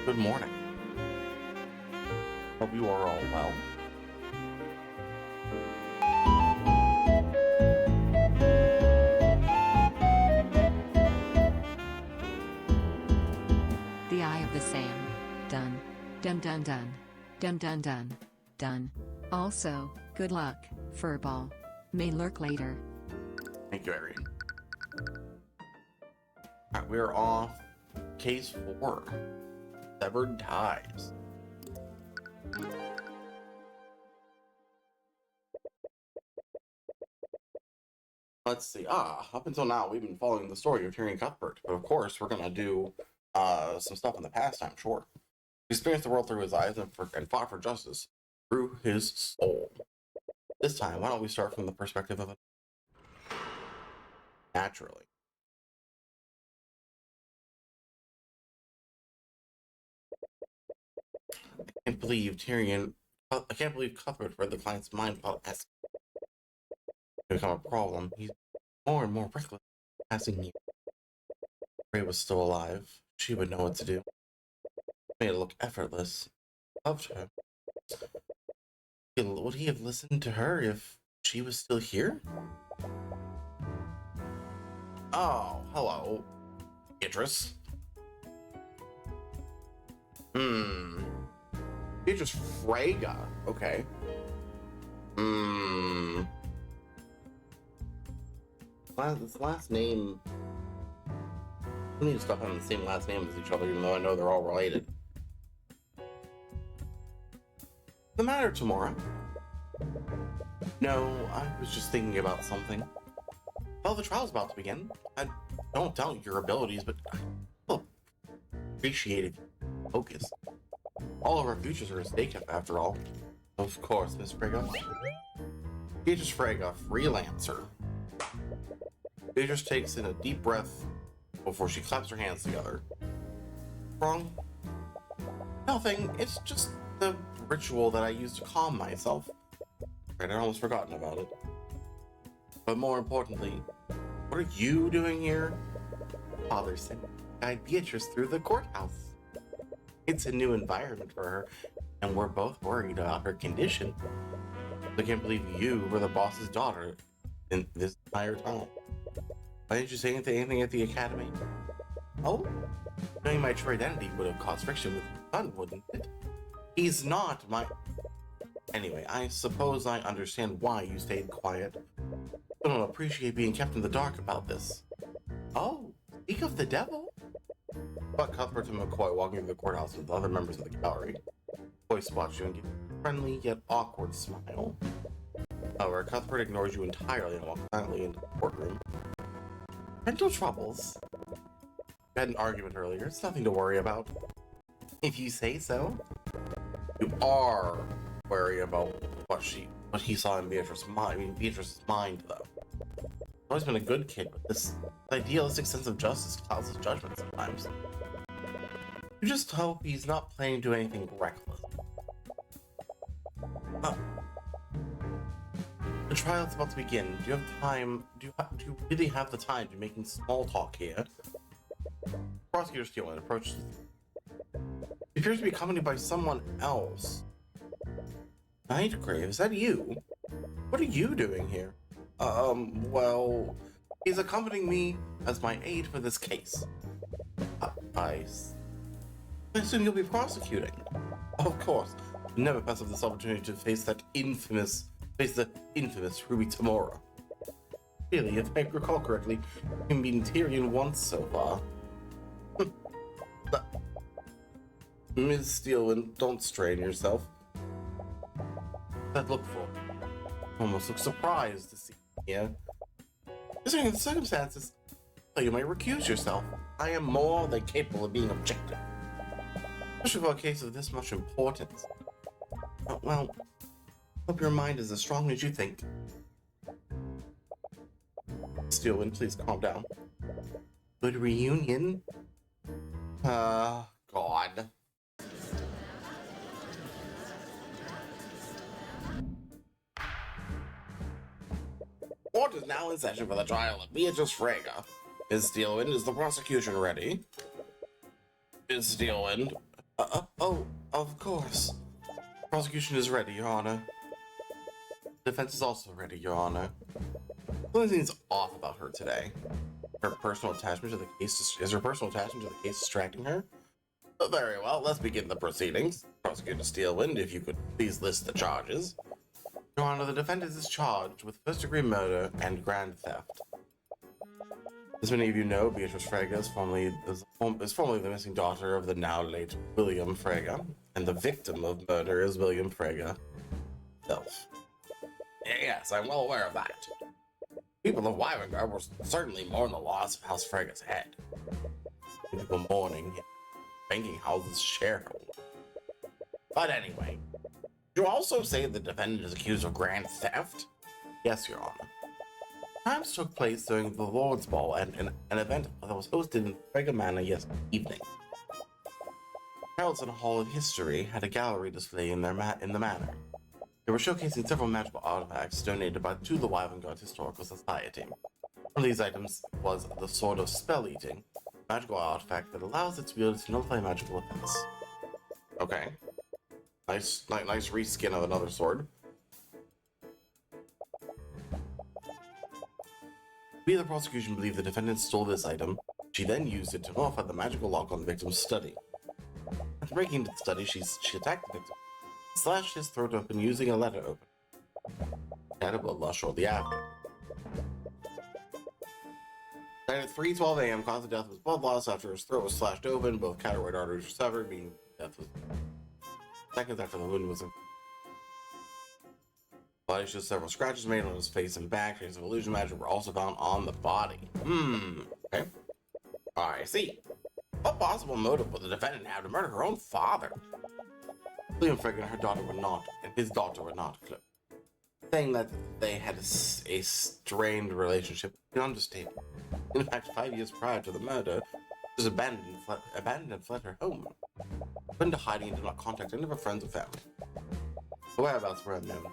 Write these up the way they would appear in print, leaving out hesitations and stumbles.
Good morning. Hope you are all well. The Eye of the Sam. Done. Dun dun dun. Dun dun dun. Done. Also, good luck, Furball. May lurk later. Thank you, Arian. Alright, we're off. Case 4. Severed Ties. Let's see. Up until now, we've been following the story of Tyrion and Cuthbert, but of course, we're gonna do some stuff in the past, I'm sure. He experienced the world through his eyes and fought for justice through his soul. This time, why don't we start from the perspective of a naturally. I can't believe Cuthbert read the client's mind without asking. To become a problem, he's more and more reckless, asking me. If Ray was still alive, she would know what to do. Made it look effortless. Loved her. Would he have listened to her if she was still here? Oh, hello, Beatrice. Beatrice Frega. Okay. This last name. We need to stop having the same last name as each other, even though I know they're all related. The matter, Tamora? No, I was just thinking about something. Well, the trial's about to begin. I don't doubt your abilities, but I still appreciate it. Focus. All of our futures are at stake, after all. Of course, Miss Frega. Beatrice Frega, freelancer. Beatrice takes in a deep breath before she claps her hands together. Wrong? Nothing. It's just the ritual that I use to calm myself. I'd almost forgotten about it. But more importantly, what are you doing here? Father sent guide Beatrice through the courthouse. It's a new environment for her, and we're both worried about her condition. I can't believe you were the boss's daughter in this entire time. Why didn't you say anything at the academy? Oh, knowing my true identity would have caused friction with my son, wouldn't it? He's not my... Anyway, I suppose I understand why you stayed quiet. I don't appreciate being kept in the dark about this. Oh, speak of the devil? But Cuthbert and McCoy walking through the courthouse with other members of the gallery. McCoy spots you and gives a friendly yet awkward smile. However, Cuthbert ignores you entirely and walks silently into the courtroom. Mental troubles. We had an argument earlier. It's nothing to worry about. If you say so. You are worried about what he saw in Beatrice's mind, though. He's always been a good kid, but this idealistic sense of justice clouds his judgment sometimes. You just hope he's not planning to do anything reckless. The trial's about to begin. Do you have time? Do you really have the time to be making small talk here? Prosecutor Steelman approaches. He appears to be accompanied by someone else. Nightgrave, is that you? What are you doing here? Well, he's accompanying me as my aide for this case. I assume you'll be prosecuting. Of course. Never pass up this opportunity to face the infamous Ruby Tamora. Really, if I recall correctly, you've been Tyrion once so far. Ms. Steelman, don't strain yourself. That look for. Almost look surprised to see you here. Considering the circumstances, you might recuse yourself. I am more than capable of being objective. Especially for a case of this much importance. Well, hope your mind is as strong as you think. Steelman, please calm down. Good reunion? God. Court is now in session for the trial of Beatrice Frega. Ms. Steelwind, is the prosecution ready? Ms. Steelwind, Oh, of course. Prosecution is ready, Your Honor. Defense is also ready, Your Honor. The only thing that's off about her today, her personal attachment to the case is her personal attachment to the case distracting her? Very well, let's begin the proceedings. Prosecutor Steelwind, if you could please list the charges. Your Honor, the defendant is charged with first-degree murder and grand theft. As many of you know, Beatrice Frege is formerly the missing daughter of the now late William Frege, and the victim of murder is William Frege himself. Yes, I'm well aware of that. People of Wyverngar will certainly mourn the loss of House Frege's head. People mourning banking house's shareholder. But anyway, you also say the defendant is accused of grand theft? Yes, Your Honor. Crimes took place during the Lord's Ball and an event that was hosted in Frege Manor yesterday evening. Haraldson Hall of History had a gallery display in the manor. They were showcasing several magical artifacts donated to the Wyverngar Historical Society. One of these items was the Sword of Spell Eating, a magical artifact that allows its wielder to nullify magical effects. Okay. Nice reskin of another sword. We, the prosecution, believe the defendant stole this item. She then used it to nullify the magical lock on the victim's study. After breaking into the study, she attacked the victim, slashed his throat open using a letter opener. He had a blood loss shortly after. At 3:12 a.m., cause of death was blood loss after his throat was slashed open. Both carotid arteries were severed, meaning death was seconds after the wound was in. Body shows several scratches made on his face and back. Traces of illusion magic were also found on the body. Okay. I see. What possible motive would the defendant have to murder her own father? William Frege and her daughter were not, and his daughter were not close. Saying that they had a strained relationship is an understatement. In fact, 5 years prior to the murder, she was abandoned and fled her home. Went into hiding and did not contact any of her friends or family. Her whereabouts were unknown.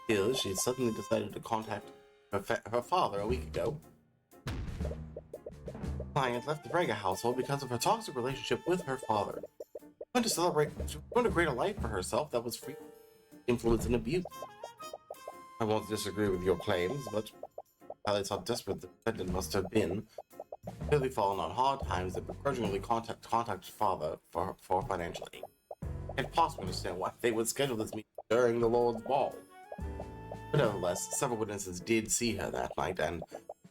Still, she suddenly decided to contact her father a week ago. The client left the Frege household because of her toxic relationship with her father. She wanted to create a life for herself that was free from influence and abuse. I won't disagree with your claims, but highlights how desperate the defendant must have been. Clearly fallen on hard times and begrudgingly contacted father for financial aid. It's possible to understand why they would schedule this meeting during the Lord's Ball. But nevertheless, several witnesses did see her that night, and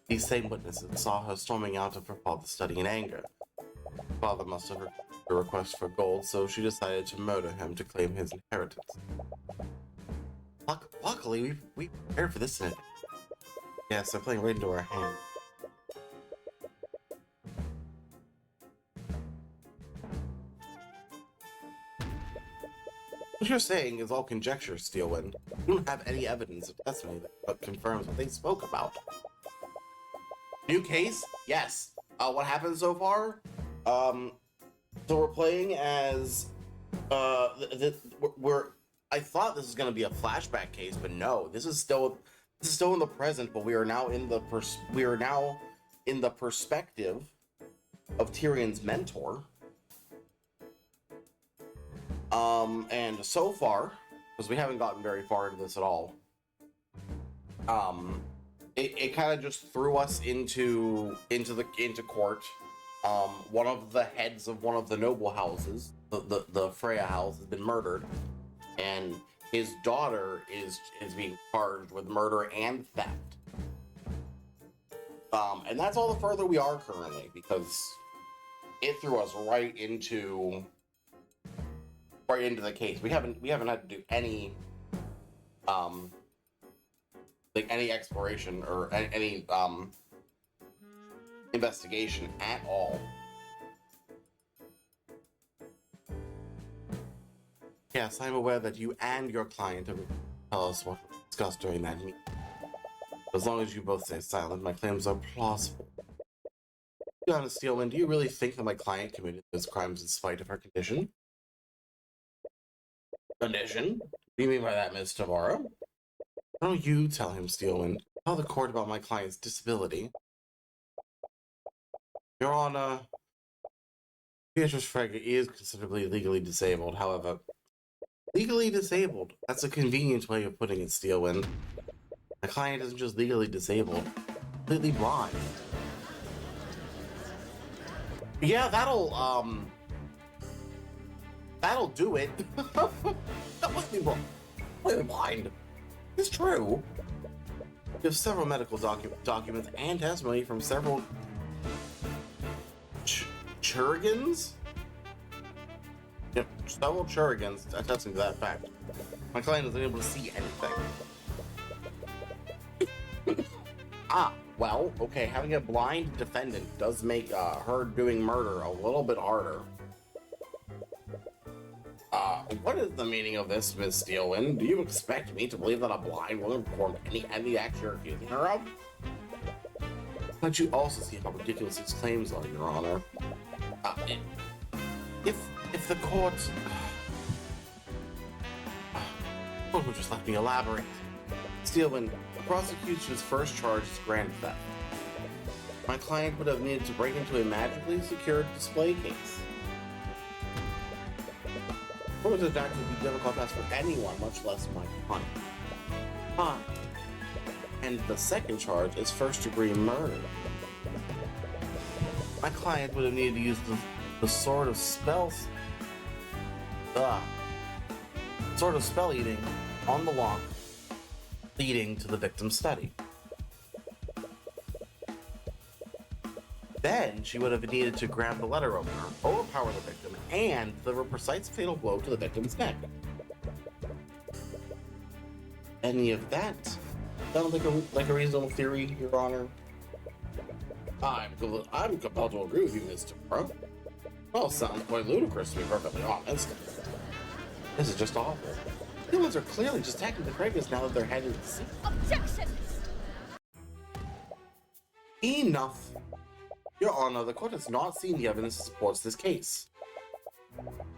these same witnesses saw her storming out of her father's study in anger. Her father must have received a request for gold, so she decided to murder him to claim his inheritance. Luckily, we prepared for this in advance. Yes, they're playing right into our hand. What you're saying is all conjecture, Steelwind. You don't have any evidence of testimony that confirms what they spoke about. New case? Yes. What happened so far? So we're playing as I thought this was going to be a flashback case, but no, this is still in the present, but we are now in the perspective of Tyrion's mentor. And so far, because we haven't gotten very far into this at all, it kind of just threw us into court. One of the heads of one of the noble houses, the Freya house, has been murdered, and his daughter is being charged with murder and theft. And that's all the further we are currently, because it threw us right into the case. We haven't had to do any any exploration or any investigation at all. Yes, I'm aware that you and your client have tell us what was discussed during that meeting. As long as you both stay silent, my claims are plausible. To be honest, Steelwind, do you really think that my client committed those crimes in spite of her condition? Condition? What do you mean by that, Miss Tamara? Why don't you tell him, Steelwind? Tell the court about my client's disability. Your Honor, Beatrice Frege is considerably legally disabled. However, legally disabled, that's a convenient way of putting it, Steelwind. My client isn't just legally disabled, completely blind. Yeah, that'll do it. Completely blind. It's true. There's several medical documents and testimony from several Churigans? Yep, several Churigans attesting to that fact. My client isn't able to see anything. Well, okay, having a blind defendant does make her doing murder a little bit harder. What is the meaning of this, Miss Steelwind? Do you expect me to believe that a blind woman performed any act you're accusing her of? But you also see how ridiculous these claims are, Your Honor. If the court would just let me elaborate. Steelwind, the prosecution's first charge is grand theft. My client would have needed to break into a magically secured display case. What would it actually be difficult task for anyone, much less my client? And the second charge is first-degree murder. My client would have needed to use the sort of spell eating on the lock, leading to the victim's study. Then she would have needed to grab the letter opener, overpower the victim, and deliver a precise fatal blow to the victim's neck. Any of that sounds like a reasonable theory, Your Honor? I'm compelled to agree with you, Mr. Pro. Well, sounds quite ludicrous, to be perfectly honest. This is just awful. Humans are clearly just attacking the Kragas now that they're headed to sea. Objection! Enough! Your Honor, the court has not seen the evidence that supports this case.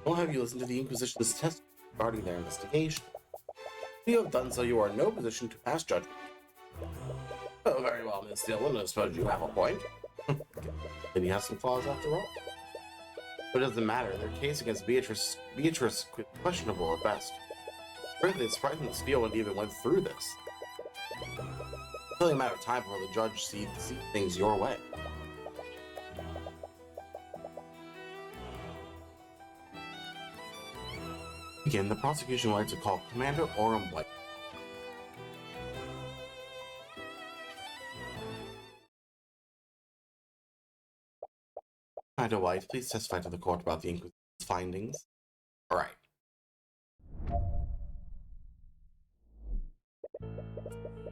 Nor have you listened to the Inquisition's testimony regarding their investigation. If you have done so, you are in no position to pass judgment. Oh, very well, Miss Steelwind, I suppose you have a point. Did he have some flaws after all? But it doesn't matter, their case against Beatrice questionable at best. Frankly, it's surprising that Steelwind even went through this. It's only a matter of time before the judge sees things your way. Again, the prosecution would like to call Commander Orem White. Commander White, please testify to the court about the Inquisition's findings. Alright. We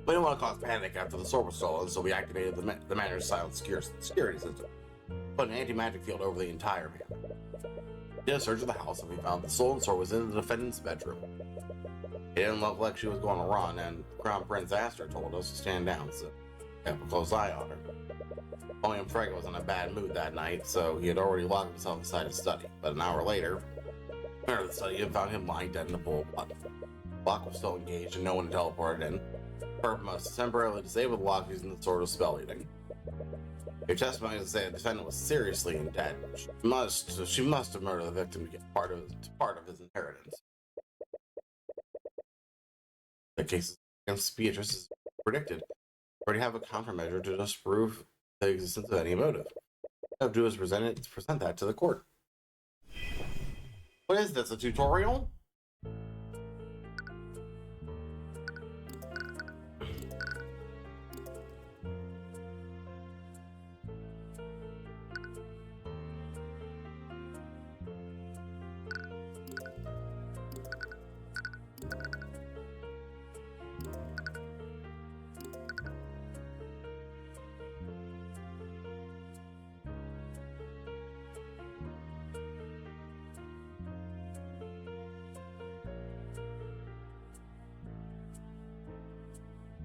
didn't want to cause panic after the sword was stolen, so we activated the Manor's silent security system. Put an anti-magic field over the entire manor. We did a search of the house and we found the stolen sword was in the defendant's bedroom. It didn't look like she was going to run, and Crown Prince Aster told us to stand down, so we kept a close eye on her. William Frege was in a bad mood that night, so he had already locked himself inside his study. But an hour later, we entered the study and found him lying dead in a pool of blood. The lock was still engaged and no one had teleported in. Perp must have temporarily disabled the lock using the sword of spell eating. Your testimony to say the defendant was seriously in debt. She must have murdered the victim to get part of his inheritance. The case against Beatrice is predicted. We already have a countermeasure to disprove the existence of any motive. All I have to do is present that to the court. What is this, a tutorial?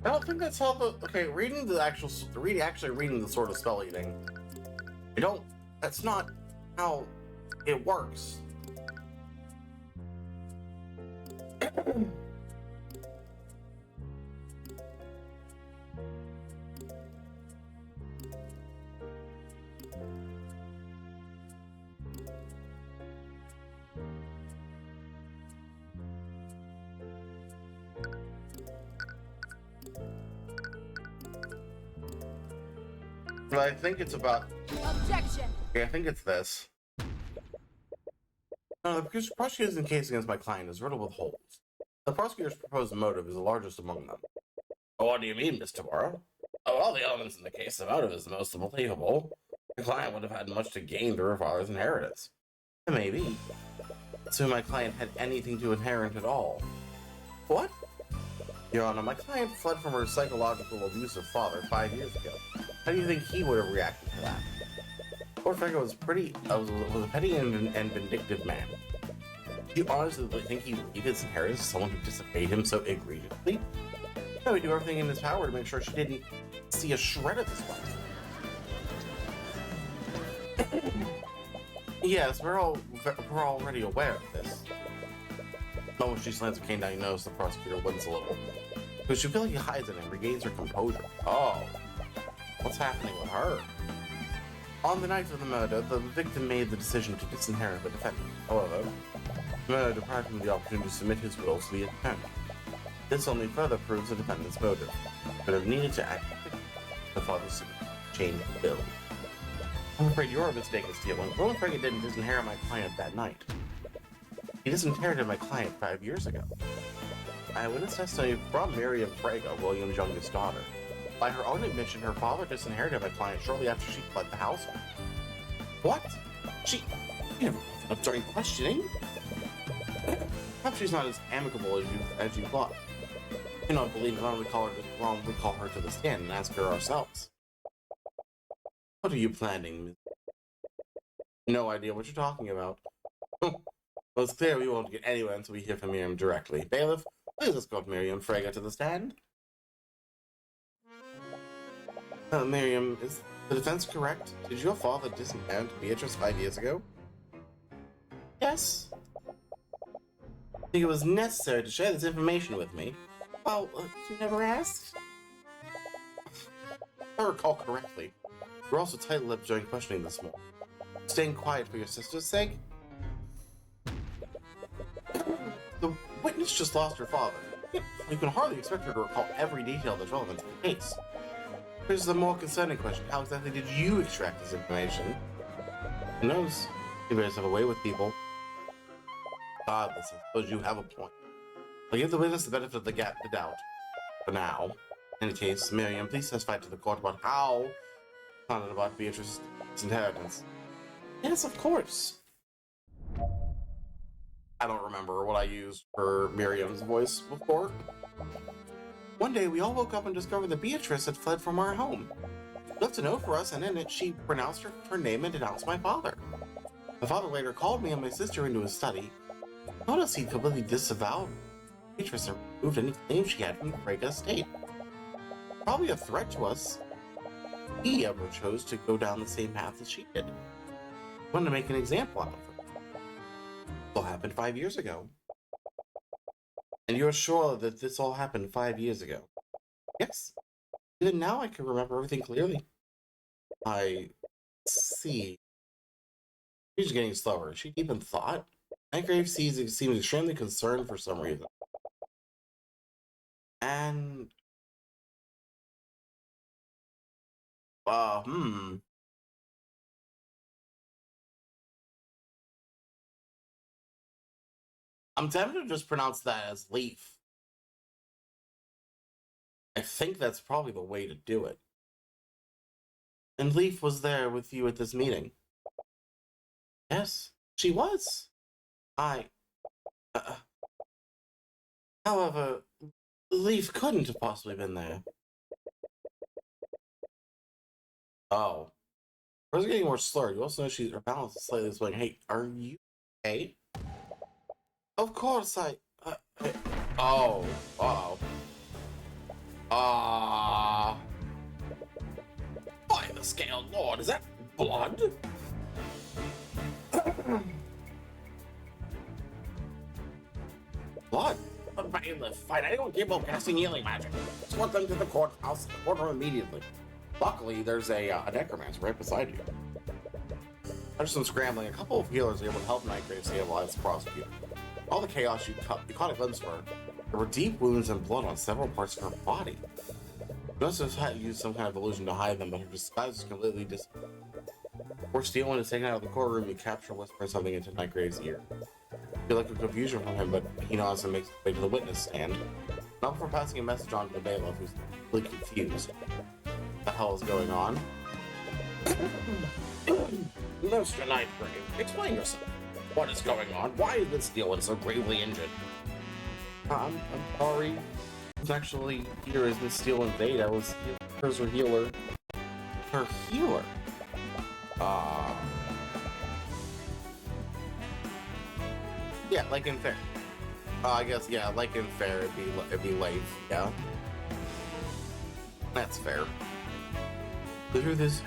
I don't think that's how the reading the sword of spell eating. That's not how it works. But I think it's about... Objection! Yeah, I think it's this. The prosecutor's case against my client is riddled with holes. The prosecutor's proposed motive is the largest among them. What do you mean, Mr. Morrow? Of all the elements in the case, the motive is the most believable. The client would have had much to gain through her father's inheritance. Maybe. So my client had anything to inherit at all. What? Your Honor, my client fled from her psychological abusive father 5 years ago. How do you think he would have reacted to that? Lord Frege was a petty and vindictive man. Do you honestly think he would leave his inheritance to someone who disobeyed him so egregiously? No, he'd do everything in his power to make sure she didn't see a shred of his wealth. Yes, we're already aware of this. But when she slams her cane down, you notice the prosecutor wince a little. Because she feels like he hides it and regains her composure. Oh, what's happening with her? On the night of the murder, the victim made the decision to disinherit the defendant. However, the murder deprived him of the opportunity to submit his will to the attorney. This only further proves the defendant's motive. But have needed to act quickly. The father's chain will. I'm afraid you're mistaken, Steele. Lord Frege didn't disinherit my client that night. He disinherited my client 5 years ago. Eyewitness testimony from Miriam Frege, William's youngest daughter. By her own admission, her father disinherited my client shortly after she fled the household. What? She never opened up during questioning? Perhaps she's not as amicable as you thought. You know, I believe why don't we call her to the stand and ask her ourselves. What are you planning? No idea what you're talking about. Well, it's clear we won't get anywhere until we hear from Miriam directly. Bailiff, please escort Miriam Frege to the stand. Miriam, is the defense correct? Did your father disinherit Beatrice 5 years ago? Yes. I think it was necessary to share this information with me. Well, you never asked? If I recall correctly, you were also tight-lipped during questioning this morning. Staying quiet for your sister's sake? The witness just lost her father. You can hardly expect her to recall every detail that's relevant to the case. Here's the more concerning question. How exactly did you extract this information? Who knows? You better have a way with people. Godless, I suppose you have a point. I'll give the witness the benefit of the doubt. For now. In any case, Miriam, please testify to the court about how you found out about Beatrice's inheritance. Yes, of course. I don't remember what I used for Miriam's voice before. One day, we all woke up and discovered that Beatrice had fled from our home. She left a note for us, and in it, she pronounced her name and denounced my father. My father later called me and my sister into his study. He told us he completely disavowed Beatrice and removed any claim she had from the Frege estate. Probably a threat to us. He ever chose to go down the same path as she did. He wanted to make an example out of her. It all happened 5 years ago. And you're sure that this all happened 5 years ago? Yes. Even now I can remember everything clearly. I see. She's getting slower. She deep in thought. Angrave seems extremely concerned for some reason. And... I'm tempted to just pronounce that as Leaf. I think that's probably the way to do it. And Leaf was there with you at this meeting. Yes, she was. However, Leaf couldn't have possibly been there. Oh. Hers getting more slurred. You also know her balance is slightly swaying. Hey, are you okay? Of course oh. Uh-oh. By the scaled lord, is that blood? Blood? But bailiff, find anyone capable of casting healing magic. Escort them to the courthouse, the courtroom immediately. Luckily, there's a necromancer right beside you. After some scrambling, a couple of healers were able to help Nightgrave stabilize the prosecutor. All the chaos you caught a glimpse of her, there were deep wounds and blood on several parts of her body. Must have had used some kind of illusion to hide them, but her disguise is completely Before Steelman is taken out of the courtroom, you capture whispering something into Nightgrave's ear. You feel like a confusion from him, but he nods and makes his way to the witness stand. Not before passing a message on to the bailiff, who's really confused. What the hell is going on? Mr. Nightgrave, explain yourself. What is going on? Why is Miss Steelman so gravely injured? I'm sorry. I was actually here as Miss Steelman's aide. I was her healer. Her healer? Yeah, like in fair. I guess, yeah, like in fair, it'd be late, yeah. That's fair. The truth is,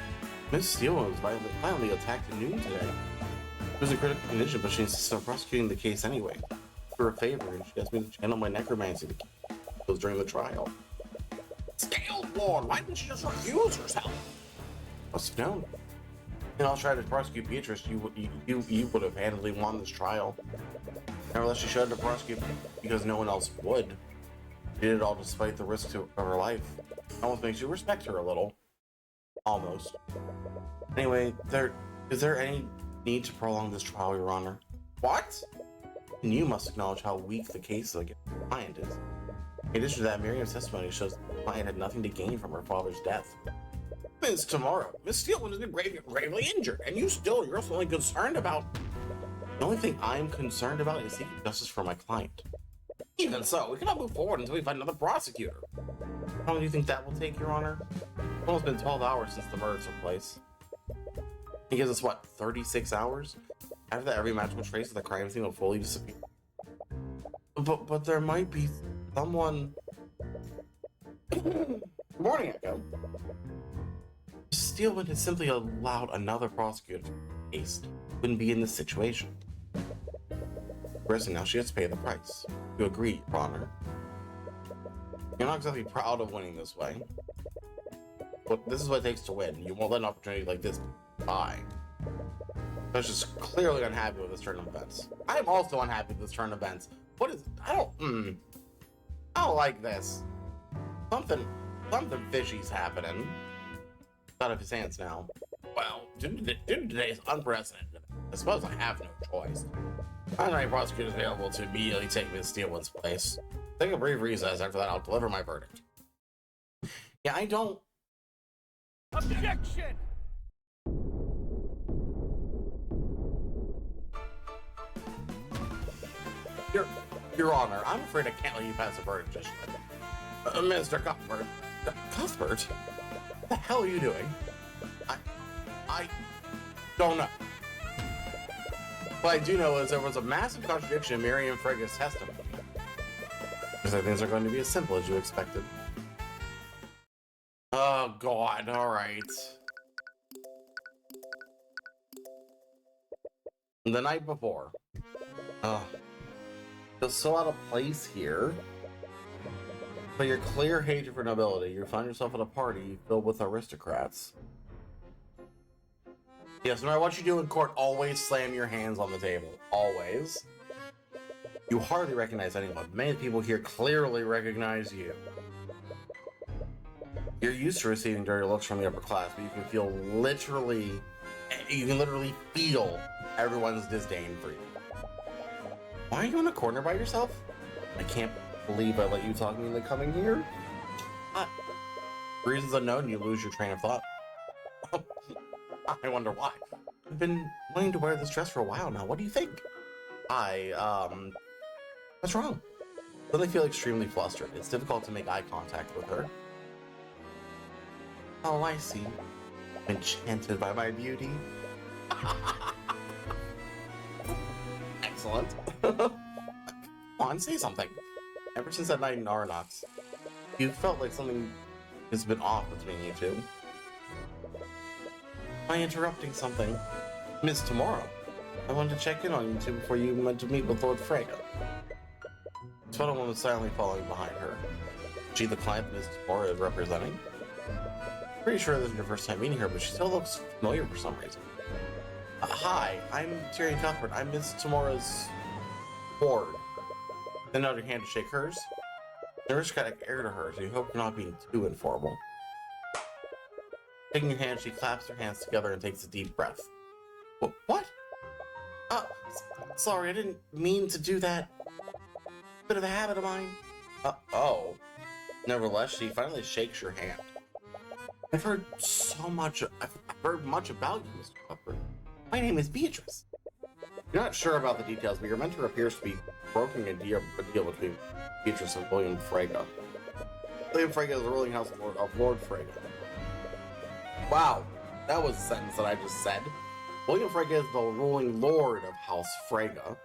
Miss Steelman was violently attacked at noon today. She was in critical condition, but she insisted on prosecuting the case anyway. For a favor, and she asked me to channel my necromancy to keep those during the trial. Scale Lord, why didn't she just recuse herself? Must have known. And I'll try to prosecute Beatrice. You would have handily won this trial. Nevertheless, she showed to prosecute because no one else would. She did it all despite the risk of her life. It almost makes you respect her a little. Almost. Anyway, is there any need to prolong this trial, Your Honor? What? And you must acknowledge how weak the case against the client is. In addition to that, Miriam's testimony shows the client had nothing to gain from her father's death. Miss Tomorrow, Miss Steelman is gravely injured, and you're only concerned about... The only thing I'm concerned about is seeking justice for my client. Even so, we cannot move forward until we find another prosecutor. How long do you think that will take, Your Honor? It's almost been 12 hours since the murder took place. He gives us, what, 36 hours? After that, every magical trace of the crime scene will fully disappear. But there might be someone... Good morning, Echo. Steelman has simply allowed another prosecutor to be case. Wouldn't be in this situation. Now she has to pay the price. You agree, Your Honor? You're not exactly proud of winning this way. But this is what it takes to win. You won't let an opportunity like this die. Josh is clearly unhappy with this turn of events. I'm also unhappy with this turn of events. What is... I don't like this. Something fishy's happening. It's out of his hands now. Well, due to today's unprecedented, I suppose I have no choice. I don't have any prosecutors available to immediately take Miss Steelman's place. Take a brief recess. After that, I'll deliver my verdict. Yeah, I don't... Objection! Your Honor, I'm afraid I can't let you pass a verdict just yet. Mr. Cuthbert. Cuthbert? What the hell are you doing? I don't know. What I do know is there was a massive contradiction in Miriam Frigga's testimony. Because things are going to be as simple as you expected. Oh god, alright. The night before. Feels so out of place here. But your clear hatred for nobility, you find yourself at a party filled with aristocrats. Yes, no matter what you do in court, always slam your hands on the table. Always. You hardly recognize anyone. Many people here clearly recognize you. You're used to receiving dirty looks from the upper class, but you can literally feel everyone's disdain for you. Why are you in a corner by yourself? I can't believe I let you talk me into coming here. Reasons unknown, you lose your train of thought. I wonder why. I've been wanting to wear this dress for a while now. What do you think? What's wrong? Then I feel extremely flustered. It's difficult to make eye contact with her. Oh, I see. Enchanted by my beauty. Excellent. Come on, say something. Ever since that night in Arnox, you felt like something has been off between you two. Am I interrupting something? Miss Tomorrow, I wanted to check in on you two before you went to meet with Lord Frege. Spider-Woman was silently following behind her. She the client Miss Tomorrow is representing? Pretty sure this is your first time meeting her, but she still looks familiar for some reason. Hi, I'm Tyrion Cuthbert. I'm Miss Tomorrow's ward. Then out your hand to shake hers. Aristocratic air to her, so you hope you're not being too informal. Taking your hand, she claps her hands together and takes a deep breath. What? Sorry, I didn't mean to do that. Bit of a habit of mine. Oh. Nevertheless, she finally shakes your hand. I've heard much about you, Mr. Cuthbert. My name is Beatrice. You're not sure about the details, but your mentor appears to be brokering a deal between Beatrice and William Frege. William Frege is the ruling house of Lord Frege. Wow, that was a sentence that I just said. William Frege is the ruling lord of House Frege.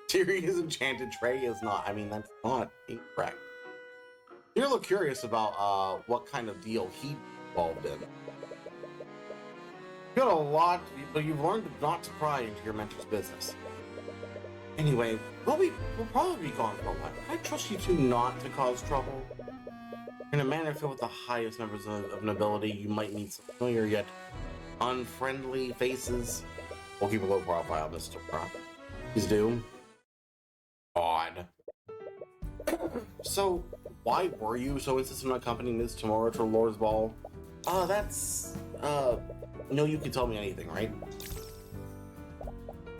Tyrion is enchanted, Trey is not. I mean, that's not incorrect. You're a little curious about what kind of deal he involved in. You got a lot, but you've learned not to pry into your mentor's business. Anyway, we'll probably be gone for a while. I trust you two not to cause trouble. In a manner filled with the highest members of nobility, you might meet some familiar yet unfriendly faces. We'll keep a low profile, Mr. Brock. Please do. Odd. So, why were you so insistent on accompanying Ms. Tamora to Lord's Ball? No, you can tell me anything, right?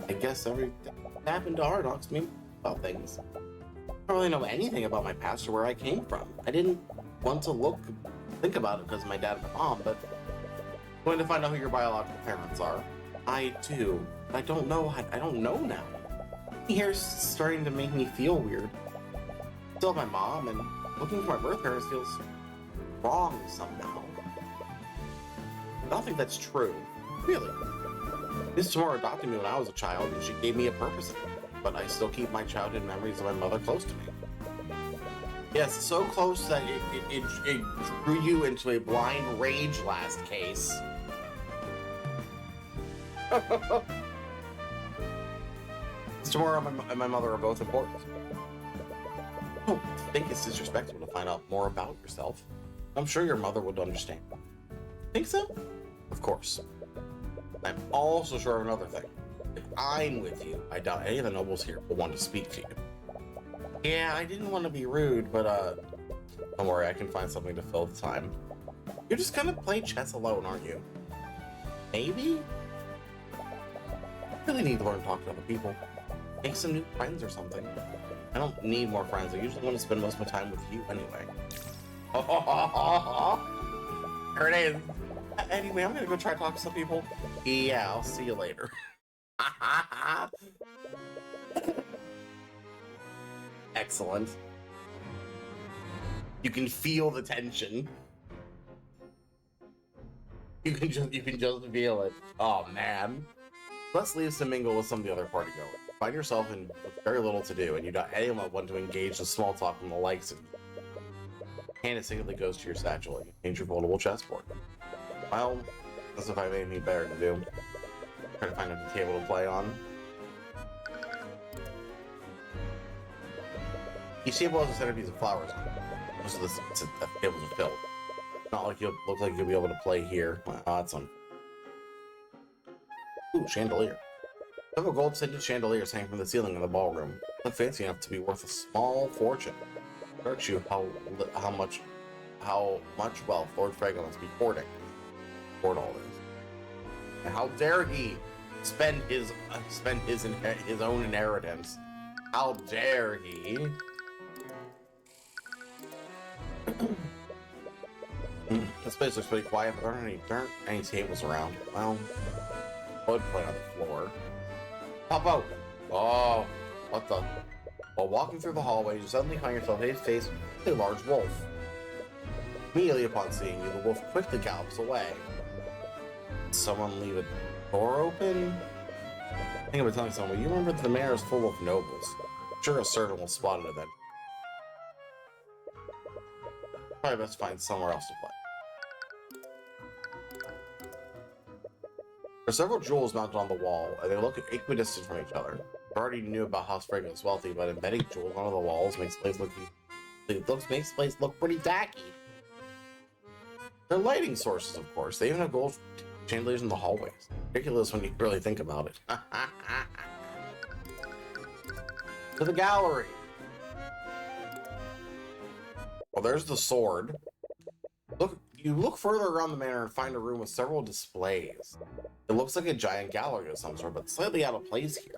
I guess everything happened to Hardox me about things. I don't really know anything about my past or where I came from. I didn't want to think about it because of my dad and my mom, but I'm going to find out who your biological parents are. I do. I don't know. I don't know now. Here's starting to make me feel weird. Still my mom, and looking for my birth parents feels wrong somehow. I don't think that's true. Really. Miss Tamora adopted me when I was a child, and she gave me a purpose in it. But I still keep my childhood memories of my mother close to me. Yes, so close that it drew you into a blind rage last case. Miss Tamora and my mother are both important. I don't think it's disrespectful to find out more about yourself. I'm sure your mother would understand. Think so? Of course. I'm also sure of another thing. If I'm with you, I doubt any of the nobles here will want to speak to you. Yeah, I didn't want to be rude, but don't worry, I can find something to fill the time. You're just gonna play chess alone, aren't you? Maybe? You really need to learn to talk to other people. Make some new friends or something. I don't need more friends. I usually want to spend most of my time with you anyway. There it is. Anyway, I'm gonna go try to talk to some people. Yeah, I'll see you later. Excellent. You can feel the tension. You can just feel it. Oh man. Let's leave to mingle with some of the other party goers. Find yourself in very little to do, and you don't anyone want to engage in small talk from the likes of you. Hand instinctively goes to your satchel and change your foldable chessboard. Well, as if I have anything better to do. Try to find a table to play on. Each table has a centerpiece of flowers on it. Most of the tables are filled. Not like you'll look like you'll be able to play here. That's on. Ooh, chandelier. Several gold-tinted chandeliers hang from the ceiling in the ballroom. Not fancy enough to be worth a small fortune. Hurts you how much wealth Lord Frege must be hoarding. Hoard all this. And how dare he spend his own inheritance? How dare he? This place looks pretty quiet, but there aren't any tables around. Well, wood play on the floor. Pop out! Oh, what the? While walking through the hallway, you suddenly find yourself face to face with a large wolf. Immediately upon seeing you, the wolf quickly gallops away. Did someone leave a door open? I think I've been telling someone, you remember that the manor is full of nobles. I'm sure a servant will spot it eventually. Probably best find somewhere else to play. There are several jewels mounted on the wall, and they look equidistant from each other. I already knew about House Frege was wealthy, but embedding jewels onto the walls makes the place look pretty tacky. They're lighting sources, of course. They even have gold chandeliers in the hallways. Ridiculous when you really think about it. To the gallery. there's the sword. You look further around the manor and find a room with several displays. It looks like a giant gallery of some sort, but slightly out of place here.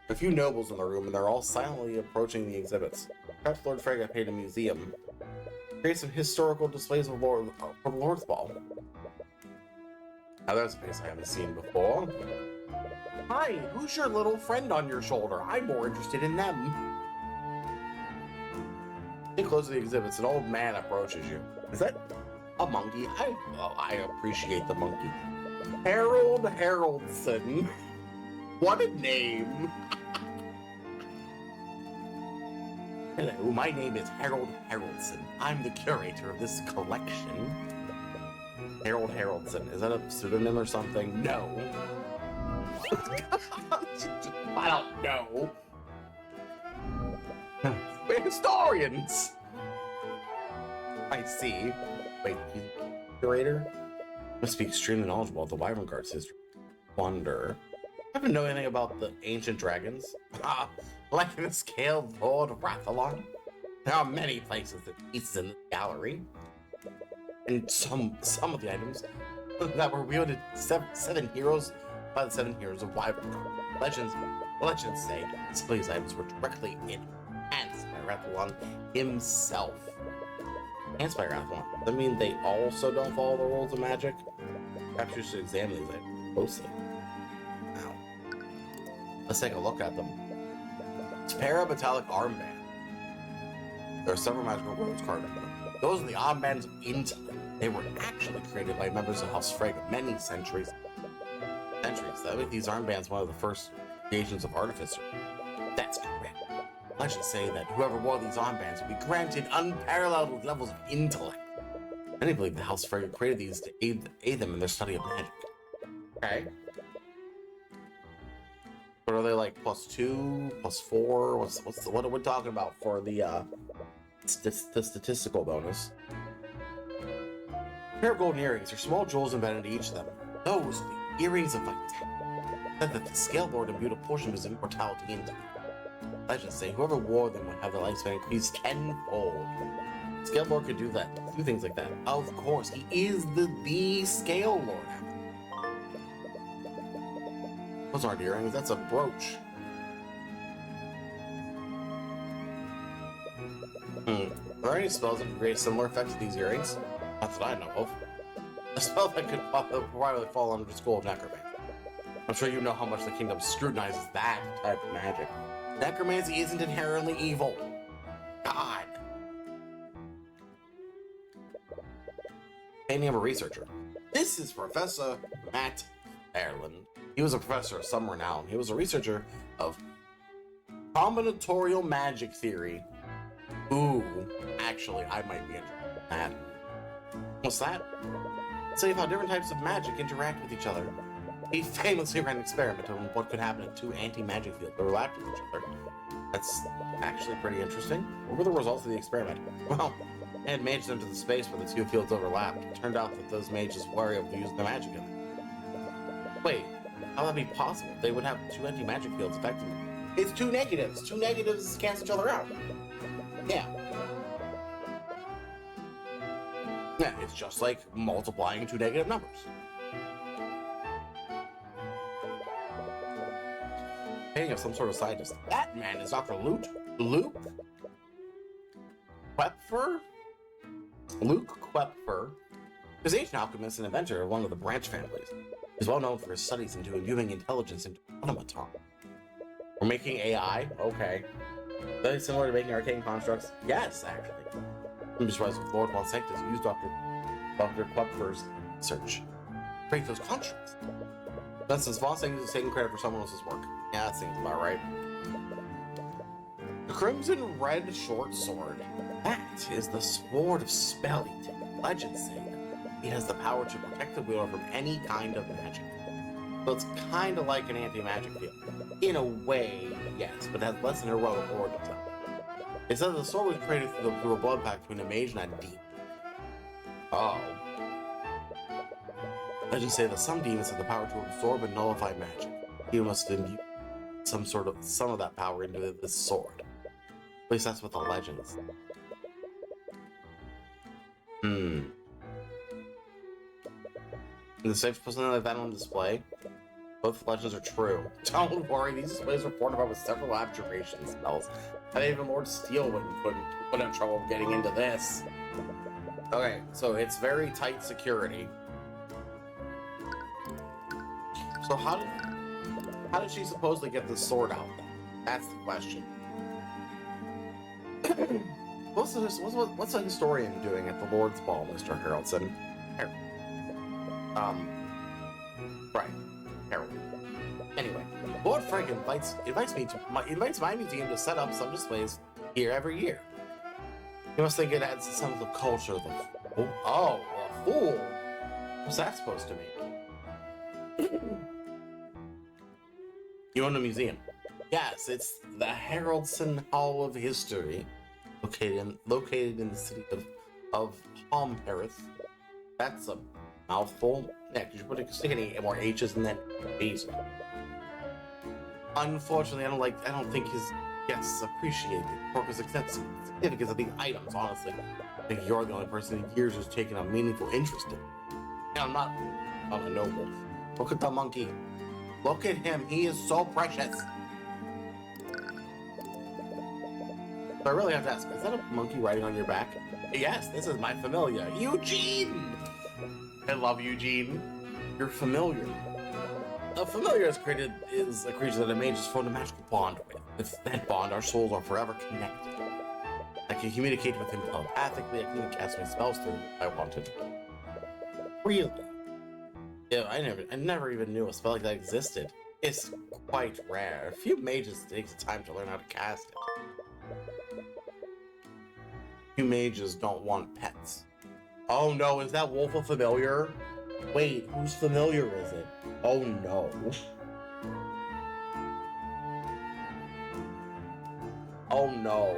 A few nobles in the room, and they're all silently approaching the exhibits. Perhaps Lord Frege paid a museum. Create some historical displays of from Lord's Ball. Now there's a face I haven't seen before. Hi, who's your little friend on your shoulder? I'm more interested in them. Get close to the exhibits, an old man approaches you. Is that a monkey? I appreciate the monkey. Harold Haroldson. What a name. Hello, my name is Harold Haroldson. I'm the curator of this collection. Harold Haroldson. Is that a pseudonym or something? No. I don't know. We're historians. I see. Wait, he's a curator? Must be extremely knowledgeable of the Wyvern Guard's history. Wonder. I don't know anything about the ancient dragons. Like the scaled Lord Rathalon. There are many places and pieces in the gallery. And some of the items that were wielded seven heroes by the 7 heroes of Wyvern Guard. Legends say some of these items were directly enhanced by Rathalon himself. Enhanced by Rathalon. Does that mean they also don't follow the rules of magic? Perhaps you should examine these items closely. Now, let's take a look at them. It's parametallic armband. There are several magical runes carved into them. Those are the armbands of intellect. They were actually created by members of House Frege many centuries. That make these armbands one of the first creations of artificer. That's correct. Legends say that whoever wore these armbands would be granted unparalleled levels of intellect. Many believe the House Frege created these to aid them in their study of magic. Okay. But are they like +2, +4? What are we talking about for the statistical bonus? A pair of golden earrings are small jewels embedded into each of them. Those are the earrings of vitality. Said that the Scale Lord imbued a portion of his immortality into them. Legends say whoever wore them would have their lifespan increased tenfold. Scale Lord could do things like that. Of course, he is the Scale Lord. Those aren't earrings, that's a brooch. Are there any spells that can create a similar effect to these earrings? Not that I know of. A spell that could probably fall under the school of necromancy. I'm sure you know how much the kingdom scrutinizes that type of magic. Necromancy isn't inherently evil. God. Painting of a researcher. This is Professor Matt Ireland. He was a professor of some renown. He was a researcher of combinatorial magic theory. Ooh, actually, I might be interested in that. What's that? Say how different types of magic interact with each other. He famously ran an experiment on what could happen if 2 anti-magic fields overlapped with each other. That's actually pretty interesting. What were the results of the experiment? Well, they had maged into the space where the 2 fields overlapped. It turned out that those mages were able to use their magic in it. Wait, how would that be possible? They would have 2 anti-magic fields affecting them. It's 2 negatives. 2 negatives cancel each other out. Yeah. Yeah, it's just like multiplying 2 negative numbers. Painting of some sort of scientist. That man is Dr. Luke Quepfer? Luke Quepfer is an ancient alchemist and inventor of one of the branch families. He's well known for his studies into imbuing intelligence into automaton. We're making AI? Okay. Very similar to making arcane constructs? Yes, actually. I'm just surprised Lord Von Sanctus used Dr. Quepfer's research to create those constructs. But since Von Sanctus is taking credit for someone else's work. Yeah, that seems about right. The Crimson Red Short Sword. That is the Sword of Spell Eating. Legends say that it has the power to protect the wielder from any kind of magic. So it's kind of like an anti-magic field. In a way, yes, but it has less than heroic origins. It says the sword was created through a blood pact between a mage and a demon. Oh. Legends say that some demons have the power to absorb and nullify magic. You must imbue some of that power into this sword. At least that's what the legends say. The safe put something like that on display. Both legends are true. Don't worry, these displays were fortified with several abjuration spells. And even Lord Steel wouldn't put in trouble getting into this. Okay, so it's very tight security. So how did she supposedly get the sword out then? That's the question. What's a historian doing at the Lord's Ball, Mr. Haraldson? Right. Harold. Anyway, Lord Frank invites my museum to set up some displays here every year. You must think it adds a sense of culture. A fool. What's that supposed to mean? You own a museum? Yes, it's the Haraldson Hall of History, located in the city of Homperith. That's a mouthful. Yeah, could you stick any more H's in that? Please. Unfortunately, I don't think his guests appreciate the Porker's significance of these items, honestly. I think you're the only person in years who's taken a meaningful interest in. Yeah, I'm not a noble. Look at the monkey. Look at him. He is so precious. So I really have to ask, is that a monkey riding on your back? Yes, this is my familiar, Eugene! I love Eugene. You're familiar. A familiar is a creature that a mage has formed a magical bond with. With that bond, our souls are forever connected. I can communicate with him telepathically. I can cast my spells through if I wanted. Really? Yeah, I never even knew a spell like that existed. It's quite rare. A few mages take the time to learn how to cast it. Few mages don't want pets. Oh no, is that wolf a familiar? Wait, whose familiar is it? Oh no. Oh no.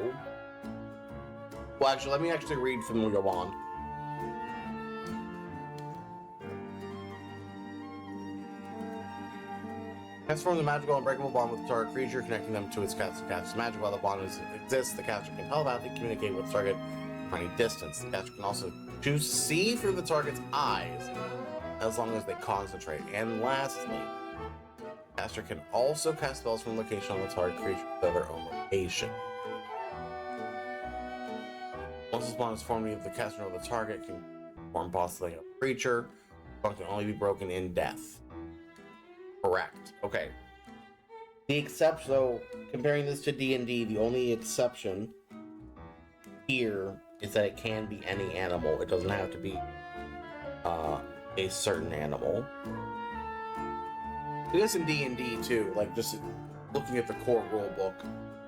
Well, actually, let me actually read Familiar Wand. Transform the magical unbreakable bond with the target creature, connecting them to its caster's magic. While the bond exists, the caster can telepathically communicate with the target from any distance. The caster can also choose to see through the target's eyes, as long as they concentrate. And lastly, the caster can also cast spells from location on the target creature to their own location. Once this bond is formed, either the caster or the target can form possibly a creature. The bond can only be broken in death. Correct. Okay. The exception, so comparing this to D&D, the only exception here is that it can be any animal. It doesn't have to be a certain animal. I guess in D&D too, like just looking at the core rule book,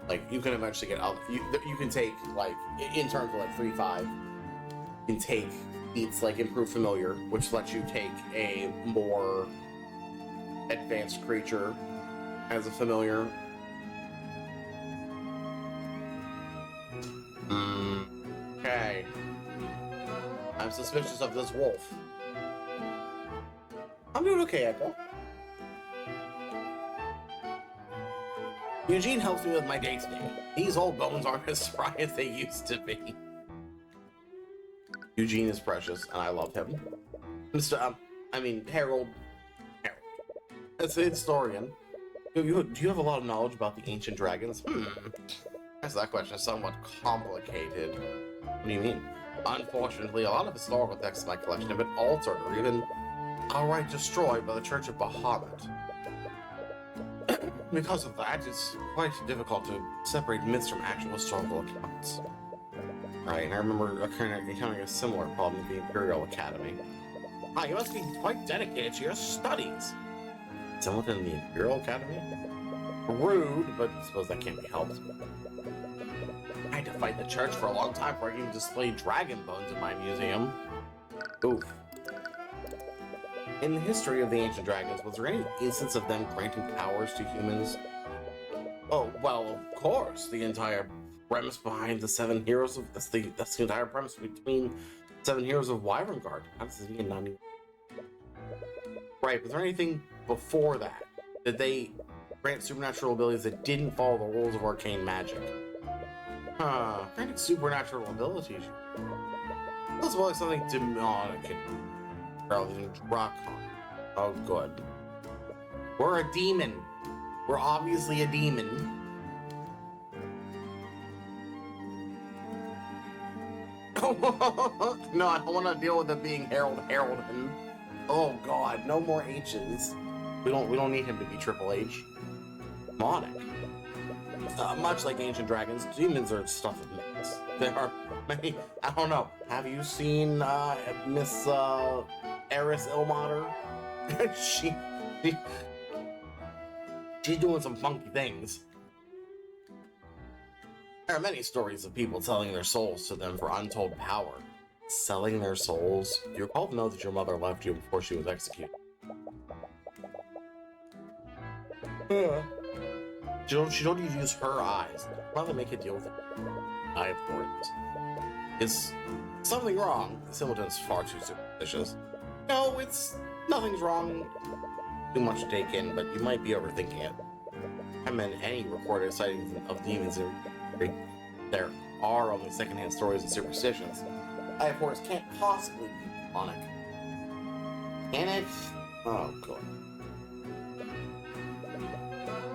like you can eventually get out. You can take like in terms of like 3.5, you can take feats like Improved Familiar, which lets you take a more advanced creature as a familiar. Okay. I'm suspicious of this wolf. I'm doing okay, Echo. Eugene helps me with my day-to-day. These old bones aren't as spry as they used to be. Eugene is precious, and I love him. Harold. As a historian, do you have a lot of knowledge about the ancient dragons? That's that question is somewhat complicated. What do you mean? Unfortunately, a lot of historical texts in my collection have been altered or even outright destroyed by the Church of Bahamut. Because of that, it's quite difficult to separate myths from actual historical accounts. Right, and I remember encountering a similar problem at the Imperial Academy. You must be quite dedicated to your studies. Someone in the Imperial Academy? Rude, but I suppose that can't be helped. I had to fight the church for a long time before I can even display dragon bones in my museum. Oof. In the history of the ancient dragons, was there any instance of them granting powers to humans? Oh, well, of course. The entire premise behind the 7 heroes of... That's the entire premise between 7 heroes of Wyverngard. How does this mean? Not even... Right, was there anything before that? Did they grant supernatural abilities that didn't follow the rules of arcane magic? Granted supernatural abilities. That's like something demonic. rather than rock. Oh, good. We're a demon. We're obviously a demon. No, I don't want to deal with it being Harold Harolden. Oh God, no more H's. We don't need him to be Triple H. Demonic. Much like ancient dragons, demons are stuff of myths. There are many. I don't know. Have you seen Miss Eris Ilmater? She's doing some funky things. There are many stories of people selling their souls to them for untold power. Selling their souls? You recall to know that your mother left you before she was executed. She don't even use her eyes. Rather make a deal with it. I abhorrent. Is something wrong? Simpleton's far too superstitious. No, nothing's wrong. Too much to take in, but you might be overthinking it. I mean, any recorded sightings of demons there are only secondhand stories and superstitions. I, of course, can't possibly be demonic. Can it? Oh, God.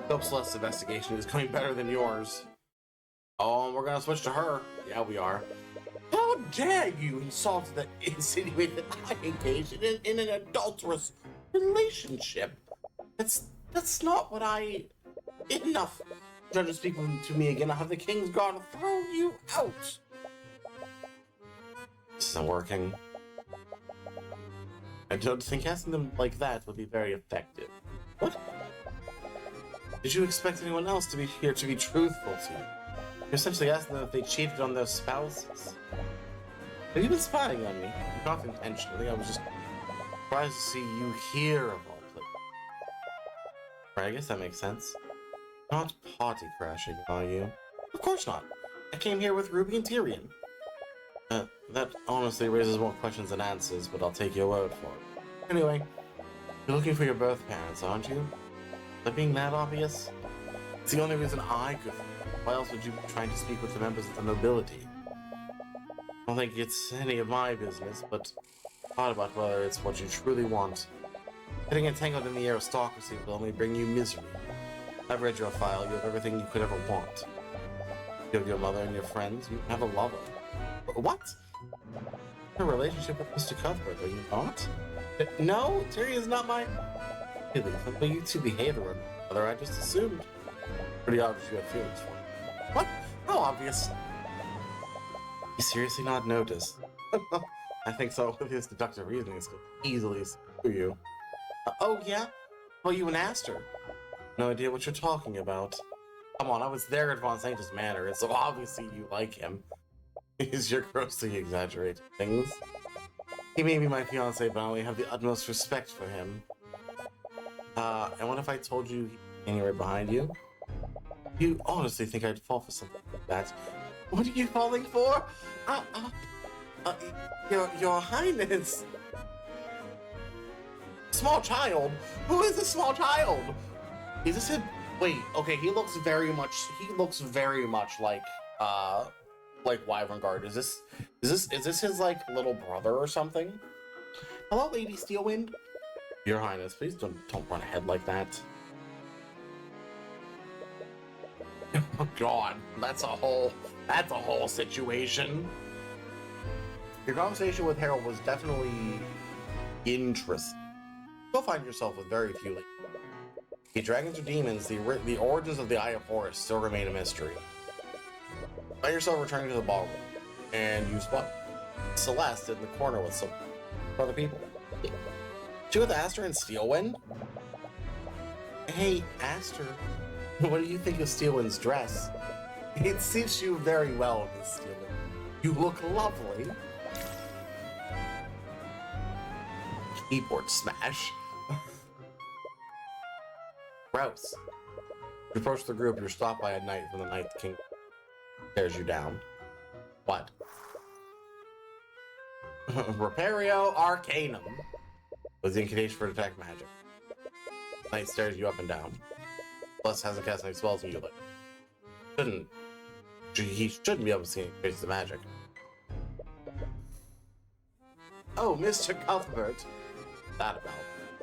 Hope Celeste's investigation is going better than yours. Oh, and we're gonna switch to her. Yeah, we are. How dare you insinuate that I engaged in an adulterous relationship? That's not what I... Enough. Try to speak to me again. I'll have the King's Guard throw you out. This isn't working. I don't think asking them like that would be very effective. What? Did you expect anyone else to be here to be truthful to you? You're essentially asking them if they cheated on their spouses. Have you been spying on me? Not intentionally. I was just surprised to see you here of all places. Right, I guess that makes sense. Not party crashing, are you? Of course not. I came here with Ruby and Tyrion. That honestly raises more questions than answers, but I'll take your word for it. Anyway, you're looking for your birth parents, aren't you? Is that being that obvious? It's the only reason I could. Why else would you be trying to speak with the members of the nobility? I don't think it's any of my business, but thought about whether it's what you truly want. Getting entangled in the aristocracy will only bring you misery. I've read your file. You have everything you could ever want. You have your mother and your friends. You have a lover. What? A relationship with Mr. Cuthbert, are you not? No, Terry is not my... Really, but you two behave around each other. I just assumed. Pretty obvious you have feelings for him. What? How obvious? You seriously not notice? I think so. With his deductive reasoning, it's easily screw you. Oh yeah? Well, you and Aster. No idea what you're talking about. Come on, I was there at Von Sanctus Manor, and so obviously you like him. You're grossly exaggerating things. He may be my fiancé, but I only have the utmost respect for him. And what if I told you he's standing right behind you? You honestly think I'd fall for something like that? What are you falling for? Your Highness! Small child? Who is this small child? Is this him? Wait, okay, he looks very much like Wyvern Guard. Is this his, like, little brother or something? Hello, Lady Steelwind? Your Highness, please don't run ahead like that. Oh God, that's a whole situation. Your conversation with Harold was definitely interesting. You'll find yourself with very few. The dragons or demons, the origins of the Eye of Horus still remain a mystery. Find yourself returning to the ballroom, and you spot Celeste in the corner with some other people. She with Aster and Steelwind? Hey, Aster, what do you think of Steelwind's dress? It suits you very well, Miss Steelwind. You look lovely. Keyboard smash. Gross. You approach the group, you're stopped by a knight from the Ninth Kingdom. Stares you down. What? Repario Arcanum was the incantation for detect magic. Knight stares you up and down. Plus hasn't cast any spells on you, but he shouldn't be able to see any traces of magic. Oh, Mr. Cuthbert, that about?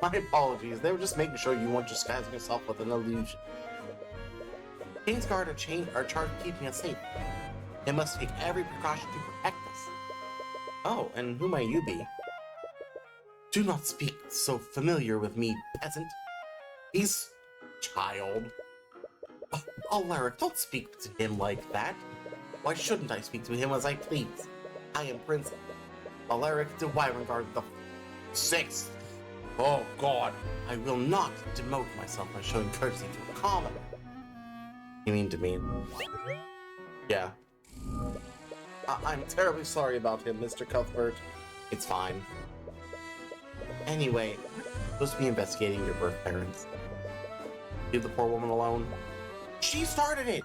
My apologies. They were just making sure you weren't disguising yourself with an illusion. King's Guard are charged with keeping us safe. They must take every precaution to protect us. Oh, and who might you be? Do not speak so familiar with me, peasant. He's... child. Oh, Alaric, don't speak to him like that. Why shouldn't I speak to him as I please? I am Prince Alaric de Wyrengard the Sixth. Oh, God. I will not demote myself by showing courtesy to a commoner. You mean to me? Yeah. I'm terribly sorry about him, Mr. Cuthbert. It's fine. Anyway, I'm supposed to be investigating your birth parents. Leave the poor woman alone. She started it!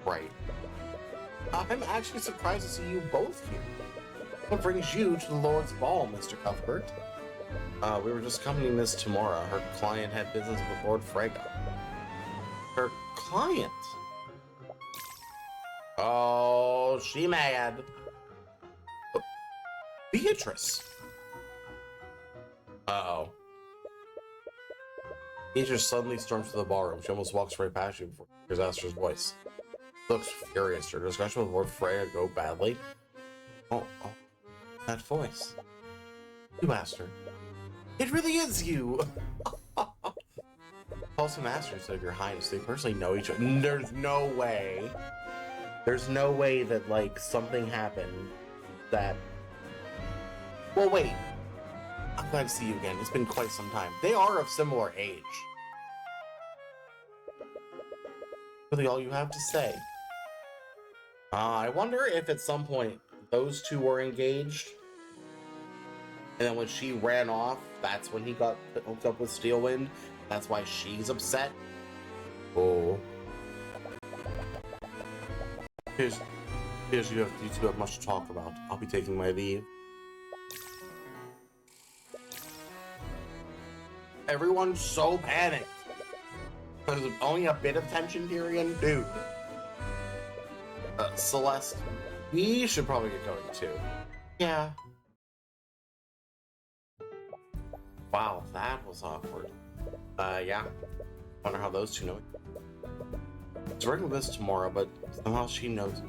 Right. I'm actually surprised to see you both here. What brings you to the Lord's Ball, Mr. Cuthbert? We were just accompanying Miss Tamora. Her client had business with Lord Frega. Her client? Oh, she mad. Beatrice. Uh-oh. Beatrice suddenly storms to the ballroom. She almost walks right past you before she hears Aster's voice. She looks furious. Her discussion with Lord Freya go badly. Oh, that voice. You asked her. It really is you! Calls him Aster instead of your highness. They personally know each other. There's no way. There's no way that, like, something happened that... Well, wait. I'm glad to see you again. It's been quite some time. They are of similar age. Really all you have to say. I wonder if at some point those two were engaged. And then when she ran off, that's when he got hooked up with Steelwind. That's why she's upset. Oh. Here's you two have much to talk about. I'll be taking my leave. Everyone's so panicked. There's only a bit of tension, Tyrion? Dude. Celeste, we should probably get going too. Yeah. Wow, that was awkward. Yeah. Wonder how those two know it. I was working with this tomorrow, but somehow she knows it.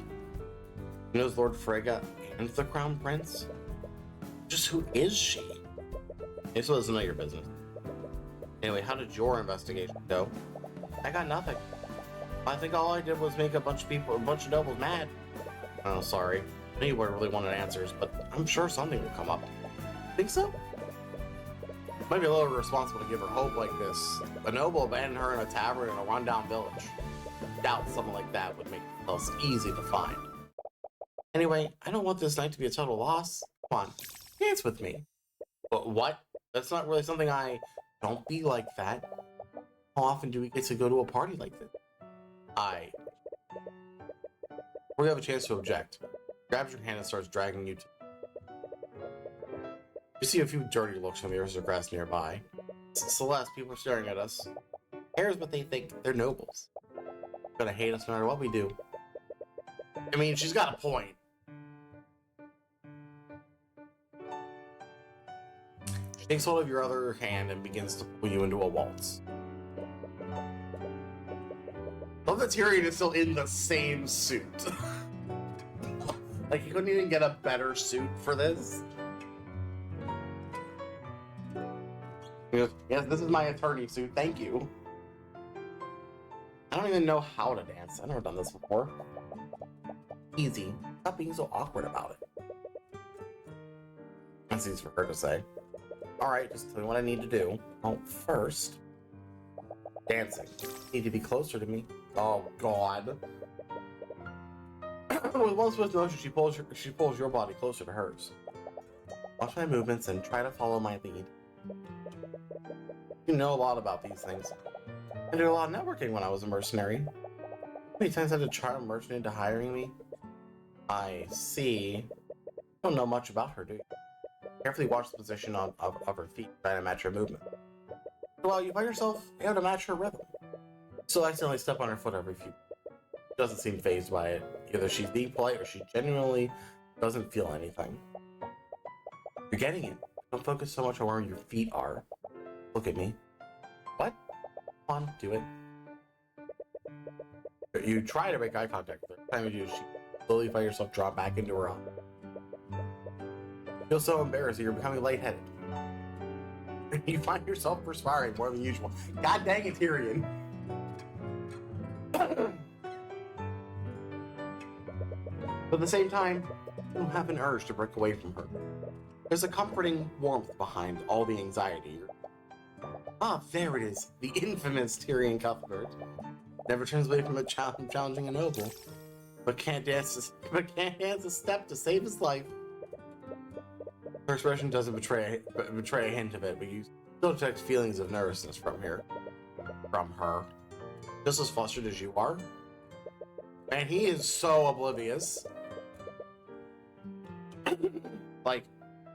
She knows Lord Frega and the Crown Prince? Just who is she? This was none of your business. Anyway, how did your investigation go? I got nothing. I think all I did was make a bunch of nobles mad. Oh, sorry. Anyone really wanted answers, but I'm sure something will come up. Think so? Might be a little irresponsible to give her hope like this. A noble abandoned her in a tavern in a rundown village. Doubt something like that would make themselves easy to find. Anyway, I don't want this night to be a total loss. Come on, dance with me. But what? That's not really something I... Don't be like that. How often do we get to go to a party like this? Before you have a chance to object, grabs your hand and starts dragging you to... You see a few dirty looks from the aristocrats nearby. Celeste, people are staring at us. Who cares what they think? They're nobles. They're gonna hate us no matter what we do. I mean, she's got a point. She takes hold of your other hand and begins to pull you into a waltz. Love that Tyrion is still in the same suit. Like, he couldn't even get a better suit for this. He goes, yes, this is my attorney suit, thank you. I don't even know how to dance. I've never done this before. Easy. Stop being so awkward about it. That's easy for her to say. Alright, just tell me what I need to do. Oh, first... dancing. You need to be closer to me. Oh, God. With one swift motion, she pulls your body closer to hers. Watch my movements and try to follow my lead. You know a lot about these things. I did a lot of networking when I was a mercenary. How many times I had to charm a merchant into hiring me? I see. You don't know much about her, do you? Carefully watch the position of her feet, trying to match her movement. Well, you find yourself able to match her rhythm. So I accidentally step on her foot every few. She doesn't seem fazed by it. Either she's being polite or she genuinely doesn't feel anything. You're getting it. Don't focus so much on where your feet are. Look at me. What? Come on, do it. You try to make eye contact with her. Every time you do, she slowly find yourself drop back into her arm. You feel so embarrassed that you're becoming lightheaded. You find yourself perspiring more than usual. God dang it, Tyrion. But at the same time, you don't have an urge to break away from her. There's a comforting warmth behind all the anxiety. Ah, there it is. The infamous Tyrion Cuthbert. Never turns away from challenging a noble, but can't dance a step to save his life. Her expression doesn't betray a hint of it, but you still detect feelings of nervousness from her. Just as flustered as you are. And he is so oblivious. Like,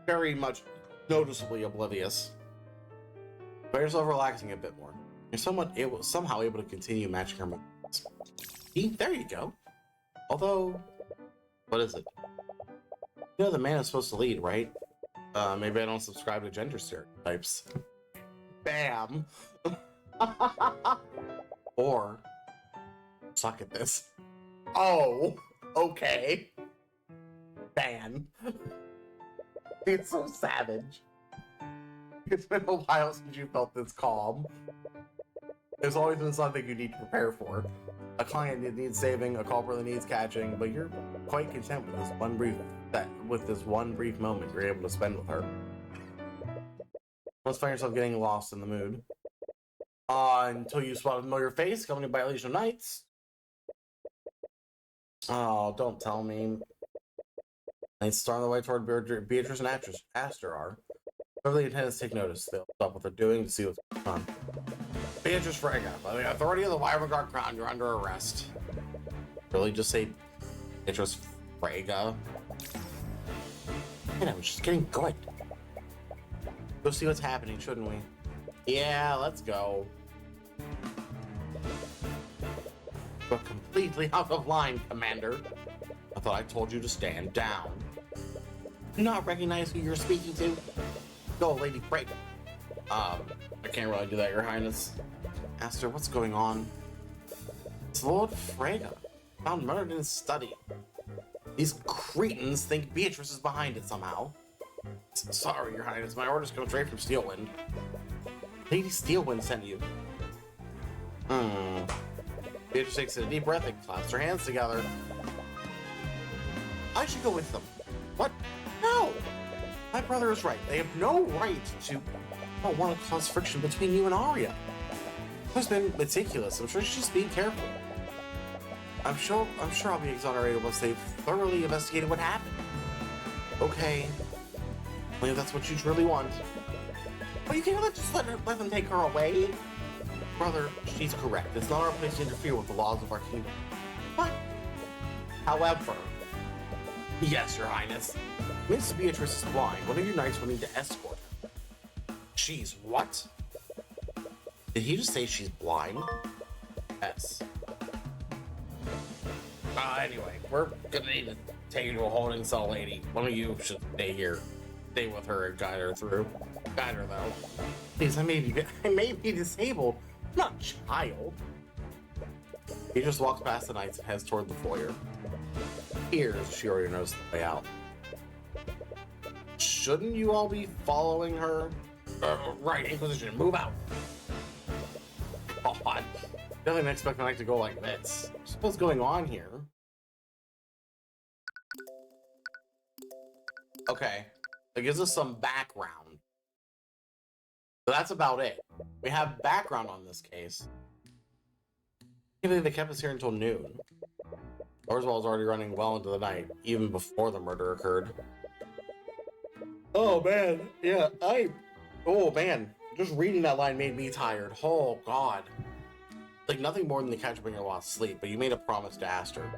very much noticeably oblivious. But yourself relaxing a bit more. You're somehow able to continue matching her movements. There you go. Although, what is it? You know the man is supposed to lead, right? Maybe I don't subscribe to gender stereotypes. Bam! Or, suck at this. Oh, okay. Ban. It's so savage. It's been a while since you felt this calm. There's always been something you need to prepare for. A client needs saving, a culprit that needs catching, but you're quite content with this one brief moment you're able to spend with her. Let's find yourself getting lost in the mood. Until you spot a familiar face accompanied by a legion of knights. Oh, don't tell me. Knights start on the way toward Beatrice and Aster are. Whoever the attendants take notice, they'll stop what they're doing to see what's going on. Beatrice Frega, by the authority of the Wyvern Guard Crown, you're under arrest. Really, just say Beatrice Frega? Man, I'm just getting good. Go see what's happening, shouldn't we? Yeah, let's go. You're completely out of line, Commander. I thought I told you to stand down. Do you not recognize who you're speaking to? Go, Lady Frega. I can't really do that, Your Highness. Aster, what's going on? It's Lord Frega. Found murdered in his study. These cretins think Beatrice is behind it somehow. Sorry, Your Highness. My orders come straight from Steelwind. Lady Steelwind sent you. Beatrice takes a deep breath and clasps her hands together. I should go with them. What? No! My brother is right. They have no right to... I don't want to cause friction between you and Arya. She's been meticulous. I'm sure she's just being careful. I'm sure I'll be exonerated once they've thoroughly investigated what happened. Okay. Only if that's what you truly want. But you can't just let them take her away. Brother, she's correct. It's not our place to interfere with the laws of our kingdom. But, however, yes, Your Highness, Miss Beatrice is blind. One of your knights will need to escort her. She's what? Did he just say she's blind? Yes. Anyway, we're gonna need to take you to a holding cell, lady. One of you should stay here. Stay with her and guide her through. Guide her, though. Please, I may be disabled. I'm not a child. He just walks past the knights and heads toward the foyer. Here, she already knows the way out. Shouldn't you all be following her? Right, Inquisition, move out. God, definitely didn't expect the knight to go like this. What's going on here? Okay, it gives us some background. So that's about it. We have background on this case. I can't believe they kept us here until noon. Orswell's already running well into the night, even before the murder occurred. Oh man, yeah, oh man, just reading that line made me tired. Oh god. Like nothing more than to catch up on your lost sleep, but you made a promise to Aster.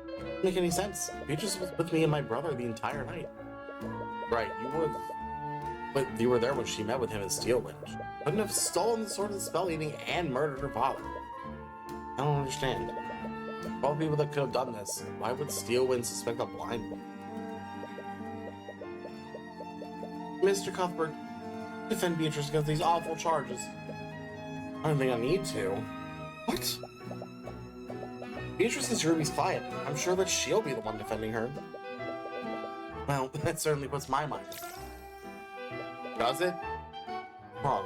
Doesn't make any sense. Beatrice was with me and my brother the entire night. Right, you were there when she met with him in Steelwind. Couldn't have stolen the sword of spell eating and murdered her father. I don't understand. Of all the people that could have done this, why would Steelwind suspect a blind woman? Mr. Cuthbert, defend Beatrice against these awful charges. I don't think I need to. What? Beatrice is Ruby's client. I'm sure that she'll be the one defending her. Well, that certainly puts my mind. Does it? Wrong.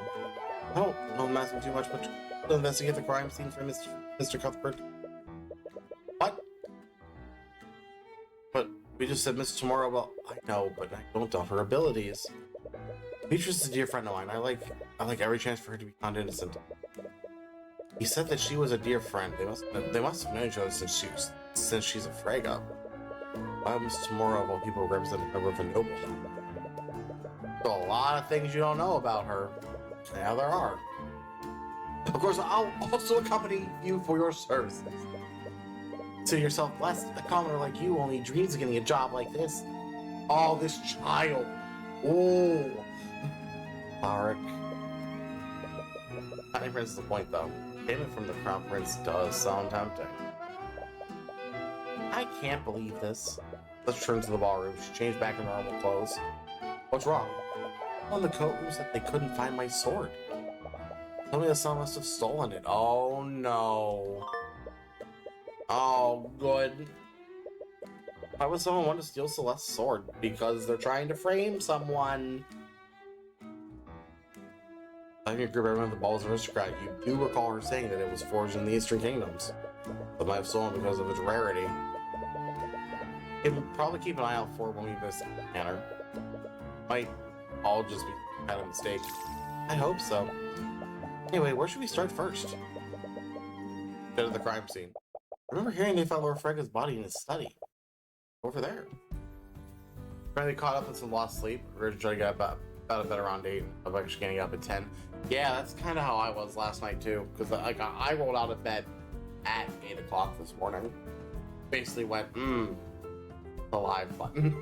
Oh, I'm asking too much, but to investigate the crime scene for Mr. Cuthbert. What? But we just said Miss Tomorrow. Well, I know, but I don't doubt her abilities. Beatrice is a dear friend of mine. I like every chance for her to be found innocent. He said that she was a dear friend. They must have known each other since she's a Frega. Why Miss Tomorrow of all people represent a member of a noble? So a lot of things you don't know about her. Yeah, there are. Of course, I'll also accompany you for your services. Consider yourself blessed. A commoner like you only dreams of getting a job like this. Oh, this child. Oh. Alric. Tiny Prince is the point, though. Payment from the Crown Prince does sound tempting. I can't believe this. Let's return to the ballroom. She changed back in normal clothes. What's wrong? On the coat room said they couldn't find my sword. Told me that someone must have stolen it. Oh no. Oh, good. Why would someone want to steal Celeste's sword? Because they're trying to frame someone. I think group everyone the Ball's aristocrat. You do recall her saying that it was forged in the Eastern Kingdoms. But might have stolen because of its rarity. It will probably keep an eye out for it when we visit Manor. Might all just be kind of a mistake. I hope so. Anyway, where should we start first? Go to the crime scene. I remember hearing they found Lord Frega's body in his study. Over there. Finally caught up with some lost sleep. We're trying to get about a bed around 8. I'm actually getting up at 10. Yeah, that's kind of how I was last night too. Because like I rolled out of bed at 8 o'clock this morning. Basically went, the live button.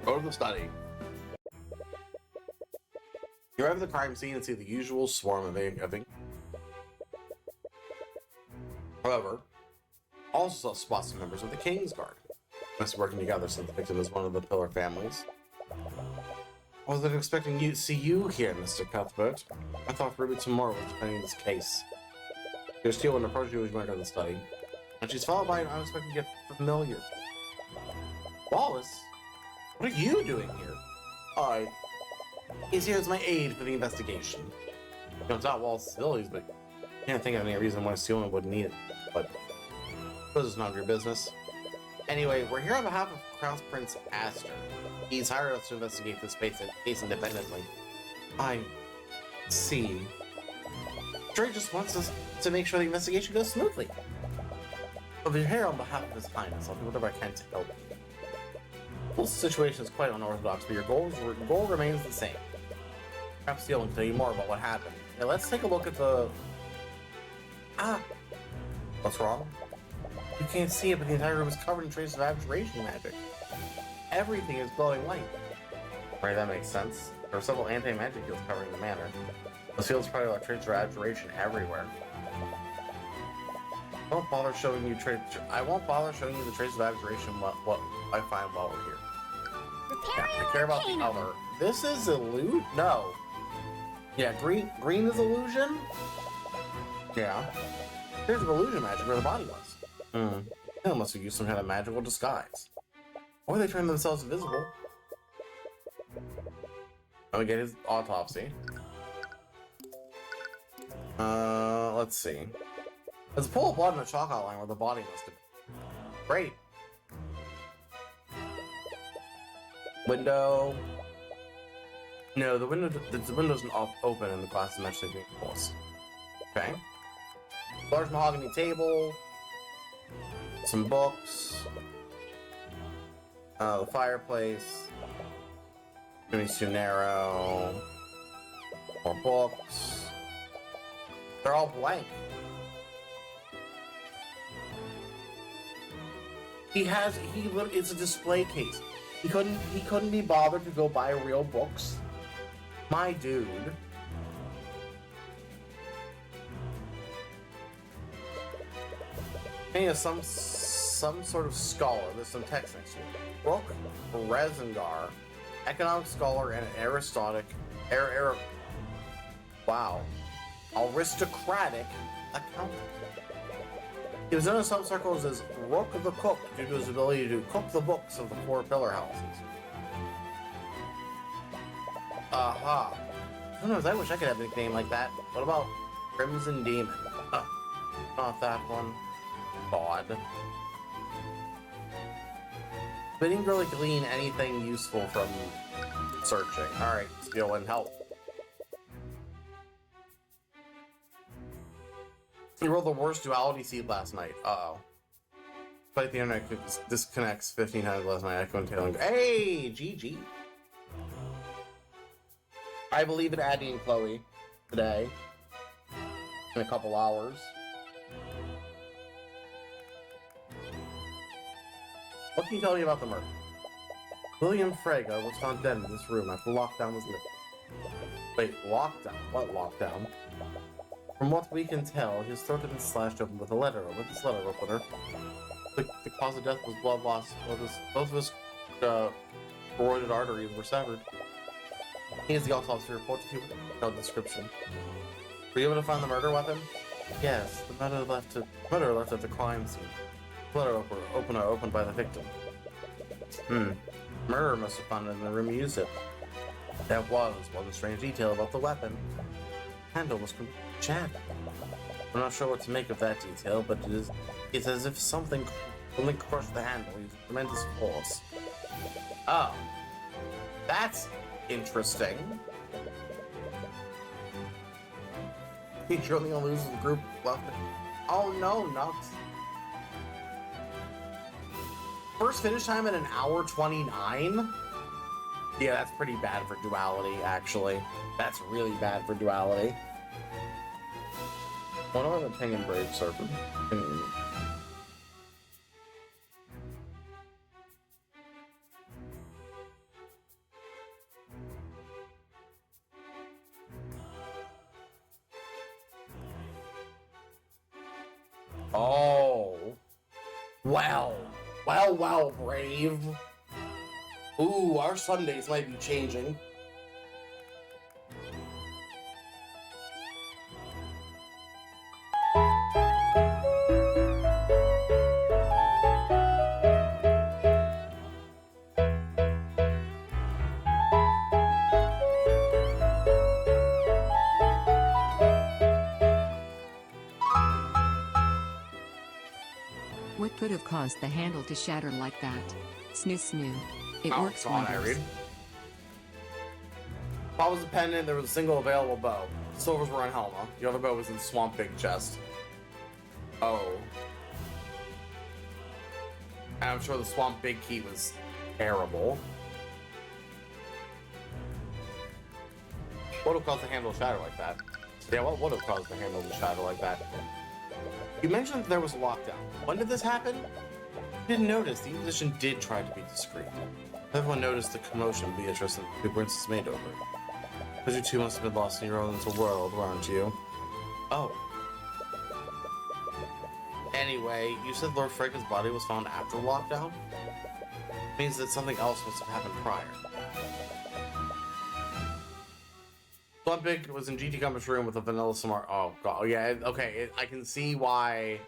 Go to the study. You arrive at the crime scene and see the usual swarm of ink. However, also spot some members of the King's Guard. Must be working together since the victim is one of the Pillar families. I wasn't expecting to see you here, Mr. Cuthbert. I thought Ruby Tomorrow was defending this case. Your steel and approached you as you went to the study, and she's followed by an unexpected yet familiar. Wallace? What are you doing here? He's here as my aide for the investigation. Turns out Wallace's abilities, but I can't think of any reason why Steelman would need it. But this is none of your business. Anyway, we're here on behalf of Crown Prince Aster. He's hired us to investigate this case independently. I see. Drake just wants us to make sure the investigation goes smoothly. But we're here on behalf of His Highness. I'll do whatever I can to help. The whole situation is quite unorthodox, but your goal remains the same. Perhaps Steel will tell you more about what happened. Now let's take a look at the... What's wrong? You can't see it, but the entire room is covered in traces of abjuration magic. Everything is glowing white. Right, that makes sense. There are several anti-magic fields covering the manor. Those fields probably like traces of abjuration everywhere. I won't bother showing you the traces of abjuration what I find while we're here. Yeah, I care about the color. This is illusion? No. Yeah, green is illusion? Yeah. Here's illusion magic where the body was. They must have used some kind of magical disguise. Or they turned themselves invisible. Let me get his autopsy. Let's see. There's a pool of blood in the chalk outline where the body must have been. Great. Window. No, the window doesn't open and the glass is actually being closed. Okay. Large mahogany table. Some books. The fireplace. It's too narrow. More books. They're all blank. It's a display case. He couldn't be bothered to go buy real books. My dude. He has some sort of scholar. There's some text next to it. Brooke Rezengar, economic scholar and an aristocratic accountant. He was known in some circles as Rook the Cook due to his ability to cook the books of the four pillar houses. Aha. Sometimes I wish I could have a nickname like that. What about Crimson Demon? Not that one. God. But didn't really glean anything useful from searching. Alright, skill and help. He rolled the worst duality seed last night. Uh-oh. Despite the internet disconnects 15 times last night, I couldn't tell him. Hey, GG. I believe in Addie and Chloe today. In a couple hours. What can you tell me about the murder? William Frege was found dead in this room after lockdown was lifted. Wait, lockdown? What lockdown? From what we can tell, his throat had been slashed open with a letter. With this letter opener, the cause of death was blood loss. Both of his carotid arteries were severed. Here's the autopsy report to you. No description. Were you able to find the murder weapon? Yes, the murder left at the crime scene. The letter opener opened by the victim. Murderer must have found it in the room he used it. That was one strange detail about the weapon. The handle was shattered. I'm not sure what to make of that detail, but it's as if something only crushed the handle using tremendous force. Oh. That's interesting. You're the only loser in the group left. Oh no, not. First finish time at 1:29? Yeah, that's pretty bad for duality, actually. That's really bad for duality. What are the Ping and Brave Serpent? Oh. Well, Brave. Ooh, our Sundays might be changing. What could have caused the handle to shatter like that? Snoo snoo. It Oh, works come on, wonders. Irene. Paul was a pendant, there was a single available bow. The silvers were on Helma. The other bow was in Swamp Big Chest. Oh. And I'm sure the Swamp Big Key was terrible. What would have caused the handle to shatter like that? Yeah, what would have caused the handle to shatter like that? You mentioned that there was a lockdown. When did this happen? Didn't notice. The Inquisition did try to be discreet. Everyone noticed the commotion Beatrice and the princess made over it. Because you two must have been lost in your own little world, weren't you? Oh. Anyway, you said Lord Frege's body was found after lockdown? Means that something else must have happened prior. Swamp Big was in GT Compass room with a vanilla smart. Oh god, yeah, okay. I can see why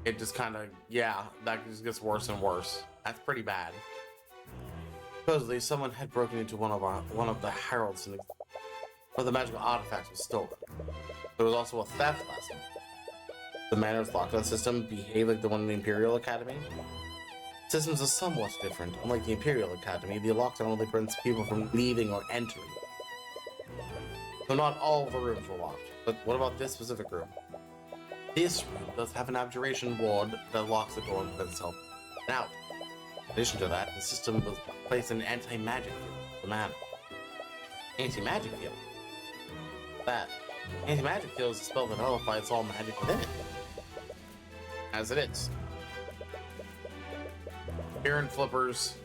it just kind of, yeah, that just gets worse and worse. That's pretty bad. Supposedly, someone had broken into one of the heralds and where the magical artifact was stolen. There was also a theft last night. The Manor's lockdown system behaved like the one in the Imperial Academy. Systems are somewhat different. Unlike the Imperial Academy, the lockdown only prevents people from leaving or entering. So not all of the rooms were locked. But what about this specific room? This room does have an abjuration ward that locks the door and prevents itself out. In addition to that, the system was placed an anti-magic field for the Manor. Anti-magic field? That. Anti-magic field is a spell that nullifies all magic within it. As it is. Here in Flippers.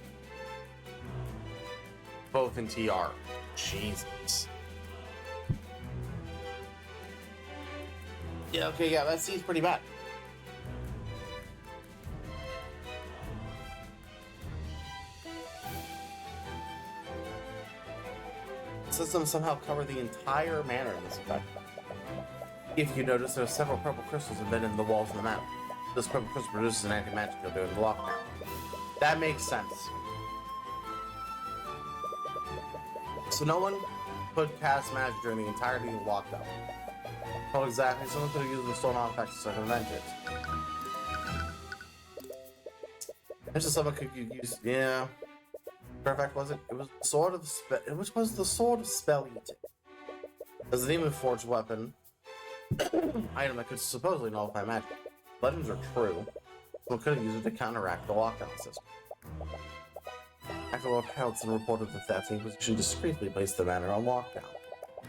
Both in TR. Jesus. Yeah, okay, yeah, that seems pretty bad. systems somehow cover the entire manor in this effect. If you notice, there are several purple crystals embedded in the walls of the manor. This purple crystal produces an anti-magic field during the lockdown. That makes sense. So no one could cast magic during the entirety of the lockdown. Oh, exactly. Someone could have used the storm artifact to circumvent it. There's just someone could use. Yeah. Perfect, was it? It was the sword of the spell. Which was the sword of spell eating. As a demon forged weapon, item that could supposedly nullify magic. Legends are true. Someone could have used it to counteract the lockdown system. After Lord Haraldson reported the theft, the Inquisition discreetly placed the manor on lockdown.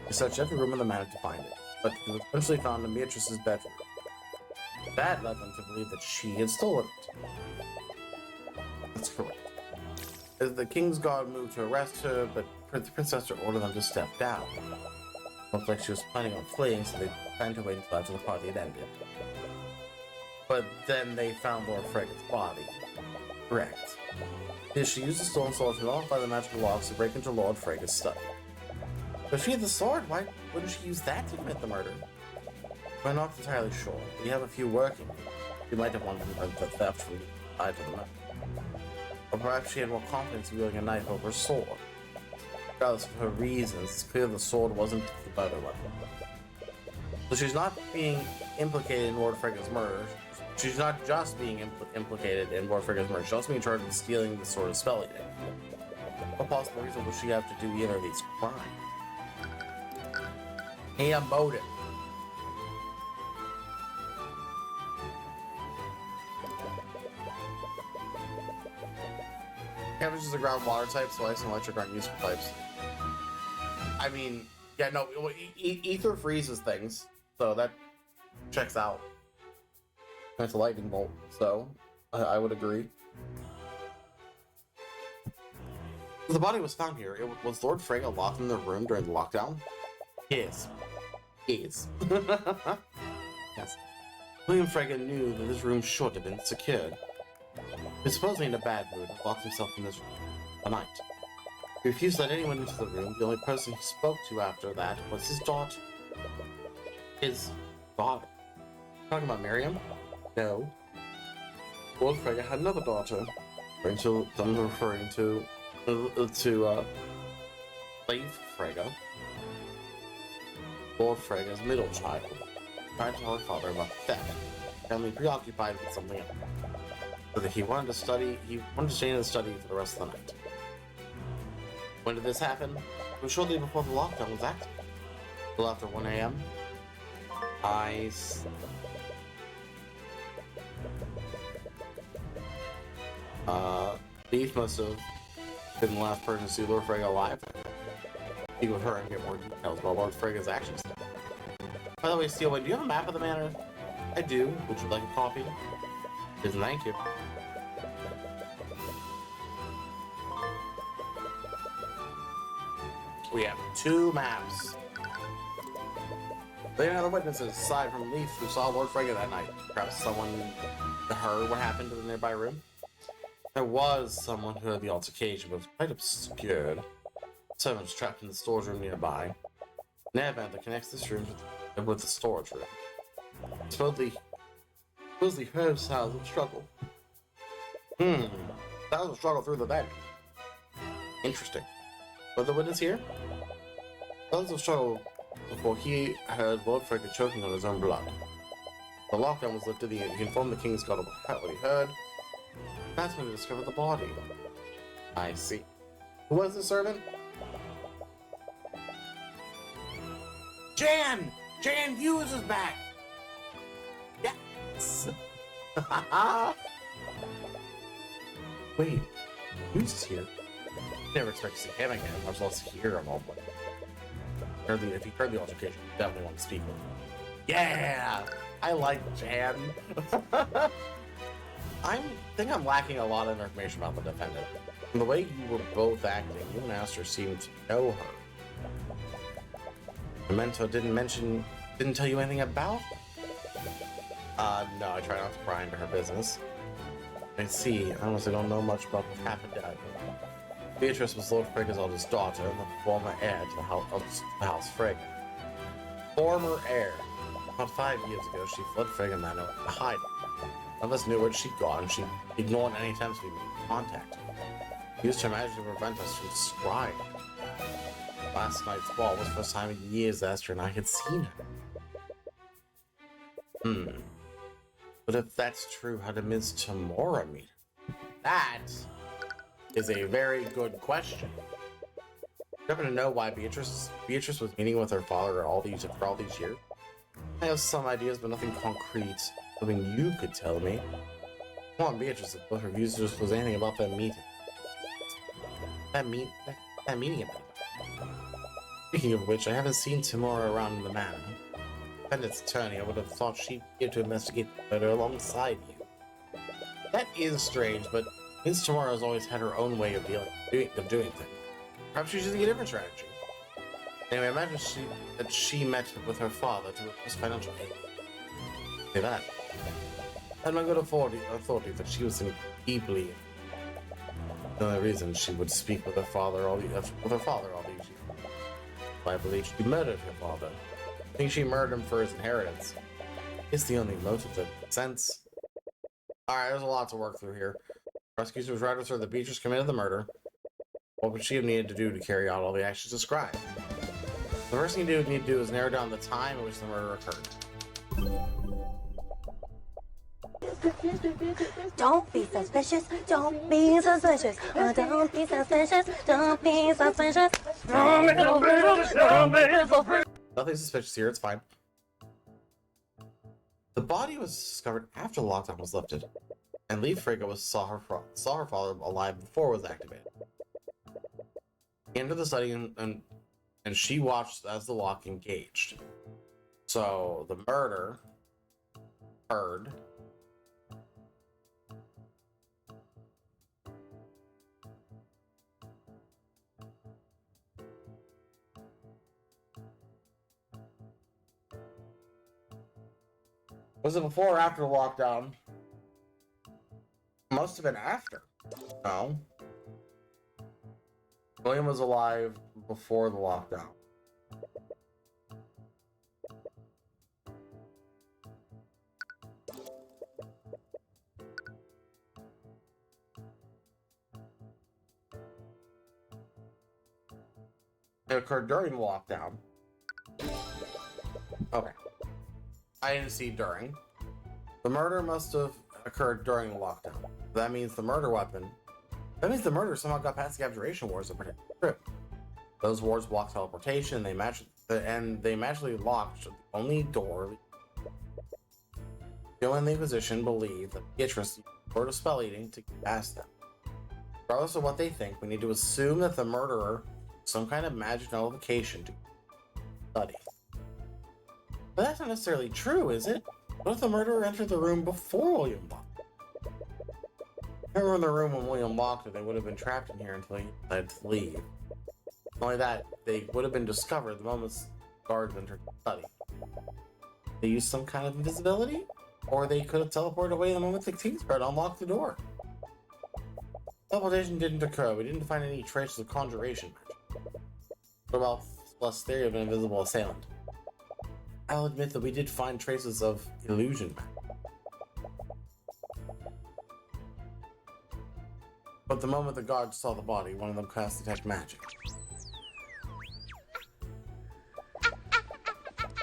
He searched every room in the manor to find it, but it was eventually found in Beatrice's bedroom. That led them to believe that she had stolen it. That's correct. As the King's Guard moved to arrest her, but the princess ordered them to step down. Looked like she was planning on fleeing, so they planned to wait until after the party had ended. But then they found Lord Frega's body. Correct. Here she used the stolen sword to nullify the magical locks to break into Lord Frega's study. But if she had the sword, why wouldn't she use that to commit the murder? We're not entirely sure. We have a few working. We might have wanted to prevent the theft from tied to the murder. Or perhaps she had more confidence in wielding a knife over a sword. Regardless of her reasons, it's clear the sword wasn't the murder weapon. So she's not being implicated in Lord Frega's murder. She's not just being implicated in Lord Frega's murder. She's also being charged with stealing the sword of spell eating. What possible reason would she have to do either of these crimes? A motive. Cabbage is a groundwater type, so ice and electric aren't useful types. I mean, yeah, no, ether freezes things, so that checks out. That's a lightning bolt, so I would agree. The body was found here. Was Lord Frega locked in the room during the lockdown? Yes. Yes. Yes. William Frega knew that this room should have been secured. He was supposedly in a bad mood and locked himself in this room all night. He refused to let anyone into the room. The only person he spoke to after that was his daughter. His daughter? Talking about Miriam? No. Lord Frega had another daughter. Referring to Slave Frega. Lord Frega's middle child. Tried to tell her father about the theft. Family preoccupied with something else. So that he wanted to stay in the study for the rest of the night. When did this happen? It was shortly before the lockdown was active. Till after 1 a.m. Beef must have been the last person to see Lord Frega alive. Speak with her and get more details about Lord Frega's actions. By the way, Steelwood, do you have a map of the manor? I do. Would you like a copy? Yes, thank you. We have 2 maps. There are other witnesses aside from Leaf who saw Lord Frega that night. Perhaps someone heard what happened to the nearby room. There was someone who heard the altercation, but it was quite obscured. Someone was trapped in the storage room nearby. An air vent that connects this room with the storage room. Supposedly heard sounds of struggle. Sounds of struggle through the vent. Interesting. Were the witness here? Sounds of struggle before he heard Lord Frega choking on his own blood. The lockdown was lifted. He informed the King's Guard about what he heard. That's when he discovered the body. I see. Who was the servant? Jan! Jan Hughes is back! Yes! Wait, Hughes is here? Never expect to see him again, much less hear him all. If he heard the altercation, he definitely want to speak with him. Yeah! I like Jan. I think I'm lacking a lot of information about the defendant. From the way you were both acting, you and Aster seemed to know her. Memento didn't tell you anything about her? No, I try not to pry into her business. I see. I honestly don't know much about what happened to her. Beatrice was Lord Frigga's oldest daughter and the former heir to the House Frigg. Former heir. About 5 years ago, she fled Frigga Manor to hide. None of us knew where she'd gone. She ignored any attempts we made to contact her. Used her magic to prevent us from scrying. Last night's ball was the first time in years Esther and I had seen her. But if that's true, how did Ms. Tamora meet her? That is a very good question. You happen to know why Beatrice was meeting with her father for all these years? I have some ideas, but nothing concrete. Something you could tell me. Come on, Beatrice, if both reviews just was anything about that meeting. That meeting about. Speaking of which, I haven't seen Tamora around the manor. Defendant's attorney, I would have thought she'd be here to investigate the murder alongside you. That is strange, but Ms. Tamora has always had her own way of doing things. Perhaps she's using a different strategy. Anyway, imagine that she met with her father to request financial aid. Say that. Had my good authority that she was in deeply. The only reason she would speak with her father all these years. I believe she murdered her father. I think she murdered him for his inheritance. It's the only motive that makes sense. Alright, there's a lot to work through here. Prosecutors right asserted that Beatrice committed the murder. What would she have needed to do to carry out all the actions described? The first thing you need to do is narrow down the time at which the murder occurred. Don't be suspicious. Don't be suspicious. Don't be suspicious. Don't be suspicious. Nothing suspicious here, it's fine. The body was discovered after the lockdown was lifted, and Lee Frigga saw her father alive before it was activated. He entered the study and she watched as the lock engaged. So the murder occurred Was it before or after the lockdown? Must have been after. No. William was alive before the lockdown. It occurred during the lockdown. Okay. I didn't see during. The murder must have occurred during the lockdown. That means the murder weapon. That means the murder somehow got past the abjuration wars of trip. Those wars blocked teleportation. They magically locked the only door. Gil and the Inquisition believe that Beatrice used the word of spell eating to get past them. Regardless of what they think, we need to assume that the murderer some kind of magic nullification to study. But that's not necessarily true, is it? What if the murderer entered the room before William locked it? If they were in the room when William locked it, they would have been trapped in here until he decided to leave. Not only that, they would have been discovered the moment guards entered the study. They used some kind of invisibility? Or they could have teleported away the moment the Kingsguard unlocked the door. Teleportation didn't occur. We didn't find any traces of conjuration magic. What about Celeste's theory of an invisible assailant? I'll admit that we did find traces of illusion magic. But the moment the guards saw the body, one of them cast detect magic.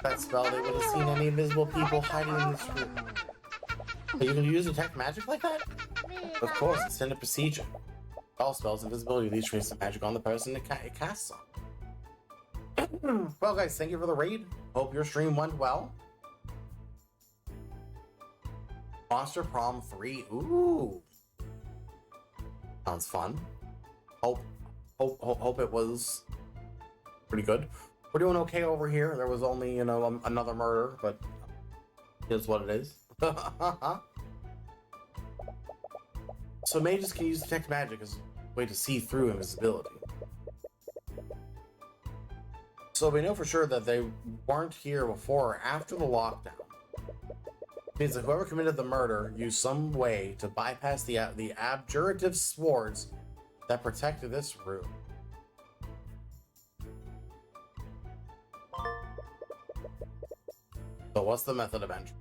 That spell, they would have seen any invisible people hiding in this room. Are you going to use detect magic like that? Of course, it's standard procedure. All spells, invisibility leaves traces of magic on the person it casts on. Well, guys, thank you for the raid. Hope your stream went well. Monster Prom 3. Ooh. Sounds fun. Hope it was pretty good. We're doing okay over here. There was only, another murder, but here's what it is. So mages can use detect magic as a way to see through invisibility. So we know for sure that they weren't here before or after the lockdown. It means that whoever committed the murder used some way to bypass the abjurative swords that protected this room. So what's the method of entry?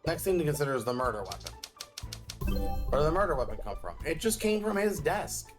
Next thing to consider is the murder weapon. Where did the murder weapon come from? It just came from his desk.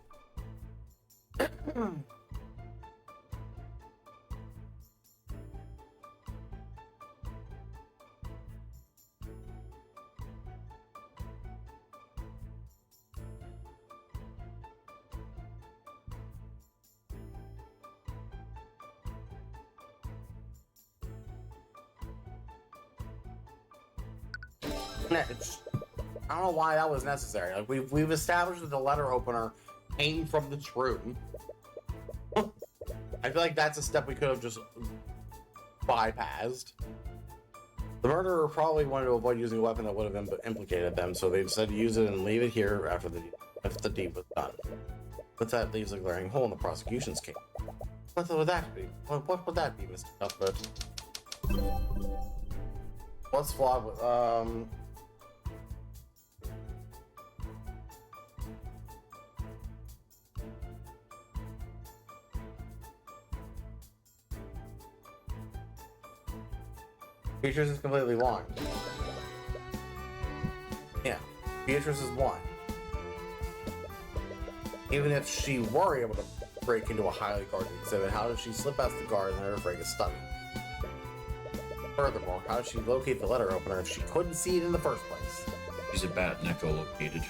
I don't know why that was necessary. Like we've established that the letter opener came from this room. I feel like that's a step we could have just bypassed. The murderer probably wanted to avoid using a weapon that would have implicated them, so they decided to use it and leave it here after the deed was done. But that leaves a glaring hole in the prosecution's case. What would that be? What would that be, Mr. Cuthbert? What's flawed with Beatrice is completely wrong. Yeah, Beatrice is one. Even if she were able to break into a highly guarded exhibit, how did she slip past the guard and enter Frega's study? Furthermore, how did she locate the letter opener if she couldn't see it in the first place? She's a bad echolocated.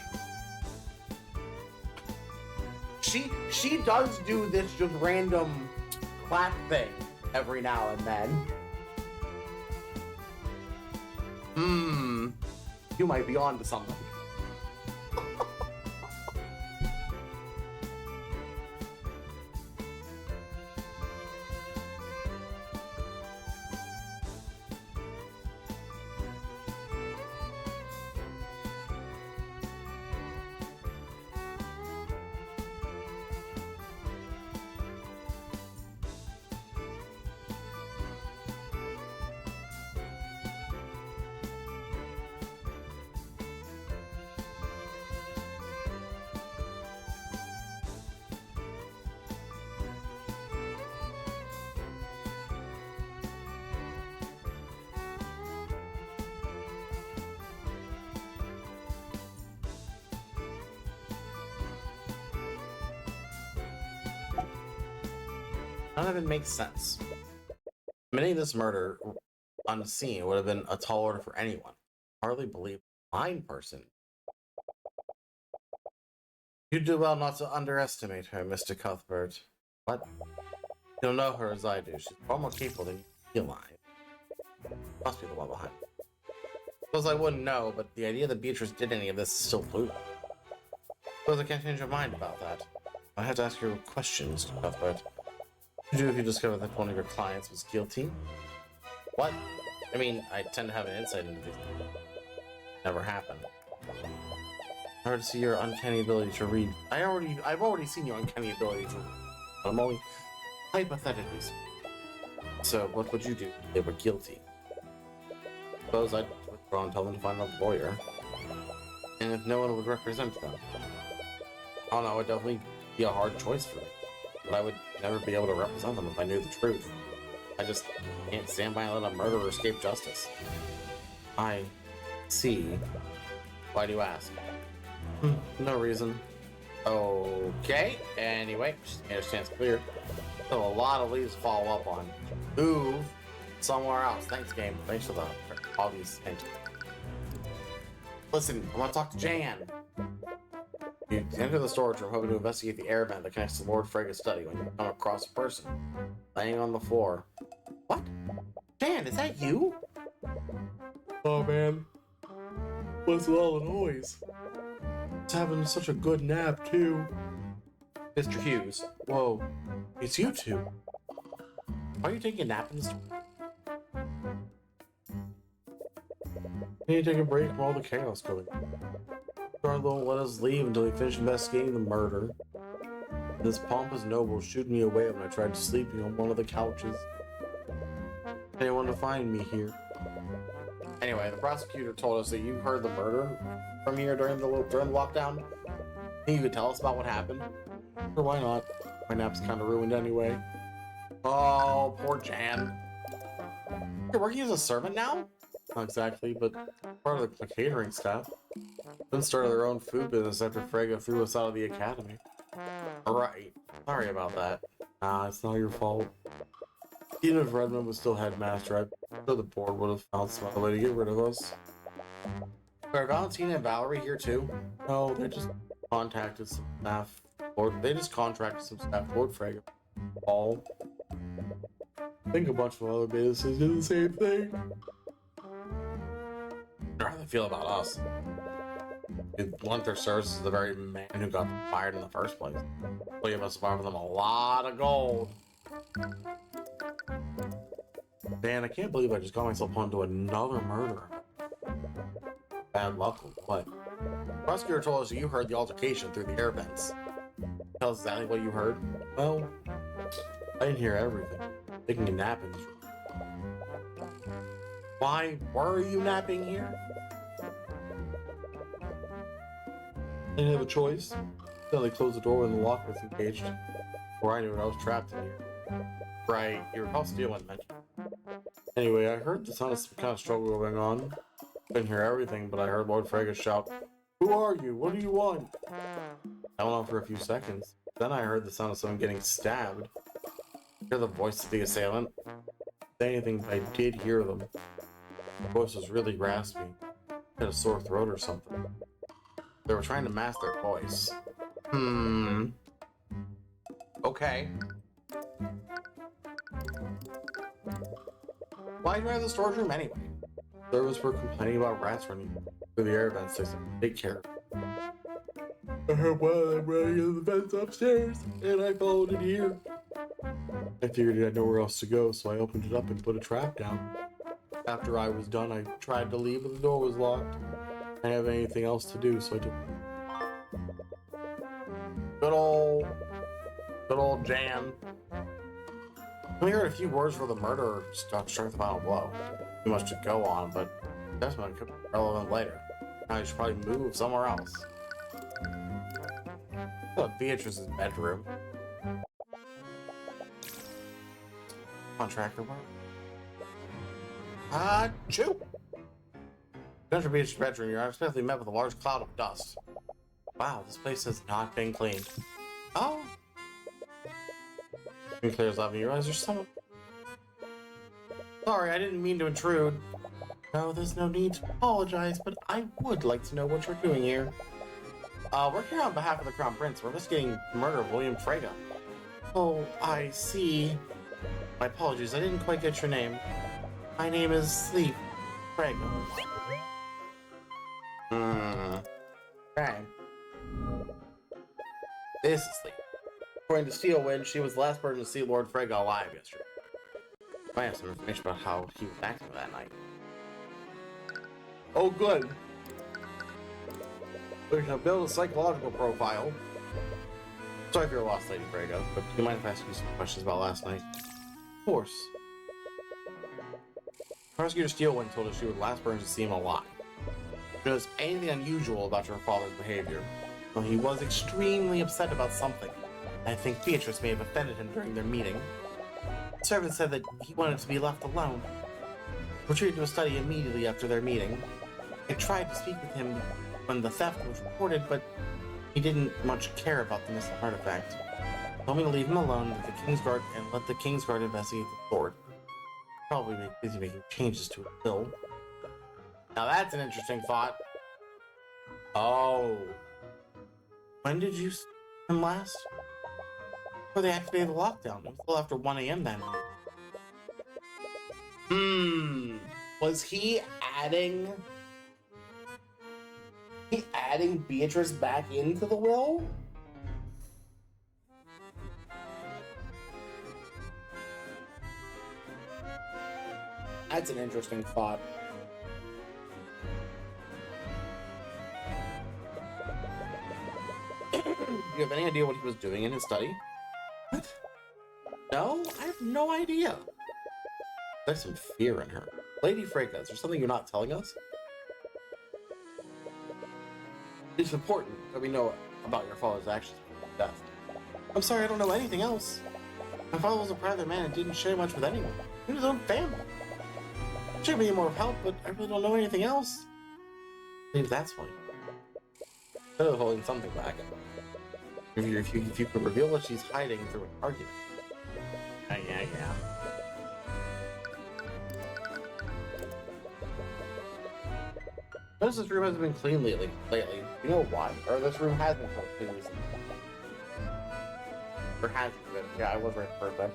She does do this just random clap thing every now and then. You might be on to something. None of it makes sense. Committing this murder unseen would have been a tall order for anyone. Hardly believe a blind person. You do well not to underestimate her, Mr. Cuthbert. What? You don't know her as I do. She's far more capable than you realize. Must be the one behind it. Suppose I wouldn't know, but the idea that Beatrice did any of this is still blue. Suppose I can't change your mind about that. I have to ask you questions, Mr. Cuthbert. What would you do if you discovered that one of your clients was guilty? What? I mean, I tend to have an insight into these things. Never happened. I heard to see your uncanny ability to read. I've already seen your uncanny ability to read. I'm only hypothetically speaking. So, what would you do if they were guilty? Suppose I'd withdraw and tell them to find a lawyer. And if no one would represent them? Oh no, it would definitely be a hard choice for me. But I would never be able to represent them if I knew the truth. I just can't stand by and let a murderer escape justice. I see. Why do you ask? No reason. Okay. Anyway, just made her stance clear. So a lot of leaves follow up on. Move somewhere else. Thanks, game. Thanks for the obvious hint. Listen, I want to talk to Jan. You enter the storage room hoping to investigate the air vent that connects to Lord Frega's study when you come across a person laying on the floor. What? Jan, is that you? Oh man. What's with all the noise? It's having such a good nap too. Mr. Hughes. Whoa. It's you two. Why are you taking a nap in the store? Can you take a break from all the chaos going on? Guard won't let us leave until we finish investigating the murder. This pompous noble shooed me away when I tried sleeping on one of the couches. Anyone to find me here? Anyway, the prosecutor told us that you heard the murder from here during the lockdown? Think you could tell us about what happened? Or why not? My nap's kind of ruined anyway. Oh, poor Jan. You're working as a servant now? Not exactly, but part of the catering staff. Then started their own food business after Frega threw us out of the academy. Right. Sorry about that. Nah, it's not your fault. Even if Redmond was still headmaster, I'm sure the board would have found some other way to get rid of us. Are Valentina and Valerie here too? No, they just contacted some staff. Or they just contracted some staff toward Frega. All. I think a bunch of other businesses do the same thing. How do they feel about us? They want their services to the very man who got fired in the first place. So you must have offered them a lot of gold. Man, I can't believe I just got myself onto another murder. Bad luck or what? The prosecutor told us that you heard the altercation through the air vents. Tell us exactly what you heard? Well, I didn't hear everything. Taking a nap in this room. Why were you napping here? I didn't have a choice. Then they closed the door when the lock was engaged. Before I knew it, I was trapped in here. Right, you recall stealing mentioned. Anyway, I heard the sound of some kind of struggle going on. Couldn't hear everything, but I heard Lord Frega shout, "Who are you? What do you want?" That went on for a few seconds. Then I heard the sound of someone getting stabbed. I heard the voice of the assailant. Say anything, but I did hear them. The voice was really raspy. I had a sore throat or something. They were trying to mask their voice. Okay. Why do you have the storage room anyway? Servants were complaining about rats running through the air vents. They said, take care. I heard one of them running into the vents upstairs, and I followed it here. I figured I had nowhere else to go, so I opened it up and put a trap down. After I was done, I tried to leave, but the door was locked. I didn't have anything else to do, so I took. Good old Jan. We heard a few words for the murderer struck the final blow. Too much to go on, but that's what could be relevant later. Now you should probably move somewhere else. Beatrice's bedroom. Contractor work. Achoo! Enter Beatrice's bedroom. You're unexpectedly met with a large cloud of dust. Wow, this place has not been cleaned. Oh. It clears up and you realize there's someone. Sorry, I didn't mean to intrude. No, there's no need to apologize, but I would like to know what you're doing here. We're here on behalf of the Crown Prince. We're investigating the murder of William Frega. Oh, I see. My apologies, I didn't quite get your name. My name is Sleep Frega. Okay. This is Sleep. According to Steelwind, she was the last person to see Lord Frega alive yesterday. I have some information about how he was acting that night. Oh, good. We can build a psychological profile. Sorry if you're lost, Lady Frega, but do you mind if I ask you some questions about last night? Of course. Prosecutor Steelwind told us she was the last person to see him alive. She knows anything unusual about your father's behavior. Well, he was extremely upset about something. I think Beatrice may have offended him during their meeting. The servant said that he wanted to be left alone. Retreated to a study immediately after their meeting. I tried to speak with him when the theft was reported, but he didn't much care about the missing artifact. He told me to leave him alone with the Kingsguard and let the Kingsguard investigate the sword. Probably busy making changes to it still. Now that's an interesting thought. Oh. When did you see him last? Before they activated the lockdown. It was still after 1 a.m. that night. Was he adding Beatrice back into the will? That's an interesting thought. Do you have any idea what he was doing in his study? What? No? I have no idea. There's some fear in her. Lady Frega, is there something you're not telling us? It's important that we know about your father's actions before his death. I'm sorry, I don't know anything else. My father was a private man and didn't share much with anyone, even his own family. Should be more help, but I really don't know anything else. Maybe that's why. Instead of holding something back. If you could reveal what she's hiding through an argument. Yeah. Notice this room hasn't been clean lately. You know why? Or this room has been clean recently. Or hasn't been. Yeah, I was right the first time.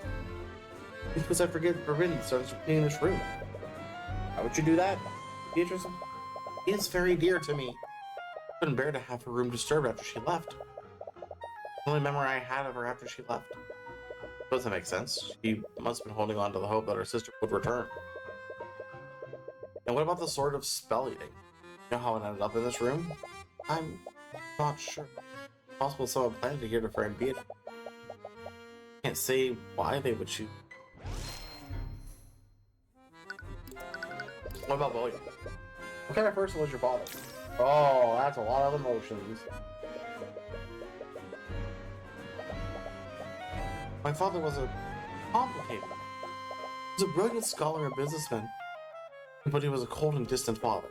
Because I forbidden starts cleaning this room. Why would you do that, Beatrice? He is very dear to me. I couldn't bear to have her room disturbed after she left. The only memory I had of her after she left. Doesn't make sense. She must have been holding on to the hope that her sister would return. And what about the sword of spell eating? You know how it ended up in this room? I'm not sure. It's possible someone planned to get her friend Beatrice. Can't say why they would choose. What about William? What kind of person was your father? Oh, that's a lot of emotions. My father was a complicated. He was a brilliant scholar and businessman, but he was a cold and distant father.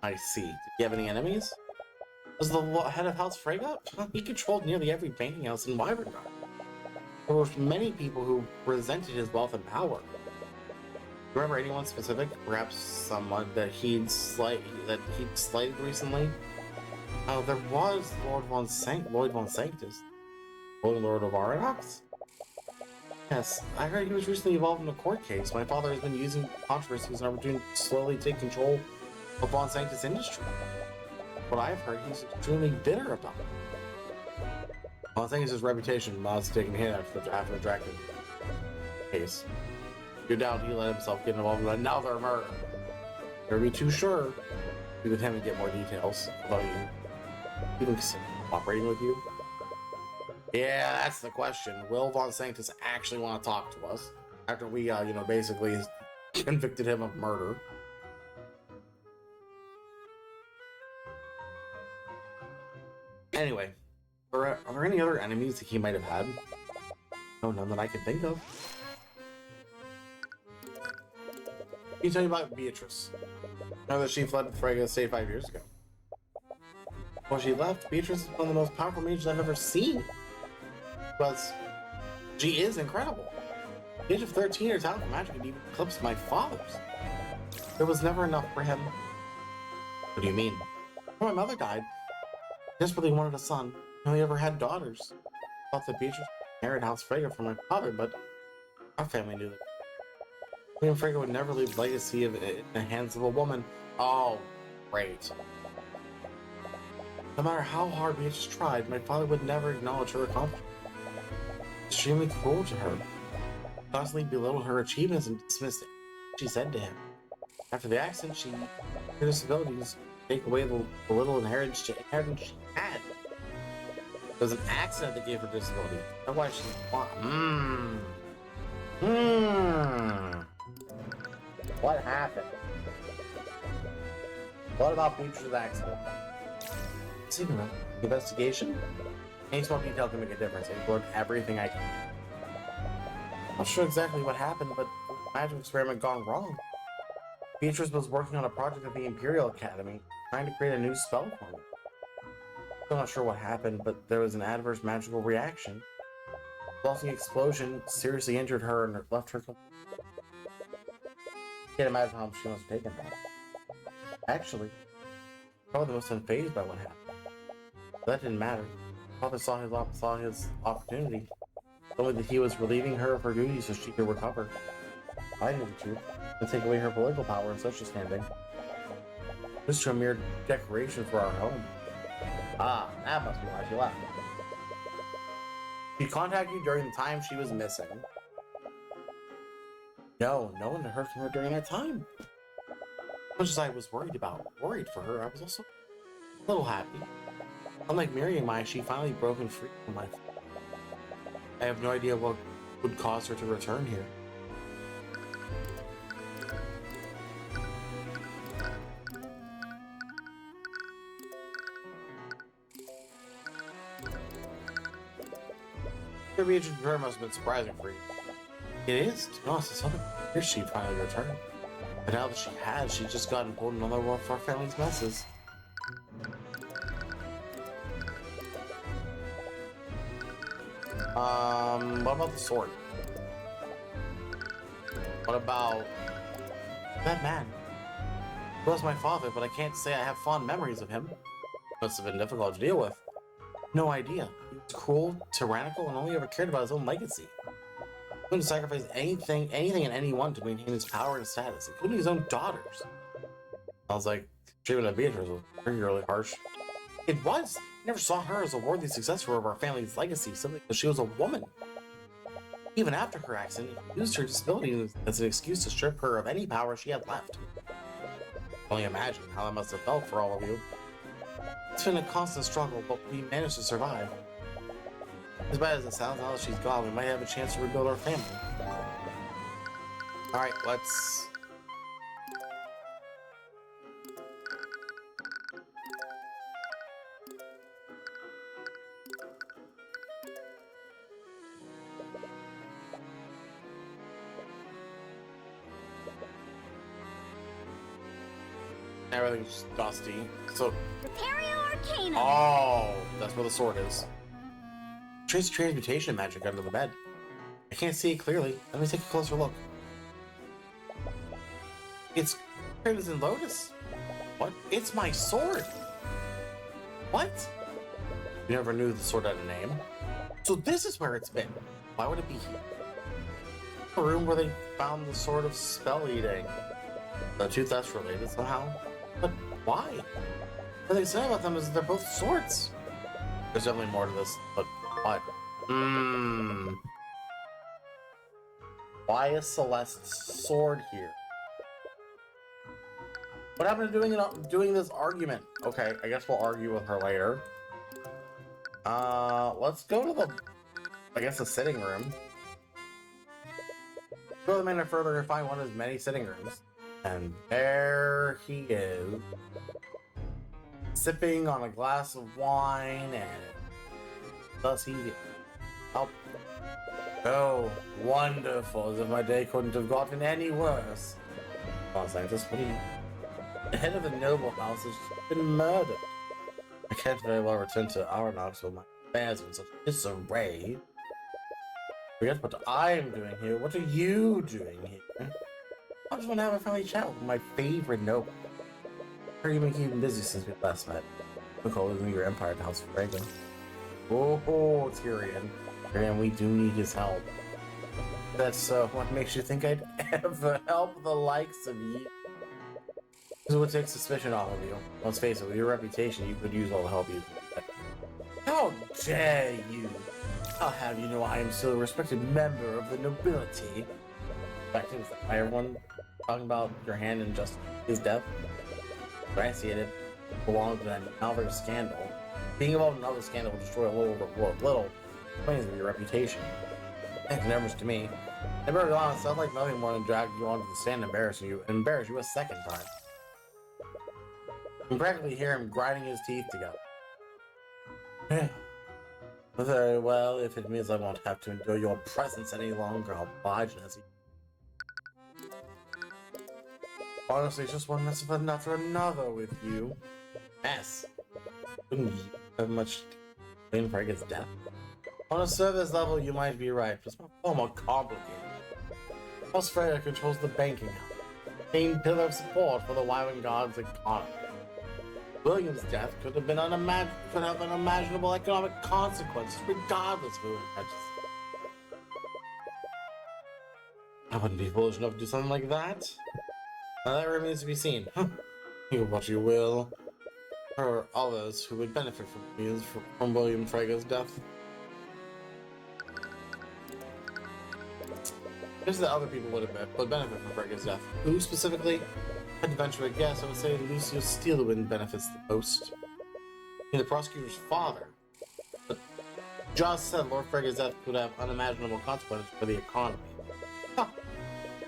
I see. Did he have any enemies? Was the head of House Frega? He controlled nearly every banking house in Wyvern. There were many people who resented his wealth and power. Remember anyone specific? Perhaps someone that he'd slighted recently? Oh, there was Lloyd von Sanctus, Holy Lord of Aradox. Yes, I heard he was recently involved in a court case. My father has been using controversy as an opportunity to slowly take control of Von Sanctus industry. What I've heard, he's extremely bitter about it. Von Sanctus' reputation was taking a hit after the Draken case. You doubt he let himself get involved in another murder. Never be too sure. Be with him and get more details about you. Even consider cooperating with you. Yeah, that's the question. Will Von Sanctus actually want to talk to us after we, basically convicted him of murder? Anyway, are there any other enemies that he might have had? No, none that I can think of. Let me tell you about Beatrice. Now that she fled Frega, say 5 years ago. When she left, Beatrice is one of the most powerful mages I've ever seen. But she is incredible. At the age of 13, her talent for magic had even eclipsed my father's. There was never enough for him. What do you mean? When my mother died, I desperately wanted a son. I only ever had daughters. I thought that Beatrice married House Frega from my father, but our family knew that William Frega would never leave legacy in the hands of a woman. Oh, great. No matter how hard Beatrice tried, my father would never acknowledge her accomplishment. Extremely cruel to her. Constantly belittled her achievements and dismissed it. She said to him. After the accident, her disabilities take away the little inheritance she had. It was an accident that gave her disability. That's why she What happened? What about Beatrice's accident? Secret investigation? Any small detail can make a difference. I've learned everything I can. I'm not sure exactly what happened, but the magic experiment gone wrong. Beatrice was working on a project at the Imperial Academy, trying to create a new spell for me. Still not sure what happened, but there was an adverse magical reaction. The resulting explosion seriously injured her and left her. Can't imagine how she must have taken that. Actually, probably the most unfazed by what happened. But that didn't matter. Father saw his opportunity. Told me that he was relieving her of her duties so she could recover. I knew the truth, and take away her political power in such a standing. This is a mere decoration for our home. Ah, that must be why she left. Did she contact you during the time she was missing? No, no one had heard from her during that time. As much as I was worried for her, I was also a little happy. Unlike Miri and Maya, she finally broken free from my. I have no idea what would cause her to return here. Your return to her must have been surprising for you. It is, to be honest, it's something weird she finally returned. But now that she has, she's just gotten pulled in another one of our family's messes. What about the sword? What about that man? He was my father, but I can't say I have fond memories of him. Must have been difficult to deal with. No idea. He was cruel, tyrannical, and only ever cared about his own legacy. He wouldn't sacrifice anything and anyone to maintain his power and status, including his own daughters. I was like, treatment of Beatrice was really harsh. It was. I never saw her as a worthy successor of our family's legacy, simply because she was a woman. Even after her accident, he used her disability as an excuse to strip her of any power she had left. Only imagine how that must have felt for all of you. It's been a constant struggle, but we managed to survive. As bad as it sounds, now that she's gone, we might have a chance to rebuild our family. Alright, let's... Everything's dusty. So... Oh, that's where the sword is. Trace transmutation magic under the bed. I can't see it clearly. Let me take a closer look. It's Crimson Lotus. What? It's my sword. What? You never knew the sword had a name. So this is where it's been. Why would it be here? A room where they found the sword of spell eating. The two thefts related somehow. But why? What they say about them is that they're both swords. There's definitely more to this, but what? Why is Celeste's sword here? What happened to doing this argument? Okay, I guess we'll argue with her later. Let's go to the, I guess, the sitting room. Go a minute further and find one of his many sitting rooms. And there he is. Sipping on a glass of wine, and thus he... Oh, wonderful, as if my day couldn't have gotten any worse. Los Angeles, what do you... The head of the noble house has been murdered. I can't very well return to Arnox with my affairs in such disarray. Forget what I'm doing here. What are you doing here? I just want to have a family chat with my favorite noble. How have you been keeping busy since we last met? Look over in your empire at House Frago. Oh, Tyrion. Tyrion, we do need his help. That's what makes you think I'd ever help the likes of you? This is what takes suspicion off of you. Let's face it, with your reputation, you could use all the help you can get. How dare you! I'll have you know I am still a respected member of the nobility. In fact, is everyone talking about your hand in just his death? I see it belonged to another scandal. Being involved in another scandal will destroy a little planes of your reputation. Thanks very much to me. And very honest, I'd like nothing more than drag you onto the stand and embarrass you a second time. You can practically hear him grinding his teeth together. Very well, if it means I won't have to endure your presence any longer, I'll oblige as you. Honestly, it's just one mess after another with you. Mess. Couldn't you have much blame for his death? On a service level, you might be right, but it's far more complicated. Australia controls the banking house, main pillar of support for the Wyvern God's economy. William's death could have unimaginable economic consequences, regardless of who it touches. I wouldn't be foolish enough to do something like that. Now that remains to be seen. You what you will. For others who would benefit from William Frega's death. Just that other people would benefit from Frega's death. Who specifically? I'd venture a guess, I would say Lucius Steelwind benefits the most. The prosecutor's father. But just said Lord Frega's death could have unimaginable consequences for the economy. Huh.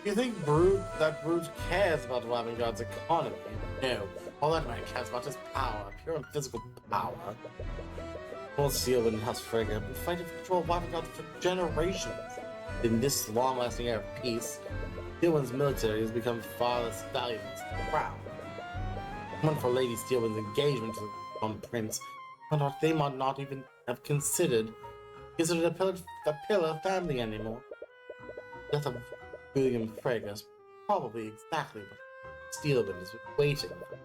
You think that Brood cares about the Wyvern God's economy? No. All that man cares about is power, pure and physical power. Lord Steelman and House Frege have been fighting for control of Wyvergard for generations. In this long-lasting era of peace, Steelman's military has become far less valuable to the crown. One for Lady Steelman's engagement to the Crown Prince, but they might not even have considered a pillar family anymore. The death of William Frege is probably exactly what Steelman is waiting for.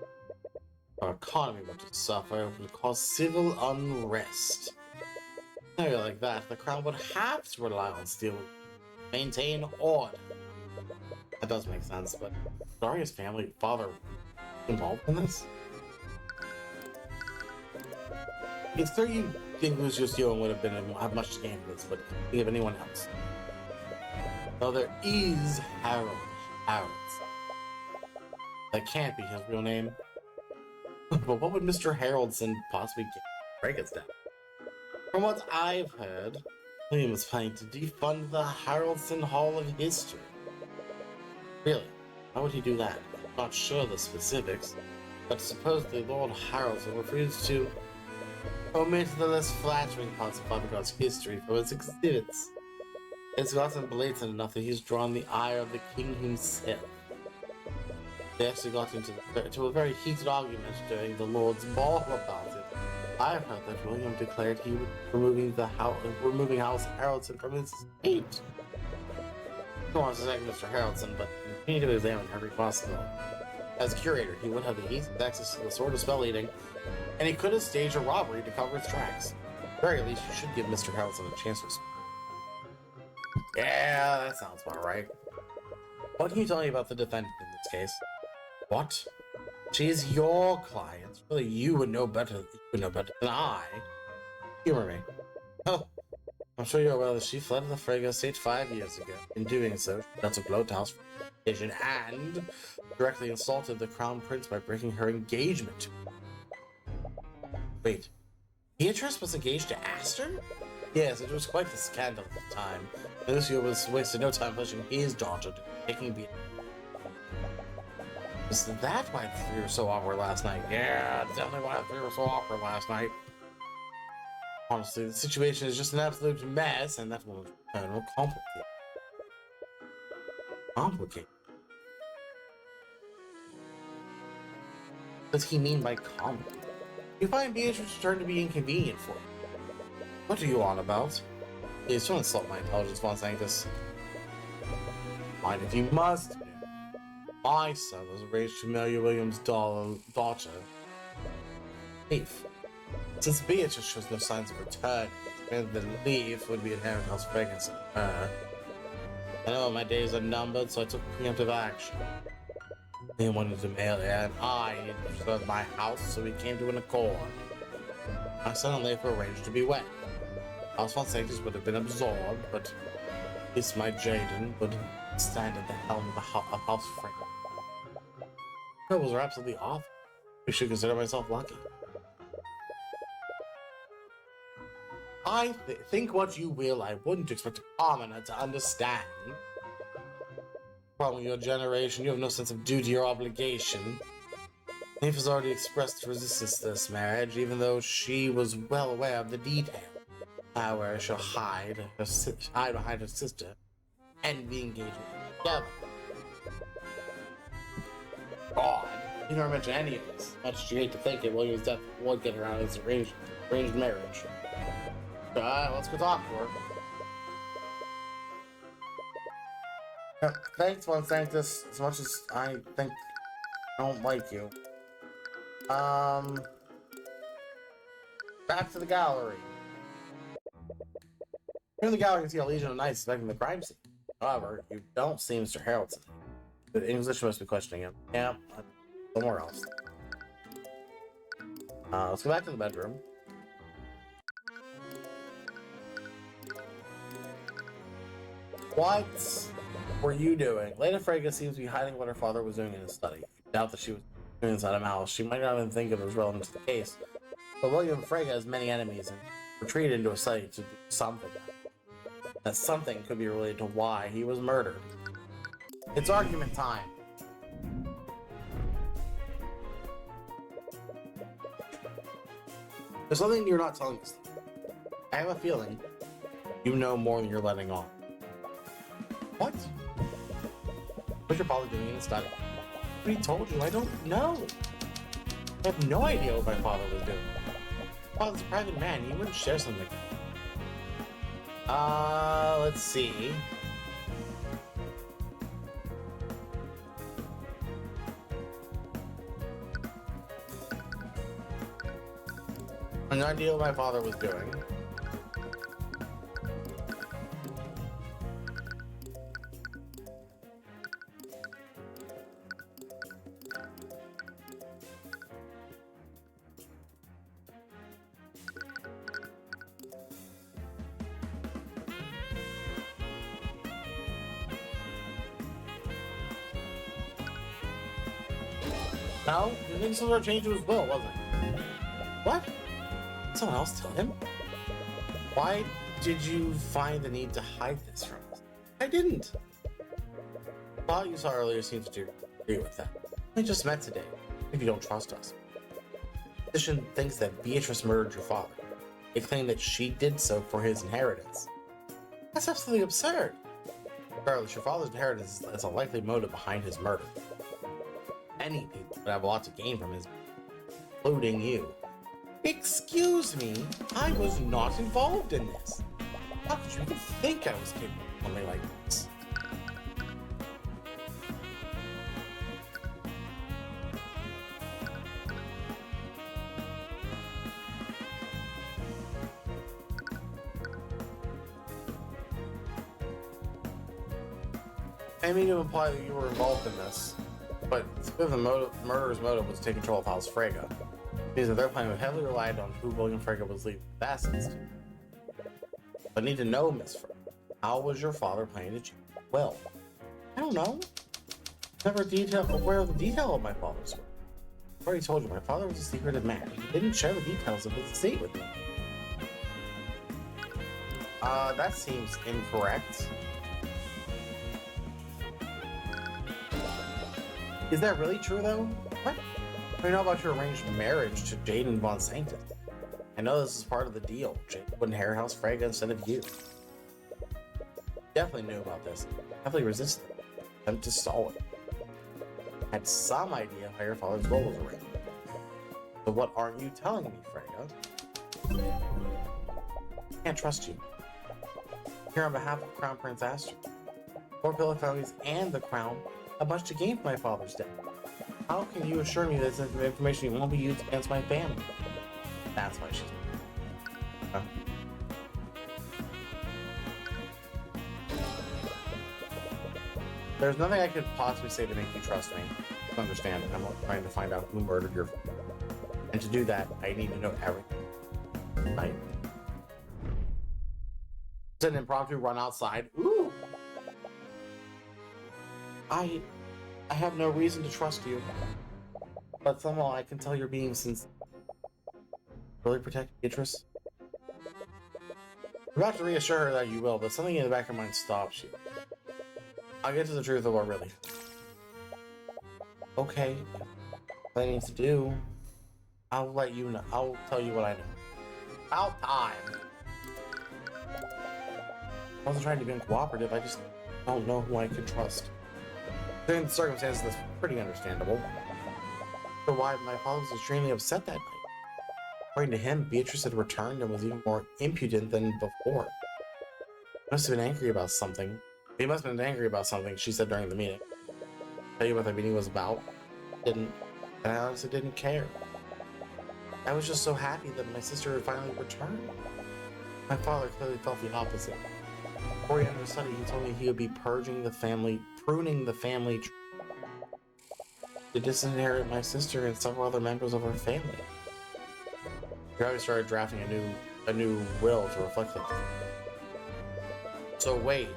Our economy will to suffer will cause civil unrest. In an area like that, the crown would have to rely on Steelman to maintain order. That does make sense, but Daria's family father involved in this? It's clear you think Lucius Young would have much to gain from this, but think of anyone else. Though there is Harold. That can't be his real name. But what would Mr. Haroldson possibly get Frege's death? From what I've heard, William was planning to defund the Haroldson Hall of History. Really? Why would he do that? I'm not sure the specifics, but supposedly Lord Haroldson refused to omit the less flattering parts of Wyvergard's history from its exhibits. It's gotten blatant enough that he's drawn the ire of the king himself. They actually got into a very heated argument during the Lord's Ball about it. I've heard that William declared he would removing House Haroldson from his estate. I don't want to say Mr. Haroldson, but he needed to examine every possibility. As curator, he would have the easiest access to the sword of spell eating, and he could have staged a robbery to cover his tracks. At the very least, you should give Mr. Haroldson a chance to speak. Yeah, that sounds about right. What can you tell me about the defendant in this case? What? She is your client. Really, you would know better than I. Humor me. Oh, I'm sure you're aware that she fled the Frege estate 5 years ago. In doing so, she got a bloathouse vision and directly insulted the crown prince by breaking her engagement to him. Wait, Beatrice was engaged to Aster? Yes, it was quite the scandal at the time. Lucio was wasting no time pushing his daughter to taking Beatrice. Is that why we were so awkward last night? Yeah, definitely why we were so awkward last night. Honestly, the situation is just an absolute mess, and that will complicate. Complicate? What does he mean by complicate? You find Beatrice turned to be inconvenient for you. What are you on about? Please don't insult my intelligence while saying this. Mind if you must. My son was arranged to marry William's daughter. Leaf. Since Beatrice shows no signs of return, the leaf would be inherent house pregnancy. I know my days are numbered, so I took preemptive action. He wanted to marry her, and I had preserved my house, so we came to an accord. My son and Leif were arranged to be wed. House Von Sanctus would have been absorbed, but at least my Jaden would stand at the helm of House Frank. Nobles are absolutely awful. I should consider myself lucky. Think what you will, I wouldn't expect a commoner to understand. From your generation, you have no sense of duty or obligation. Leif has already expressed resistance to this marriage, even though she was well aware of the detail. However, she'll hide behind her sister and be engaged together. God, you never mention any of this. Much you hate to think it, William's death would get her out of his arranged marriage. Let's go talk to her. Thanks, Von Sanctus, as much as I think I don't like you. Back to the gallery. Here in the gallery, you can see a legion of knights inspecting the crime scene. However, you don't see Mr. Haroldson. The Inquisition must be questioning him. Yeah, somewhere else. Let's go back to the bedroom. What were you doing? Lady Frege seems to be hiding what her father was doing in his study. You doubt that she was doing inside a house. She might not even think it was relevant to the case. But William Frege has many enemies and retreated into a study to do something. That something could be related to why he was murdered. It's argument time. There's something you're not telling us. I have a feeling you know more than you're letting on. What? What's your father doing in the study? What he told you? I don't know. I have no idea what my father was doing. My father's a private man. He wouldn't share something like that. Let's see. I have no idea what my father was doing. No, you think someone changed his will, wasn't it? What? Someone else tell him? Why did you find the need to hide this from us? I didn't. The thought you saw earlier seems to agree with that. We just met today. If you don't trust us. Physician thinks that Beatrice murdered your father. They claim that she did so for his inheritance. That's absolutely absurd. Regardless, your father's inheritance is a likely motive behind his murder. Many people would have a lot to gain from his, including you. Excuse me, I was not involved in this. How could you even think I was capable of something like this? I mean to imply that you were involved in this, but the murderer's motive was to take control of House Frege. It means that their plan would heavily relied on who William Frege was leaving the assets to. I need to know, Miss Frege, how was your father planning to change the will? I don't know. Never aware of the detail of my father's will. I already told you, my father was a secretive man. He didn't share the details of his estate with me. That seems incorrect. Is that really true, though? What? What do you know about your arranged marriage to Jaden von Sanctus? I know this is part of the deal. Jaden would inherit House Frege instead of you. Definitely knew about this. Definitely resisted it. Attempt to stall it. Had some idea how your father's will was arranged. So what aren't you telling me, Frege? I can't trust you. I'm here on behalf of Crown Prince Aster. Four pillar families and the crown have much to gain from my father's death. How can you assure me that this information won't be used against my family? That's why she's... Huh? There's nothing I could possibly say to make you trust me. To understand, I'm not trying to find out who murdered your father. And to do that, I need to know everything. Right? It's an impromptu run outside. Ooh! I have no reason to trust you. But somehow I can tell you're being sincere. Really protect Beatrice? I'm about to reassure her that you will, but something in the back of your mind stops you. I'll get to the truth of what really. Okay. What I need to do, I'll let you know. I'll tell you what I know. About time. I wasn't trying to be uncooperative, I just don't know who I can trust. During the circumstances, that's pretty understandable. For why my father was extremely upset that night. According to him, Beatrice had returned and was even more impudent than before. He must have been angry about something. He must have been angry about something, she said during the meeting. Tell you what the meeting was about? And I honestly didn't care. I was just so happy that my sister had finally returned. My father clearly felt the opposite. Before he entered the study, he told me he would be pruning the family tree to disinherit my sister and several other members of our family. He already started drafting a new will to reflect that. So wait.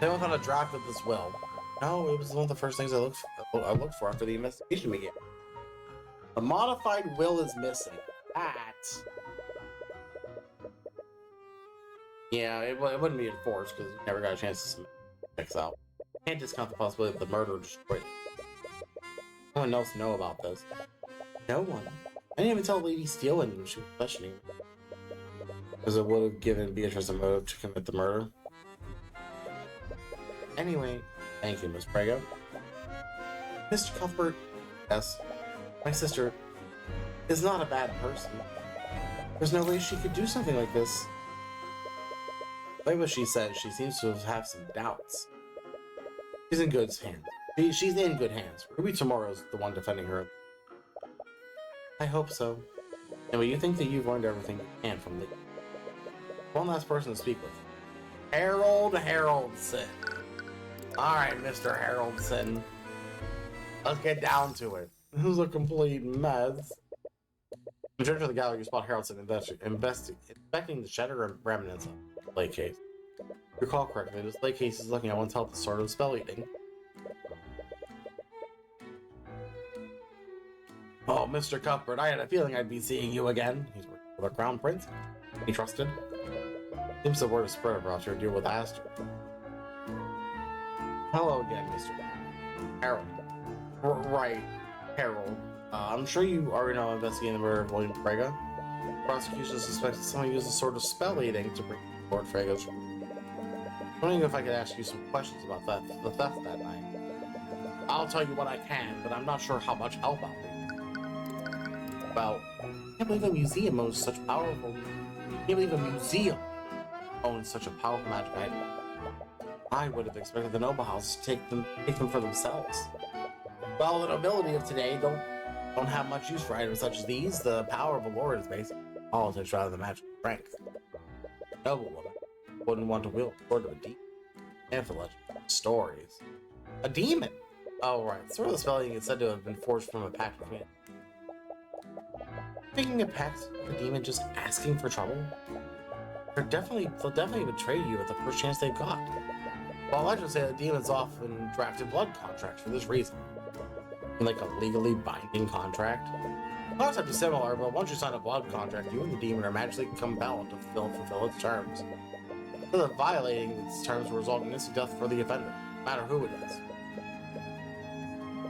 Anyone found a draft of this will? No, it was one of the first things I looked for after the investigation began. The modified will is missing. That. Yeah, it wouldn't be enforced because we never got a chance to submit checks out. Can't discount the possibility that the murderer destroyed it. No one else know about this. No one. I didn't even tell Lady Steele when she was questioning me. Because it would have given Beatrice a motive to commit the murder. Anyway, thank you, Miss Prego. Mr. Cuthbert, yes, my sister is not a bad person. There's no way she could do something like this. Like what she said, she seems to have some doubts. She's in good hands. She's in good hands. Ruby Tomorrow's the one defending her. I hope so. Anyway, you think that you've learned everything you can from the one last person to speak with. Harold Haroldson. Alright, Mr. Haroldson. Let's get down to it. This is a complete mess. In church of the gallery, you spot Haroldson inspecting the shutter and remnants of the play case. If you recall correctly, this play case is looking at one's health sort of spell eating. Oh, Mr. Cuthbert, I had a feeling I'd be seeing you again. He's working for the Crown Prince. He trusted. Seems the word has spread about your deal with Astor. Hello again, Mr. Harold. Right, Harold. I'm sure you already know I'm investigating the murder of William Frege. Prosecution suspects that someone used a sort of spell eating to bring Lord Frege's. I'm wondering if I could ask you some questions about the theft that night. I'll tell you what I can, but I'm not sure how much help I'll need. Well, I can't believe a museum owns such powerful. I can't believe a museum owns such a powerful magic item. I would have expected the noble house to take them for themselves. Well, the nobility of today don't have much use for items such as these. The power of a lord is based on politics rather than magical strength. A noble woman wouldn't want to wield the sword of a demon. And for legend, stories. A demon? Oh, right. The sword of the spelling is said to have been forged from a pact between it. Making a pact with a demon just asking for trouble? They'll definitely betray you at the first chance they've got. Well, I should say that demons often drafted blood contracts for this reason. Like a legally binding contract. The concept is similar, but once you sign a blood contract, you and the demon are magically compelled to fulfill its terms. So that violating its terms will result in instant death for the offender, no matter who it is.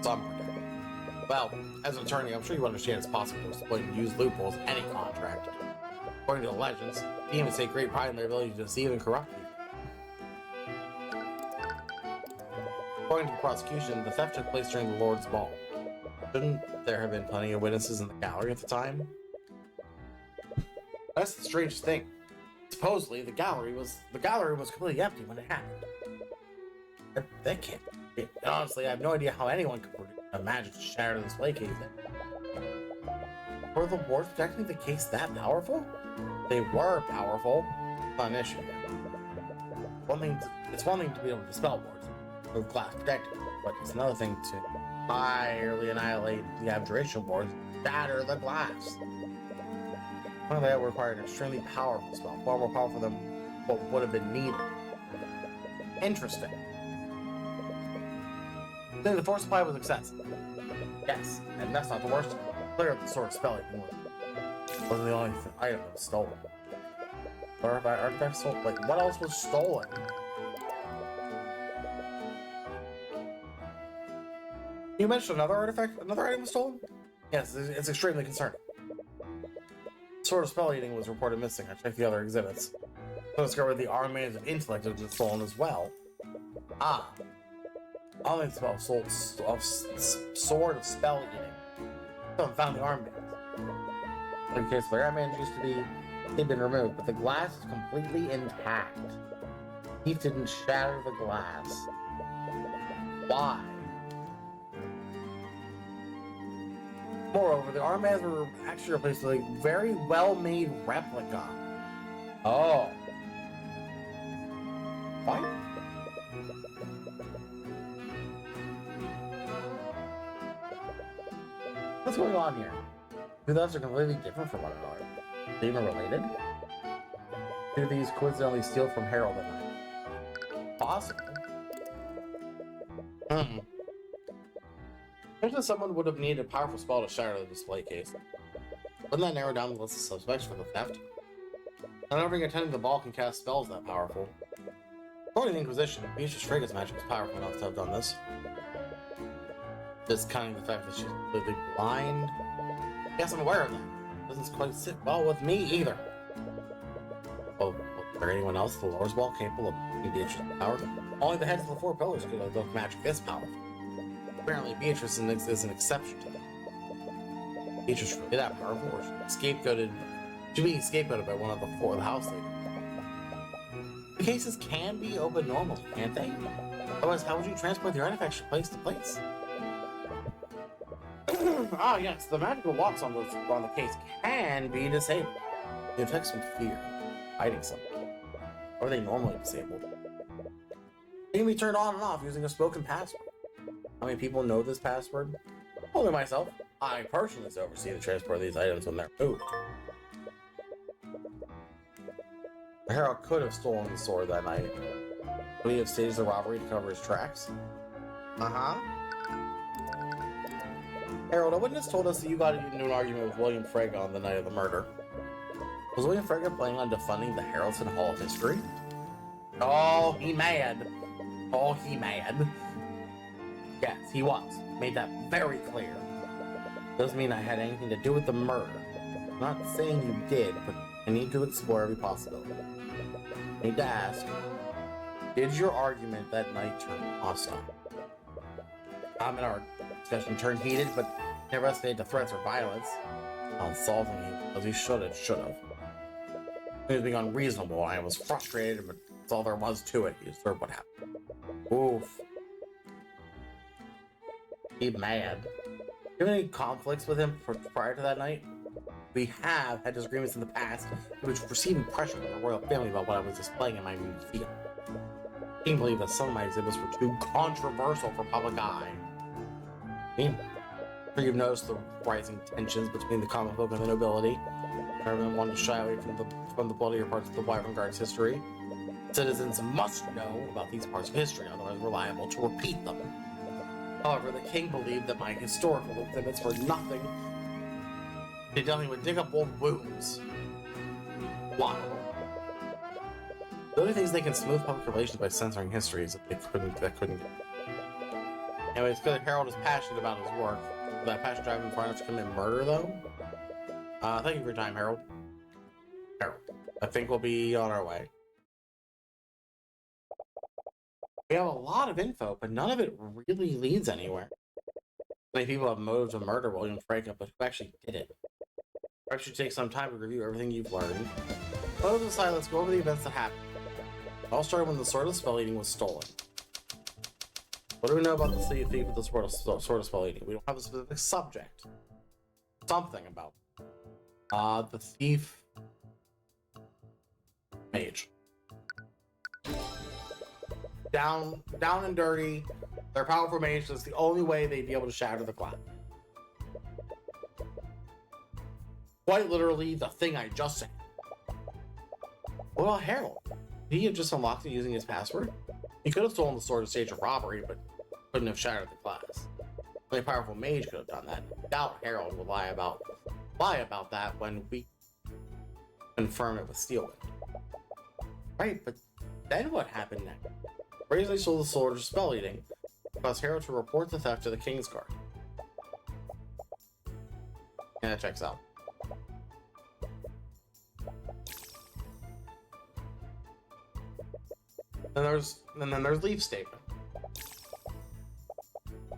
Some predict. Well, as an attorney, I'm sure you understand it's possible to exploit and use loopholes in any contract. According to the legends, demons take great pride in their ability to deceive and corrupt people. According to the prosecution, the theft took place during the Lord's Ball. Shouldn't there have been plenty of witnesses in the gallery at the time? That's the strangest thing. Supposedly, the gallery was completely empty when it happened. That can't be. Honestly, I have no idea how anyone could produce a magic to shatter the display case. Were the wards protecting the case that powerful? They were powerful. Not an issue. It's one thing to be able to dispel wards with glass protected, but it's another thing to entirely annihilate the abjuration wards, shatter the glass. One of that required an extremely powerful spell, far more powerful than what would have been needed. Interesting. Then the force supply was excessive. Yes, and that's not the worst. Clearly, the sword spell wasn't the only item that was stolen. Or if artifacts stolen, like what else was stolen? You mentioned another item was stolen? Yes, it's extremely concerning. Sword of Spell Eating was reported missing. I checked the other exhibits. So discovered the Arm Maze of Intellect had been stolen as well. Ah. I'll think spell Sword of Spell Eating. Someone found the Arm Maze. In case the Arm Maze used to be, they'd been removed, but the glass is completely intact. Thief didn't shatter the glass. Why? Moreover, the armbands were actually replaced with a very well-made replica. Oh. What? What's going on here? Two thefts are completely different from one another. Are they even related? Two of these coincidentally steal from Harold and I. Possible. Imagine someone would have needed a powerful spell to shatter the display case. Wouldn't that narrow down the list of suspects for the theft? Not everyone attending the ball can cast spells that powerful. According to the Inquisition, Beatrice Frigga's magic is powerful enough to have done this. Just counting the fact that she's completely blind. Yes, I'm aware of that. Doesn't quite sit well with me either. Oh, is there anyone else at the Lord's Ball capable of Beatrice's power? Only the heads of the four pillars could have looked magic this powerful. Apparently, Beatrice is an exception to that. Beatrice really that powerful, or she's scapegoated? She's being scapegoated by one of the four of the house leaders. The cases can be opened normally, can't they? Otherwise, how would you transport the artifacts from place to place? Ah, yes, the magical locks on the case can be disabled. They detect some fear, hiding something. Or are they normally disabled? They can be turned on and off using a spoken password. How many people know this password? Only myself. I personally oversee the transport of these items when they're moved. The Herald could have stolen the sword that night. Would he have staged the robbery to cover his tracks? Uh-huh. Harold, a witness told us that you got into an argument with William Frege on the night of the murder. Was William Frege planning on defunding the Haraldson Hall of History? Oh, he mad. Oh, he mad. Yes, he was. Made that very clear. Doesn't mean I had anything to do with the murder. I'm not saying you did, but I need to explore every possibility. I need to ask, did your argument that night turn hostile? In our discussion turned heated, but never escalated to threats or violence. Not solving it, as he should have. He was being unreasonable, and I was frustrated, but that's all there was to it. He deserved what happened. Oof. He's mad. Do you have any conflicts with him prior to that night? We have had disagreements in the past, which receiving pressure from the royal family about what I was displaying in my museum. I can't believe that some of my exhibits were too controversial for public eye. I mean, I'm sure you've noticed the rising tensions between the common folk and the nobility. Everyone wanted to shy away from the bloodier parts of the Wyvern Guard's history. Citizens must know about these parts of history, otherwise we're liable to repeat them. However, the king believed that my historical exhibits were nothing. They definitely would dig up old wounds. Why? The only things they can smooth public relations by censoring history is that they couldn't. Anyways, because Harold is passionate about his work. Will that passion drive him far enough to commit murder, though? Thank you for your time, Harold. Harold, I think we'll be on our way. We have a lot of info, but none of it really leads anywhere. Many people have motives to murder William Frege, but who actually did it? Perhaps you should take some time to review everything you've learned. Photos aside, let's go over the events that happened. It all started when the Sword of Spell Eating was stolen. What do we know about the thief with the Sword of Spell Eating? We don't have a specific subject. Something about the thief mage. Down and dirty. They're powerful mages. That's the only way they'd be able to shatter the cloud. Quite literally, the thing I just said. What about Harold? Did he have just unlocked it using his password? He could have stolen the sword to stage a robbery, but couldn't have shattered the glass. Only a powerful mage could have done that. I doubt Harold will lie about that when we confirm it with Steelwind. Right, but then what happened next? Razor stole the Sword of Spell Eating, caused Harold to report the theft to the King's Guard. And that checks out. And then there's Leaf's statement.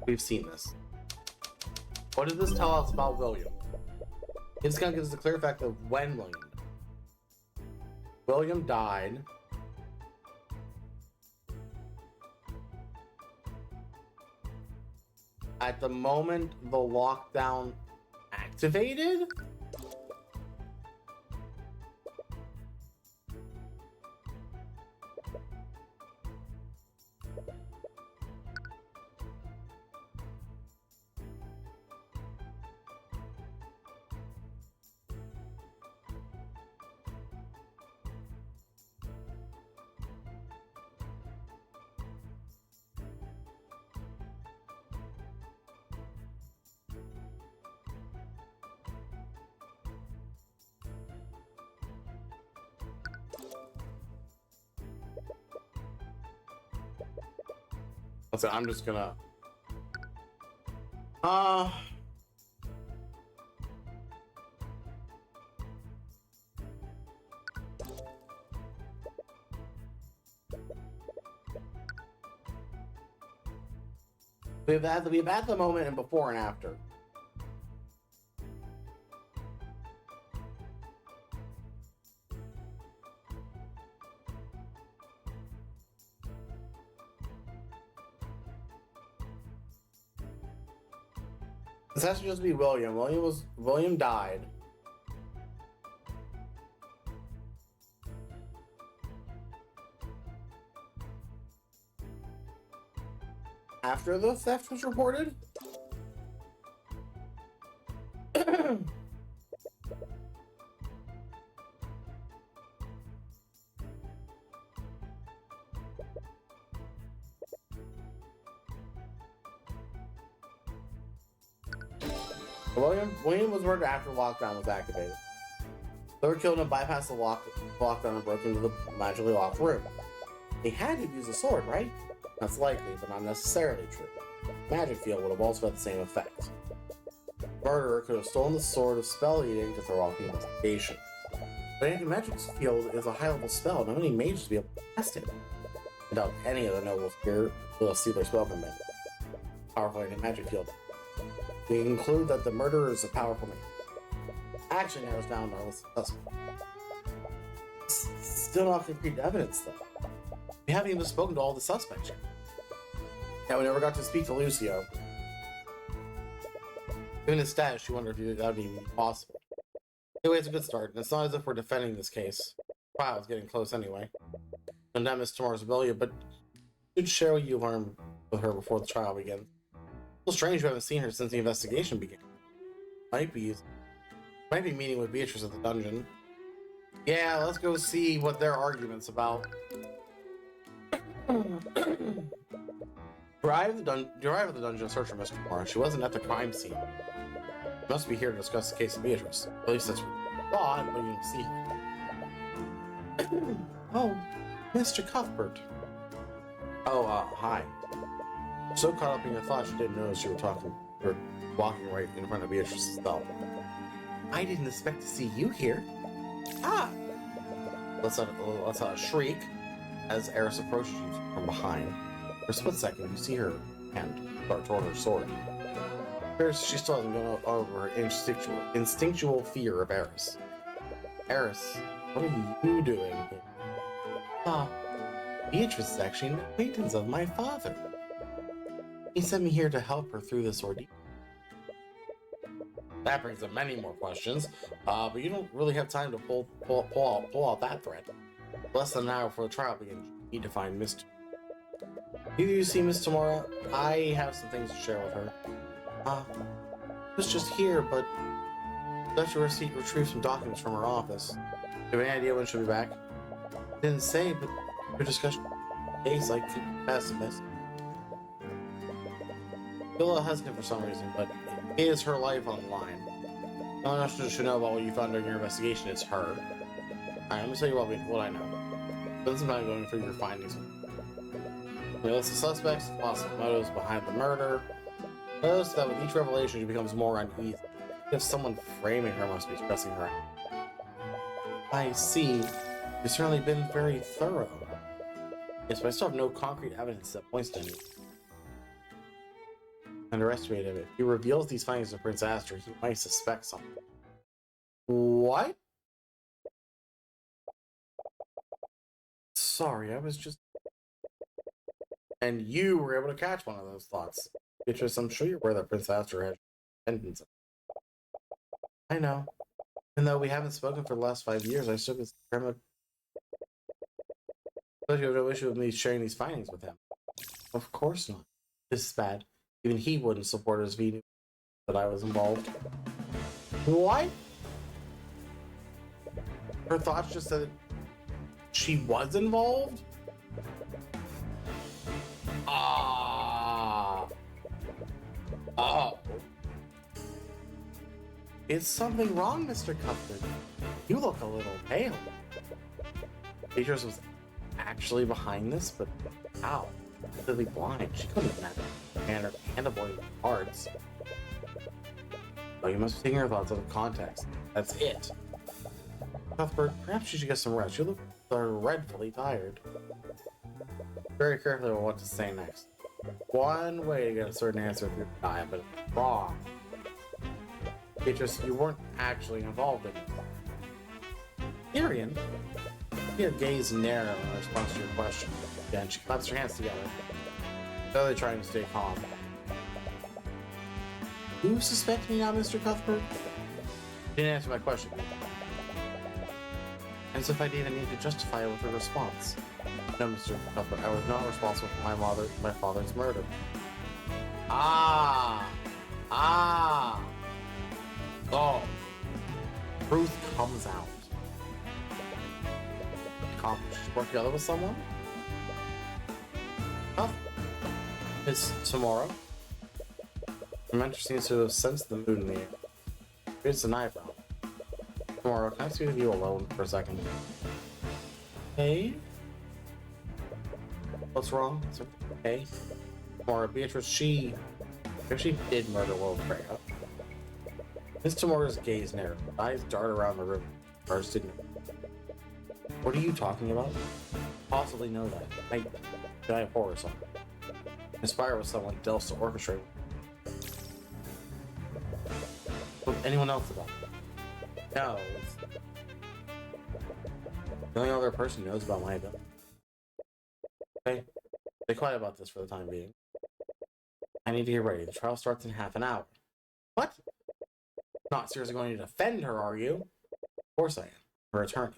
We've seen this. What does this tell us about William? It's gonna give us a clear fact of when William died. William died at the moment the lockdown activated? Listen, I'm just gonna... We've had the moment and before and after. This has to just be William. William died. After the theft was reported? William was murdered after lockdown was activated. Whoever killed him bypassed the lockdown and broke into the magically locked room. They had to use a sword, right? That's likely, but not necessarily true. Magic field would have also had the same effect. The murderer could have stolen the sword of spell eating to throw off the investigation. But anti-magic field is a high-level spell. Not many mages will be able to cast it. I doubt any of the nobles here will see their spell command. Powerful anti-magic field. We conclude that the murderer is a powerful man. Action narrows down our list of suspects. Still not concrete evidence, though. We haven't even spoken to all the suspects yet. Yeah, we never got to speak to Lucio. Given his status, she wondered if that would even be possible. Anyway, it's a good start, and it's not as if we're defending this case. The trial is getting close anyway. Condemn Miss Tomorrow's ability, but you should share what you learned with her before the trial begins. It's strange you haven't seen her since the investigation began. Might be meeting with Beatrice at the dungeon. Yeah, let's go see what their argument's about. Arrive at the dungeon to search for Miss Tomorrow. She wasn't at the crime scene. She must be here to discuss the case of Beatrice. At least that's what we thought, but you didn't see her. Oh, Mr. Cuthbert. Oh, hi. So caught up in your thoughts, you didn't notice you were walking right in front of Beatrice's cell. I didn't expect to see you here. Ah! Let's not a shriek as Eris approaches you from behind. For a split second, you see her hand start toward her sword. First, she still hasn't gone over her instinctual fear of Eris. Eris, what are you doing here? Ah, Beatrice is actually an acquaintance of my father. He sent me here to help her through this ordeal. That brings up many more questions, but you don't really have time to pull out that thread. Less than an hour before the trial begins, you need to find Miss. Either you see Miss Tamara, I have some things to share with her. She was just here, but left to retrieve some documents from her office. Do you have any idea when she'll be back? Didn't say, but your discussion case I could pass the message. Feel a little hesitant for some reason, but it is her life on the line. No one else should know about what you found during your investigation. It's her. Alright, let me tell you what I know. Spend some time going through your findings. We list the suspects, possible motives behind the murder. Notice that with each revelation, she becomes more uneasy. If someone framing her must be stressing her out. I see. You've certainly been very thorough. Yes, but I still have no concrete evidence that points to anything. Underestimate him. If he reveals these findings to Prince Aster, he might suspect something. What? Sorry, I was just... And you were able to catch one of those thoughts. Beatrice, I'm sure you're aware that Prince Aster has tendons. I know. Even though we haven't spoken for the last 5 years, I still consider him a... But you have no issue with me sharing these findings with him. Of course not. This is bad. Even he wouldn't support us if he knew that I was involved. What? Her thoughts just said she was involved? Oh. Is something wrong, Mr. Cuthbert? You look a little pale. Beatrice was actually behind this, but how? Completely blind. She couldn't have been and avoiding cards. Oh, you must be taking her thoughts out of context. That's it. Cuthbert, perhaps you should get some rest. You look dreadfully tired. Very carefully about what to say next. One way to get a certain answer if you're dying, but it's wrong. Beatrice, you weren't actually involved in it. Tyrion? Your gaze narrow in response to your question. Again, she claps her hands together. Clearly trying to stay calm. You suspect me now, Mr. Cuthbert? You didn't answer my question. As if I'd even need to justify it with a response. No, Mr. Cuthbert, I was not responsible for my father's murder. Ah! Oh. Truth comes out. Accomplished. Work together with someone? Oh. It's tomorrow. The mentor seems to have sensed the mood in the air. Here's an eyebrow. Tomorrow, can I speak with you alone for a second? Hey? What's wrong? It's okay. Tomorrow, Beatrice, she did murder Lord Freya. Miss Tamora's gaze narrowed. Eyes dart around the room. Hers didn't. What are you talking about? Possibly know that. I have horror something. Inspire with someone else to orchestrate. With anyone else about it? No. The only other person who knows about my ability. Okay. Stay quiet about this for the time being. I need to get ready. The trial starts in half an hour. What? Not seriously going to defend her, are you? Of course I am. Her attorney.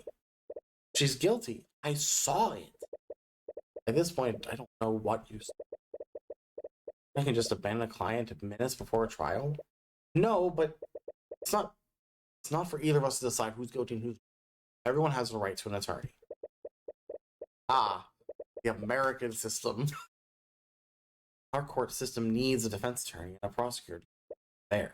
She's guilty. I saw it. At this point, I don't know what you saw. I can just abandon a client minutes before a trial? No, but it's not for either of us to decide who's guilty and who's. Everyone has the right to an attorney. Ah, the American system. Our court system needs a defense attorney and a prosecutor. There.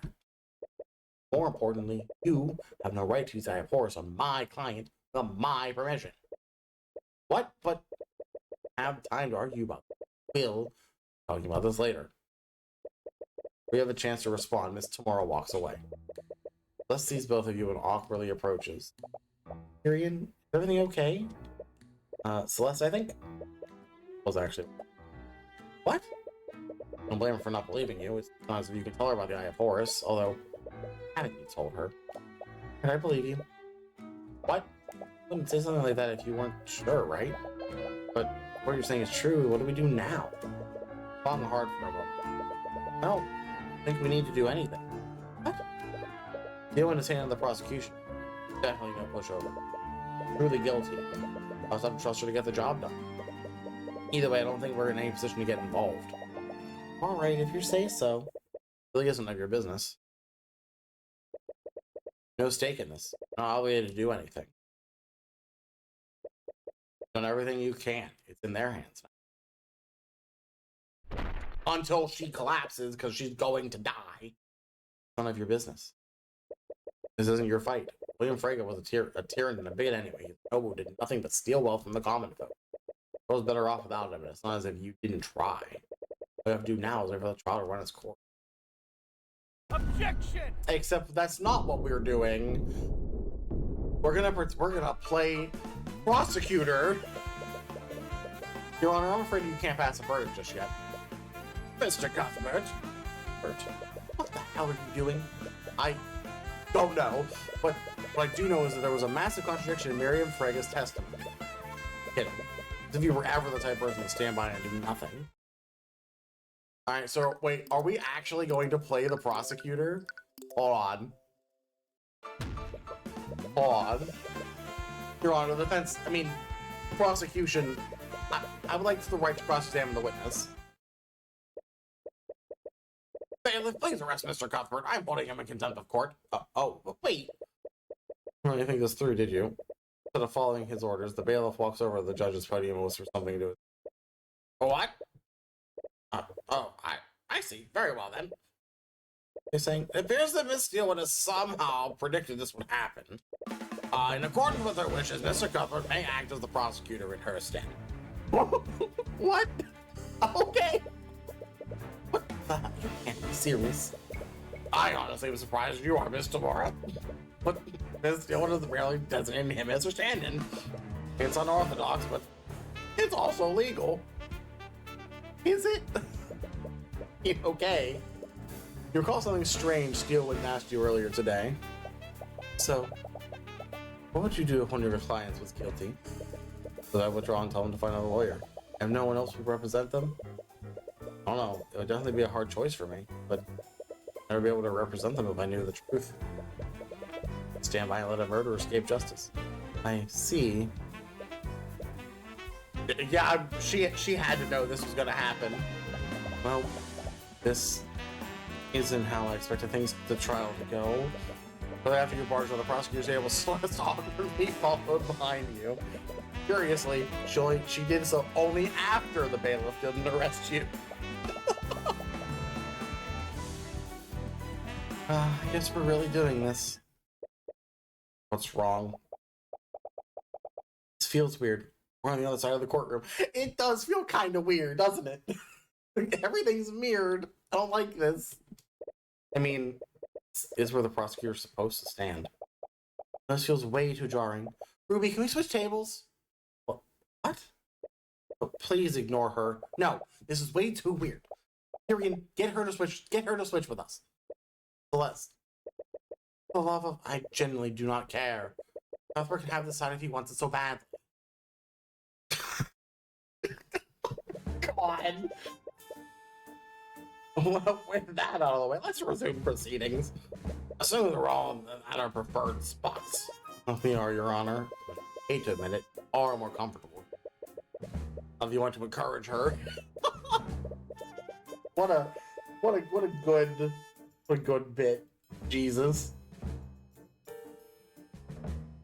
More importantly, you have no right to use horse on my client without my permission. What? But have time to argue about it. We'll talk about this later. We have a chance to respond. Miss Tomorrow walks away. Thus sees both of you and awkwardly approaches. Tyrion, is everything okay? Celeste, I think? Was actually. What? Don't blame her for not believing you. It's not as if you can tell her about the Eye of Horus, although haven't you told her? Can I believe you? What? I wouldn't say something like that if you weren't sure, right? But what you're saying is true. What do we do now? Thought hard for a moment. I don't think we need to do anything. What? You want to say on the prosecution? Definitely no pushover. Truly guilty. I'll have to trust her to get the job done. Either way, I don't think we're in any position to get involved. Alright, if you say so. It really isn't none of your business. No stake in this. Not obligated to do anything. Done everything you can. It's in their hands now. Until she collapses because she's going to die. None of your business. This isn't your fight. William Frege was a tyrant and a bigot anyway. His noble did nothing but steal wealth from the common folk. I was better off without him, but it's not as if you didn't try. What we have to do now is wait for the trial to run its course. Objection! Except that's not what we're doing. We're gonna play prosecutor. Your Honor, I'm afraid you can't pass a verdict just yet. Mr. Cuthbert. What the hell are you doing? I don't know, but what I do know is that there was a massive contradiction in Miriam Frege's testimony. Kidding. As if you were ever the type of person to stand by and do nothing. Alright, so wait, are we actually going to play the prosecutor? Hold on. Hold on. Your Honor, the defense, prosecution, I would like the right to cross-examine the witness. Bailiff, please arrest Mr. Cuthbert. I'm holding him in contempt of court. Wait. You didn't think this through, did you? Instead of following his orders, the bailiff walks over to the judge's podium and whispers something to it. What? I see. Very well, then. They're saying, it appears that Miss Steele has somehow predicted this would happen. In accordance with her wishes, Mr. Cuthbert may act as the prosecutor in her stead. What? Okay. What the heck? You can't be serious. I honestly was surprised you are, Miss Tamora. But Miss Dillon really doesn't him as a stand-in. It's unorthodox, but it's also legal. Is it? Okay. You recall something strange Steelwood asked you earlier today. So, what would you do if one of your clients was guilty? Would I withdraw and tell them to find another lawyer? And no one else would represent them? I don't know. It would definitely be a hard choice for me, but I would be able to represent them if I knew the truth. Stand by and let a murderer escape justice. I see. Yeah, she had to know this was going to happen. Well, this isn't how I expected things the trial to go. But after you barged on the prosecutor's table, Celeste awkwardly followed behind you. Curiously, she did so only after the bailiff didn't arrest you. I guess we're really doing this. What's wrong? This feels weird. We're on the other side of the courtroom. It does feel kind of weird, doesn't it? Everything's mirrored. I don't like this. I mean, this is where the prosecutor's supposed to stand. This feels way too jarring. Ruby, can we switch tables? What? Oh, please ignore her. No, this is way too weird. Tyrion, get her to switch with us. Celeste. For the love of, I genuinely do not care. Cuthbert can have this side if he wants it so badly. God. Well, with that out of the way, let's resume proceedings. Assuming we're all at our preferred spots. We are, Your Honor. Hate to admit it, are more comfortable. If you want to encourage her. What a good bit. Jesus.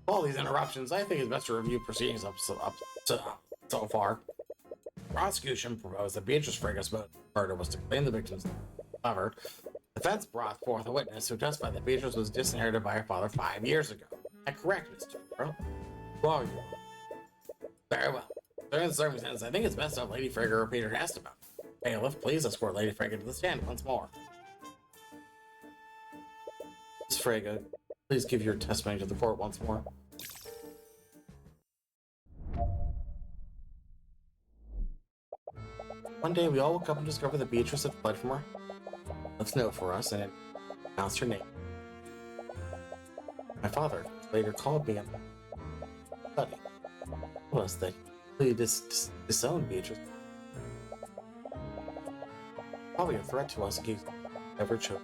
All these interruptions, I think it's best to review proceedings up so far. Prosecution proposed that Beatrice Frigga's murder was to claim the victim's lover. Defense brought forth a witness who testified that Beatrice was disinherited by her father 5 years ago. Am I correct, Mr. Earl? Who are you? Very well. During the circumstances, I think it's best to have Lady Frigga repeat her testimony. Bailiff, please escort Lady Frigga to the stand once more. Miss Frigga, please give your testimony to the court once more. One day, we all woke up and discovered that Beatrice had fled from her. Left a note for us, and it announced her name. My father later called me and told us that he disowned Beatrice. Probably a threat to us in case ever chose.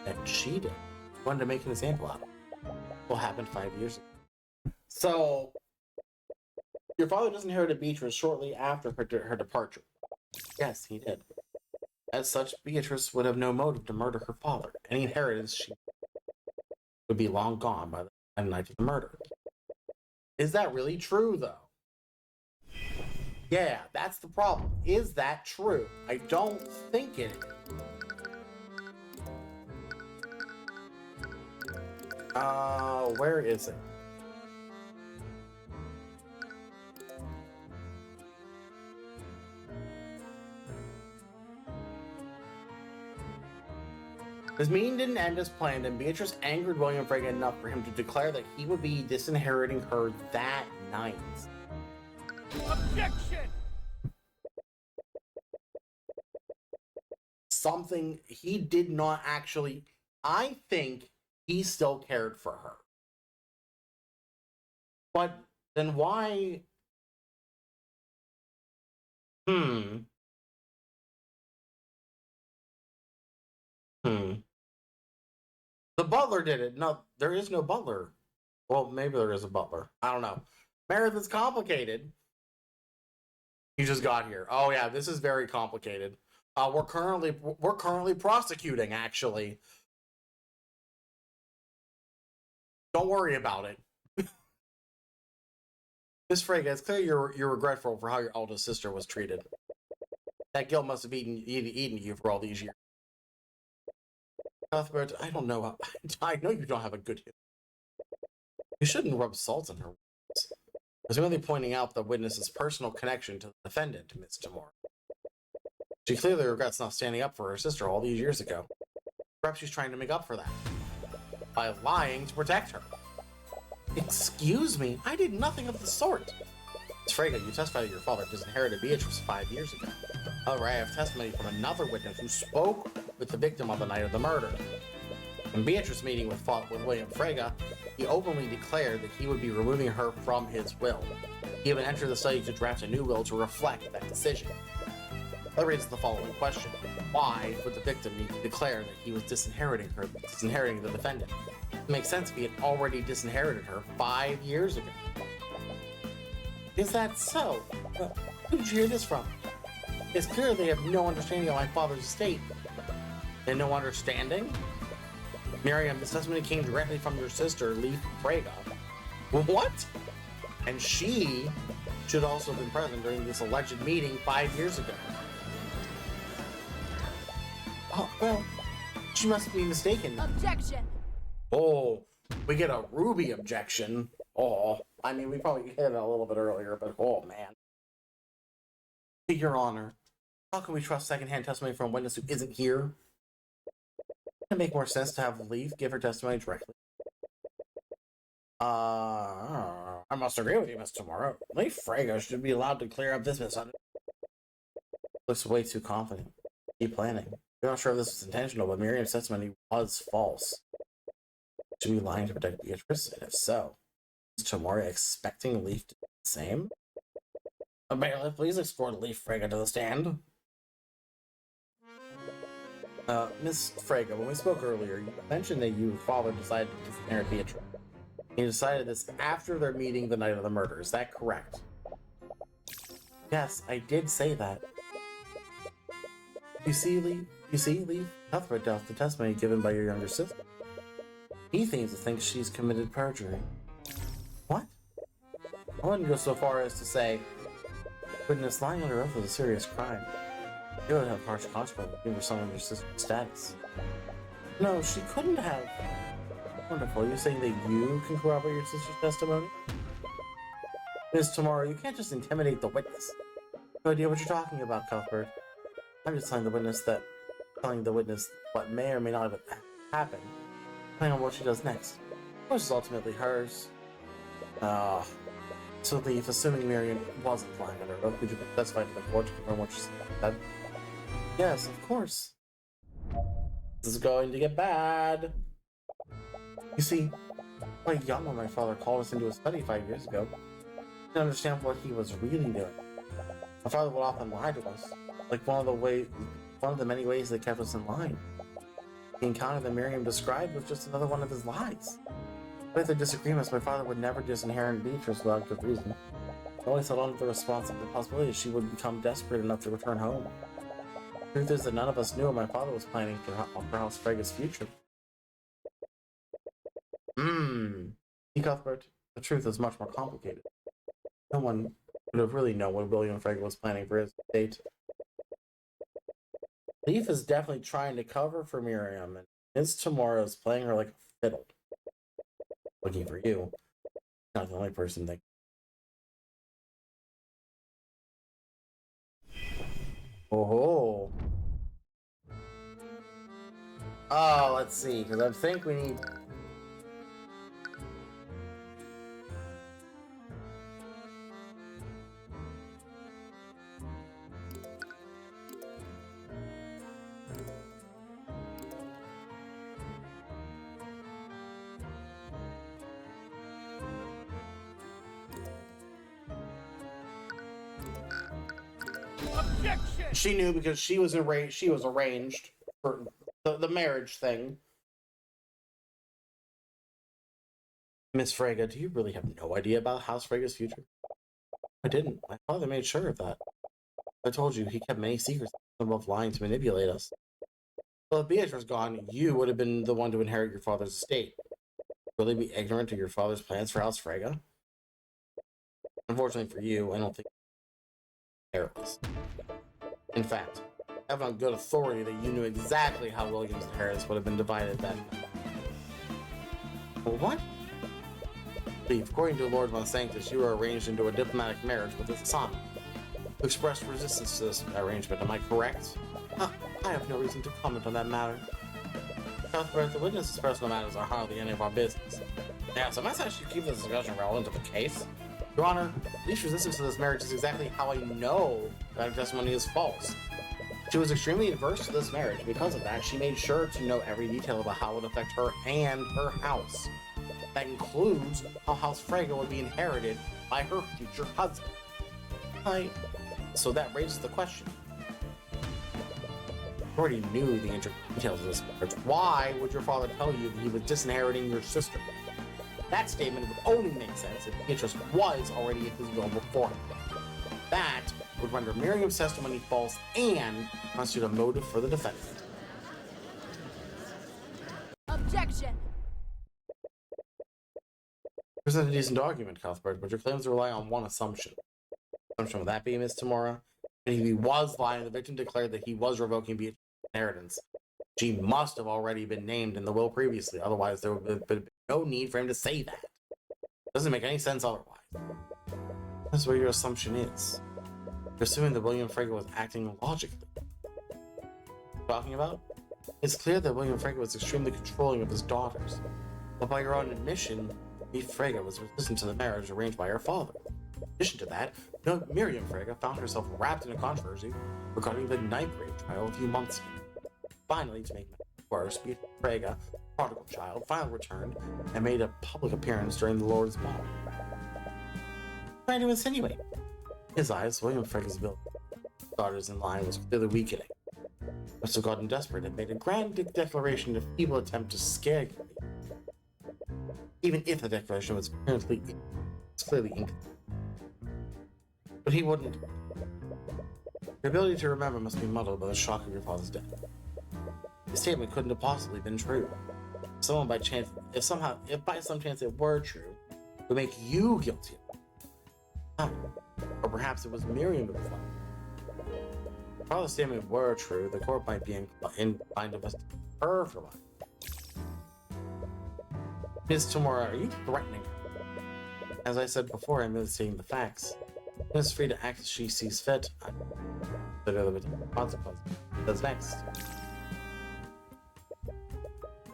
That she did. Wanted to make an example out of it. What happened 5 years ago. So, your father disinherited Beatrice shortly after her departure. Yes, he did. As such, Beatrice would have no motive to murder her father. Any inheritance she would be long gone by the night of the murder. Is that really true, though? Yeah, that's the problem. Is that true? I don't think it is. Where is it? His meeting didn't end as planned, and Beatrice angered William Frigga enough for him to declare that he would be disinheriting her that night. Objection! Something he did not actually... I think he still cared for her. But then why... The butler did it. No, there is no butler. Well, maybe there is a butler. I don't know. Meredith, it's complicated. You just got here. Oh yeah, this is very complicated. We're currently prosecuting, actually. Don't worry about it. Miss Frigga, it's clear you're regretful for how your eldest sister was treated. That guilt must have eaten you for all these years. Cuthbert, I don't know. I know you don't have a good history. You shouldn't rub salt in her wounds. was merely pointing out the witness's personal connection to the defendant, Miss Tamora. She clearly regrets not standing up for her sister all these years ago. Perhaps she's trying to make up for that by lying to protect her. Excuse me, I did nothing of the sort. Miss Frege, you testified that your father disinherited Beatrice 5 years ago. However, I have testimony from another witness who spoke with the victim on the night of the murder. In Beatrice's meeting with William Frege, he openly declared that he would be removing her from his will. He even entered the study to draft a new will to reflect that decision. That raises the following question. Why would the victim need to declare that he was disinheriting the defendant? It makes sense if he had already disinherited her 5 years ago. Is that so? Who did you hear this from? It's clear they have no understanding of my father's estate. And no understanding? Miriam, this testimony came directly from your sister, Leif Frege. What? And she should also have been present during this alleged meeting 5 years ago. Oh, well, she must be mistaken. Objection! Oh, we get a Ruby objection. Oh, I mean, we probably hit it a little bit earlier, but oh, man. Your Honor, how can we trust secondhand testimony from a witness who isn't here? Would it make more sense to have Leif give her testimony directly? I must agree with you, Miss Tamora. Leif Frege should be allowed to clear up this misunderstanding. Looks way too confident. Keep planning. We're not sure if this was intentional, but Miriam's testimony was false. Should we be lying to protect Beatrice? And if so, is Tamora expecting Leif to do the same? Bailiff, please escort Leif Frege to the stand. Miss Frege, when we spoke earlier, you mentioned that your father decided to disinherit Beatrice. He decided this after their meeting the night of the murder. Is that correct? Yes, I did say that. You see, Leif? Cuthbert doubts the testimony given by your younger sister. He thinks she's committed perjury. What? I wouldn't go so far as to say, witness lying under oath is a serious crime. It would have harsh consequences for someone of your sister's status. No, she couldn't have. Wonderful. You're saying that you can corroborate your sister's testimony? Miss Tamora, you can't just intimidate the witness. No idea what you're talking about, Cuthbert. I'm just telling the witness what may or may not have happened, depending on what she does next. Which is ultimately hers. So Leif, assuming Miriam wasn't lying under oath, could you testify to the court to confirm what she said? Yes, of course. This is going to get bad. You see, quite young when my father called us into his study 5 years ago. I didn't understand what he was really doing. My father would often lie to us, like one of the many ways that kept us in line. The encounter that Miriam described was just another one of his lies. With their disagreements, my father would never disinherit Beatrice without good reason. I always held on to the response of the possibility she would become desperate enough to return home. The truth is that none of us knew what my father was planning for House Frege's future. See, Cuthbert, the truth is much more complicated. No one would have really known what William Frege was planning for his estate. Leif is definitely trying to cover for Miriam, and Miss Tamora is playing her like a fiddle. Looking for you. Not the only person that. Oh. Oh, let's see, because I think we need. She knew because she was arranged for the marriage thing. Miss Frege, do you really have no idea about House Frege's future? I didn't. My father made sure of that. I told you, he kept many secrets above lying to manipulate us. Well, if Beatrice was gone, you would have been the one to inherit your father's estate. Will he be ignorant of your father's plans for House Frege? Unfortunately for you, I don't think this. In fact, I have on good authority that you knew exactly how William's inheritance would have been divided then. Well, what? According to Lord Von Sanctus, you were arranged into a diplomatic marriage with his son, who expressed resistance to this arrangement. Am I correct? I have no reason to comment on that matter. Cuthbert, the witness's personal matters are hardly any of our business. Yeah, so I should keep this discussion relevant to the case. Your Honor, Lee's resistance to this marriage is exactly how I know that her testimony is false. She was extremely adverse to this marriage. Because of that, she made sure to know every detail about how it would affect her and her house. That includes how House Frege would be inherited by her future husband. So that raises the question. You already knew the intricate details of this marriage. Why would your father tell you that he was disinheriting your sister? That statement would only make sense if Beatrice was already at his will beforehand. That would render Miriam's testimony false and constitute a motive for the defendant. Objection! Present a decent argument, Cuthbert, but your claims rely on one assumption. Assumption of that being, Miss Tamora, and if he was lying, the victim declared that he was revoking Beatrice's inheritance. She must have already been named in the will previously, otherwise there would have been no need for him to say that. Doesn't make any sense otherwise. That's where your assumption is. You're assuming that William Frege was acting logically. Talking about? It's clear that William Frege was extremely controlling of his daughters, but by your own admission, Beef Frege was resistant to the marriage arranged by her father. In addition to that, Miriam Frege found herself wrapped in a controversy regarding the ninth grade trial a few months ago. Finally, to make matters worse, Beef Frege, prodigal child, finally returned and made a public appearance during the Lord's Ball. Trying to insinuate. In his eyes, William Frege's daughters in line was clearly weakening. Must have gotten desperate and made a grand declaration in a feeble attempt to scare you. Even if the declaration was clearly incomplete. But he wouldn't. Your ability to remember must be muddled by the shock of your father's death. His statement couldn't have possibly been true. If by some chance it were true, it would make you guilty. Or perhaps it was Miriam who was lying. If all the statement were true, the court might be inclined to investigate her for lying. Ms. Tamora, are you threatening her? As I said before, I'm stating the facts. Ms. free to act as she sees fit. I consider the consequences. What's next?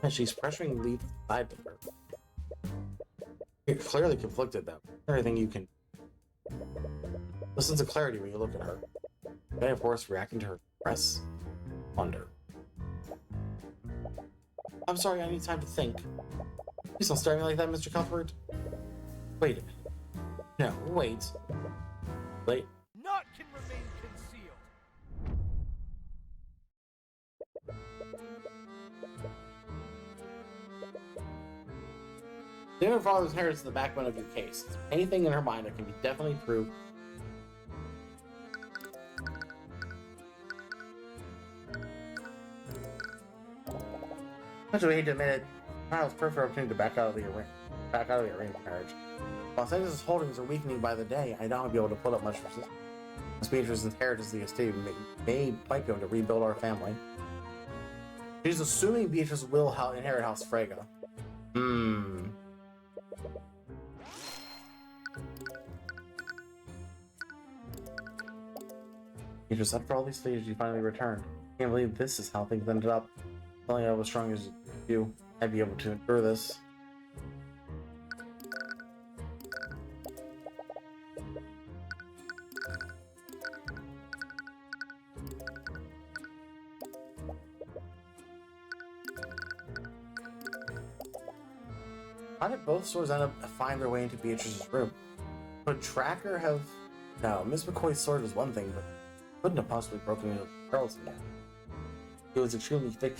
And she's pressuring Lee to side to her. You're clearly conflicted, though. Everything you can. Listen to clarity when you look at her. Today, of course, reacting to her press. Wonder. I'm sorry, I need time to think. Please don't stare at me like that, Mr. Cuthbert. Wait a minute. No, wait. Wait. Naught can remain concealed. Your father's inheritance is the backbone of your case. Anything in her mind that can be definitely proved. Much of I hate to admit it, Kyle's perfect opportunity to back out of the arranged marriage. While Santa's holdings are weakening by the day, I don't be able to put up much resistance. As Beatrice's inheritance of the estate might be able to rebuild our family. She's assuming Beatrice will inherit House Frege. Beatrice, after all these stages, you finally returned. I can't believe this is how things ended up. If only I was strong as you, I'd be able to endure this. How did both swords end up find their way into Beatrice's room? Could Tracker have... No, Miss McCoy's sword was one thing, but couldn't have possibly broken into Charles again. It was extremely thick.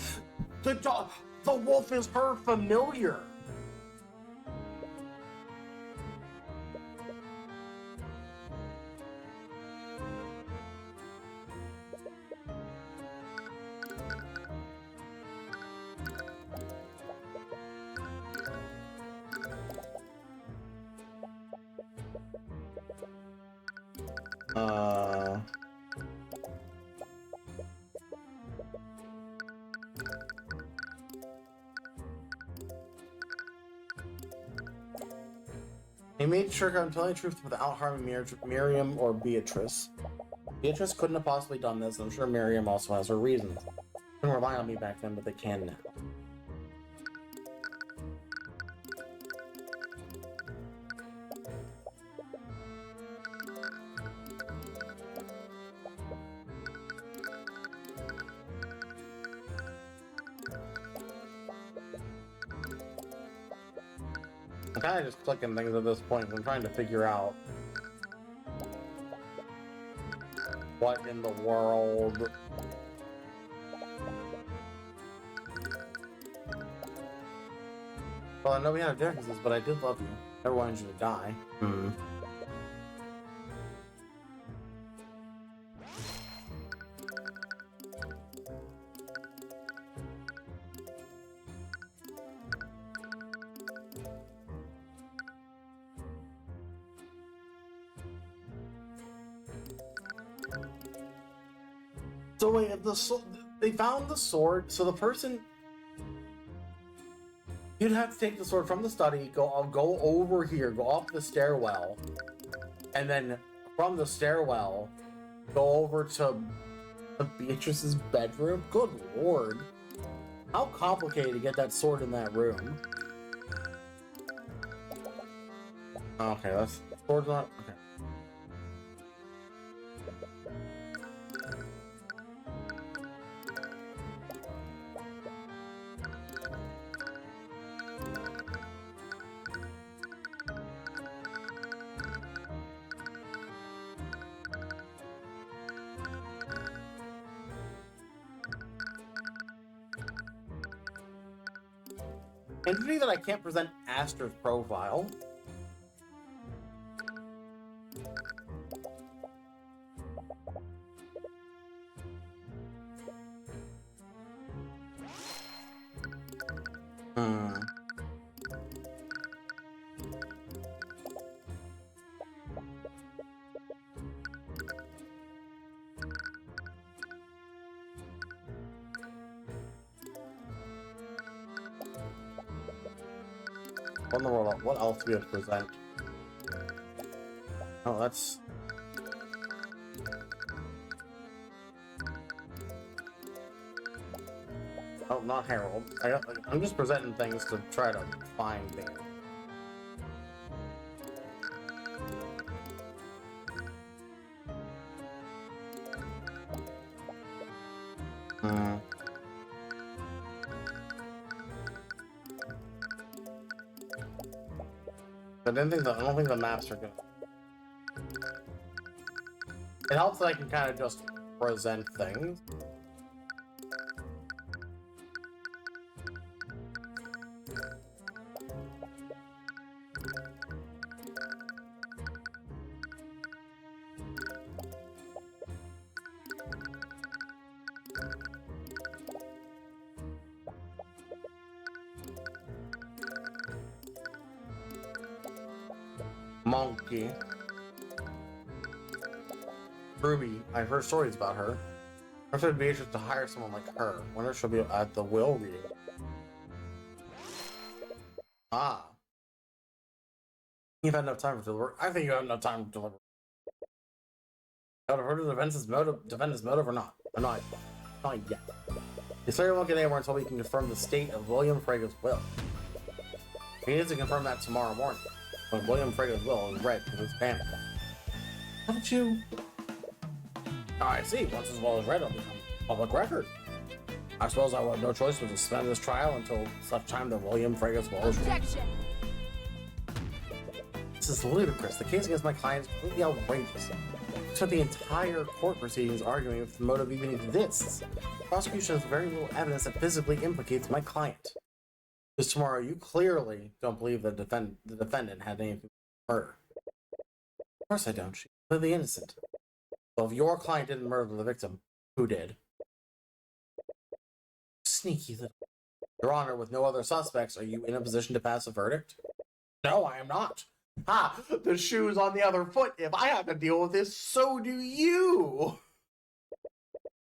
The wolf is her familiar! He made sure I'm telling the truth without harming Miriam or Beatrice. Beatrice couldn't have possibly done this, and I'm sure Miriam also has her reasons. They couldn't rely on me back then, but they can now. I'm kind of just clicking things at this point. I'm trying to figure out what in the world. Well, I know we had differences, but I did love you. Never wanted you to die. So wait, they found the sword. So the person, you'd have to take the sword from the study, go over here, go up the stairwell, and then from the stairwell, go over to Beatrice's bedroom. Good lord, how complicated to get that sword in that room. Okay, that's sword's not okay. Entity that I can't present Aster's profile. What in the world? What else do we have to present? Oh, that's... Oh, not Harold. I'm just presenting things to try to find things. I don't think the maps are good. It helps that I can kind of just present things. Monkey. Ruby, I've heard stories about her. I should be anxious to hire someone like her. Wonder she'll be at the will reading. Ah. You've had enough time to deliver. I think you have enough time to deliver. I've heard of defendant's motive or not? Or not yet. The story won't get anywhere until we can confirm the state of William Frega's will. We need to confirm that tomorrow morning, when William Frega's will is read to his family. Haven't you? Oh, I see. Once his will is read, it'll become public record. I suppose I will have no choice but to suspend this trial until such time that William Frega's will is read. Objection! This is ludicrous. The case against my client is completely outrageous. I spent the entire court proceedings arguing if the motive even exists. The prosecution has very little evidence that physically implicates my client. Because tomorrow, you clearly don't believe the defendant had anything to do with murder. Of course I don't. She's completely innocent. Well, if your client didn't murder the victim, who did? Sneaky little... Your Honor, with no other suspects, are you in a position to pass a verdict? No, I am not. Ha! The shoe's on the other foot. If I have to deal with this, so do you!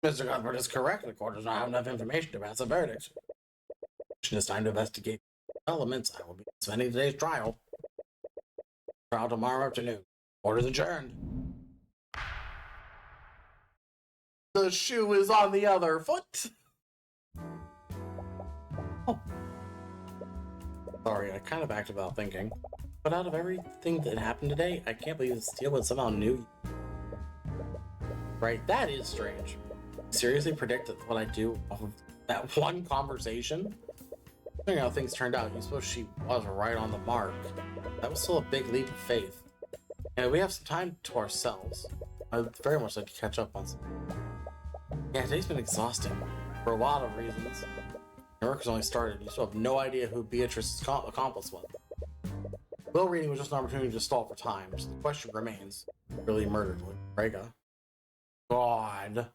Mr. Cuthbert is correct. The court does not have enough information to pass a verdict. It's time to investigate elements. I will be spending today's trial. Trial tomorrow afternoon. Orders adjourned. The shoe is on the other foot. Oh. Sorry, I kind of acted without thinking. But out of everything that happened today, I can't believe the steel would somehow knew. Right, that is strange. Seriously predicted what I do off of that one conversation? Considering how things turned out, you suppose she was right on the mark. That was still a big leap of faith. And we have some time to ourselves. I'd very much like to catch up on some. Yeah, today's been exhausting. For a lot of reasons. Your work has only started. You still have no idea who Beatrice's accomplice was. Will reading was just an opportunity to stall for time, so the question remains. Really murdered Rhaegar. God.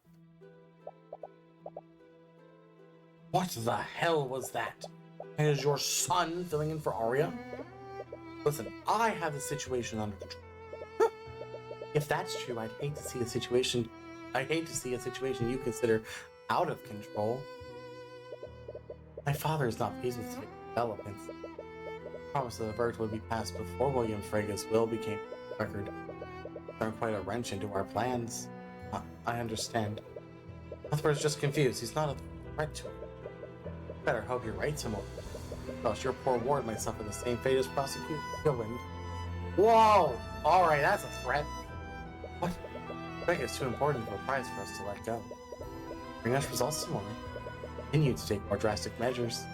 What the hell was that? And is your son filling in for Arya? Listen, I have the situation under control. If that's true, I'd hate to see a situation you consider out of control. My father is not pleased with the developments. The promise that the verdict would be passed before William Frega's will became record. Throwing quite a wrench into our plans. I understand. Cuthbert's just confused. He's not a threat to him. Better hope you're right, Timor. Else your poor ward might suffer the same fate as prosecutor Gilwind. Whoa! Alright, that's a threat. What? Frega is too important of a prize for us to let go. Bring us results tomorrow. Continue to take more drastic measures.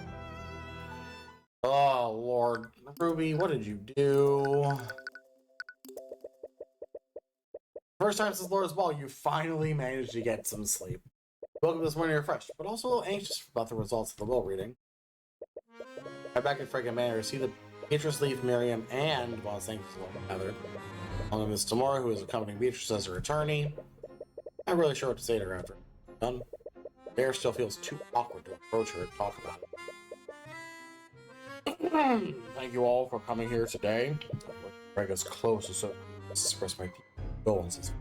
Oh, Lord. Ruby, what did you do? First time since Laura's Ball, you finally managed to get some sleep. Welcome this morning refreshed, but also a little anxious about the results of the will reading. Right back at Frega Manor, see the Beatrice leave Miriam and Von Sanctus together. Along with Miss Tamora, who is accompanying Beatrice as her attorney. I'm not really sure what to say to her after done. Bear still feels too awkward to approach her and talk about it. Thank you all for coming here today. Frega's close, so express my condolences.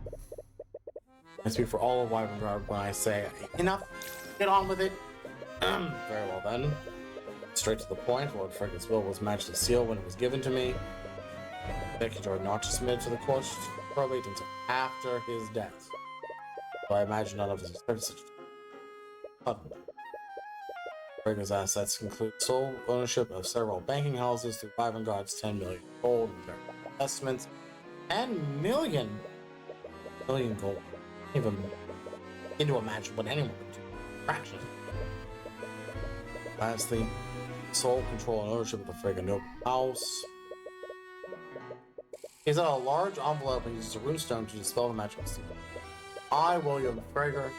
I speak for all of Wyvern when I say, enough, get on with it. Very well then. Straight to the point, Lord Frega's will was magically sealed when it was given to me. Executor not to submit to the court probate until after his death. So I imagine none of us expected such a Frega's assets include sole ownership of several banking houses through Wyvern God's 10 million gold and various investments. 10 million gold. I can't even begin to imagine what anyone would do. Fraction. Lastly, sole control and ownership of the Frega noble house. He's got a large envelope and uses a runestone to dispel the magical seal. I, William Frega,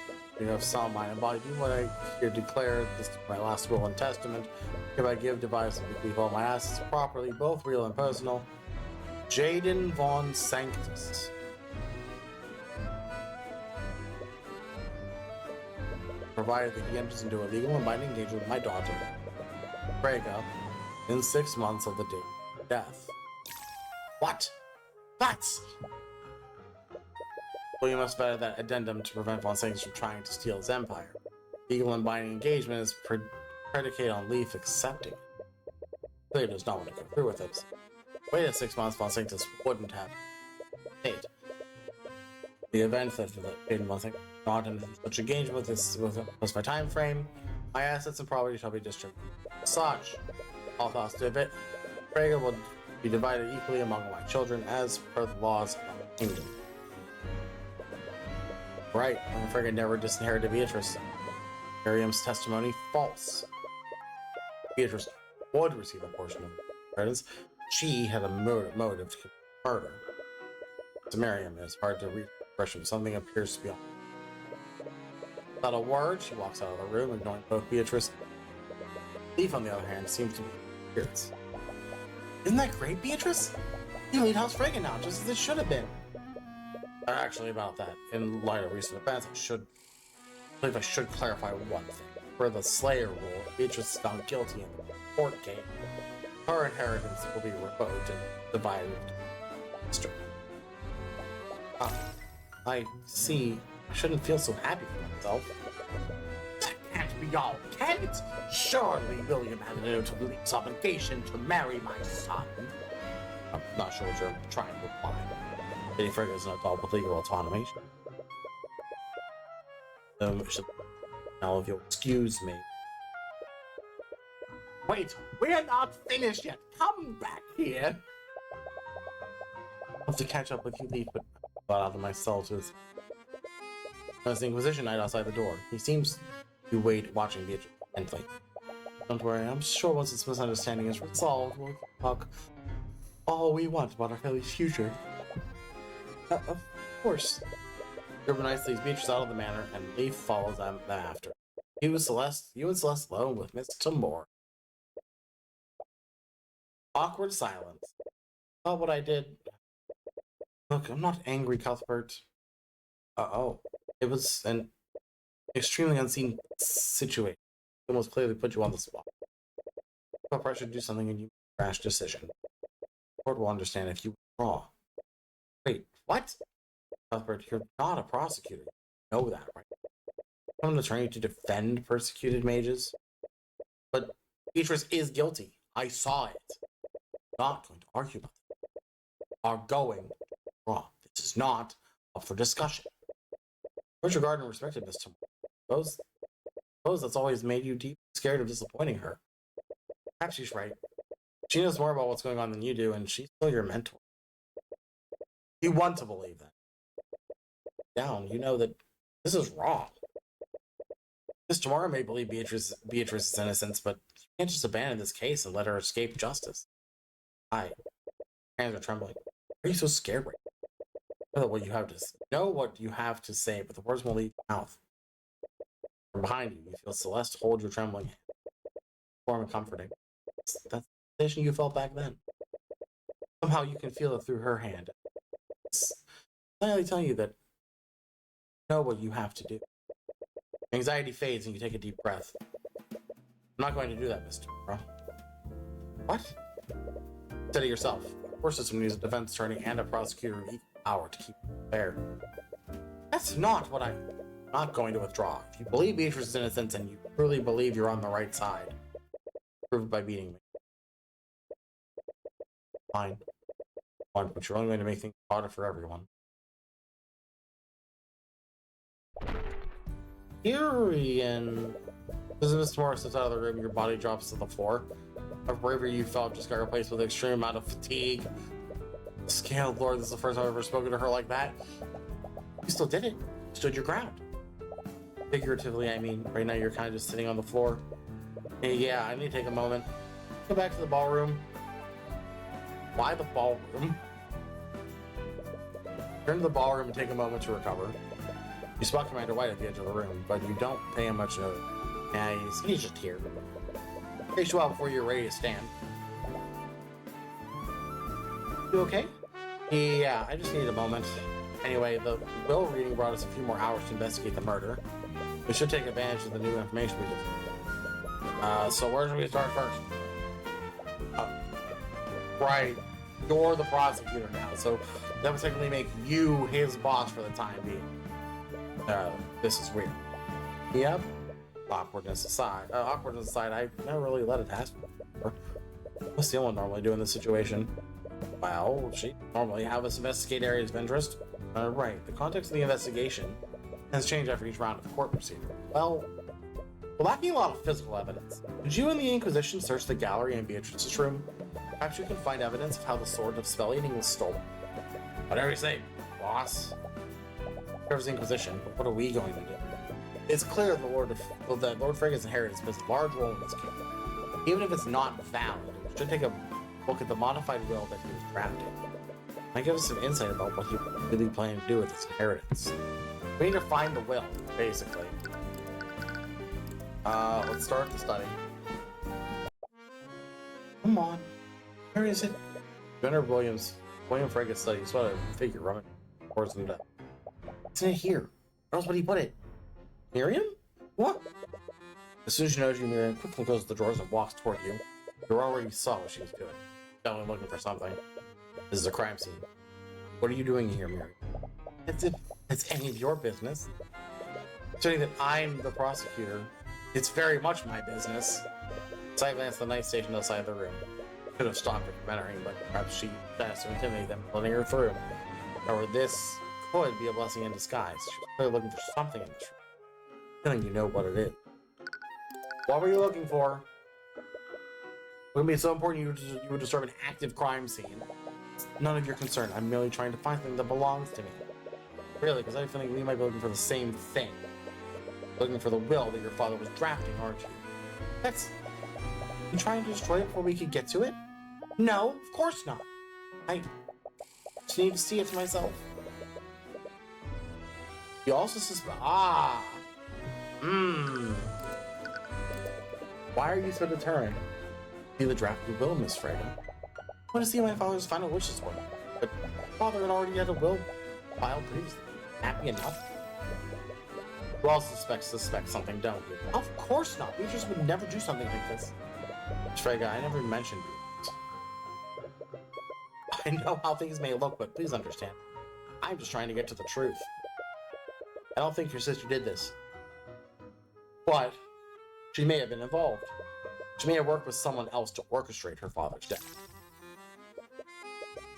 you have sound mind and body, do what I here declare. This is my last will and testament. Hereby give, devise, and bequeath all my assets properly, both real and personal. Jaden Von Sanctus. Provided that he enters into a legal and binding engagement with my daughter, Frega, in 6 months of the date of death. What? That's... William must have added that addendum to prevent Von Sanctus from trying to steal his empire. Legal and binding engagement is predicated on Leaf accepting it. Clearly does not want to go through with it. Waited 6 months, Von Sanctus wouldn't have paid. The event that Jaden Von Sanctus not in such engagement with this specified time frame, my assets and property shall be distributed. As such, all thoughts to it, Frega will be divided equally among my children as per the laws of the kingdom. Right, Frega never disinherited Beatrice. Miriam's testimony false. Beatrice would receive a portion of the inheritance. She had a motive to murder. To Miriam, it's hard to read the expression. Something appears to be on. Without a word, she walks out of the room, ignoring both Beatrice. Leaf, on the other hand, seems to be spirits. Isn't that great, Beatrice? You lead House Frega now, just as it should have been. Actually, about that, in light of recent events, I believe I should clarify one thing. For the Slayer rule, Beatrice is found guilty in the court case. Her inheritance will be revoked and divided. I see. I shouldn't feel so happy for myself. That can't be all, can it? Surely William had an to Leaf's obligation to marry my son. Not sure what you're trying to imply. Lady Frigga is an adult with legal autonomy. Now, if you'll excuse me. Wait, we're not finished yet. Come back here. I'll have to catch up with you, Leaf, but I got out of my cell to his... There's the Inquisition Knight outside the door. He seems to wait, watching Beatrice intently. Don't worry, I'm sure once this misunderstanding is resolved, we'll talk all we want about our family's future. Of course. Cuthbert Knight leads Beatrice out of the manor, and Leaf follows them after. You and Celeste alone with Mr. Moore. Awkward silence. Not what I did. Look, I'm not angry, Cuthbert. Oh. It was an extremely unseen situation. It almost clearly put you on the spot. I felt pressure to do something and you made a rash decision. The court will understand if you withdraw. Wait, what? Cuthbert, you're not a prosecutor. You know that, right? I'm an attorney to defend persecuted mages. But Beatrice is guilty. I saw it. I'm not going to argue about it. Are going wrong. This is not up for discussion. Where's your regard and respectedness to suppose that's always made you deeply scared of disappointing her. Perhaps she's right. She knows more about what's going on than you do, and she's still your mentor. You want to believe that. Down, you know that this is wrong. Mr. Moore may believe Beatrice's innocence, but you can't just abandon this case and let her escape justice. Hands are trembling. Why are you so scared right now? Know what you have to say, but the words won't leave your mouth. From behind you, you feel Celeste hold your trembling hand. Warm and comforting. That's the sensation you felt back then. Somehow you can feel it through her hand. It's finally telling you that you know what you have to do. Anxiety fades and you take a deep breath. I'm not going to do that, Mr. Moore. What? Steady yourself. Of course, system needs a defense attorney and a prosecutor of equal power to keep it fair. That's not what I'm not going to withdraw. If you believe Beatrice is innocent and you truly believe you're on the right side, prove it by beating me. Fine. Fine, but you're only going to make things harder for everyone. Tyrion. As Mr. Moore steps out of the room, your body drops to the floor. A bravery you felt just got replaced with an extreme amount of fatigue. Scaled Lord, this is the first time I've ever spoken to her like that. You still did it. You stood your ground. Figuratively, I mean. Right now you're kind of just sitting on the floor. Hey, yeah, I need to take a moment. Go back to the ballroom. Why the ballroom? Turn to the ballroom and take a moment to recover. You spot Commander White at the edge of the room, but you don't pay him much notice. Yeah, he's just here. Face you out before you're ready to stand. You okay? Yeah, I just need a moment. Anyway, the will reading brought us a few more hours to investigate the murder. We should take advantage of the new information we get. So where should we start first? Right, you're the prosecutor now, so that would technically make you his boss for the time being. This is weird. Yep. Awkwardness aside, I never really let it happen before. What's the only one normally do in this situation? Well, she normally have us investigate areas of interest. Right, the context of the investigation has changed after each round of the court procedure. Well, we're lacking a lot of physical evidence. Did you and the Inquisition search the gallery in Beatrice's room? Perhaps you can find evidence of how the Sword of Spell Eating was stolen. Whatever you say, boss. There's the Inquisition, but what are we going to do? It's clear that Lord Frigga's inheritance plays a large role in this case. Even if it's not valid, we should take a look at the modified will that he was drafting. Might give us some insight about what he really planning to do with his inheritance. We need to find the will, basically. Let's start the study. Come on. Where is it? Gunnar William Frigga's study. It's what I figure, right? Isn't it here? Where else would he put it? Miriam? What? As soon as she knows you, Miriam quickly goes to the drawers and walks toward you. You already saw what she was doing. Definitely looking for something. This is a crime scene. What are you doing here, Miriam? As if it's any of your business. Saying that I'm the prosecutor, it's very much my business. So I glance at the night station outside the room. Could have stopped her from entering, but perhaps she best to intimidate them, letting her through. However, this could be a blessing in disguise. She was clearly looking for something in this room. Feeling you know what it is. What were you looking for? It would be so important you would disturb an active crime scene. None of your concern. I'm merely trying to find something that belongs to me. Really, because I have a feeling we might be looking for the same thing. Looking for the will that your father was drafting, aren't you? That's... You trying to destroy it before we could get to it? No, of course not. I just need to see it for myself. You also suspect... Ah! Why are you so determined? See the drafted will, Miss Freda. I want to see my father's final wishes were. But father had already had a will filed previously. Happy enough? You all suspect something, don't you? Of course not. Beatrice would never do something like this. Miss Freda, I never mentioned you. I know how things may look, but please understand. I'm just trying to get to the truth. I don't think your sister did this. But she may have been involved. She may have worked with someone else to orchestrate her father's death.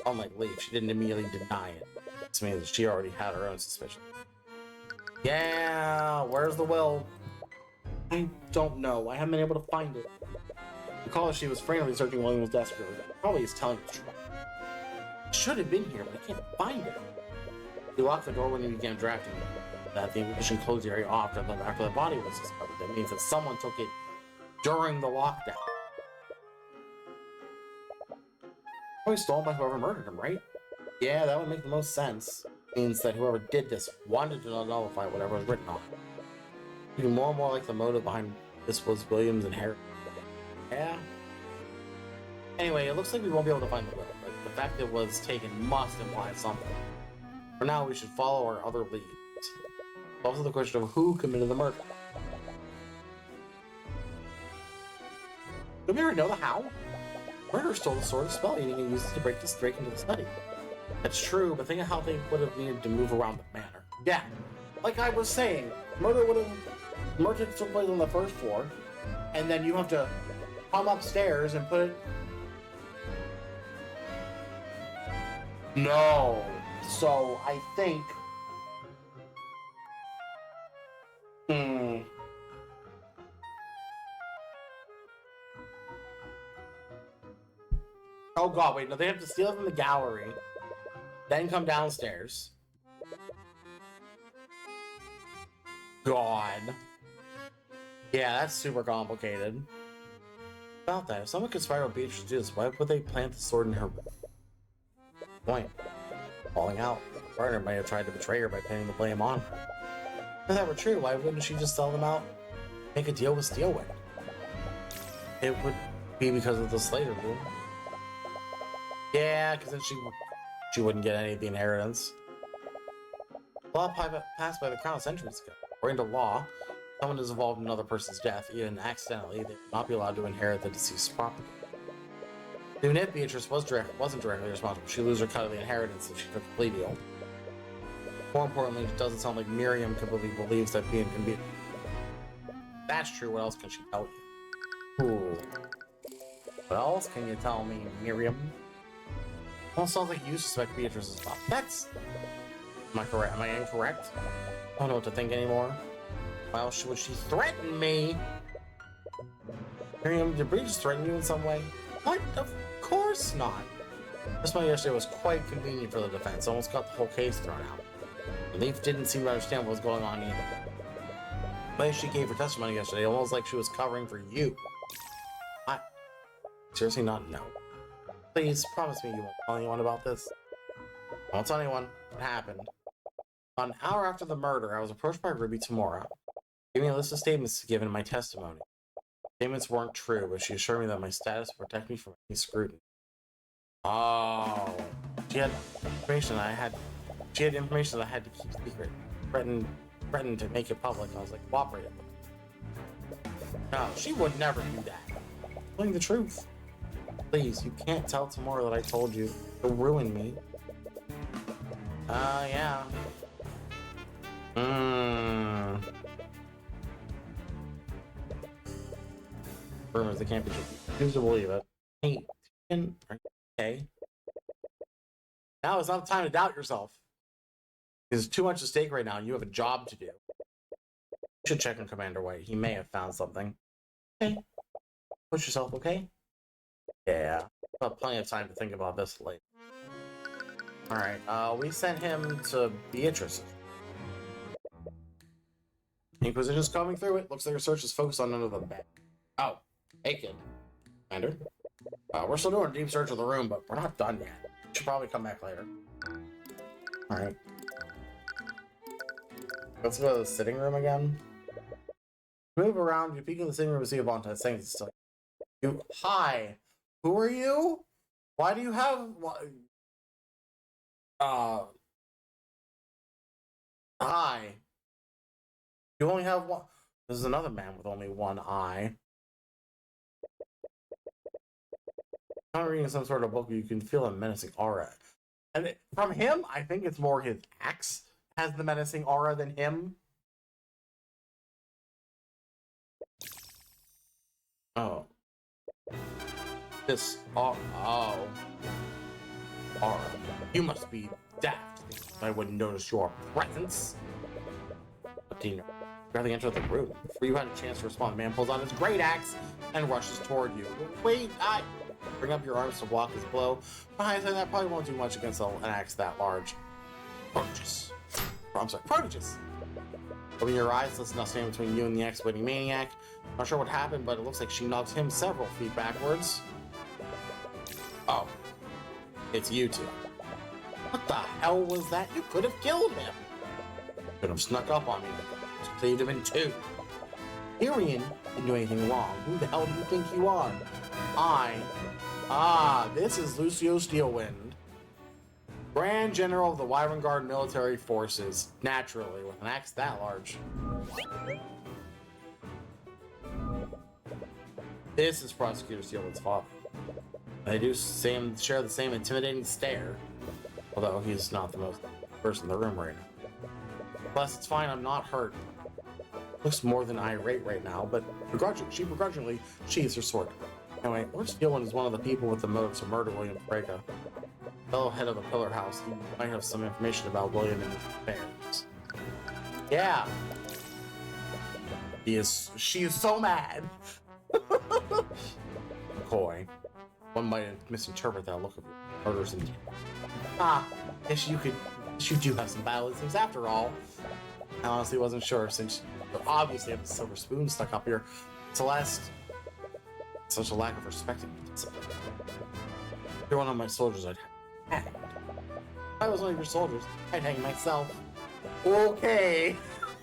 Unlike Leaf, she didn't immediately deny it. This means that she already had her own suspicion. Yeah, where's the will? I don't know. I haven't been able to find it. Recall she was frantically searching William's desk for it. Probably is telling the truth. It should have been here, but I can't find it. He locked the door when he began drafting it. That the ignition closed the area off after the body was discovered. That means that someone took it during the lockdown. Probably stolen by whoever murdered him, right? Yeah, that would make the most sense. Means that whoever did this wanted to nullify whatever was written on it. Even more and more like the motive behind this was William's inheritance. Yeah. Anyway, it looks like we won't be able to find the will, but the fact that it was taken must imply something. For now, we should follow our other leads. Also the question of who committed the murder. Do we already know the how? Murderer stole the sword of spell eating and used it to break into the study. That's true, but think of how they would have needed to move around the manor. Yeah, like I was saying, murder took place on the first floor, and then you have to come upstairs and put it... No. So, I think... Oh god, wait, no, they have to steal it from the gallery, then come downstairs. God. Yeah, that's super complicated. About that, if someone could spiral Beatrice to do this, why would they plant the sword in her point? Falling out. The partner might have tried to betray her by pinning the blame on her. If that were true, why wouldn't she just sell them out? Make a deal with Steelwind? It would be because of the Slater rule. Yeah, because then she wouldn't get any of the inheritance. Law passed by the Crown centuries ago. According to law, if someone is involved in another person's death, even accidentally, they would not be allowed to inherit the deceased's property. Even if Beatrice wasn't directly responsible, she'd lose her cut of the inheritance if she took a plea deal. More importantly, it doesn't sound like Miriam completely believes that being can be... That's true, what else can she tell you? Ooh. What else can you tell me, Miriam? Well, it sounds like you suspect Beatrice is not. That's... Am I correct? Am I incorrect? I don't know what to think anymore. Why else would she threaten me? Miriam, did Beatrice threaten you in some way? What? Of course not. This one yesterday was quite convenient for the defense. Almost got the whole case thrown out. Leaf didn't seem to understand what was going on either. The way she gave her testimony yesterday, almost like she was covering for you. I... Seriously not know. Please, promise me you won't tell anyone about this. I won't tell anyone what happened. About an hour after the murder, I was approached by Ruby Tamora, giving me a list of statements given in my testimony. Statements weren't true, but she assured me that my status would protect me from any scrutiny. Oh. She had information that I had to keep secret. Threatened to make it public, and I was like, cooperate with her. No, she would never do that. Telling the truth. Please, you can't tell Tamora that I told you. It'll ruin me. Yeah. Rumors that can't be true. Choose to believe it. Hey, Are you okay? Now is not the time to doubt yourself. There's too much at stake right now, and you have a job to do. You should check on Commander White. He may have found something. Okay. Push yourself, okay? Yeah. We'll have plenty of time to think about this later. Alright, we sent him to Beatrice's. Inquisition's coming through it. Looks like your search is focused on under the bed. Oh, hey kid. Commander. We're still doing a deep search of the room, but we're not done yet. We should probably come back later. Alright. Let's go to the sitting room again. Move around, you peek in the sitting room and see a Bonta saying it's still. You hi. Who are you? Why do you have hi. You only have one. This is another man with only one eye. I'm reading some sort of book, you can feel a menacing aura. And from him, I think it's more his axe has the menacing aura than him. Oh. This aura. You must be daft. I wouldn't notice your presence. But Dino, you barely entered the room. Before you had a chance to respond, the man pulls out his great axe and rushes toward you. Wait, bring up your arms to block his blow. Behind that probably won't do much against an axe that large. Prodigious. I'm sorry, prodigious. Open your eyes, listen to stand between you and the exploiting maniac. Not sure what happened, but it looks like she knocked him several feet backwards. Oh. It's you two. What the hell was that? You could have killed him. Could have snuck up on me. Saved him in two. Tyrion didn't do anything wrong. Who the hell do you think you are? This is Lucio Steelwind, Grand General of the Wyvern Guard military forces. Naturally, with an axe that large. This is Prosecutor Steelwind's father. They do share the same intimidating stare, although he's not the most person in the room right now. Plus, it's fine, I'm not hurt. Looks more than irate right now, but begrudgingly sheathes her sword. Anyway, Lord Steelwind is one of the people with the motive to murder William Frege. Fellow head of the Pillar House, he might have some information about William and his affairs. Yeah. She is so mad. McCoy. One might misinterpret that look of your murders and guess you do have some battle instincts after all. I honestly wasn't sure since you obviously have the silver spoon stuck up here. Celeste. Such a lack of respect and discipline. If you're one of my soldiers, I'd hang. If I was one of your soldiers, I'd hang myself. Okay.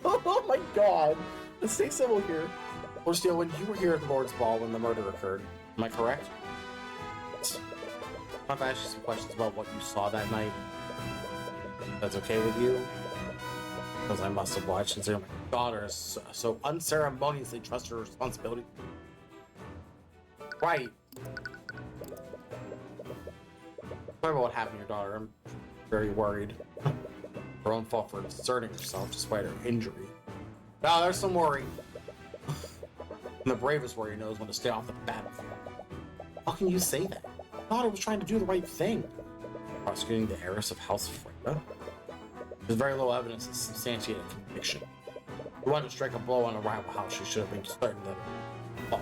Oh my god. Let's stay civil here. Lord Steelwind, you were here at the Lord's Ball when the murder occurred. Am I correct? I have to ask you some questions about what you saw that night. If that's okay with you? Because I must oblige, considering my daughter has so unceremoniously trusted her responsibility. Right. Sorry about what happened to your daughter. I'm very worried. Her own fault for asserting herself despite her injury. Now there's some worry. And the bravest warrior knows when to stay off the battlefield. How can you say that? I thought I was trying to do the right thing. Prosecuting the heiress of House Frege? There's very little evidence to substantiate a conviction. If you wanted to strike a blow on a rival house, you should have been certain that it would fall.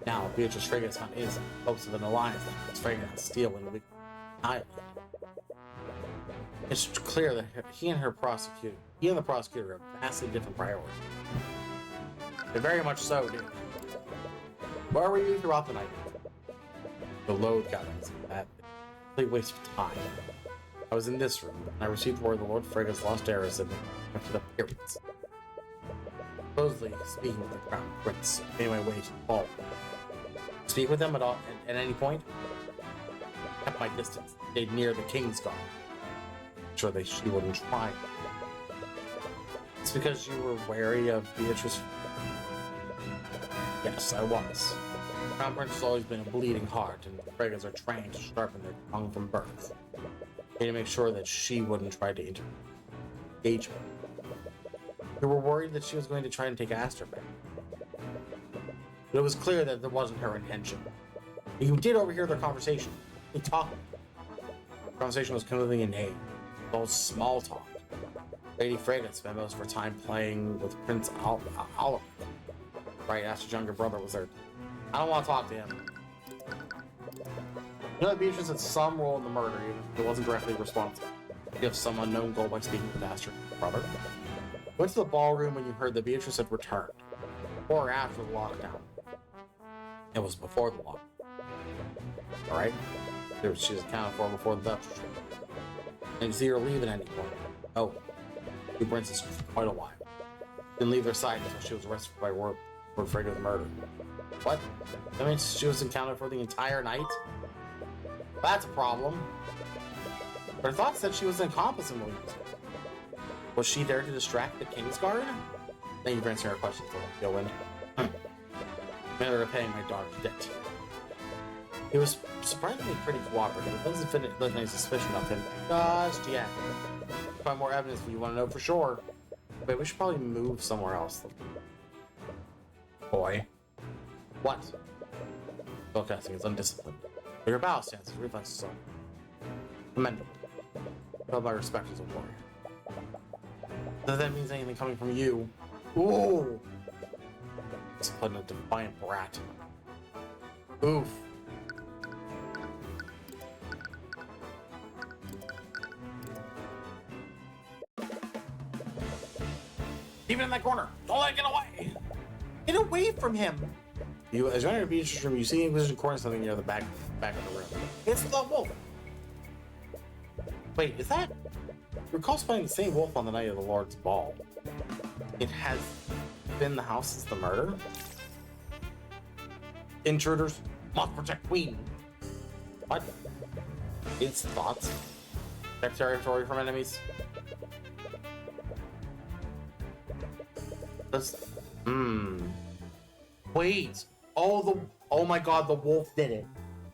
Now, Beatrice Frege is found innocent, hopes of an alliance that puts Frege and Steelwind will be annihilated. It's clear that he and the prosecutor have vastly different priorities. They're very much so, dude. Where were you throughout the night? The load got us. That complete waste of time. I was in this room, and I received word the Lord Frege's lost heiress had been to the pyramids. Supposedly speaking with the crown prince, made my way to the ball. Speak with them at any point? Kept my distance. Stayed near the king's guard. Sure she wouldn't try. It's because you were wary of Beatrice. Yes, I was. The crown prince has always been a bleeding heart, and the Freges are trained to sharpen their tongue from birth. Need to make sure that she wouldn't try to engage me. You were worried that she was going to try and take Aster back. But it was clear that it wasn't her intention. You did overhear their conversation. They talked. The conversation was completely inane. All small talk. Lady Frigate spent most of her time playing with Prince Oliver. Right after his younger brother was there. I don't want to talk to him. You know that Beatrice had some role in the murder, even if it wasn't directly responsible. You have some unknown goal by speaking with the bastard brother. Went to the ballroom when you heard that Beatrice had returned. Before or after the lockdown. It was before the lockdown. Alright? She was accounted for before the Dutch. And you see her leave at any point. Oh. Two princes for quite a while. Didn't leave their side until she was arrested by word afraid of the murder. What? That means she was accounted for the entire night? That's a problem. Her thoughts said she was an accomplice in Williams. Was she there to distract the King's Guard? Thank you for answering our questions, Go in. Matter of paying my daughter's debt. He was surprisingly pretty cooperative. It doesn't fit any suspicion of him. Just yet. Find more evidence if you want to know for sure. Wait, we should probably move somewhere else. Boy. What? Spellcasting is undisciplined. But your battle stance, reflexes are commendable. Felt my respect as a warrior. Does that mean anything coming from you? Ooh! Disciplined a defiant brat. Oof. Even in that corner! Don't let it get away! Get away from him! You, as you're in the beach room, you see Inquisition corner something near the back of the room. It's the wolf! Wait, is that? You're cosplaying the same wolf on the night of the Lord's Ball. It has been the house since the murder? Intruders must protect Queen. What? Its thoughts? Protect territory from enemies? That's... Wait! Oh my god, the wolf did it.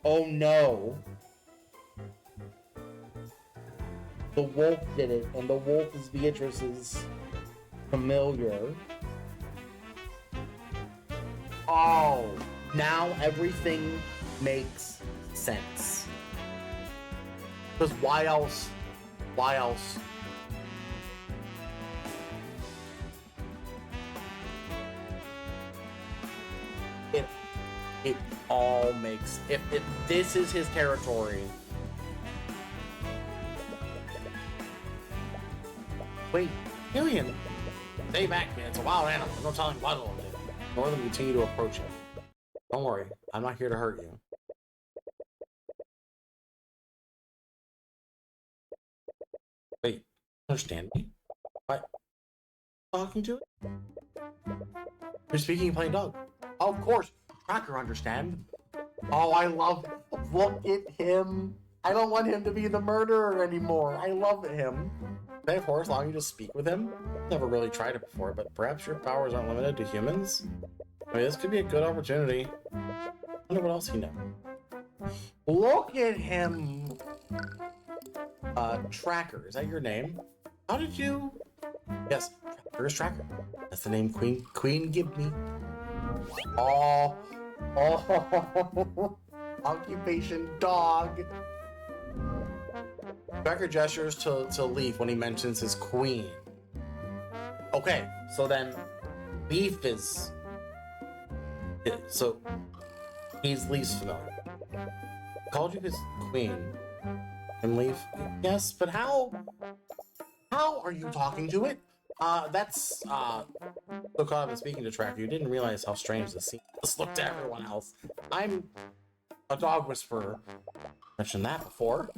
Oh no. The wolf did it, and the wolf is Beatrice's familiar. Oh, now everything makes sense. Because why else? Why else? It all makes... If this is his territory... Wait, Tyrion! Stay back, man. It's a wild animal. No telling what it'll do. Nor them continue to approach him. Don't worry. I'm not here to hurt you. Wait. Understand me? What? Talking to it? You're speaking plain dog. Oh, of course. Tracker understand. Oh, I love... Look at him. I don't want him to be the murderer anymore. I love him. Can I, of course, allow you to speak with him? Never really tried it before, but perhaps your powers aren't limited to humans? I mean, this could be a good opportunity. I wonder what else he knows. Look at him! Tracker, is that your name? How did you... Yes, Tracker is Tracker. That's the name Queen give me. Oh, occupation dog. Tracker gestures to Leaf when he mentions his queen. Okay, so then Leaf is... So, he's Leaf's familiar. Called you his queen. And Leaf? Yes, but how? How are you talking to it? That's, so caught up in speaking to Tracker, you didn't realize how strange this scene just looked to everyone else. I'm a dog whisperer. Mentioned that before.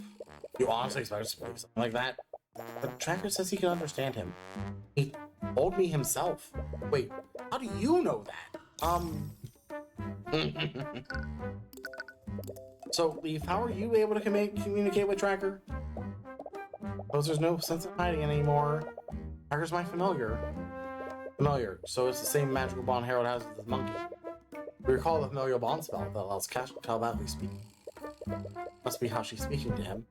You honestly expect us to believe something like that? But Tracker says he can understand him. He told me himself. Wait, how do you know that? So, Leaf, how are you able to communicate with Tracker? Because there's no sense of hiding anymore. Tracker's my familiar. So it's the same magical bond Harold has with his monkey. We recall the familial bond spell that allows Cash to telepathically speak. Must be how she's speaking to him.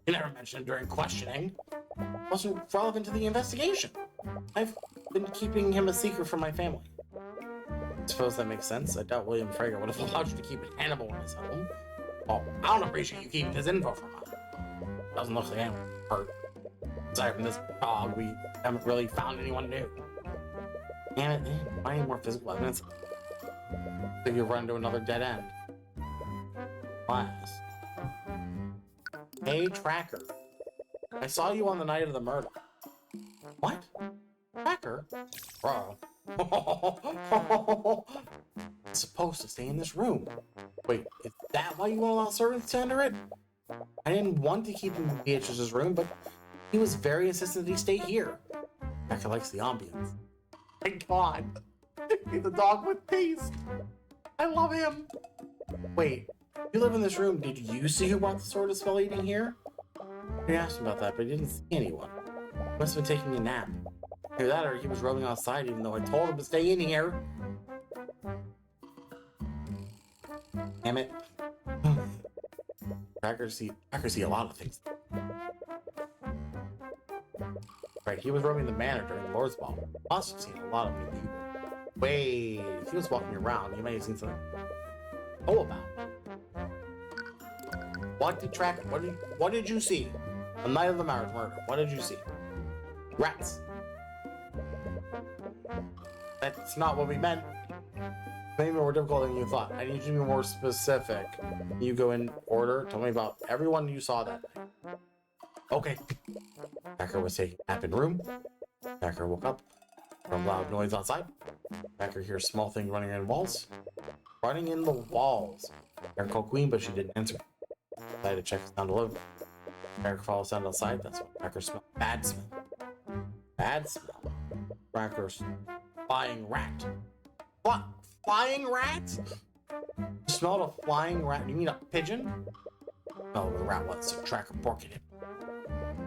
You never mentioned it during questioning. Wasn't relevant to the investigation. I've been keeping him a secret from my family. Suppose that makes sense. I doubt William Frager would have allowed you to keep an animal in his home. Well, I don't appreciate you keeping this info from us. Doesn't look like anyone hurt. Aside from this dog, we haven't really found anyone new. Damn it, I need more physical evidence. So you run to another dead end. Class. Hey, Tracker. I saw you on the night of the murder. What? Tracker? Bro. It's supposed to stay in this room. Wait, is that why you won't allow servants to enter it? I didn't want to keep him in Beatrice's room, but he was very insistent that he stay here. Tracker likes the ambience. Thank God. He's a dog with taste. I love him. Wait, you live in this room. Did you see who brought the sword of spell eating here? I asked him about that, but he didn't see anyone. He must have been taking a nap. Either that or he was roaming outside even though I told him to stay in here. Damn it. Trackers see a lot of things. Right, he was roaming the manor during the Lord's Ball. Must have seen a lot of new people. Wait, if he was walking around, he might have seen something. Oh, about. What did you see? The night of the marriage murder. What did you see? Rats. That's not what we meant. Maybe more difficult than you thought. I need you to be more specific. You go in order. Tell me about everyone you saw that night. Okay. Packer was taking a nap in room. Packer woke up from loud noise outside. Packer hears small thing running in walls. Running in the walls. Packer called Queen, but she didn't answer. Decided to check the sound alone. Packer follows sound outside. That's what Packer smelled. Bad smell. Bad smell. Packer's flying rat. What? Flying rat? You smelled a flying rat? You mean a pigeon? No, the rat was, so Tracker porked him.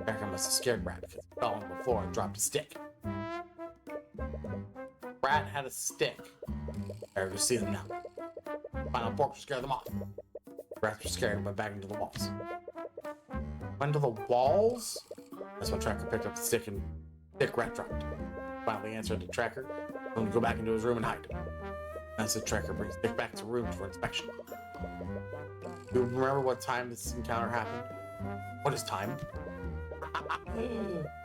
Tracker must have scared Rat because he fell on the floor and dropped a stick. Rat had a stick. Tracker could see them now. Final pork to scare them off. Rats were scared and went back into the walls. Went to the walls? That's when Tracker picked up the stick and Rat dropped. Finally answered the Tracker. Told him to go back into his room and hide. That's the Tracker brings Stick back to the room for inspection. Do you remember what time this encounter happened? What is time?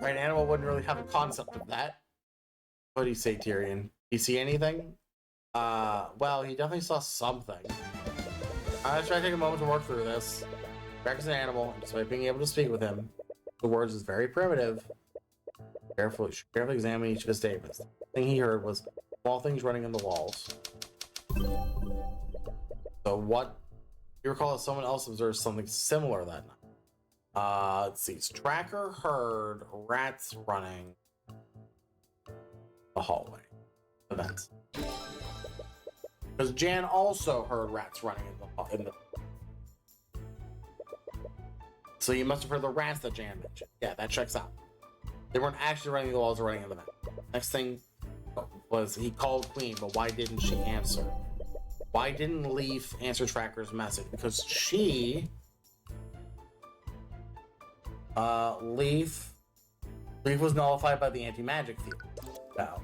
Right, animal wouldn't really have a concept of that. What do you say, Tyrion? You see anything? Well, he definitely saw something. Let's try to take a moment to work through this. Tracker's an animal, and despite being able to speak with him, the words is very primitive. Carefully examine each of his statements. The thing he heard was small things running in the walls. So what? You recall that someone else observed something similar that night. Let's see. Tracker heard rats running the hallway. Events. Because Jan also heard rats running in the. So you must have heard the rats that Jan mentioned. Yeah, that checks out. They weren't actually running the walls or running in the vent. Next thing was he called Queen, but why didn't she answer? Why didn't Leaf answer Tracker's message? Because she... Leaf was nullified by the anti-magic field. No.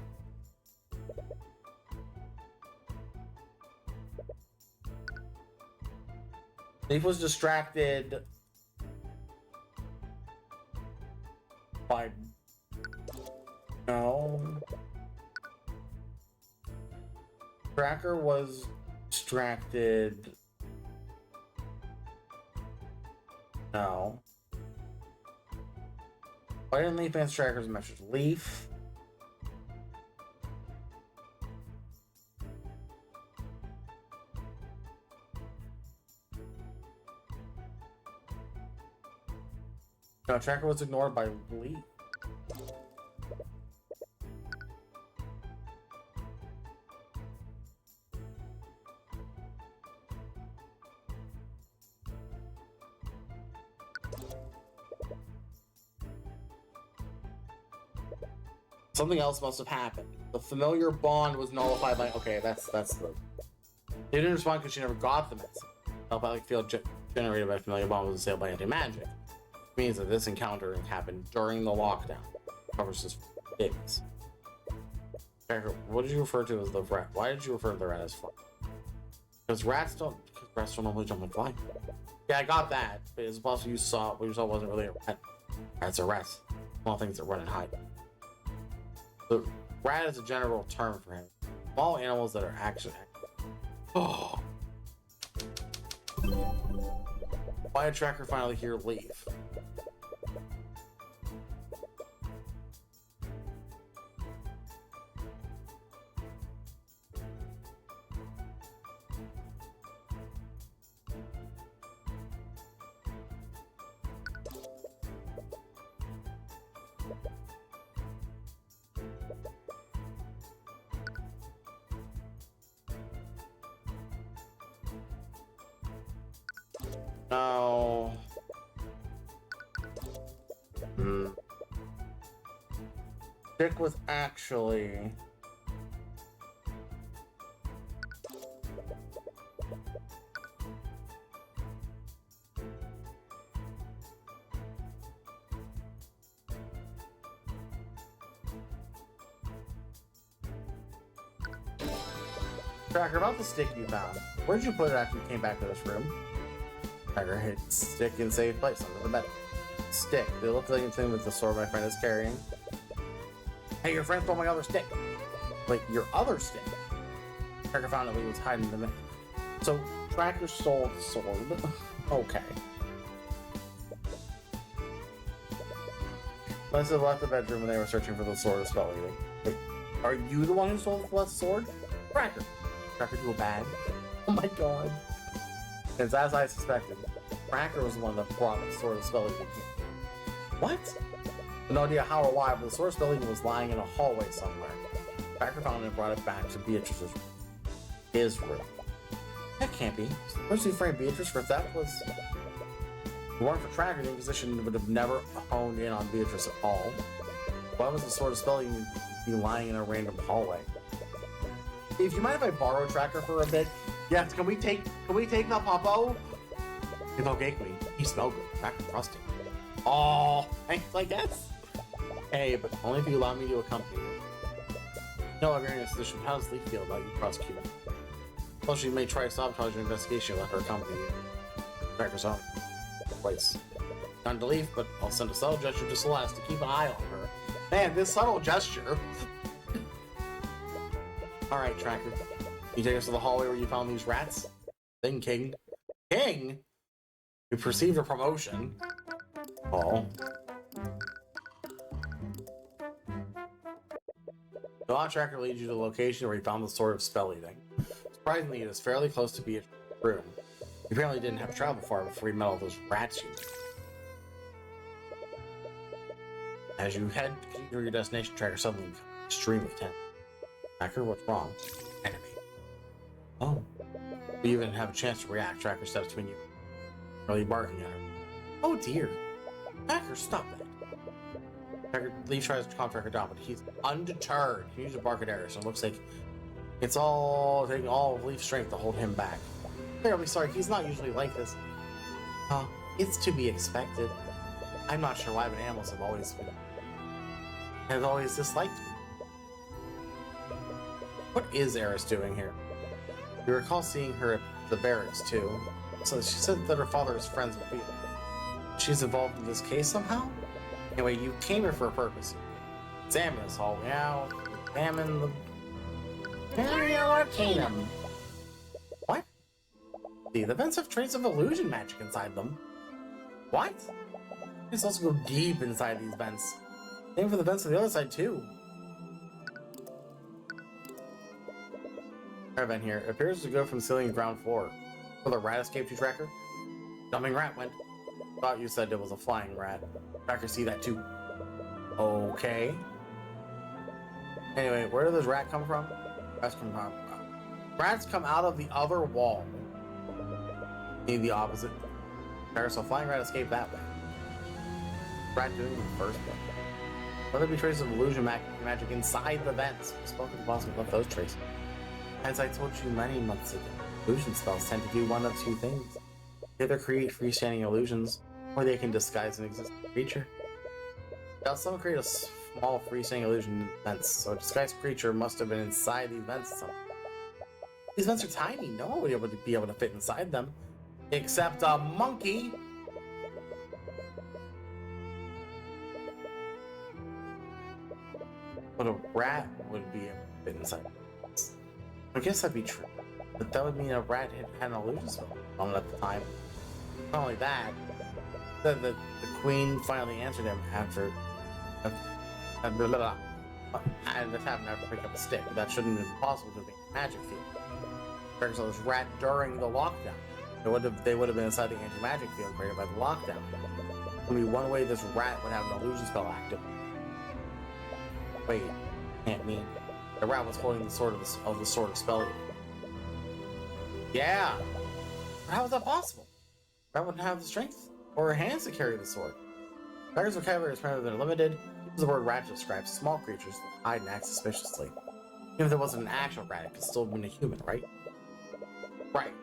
Leaf was distracted by... No. Tracker was distracted. No. Why didn't Leaf answer Tracker's message? Leaf. No, Tracker was ignored by Leaf. Something else must have happened. The familiar bond was nullified by... Okay, that's the... They didn't respond because she never got the message. Telepathic field generated by familiar bond was assailed by anti-magic. Which means that this encounter happened during the lockdown. Covers his statements. Tracker, what did you refer to as the rat? Why did you refer to the rat as fly? Because rats don't normally jump and fly. Yeah, I got that. But it's possible you saw what you saw wasn't really a rat. Rats are rats. Small things that run and hide. The rat is a general term for him. Small animals that are actually. Oh. Why did Tracker finally hear leave? No. Dick was actually. Tracker, about the stick you found. Where'd you put it after you came back to this room? Tracker hid stick in safe place under the bed. Stick. It looks like anything with the sword my friend is carrying. Hey, your friend stole my other stick. Wait, your other stick? Tracker found it when he was hiding in the middle. So, Tracker stole the sword. Okay. Must have left the bedroom when they were searching for the sword of spell eating. Wait, are you the one who stole the left sword? Tracker! Tracker do a bad? Oh my god. It's as I suspected. Tracker was the one that brought the sword of spell eating here. What? No idea how or why, but the sword of spell eating was lying in a hallway somewhere. Tracker found it and brought it back to Beatrice's room. His room. That can't be. Where's he framed Beatrice for theft was... If it weren't for Tracker, the Inquisition would have never honed in on Beatrice at all. Why was the sword of spell eating be lying in a random hallway? If you mind if I borrow Tracker for a bit? Yes, can we take the Popo? He's okay, Queen. He smelled good. Tracker trusting. Oh, thanks, I guess. Hey, but only if you allow me to accompany you. No, I'm in a position. How does Leaf feel about you prosecuting? Well, she may try to sabotage your investigation. Let her accompany you. Tracker's own place. Not to Leaf, but I'll send a subtle gesture to Celeste to keep an eye on her. Man, this subtle gesture. Alright, Tracker. You take us to the hallway where you found these rats? Then, King. King? You perceived a promotion. Oh. The law Tracker leads you to the location where you found the sword of spell eating. Surprisingly, it is fairly close to Beatrice's room. You apparently didn't have to travel far before you met all those rats you met. As you head to your destination, Tracker suddenly becomes extremely tense. Tracker, what's wrong? Enemy. Oh. You even have a chance to react. Tracker steps between you. Really barking at her. Oh dear. Tracker, stop that. Tracker, Leaf tries to calm Tracker down, but he's undeterred. He needs to bark at Eris, so it looks like it's all taking all of Leaf's strength to hold him back. Terribly sorry, he's not usually like this. It's to be expected. I'm not sure why, but animals have always disliked me. What is Eris doing here? You recall seeing her at the barracks too. So she said that her father is friends with Beatrice. She's involved in this case somehow? Anyway, you came here for a purpose. Examine this hallway out. Examine the Imperial Arcanum. What? The vents have traces of illusion magic inside them. What? Let's also go deep inside these vents. Same for the vents on the other side too. Our vent here appears to go from ceiling to ground floor. Will the rat escape to Tracker? Jumping rat went. Thought you said it was a flying rat. Tracker see that too. Okay. Anyway, where did this rat come from? Rats come out of the other wall. Maybe the opposite. Tracker saw flying rat escape that way. Rat doing in the first place. Will there be traces of illusion magic inside the vents? Spoken to the boss and left those traces. As I told you many months ago, illusion spells tend to do one of two things. They either create freestanding illusions, or they can disguise an existing creature. Now, some create a small freestanding illusion vents, so a disguised creature must have been inside these vents somehow. These vents are tiny. No one would be able to fit inside them, except a monkey. But a rat would be able to fit inside. I guess that'd be true, but that would mean a rat had an illusion spell on it at the time. Not only that, the queen finally answered him after and this happened after pick up a stick. That shouldn't have been possible to make a magic field. Because it was rat during the lockdown. They would have been inside the anti-magic field created by the lockdown. Only one way this rat would have an illusion spell active. Wait, can't mean the rat was holding the sword of the sword of spell. Yeah, but how is that possible? The rat wouldn't have the strength or hands to carry the sword. Dragon's vocabulary is primarily limited. The word rat describes small creatures that hide and act suspiciously. Even if there wasn't an actual rat, it could still have been a human, right? Right.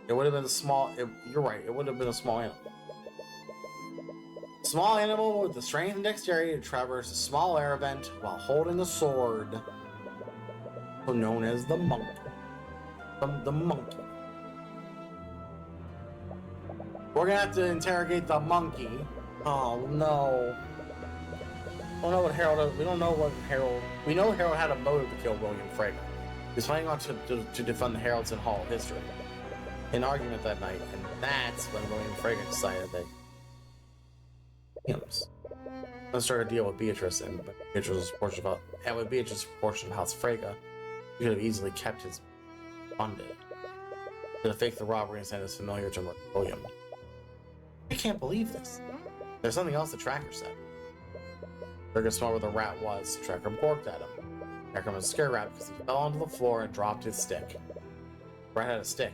It would have been a small. You're right. It would have been a small animal. Small animal with the strength and dexterity to traverse a small air vent while holding a sword, known as the monkey. The monkey. We're gonna have to interrogate the monkey. Oh no. We don't know what Harold. We don't know what Harold. We know Harold had a motive to kill William Frege. He was planning on to defend the Heralds in Hall of History. An argument that night, and that's when William Frege decided that hymns. Let's start a deal with Beatrice, and Beatrice's portion of House Frege, he could have easily kept his funded. Could have faked the robbery and sent his familiar to murder William. I can't believe this. There's something else the tracker said. Frege saw where the rat was. The tracker barked at him. The tracker was a scare rat because he fell onto the floor and dropped his stick. The rat had a stick.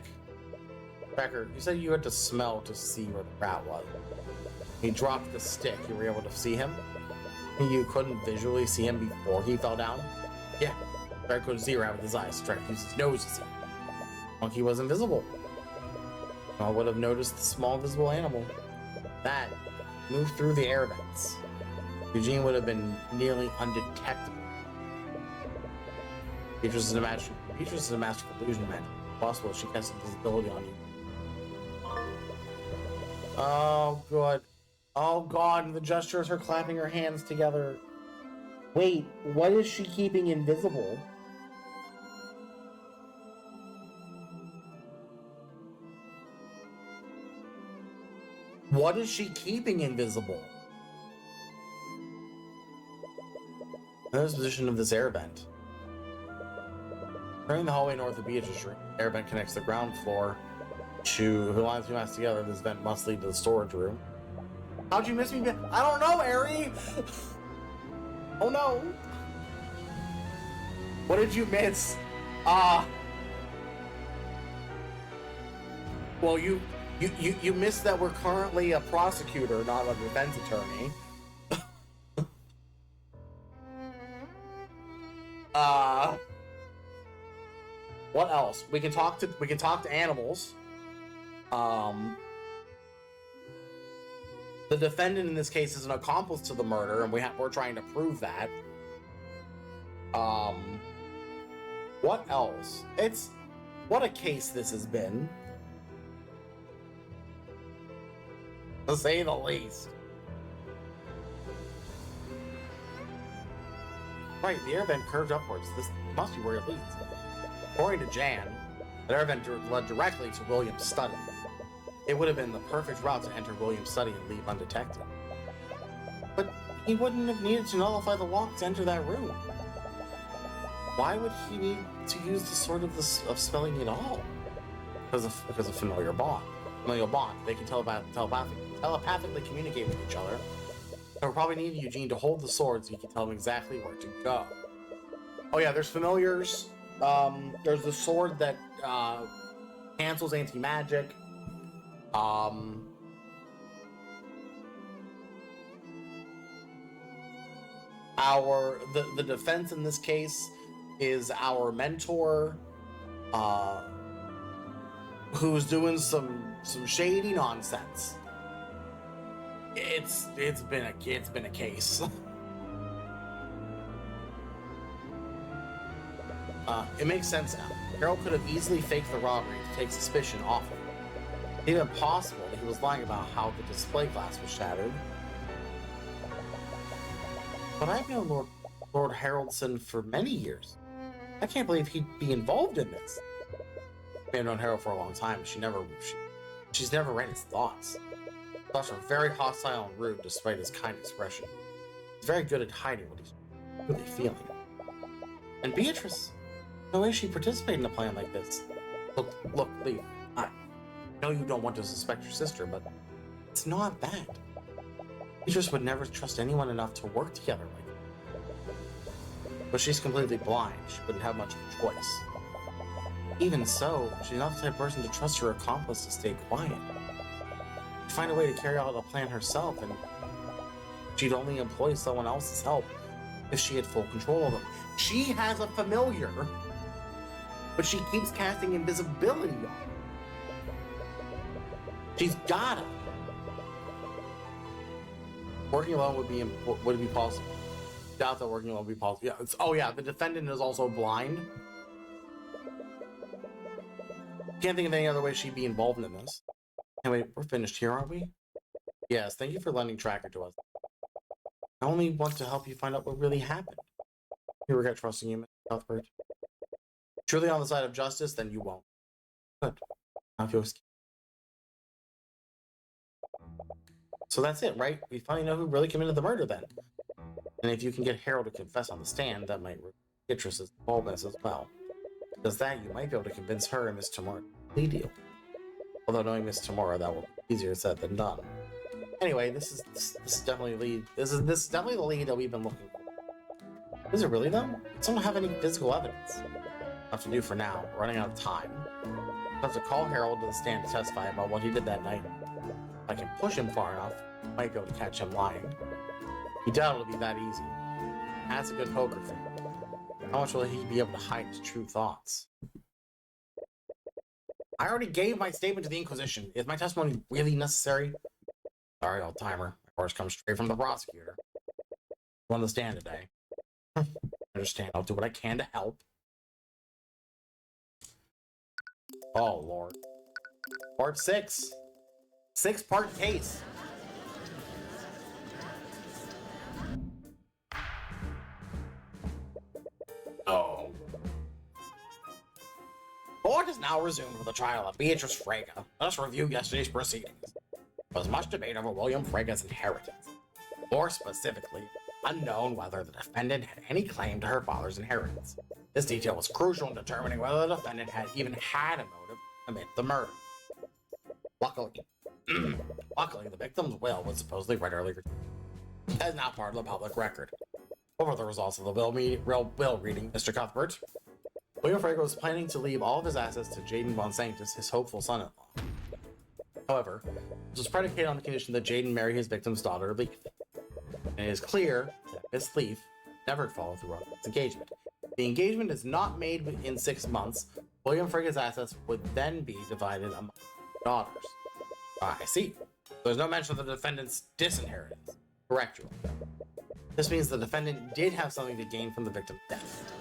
Tracker, you said you had to smell to see where the rat was. He dropped the stick. You were able to see him? You couldn't visually see him before he fell down? Yeah. Tracker couldn't see rat with his eyes. Tracker used his nose to see. Monkey was invisible. I would have noticed the small invisible animal. That moved through the air vents. Eugene would have been nearly undetectable. Beatrice is a master of illusion magic. Possible she casts invisibility on you. Oh god. Oh god, the gesture is her clapping her hands together. Wait, what is she keeping invisible? What is she keeping invisible? There's the position of this air vent. During the hallway north of Beatrice room, air vent connects the ground floor to who lines two masts together. This vent must lead to the storage room. How'd you miss me? I don't know, Ari. Oh no. What did you miss? Well, you missed that we're currently a prosecutor, not a defense attorney. What else? We can talk to animals. The defendant in this case is an accomplice to the murder, and we're trying to prove that. What else? What a case this has been, to say the least. Right, the air vent curved upwards. This must be where it leads. According to Jan, the air vent led directly to William's study. It would have been the perfect route to enter William's study and leave undetected. But he wouldn't have needed to nullify the lock to enter that room. Why would he need to use the sword of spelling at all? Because of familiar bond. Familial bond. They can telepathically communicate with each other. So we're probably needing Eugene to hold the sword so he can tell him exactly where to go. Oh yeah, there's familiars. There's the sword that cancels anti-magic. The defense in this case is our mentor, who's doing some shady nonsense. It's been a case. It makes sense now. Harold could have easily faked the robbery to take suspicion off of him. It's even possible that he was lying about how the display glass was shattered. But I've known Lord Haraldson for many years. I can't believe he'd be involved in this. I've known Harold for a long time. She's never read his thoughts. His thoughts are very hostile and rude despite his kind expression. He's very good at hiding what he's really feeling. And Beatrice, no way she'd participate in a plan like this. Look, Lee, I know you don't want to suspect your sister, but it's not that. Beatrice would never trust anyone enough to work together like that. But she's completely blind. She wouldn't have much of a choice. Even so, she's not the type of person to trust her accomplice to stay quiet. She'd find a way to carry out a plan herself, and she'd only employ someone else's help if she had full control of them. She has a familiar, but she keeps casting invisibility on him. She's gotta. Working alone would it be possible? Doubt that working alone would be possible. Yeah. Oh yeah, the defendant is also blind. Can't think of any other way she'd be involved in this. Anyway, we're finished here, aren't we? Yes. Thank you for lending Tracker to us. I only want to help you find out what really happened. You regret trusting you, Mr. Cuthbert. Truly on the side of justice, then you won't. Good. Now feel scared. So that's it, right? We finally know who really committed the murder then. And if you can get Harold to confess on the stand, that might Beatrice's involvement as well. Because that, you might be able to convince her and Miss Tamora to plea deal. Although knowing Miss Tamora, that will be easier said than done. Anyway, this is definitely lead. This is definitely the lead that we've been looking for. Is it really though? It doesn't have any physical evidence. Have to do for now. We're running out of time. I have to call Harold to the stand to testify about what he did that night. If I can push him far enough, I might be able to catch him lying. He doubt it'll be that easy. That's a good poker thing. How much will he be able to hide his true thoughts? I already gave my statement to the Inquisition. Is my testimony really necessary? Sorry, old timer. My orders come straight from the prosecutor. I'm on the stand today. I understand. I'll do what I can to help. Oh, Lord. Part 6. 6-part case. Oh. Court is now resumed with the trial of Beatrice Frege. Let us review yesterday's proceedings. There was much debate over William Frege's inheritance. More specifically, unknown whether the defendant had any claim to her father's inheritance. This detail was crucial in determining whether the defendant had even had a motive to commit the murder. Luckily, the victim's will was supposedly read earlier. That is now part of the public record. What were the results of the will reading, Mr. Cuthbert? William Frege was planning to leave all of his assets to Jaden von Sanctus, his hopeful son-in-law. However, this was predicated on the condition that Jaden marry his victim's daughter, Leaf. And it is clear that Miss Leaf never followed through on this engagement. If the engagement is not made within 6 months, William Frege's assets would then be divided among daughters. I see. There's no mention of the defendant's disinheritance. Correct, Your Honor. This means the defendant did have something to gain from the victim's death.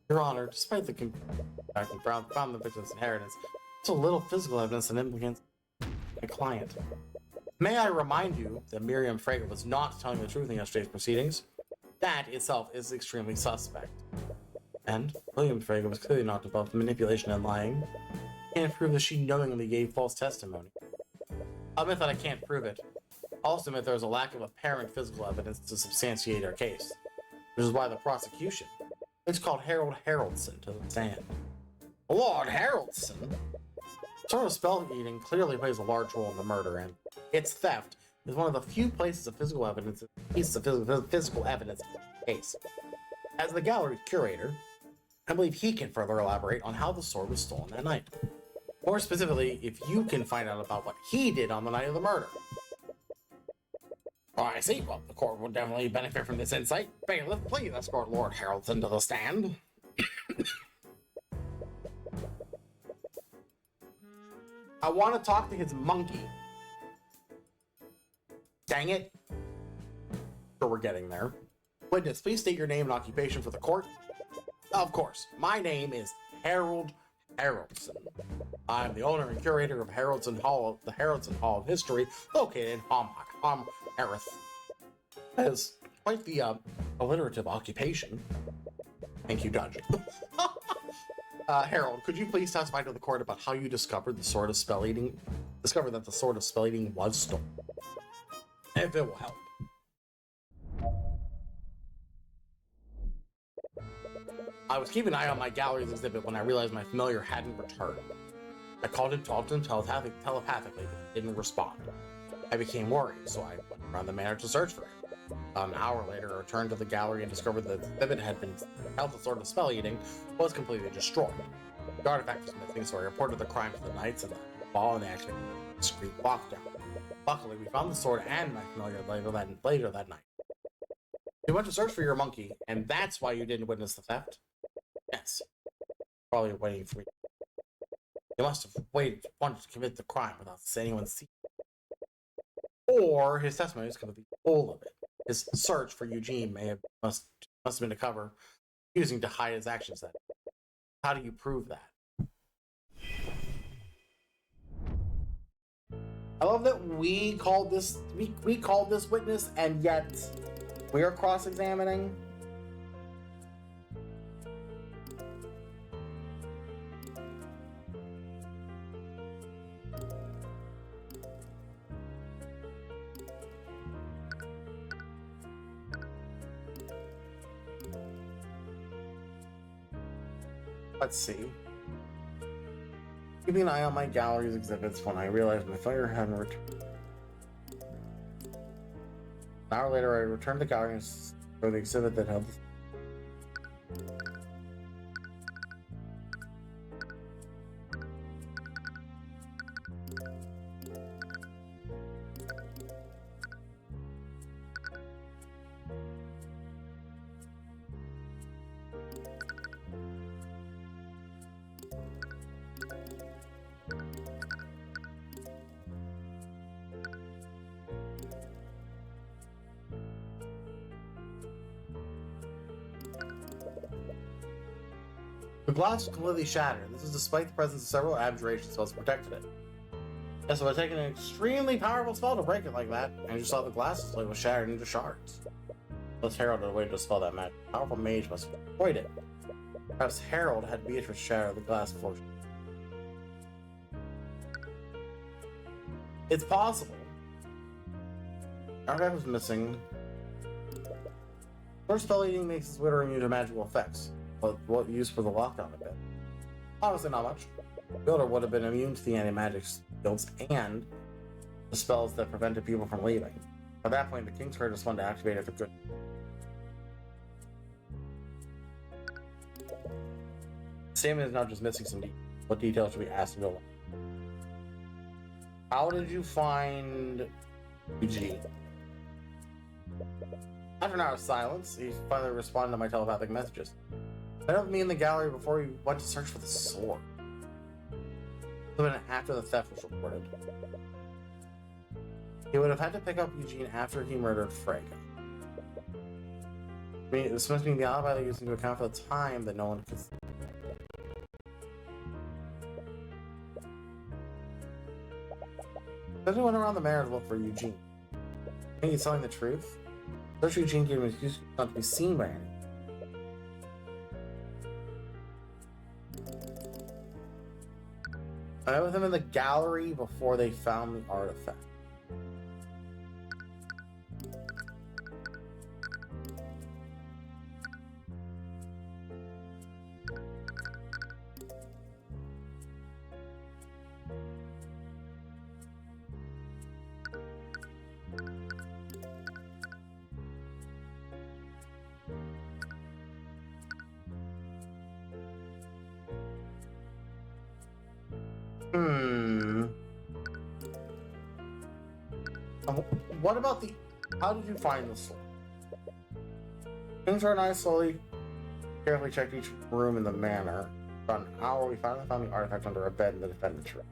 Your Honor, despite the fact we found the victim's inheritance, there's a little physical evidence that implicates my client. May I remind you that Miriam Frege was not telling the truth in yesterday's proceedings? That itself is extremely suspect. And William Frege was clearly not above manipulation and lying. Can't prove that she knowingly gave false testimony. I'll admit that I can't prove it. I'll also admit there's a lack of apparent physical evidence to substantiate our case, which is why the prosecution called Harold Haraldson to the stand. Lord Haraldson? Sort of spell eating clearly plays a large role in the murder, and its theft is one of the few pieces of physical evidence in the case. As the gallery's curator, I believe he can further elaborate on how the sword was stolen that night. More specifically, if you can find out about what he did on the night of the murder. Oh, I see. Well, the court will definitely benefit from this insight. Bailiff, please escort Lord Haraldson to the stand. I want to talk to his monkey. Dang it. Sure, we're getting there. Witness, please state your name and occupation for the court. Of course, my name is Harold Haraldson. I'm the owner and curator of Haraldson Hall, the Haraldson Hall of History, located in Harith. That is quite the alliterative occupation. Thank you, Judge. Harold, could you please testify to the court about how you discovered that the sword of spell eating was stolen? If it will help. I was keeping an eye on my gallery's exhibit when I realized my familiar hadn't returned. I called him, talked to him telepathically, but he didn't respond. I became worried, so I went around the manor to search for him. An hour later, I returned to the gallery and discovered that the exhibit had been held the sword of spell eating was completely destroyed. The artifact was missing, so I reported the crime to the knights of the ball and they actually discreet lockdown. Luckily, we found the sword and my familiar later that night. You went to search for your monkey, and that's why you didn't witness the theft? Yes. Probably waiting for me. You must have wanted to commit the crime without anyone seeing it. Or his testimony is completely full of it. His search for Eugene must have been a cover using to hide his actions then. How do you prove that? I love that we called this witness, and yet we are cross-examining. Let's see. Keeping an eye on my gallery's exhibits when I realized my fire hadn't returned. An hour later, I returned to the gallery for the exhibit that held the The glass was completely shattered. This is despite the presence of several abjuration spells that protected it. Yeah, so it taken an extremely powerful spell to break it like that, and you saw the glass display was shattered into shards. Unless Harold had a way to dispel that magic. A powerful mage must have avoided it. Perhaps Harold had Beatrice shatter the glass before. It's possible. Our guy was missing. First, spell eating makes his witter immune to magical effects. But what use for the lockdown a bit? Honestly, not much. Builder would have been immune to the anti-magic skills and the spells that prevented people from leaving. At that point, the King's Court just wanted to activate it for good. Statement is not just missing some details. What details should we ask to go along? How did you find Eugene? After an hour of silence, he finally responded to my telepathic messages. I don't mean the gallery before you went to search for the sword. Even after the theft was reported. He would have had to pick up Eugene after he murdered Frege. I mean, this must mean the alibi they're using to account for the time that no one could see. Everyone around the manor to look for Eugene. I think he's telling the truth. Search Eugene gave him an excuse not to be seen by anyone. I met with him in the gallery before they found the artifact. What about the... How did you find the sword? Kingsford and I slowly, carefully checked each room in the manor. About an hour, we finally found the artifact under a bed in the defendant's room.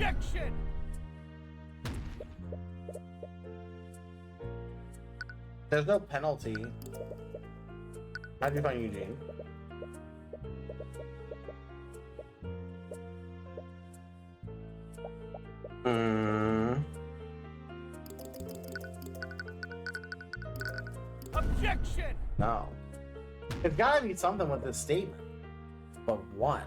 Objection! There's no penalty. How'd you find Eugene? Objection! No. There's gotta be something with this statement. But what?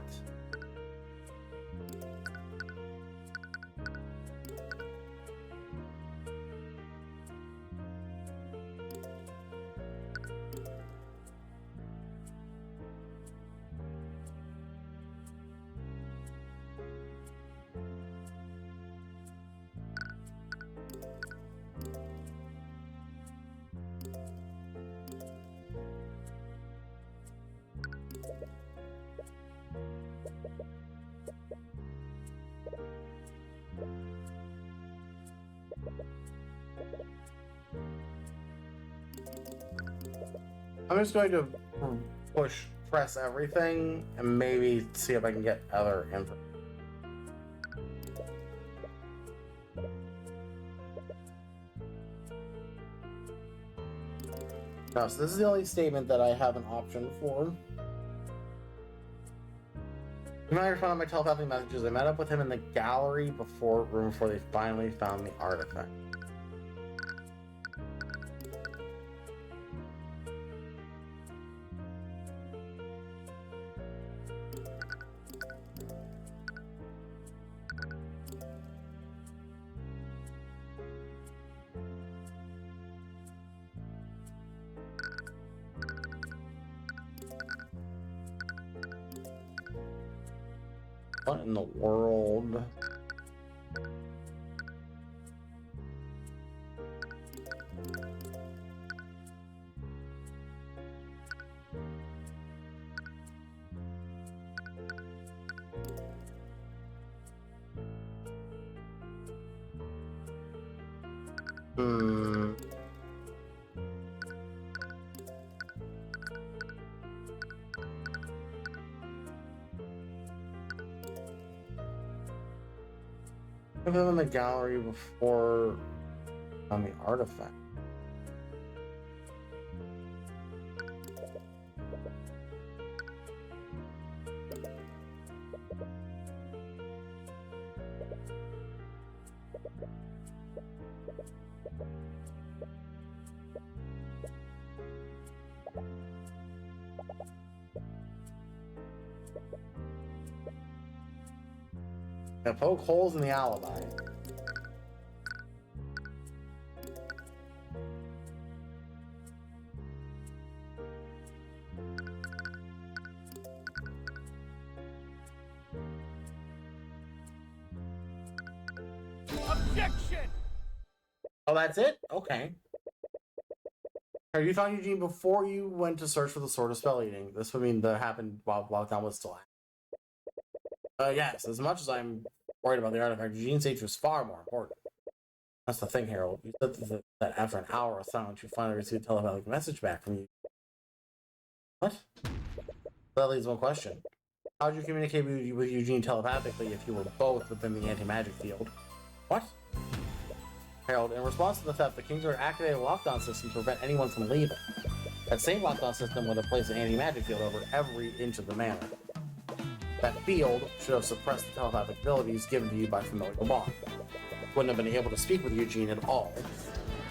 I'm just going to press everything and maybe see if I can get other info. No, so this is the only statement that I have an option for. You might respond to my telepathic messages. I met up with him in the gallery before they finally found the artifact. What in the world? I've been in the gallery before on the artifact. Now poke holes in the alibi. Objection! Oh, that's it? Okay. Have you found Eugene before you went to search for the Sword of Spell Eating? This would mean that happened while lockdown was still active. Yes, as much as I'm worried about the artifact, Eugene's age was far more important. That's the thing, Harold. You said that after an hour of silence, you finally received a telepathic message back from you. What? That leaves one question. How did you communicate with Eugene telepathically if you were both within the anti-magic field? What? Harold, in response to the theft, the Kings activated a lockdown system to prevent anyone from leaving. That same lockdown system would have placed an anti-magic field over every inch of the manor. That field should have suppressed the telepathic abilities given to you by familial bond. Wouldn't have been able to speak with Eugene at all.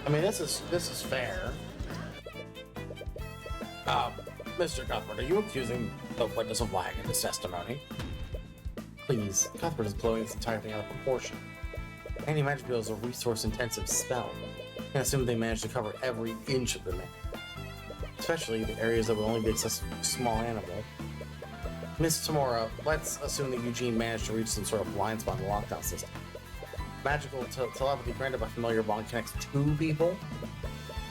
I mean, this is fair. Mr. Cuthbert, are you accusing the witness of lying in this testimony? Please, Cuthbert is blowing this entire thing out of proportion. Anti-magic field is a resource-intensive spell. You can assume they managed to cover every inch of the manor, especially the areas that would only be accessible to a small animal. Miss Tamora, let's assume that Eugene managed to reach some sort of blind spot in the lockdown system. Magical telepathy granted by familiar bond connects two people.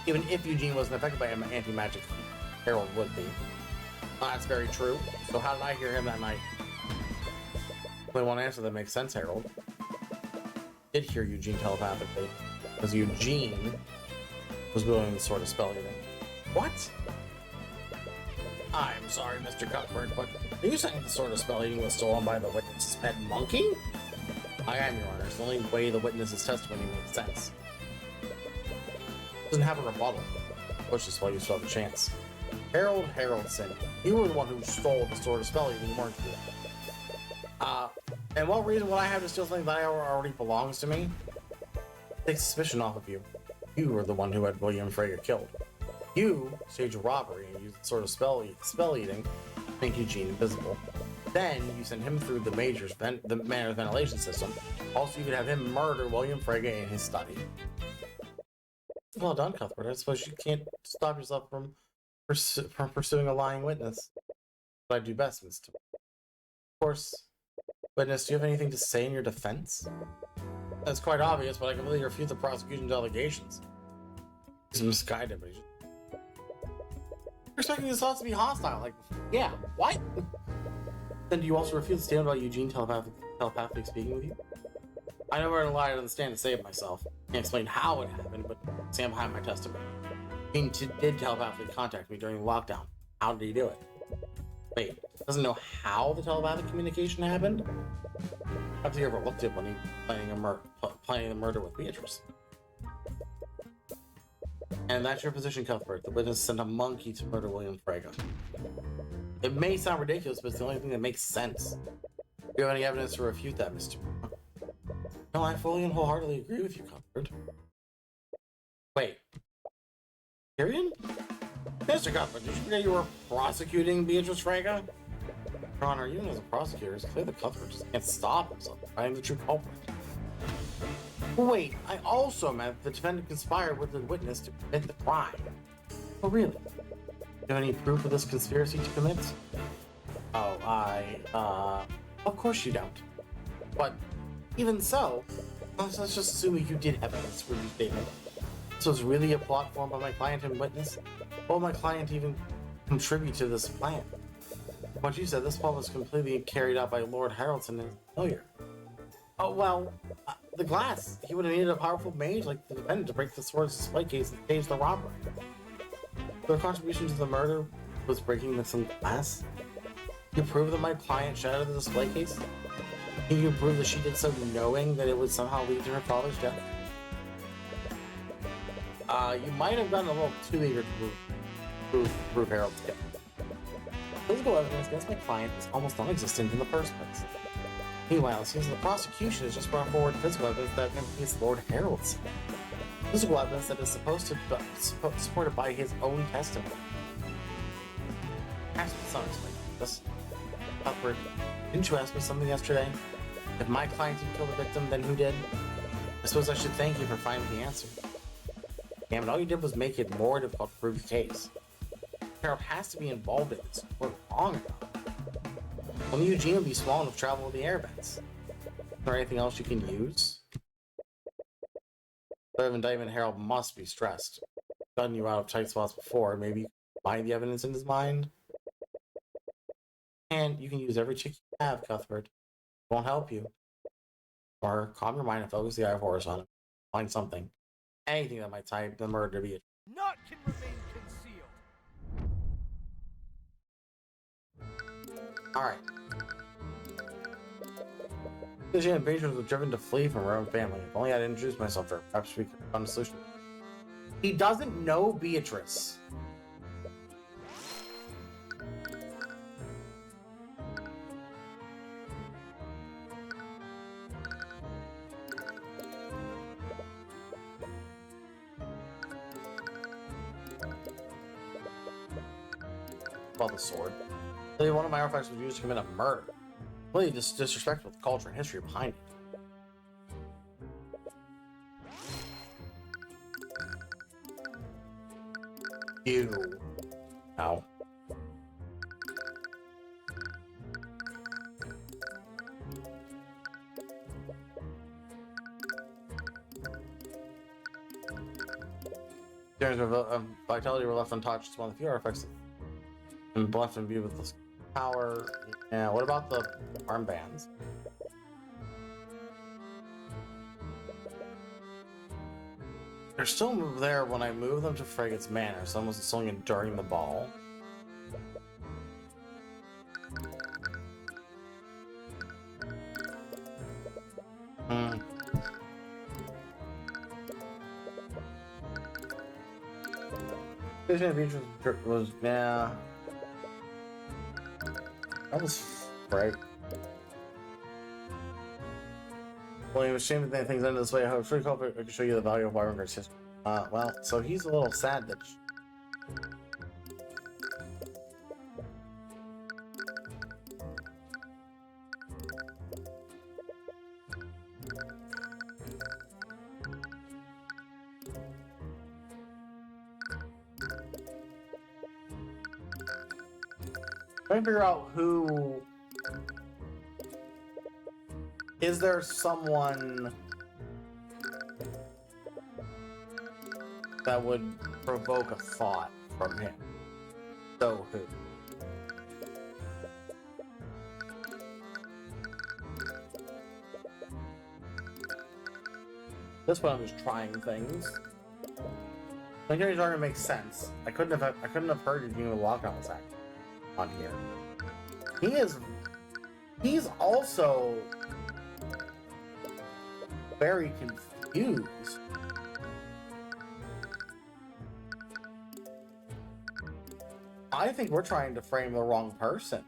Even if Eugene wasn't affected by an anti-magic, Harold would be. That's very true. So how did I hear him that night? Only one answer that makes sense, Harold. I did hear Eugene telepathically, because Eugene was wielding the Sword of Spell Eating. What? I'm sorry, Mr. Cuthbert, but are you saying the Sword of Spell Eating was stolen by the witness's pet monkey? I am your honor. It's the only way the witness's testimony makes sense. Doesn't have a rebuttal. Push this while you still have a chance. Harold Haraldson, you were the one who stole the sword of spell eating, weren't you? And what reason would I have to steal something that already belongs to me? Take suspicion off of you. You were the one who had William Frege killed. You staged a robbery and used the sword of spell eating to make Eugene invisible. Then you send him through the manor's ventilation system. Also, you could have him murder William Frege in his study. Well done, Cuthbert. I suppose you can't stop yourself from pursuing a lying witness. But I do best, Mr. Of course, witness, do you have anything to say in your defense? That's quite obvious, but I completely refute the prosecution's allegations. He's misguided, but he's just... You're expecting his thoughts to be hostile. Like, yeah, what? Then do you also refute the statement about Eugene telepathically speaking with you? I never had a lie to the stand to save myself. Can't explain how it happened, but stand behind my testimony. Eugene did telepathically contact me during the lockdown. How did he do it? Wait, doesn't know how the telepathic communication happened? Perhaps he overlooked it when he planning the murder with Beatrice. And that's your position, Cuthbert. The witness sent a monkey to murder William Frege. It may sound ridiculous, but it's the only thing that makes sense. Do you have any evidence to refute that, Mr. No, I fully and wholeheartedly agree with you, Cuthbert. Wait. Tyrion? Mr. Cuthbert, did you forget you were prosecuting Beatrice Frege? Your Honor, even as a prosecutor, it's clear that Cuthbert just can't stop himself from finding the true culprit. Wait, I also meant the defendant conspired with the witness to commit the crime. Oh, really? Do you have any proof of this conspiracy to commit? Oh, of course you don't. But even so, let's just assume you did evidence for your statement. So it's really a plot formed by my client and witness? What will my client even contribute to this plan? What you said, this plot was completely carried out by Lord Haraldson and his failure. Oh, well, the glass. He would have needed a powerful mage like the defendant to break the sword's display case and stage the robbery. Their contribution to the murder was breaking some glass. You prove that my client shattered the display case? Can you prove that she did so knowing that it would somehow lead to her father's death? You might have gotten a little too eager to prove Harold's guilt. Physical evidence against my client is almost non-existent in the first place. Meanwhile, it seems the prosecution has just brought forward physical evidence that implicates Lord Haraldson. Physical evidence that is supposed to be supported by his own testimony. Ask me some explain this. Cuthbert, didn't you ask me something yesterday? If my client didn't kill the victim, then who did? I suppose I should thank you for finding the answer. Damn it, all you did was make it more difficult to prove your case. Harold has to be involved in this. We're wrong about it. Only Eugene will be small enough to travel with the airbats. Is there anything else you can use? The indictment Harold must be stressed. Gotten you out of tight spots before, maybe you can find the evidence in his mind? And you can use every trick you have, Cuthbert. It won't help you. Or calm your mind and focus the eye of Horus on it. Find something. Anything that might tie the murder to be Naught can remain concealed. Alright. Eugene and Beatrice was driven to flee from her own family. If only I'd introduced myself to her, perhaps we could find a solution. He doesn't know Beatrice. About the sword. One of my artifacts was used to commit a murder. Really disrespectful to the culture and history behind it. You. Ow. There's vitality were left untouched. It's one of the few artifacts and left imbued with this power. Yeah, what about the armbands? They're still there when I move them to Frege's Manor. Someone was selling it during the ball. Vision of Beatrice was, yeah. That was right. Well, he was ashamed of things ended this way. I hope sure Cuthbert I can show you the value of Wyvern's history. Well, so he's a little sad that. Trying to figure out who. Is there someone that would provoke a thought from him? So who? This one I'm just trying things. My theory's already makes sense. I couldn't have heard you doing a lockdown was acting on here. He's also very confused. I think we're trying to frame the wrong person.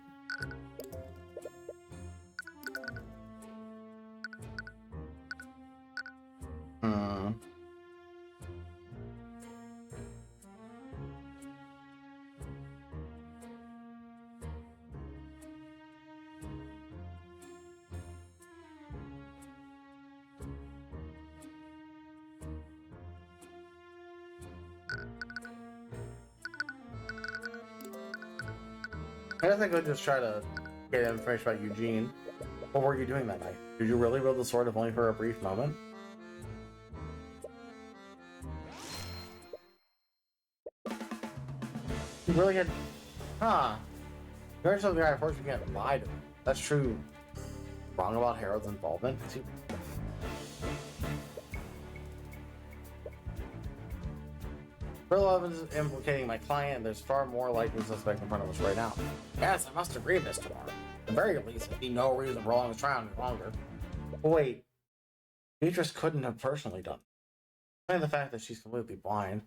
I guess I could just try to get information about Eugene. What were you doing that night? Did you really wield the sword if only for a brief moment? You really had... Huh. You heard something I forced you can't lie to him. That's true. Wrong about Harold's involvement? Real evidence implicating my client, there's far more likely suspect in front of us right now. Yes, I must agree, Mr. Moore. At the very least, there'd be no reason for prolonging this trial any longer. But wait, Beatrice couldn't have personally done it. And the fact that she's completely blind,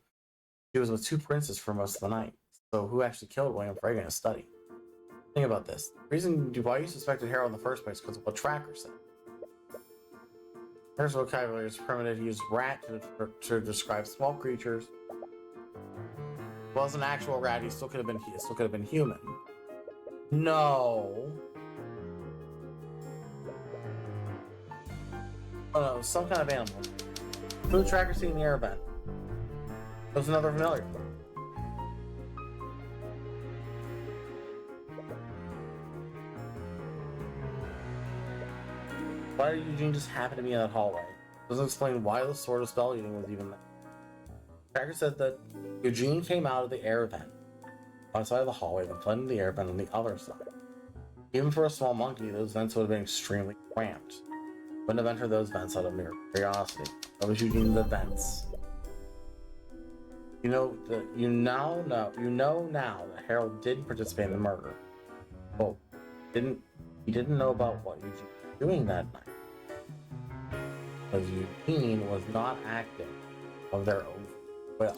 she was with two princes for most of the night. So who actually killed William Frege in his study? Think about this. The reason why you suspected Harold in the first place because of what Tracker said. Her vocabulary is primitive. He used rat to describe small creatures. Was an actual rat. He still could have been human. No. Oh no, some kind of animal. Food tracker seen in the air vent. It was another familiar. Why did Eugene just happen to be in that hallway? Doesn't explain why the sword of spell eating was even there. Tracker said that Eugene came out of the air vent outside of the hallway, then fled into the air vent on the other side. Even for a small monkey, those vents would have been extremely cramped. Wouldn't have entered those vents out of mere curiosity. That was Eugene in the vents. You know now that Harold did participate in the murder. Well, he didn't know about what Eugene was doing that night. Because Eugene was not acting of their own will.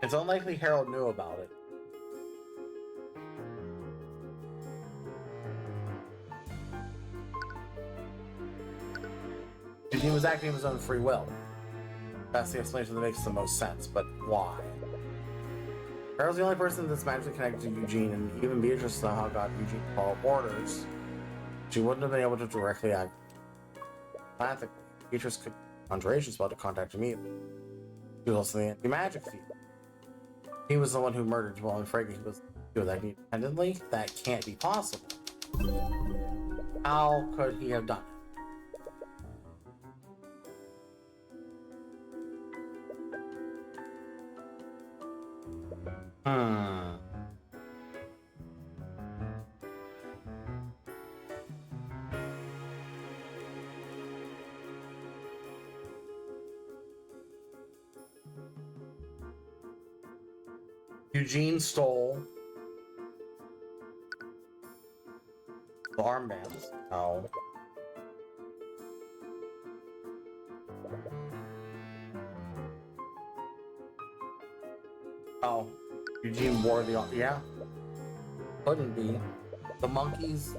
It's unlikely Harold knew about it. He was acting of his own free will. That's the explanation that makes the most sense, but why? Harold's the only person that's magically connected to Eugene, and even Beatrice somehow got Eugene to follow orders. She wouldn't have been able to directly act. Practically, Beatrice could conjure a spell to contact him either. He was also the anti-magic field. He was the one who murdered William Frege. He was acting independently? That can't be possible. How could he have done it? Eugene stole the armbands. Oh. Oh. Eugene wore the yeah. Couldn't be. The monkeys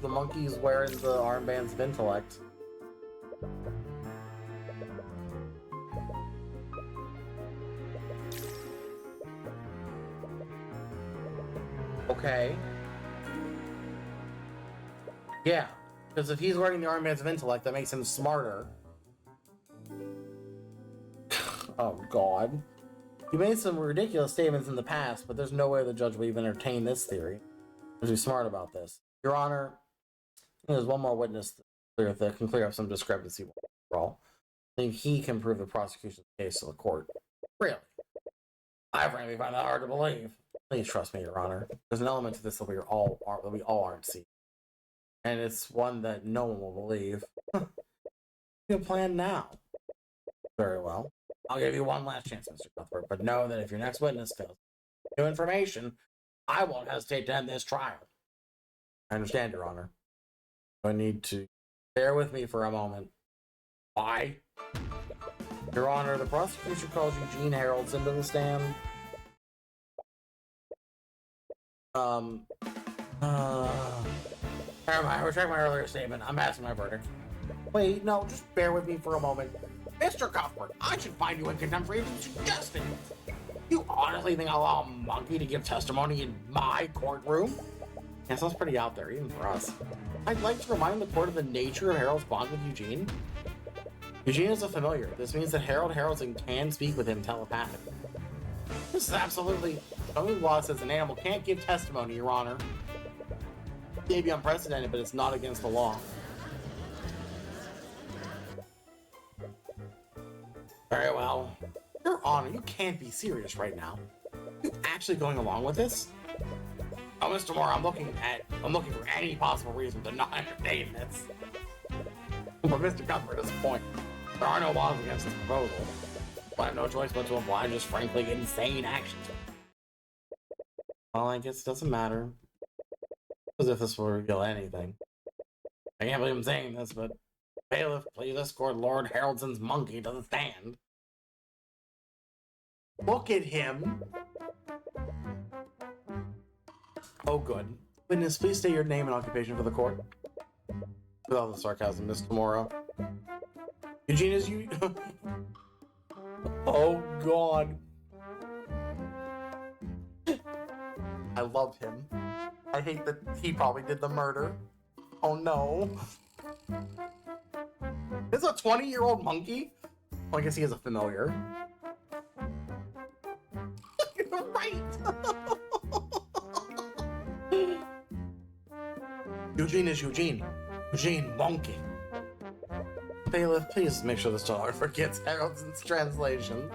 wearing the armbands of intellect. Okay. Yeah, because if he's wearing the armbands of intellect, that makes him smarter. Oh god. You made some ridiculous statements in the past, but there's no way the judge will even entertain this theory. Be smart about this. Your Honor, there's one more witness that can clear up some discrepancy overall. I think he can prove the prosecution's case to the court. Really? I frankly find that hard to believe. Please trust me, Your Honor. There's an element to this that we all aren't seeing. And it's one that no one will believe. Your plan now. Very well. I'll give you one last chance, Mr. Cuthbert, but know that if your next witness fails new information, I won't hesitate to end this trial. I understand, Your Honor. I need to bear with me for a moment. Why? Your Honor, the prosecution calls Eugene Haroldson into the stand. Never mind, I retract my earlier statement. I'm passing my verdict. Wait, no, just bear with me for a moment. Mr. Cuthbert, I should find you in contempt for even suggesting this. You honestly think I'll allow a monkey to give testimony in my courtroom? Yeah, sounds pretty out there, even for us. I'd like to remind the court of the nature of Harold's bond with Eugene. Eugene is a familiar. This means that Harold Haroldson can speak with him telepathically. This is absolutely... Only law says an animal can't give testimony, Your Honor. It may be unprecedented, but it's not against the law. Very well. Your Honor, you can't be serious right now. Are you actually going along with this? Oh, Mr. Moore, I'm looking for any possible reason to not entertain this. But Mr. Cuthbert is the point. There are no laws against this proposal. I have no choice but to oblige just frankly insane actions. Well, I guess it doesn't matter. As if this will reveal anything. I can't believe I'm saying this, but bailiff, please escort Lord Haroldsson's monkey to the stand. Look at him! Oh, good. Witness, please state your name and occupation for the court. With all the sarcasm, Mr. Morrow. Eugene, is you... Oh, God. I love him. I hate that he probably did the murder. Oh, no. This is a 20-year-old monkey? Well, I guess he is a familiar. Right! Eugene is Eugene. Eugene monkey. Bailiff, please make sure the stenographer gets Haroldsson's translation.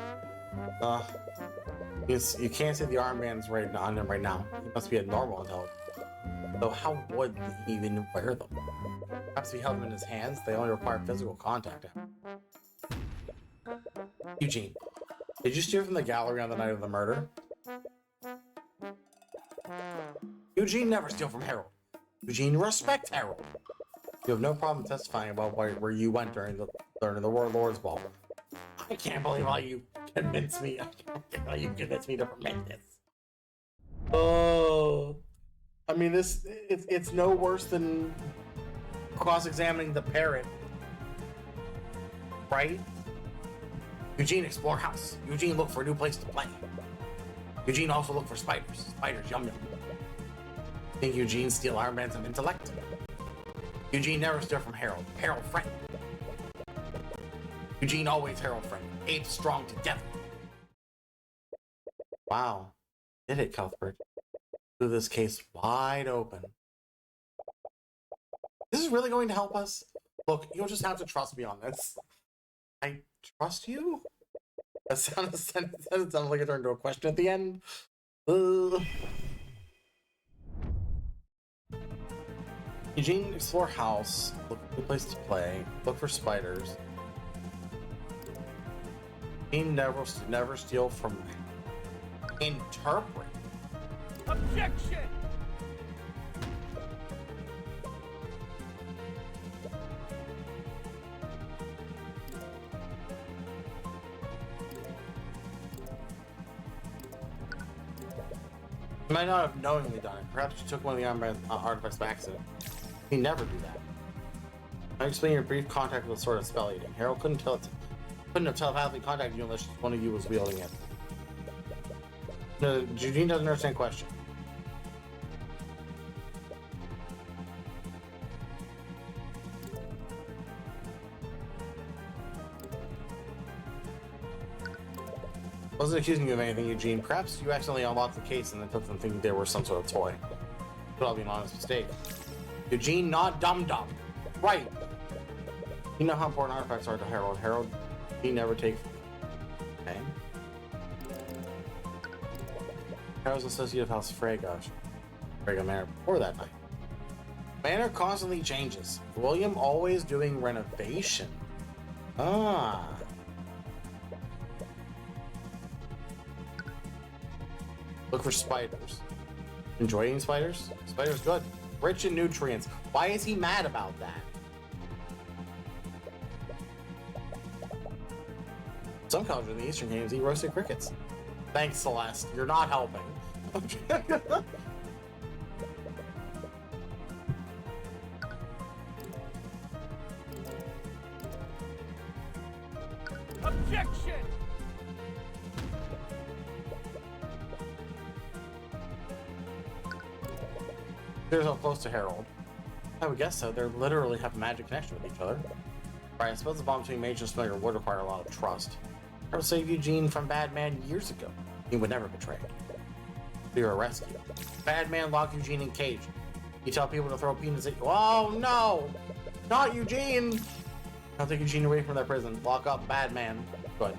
You can't see the armbands on him right now. He must be a normal intelligence. So how would he even wear them? Perhaps if he held them in his hands, they only require physical contact. Eugene, did you steal from the gallery on the night of the murder? Eugene never steal from Harold. Eugene, respect Harold. You have no problem testifying about where you went during the Lord's Ball. I can't believe how you convinced me. I can't believe how you convinced me to permit this. Oh, I mean, it's no worse than cross-examining the parrot, right? Eugene, explore house. Eugene, look for a new place to play. Eugene, also look for spiders. Spiders, yum yum. Think Eugene steal armbands of intellect? Eugene never steal from Harold. Harold friend. Eugene always Harold friend. Ape strong to death. Wow. Did it, Cuthbert. Blew this case wide open. This is really going to help us? Look, you'll just have to trust me on this. I trust you? That sounded like it turned into a question at the end. Eugene, explore house. Look for a place to play. Look for spiders. Eugene never steal from... Interpret. Objection! He might not have knowingly done it. Perhaps you took one of the artifacts by accident. He never do that. I explain your brief contact with the sword of spell eating. Harold couldn't have telepathically contacted you unless one of you was wielding it. No, Eugene doesn't understand question. Wasn't accusing you of anything, Eugene. Perhaps you accidentally unlocked the case and then took them thinking they were some sort of toy. Could all be an honest mistake. Eugene, not dum-dum. Right. You know how important artifacts are to Harold. Harold, he never takes. Okay. Harold's associate of House Frega Manor before that night. Manor constantly changes. William always doing renovation. Ah. Look for spiders. Enjoying spiders? Spiders good. Rich in nutrients. Why is he mad about that? Some cultures in the Eastern Kingdoms eat roasted crickets. Thanks, Celeste. You're not helping. Objection! They're so close to Harold. I would guess so. They literally have a magic connection with each other. Right, I suppose the bond between mage and familiar would require a lot of trust. I would save Eugene from Bad Man years ago. He would never betray. You're a rescue. Bad Man locked Eugene in cage. You tell people to throw peanuts at you. Oh no! Not Eugene! I'll take Eugene away from that prison. Lock up Bad Man. Good.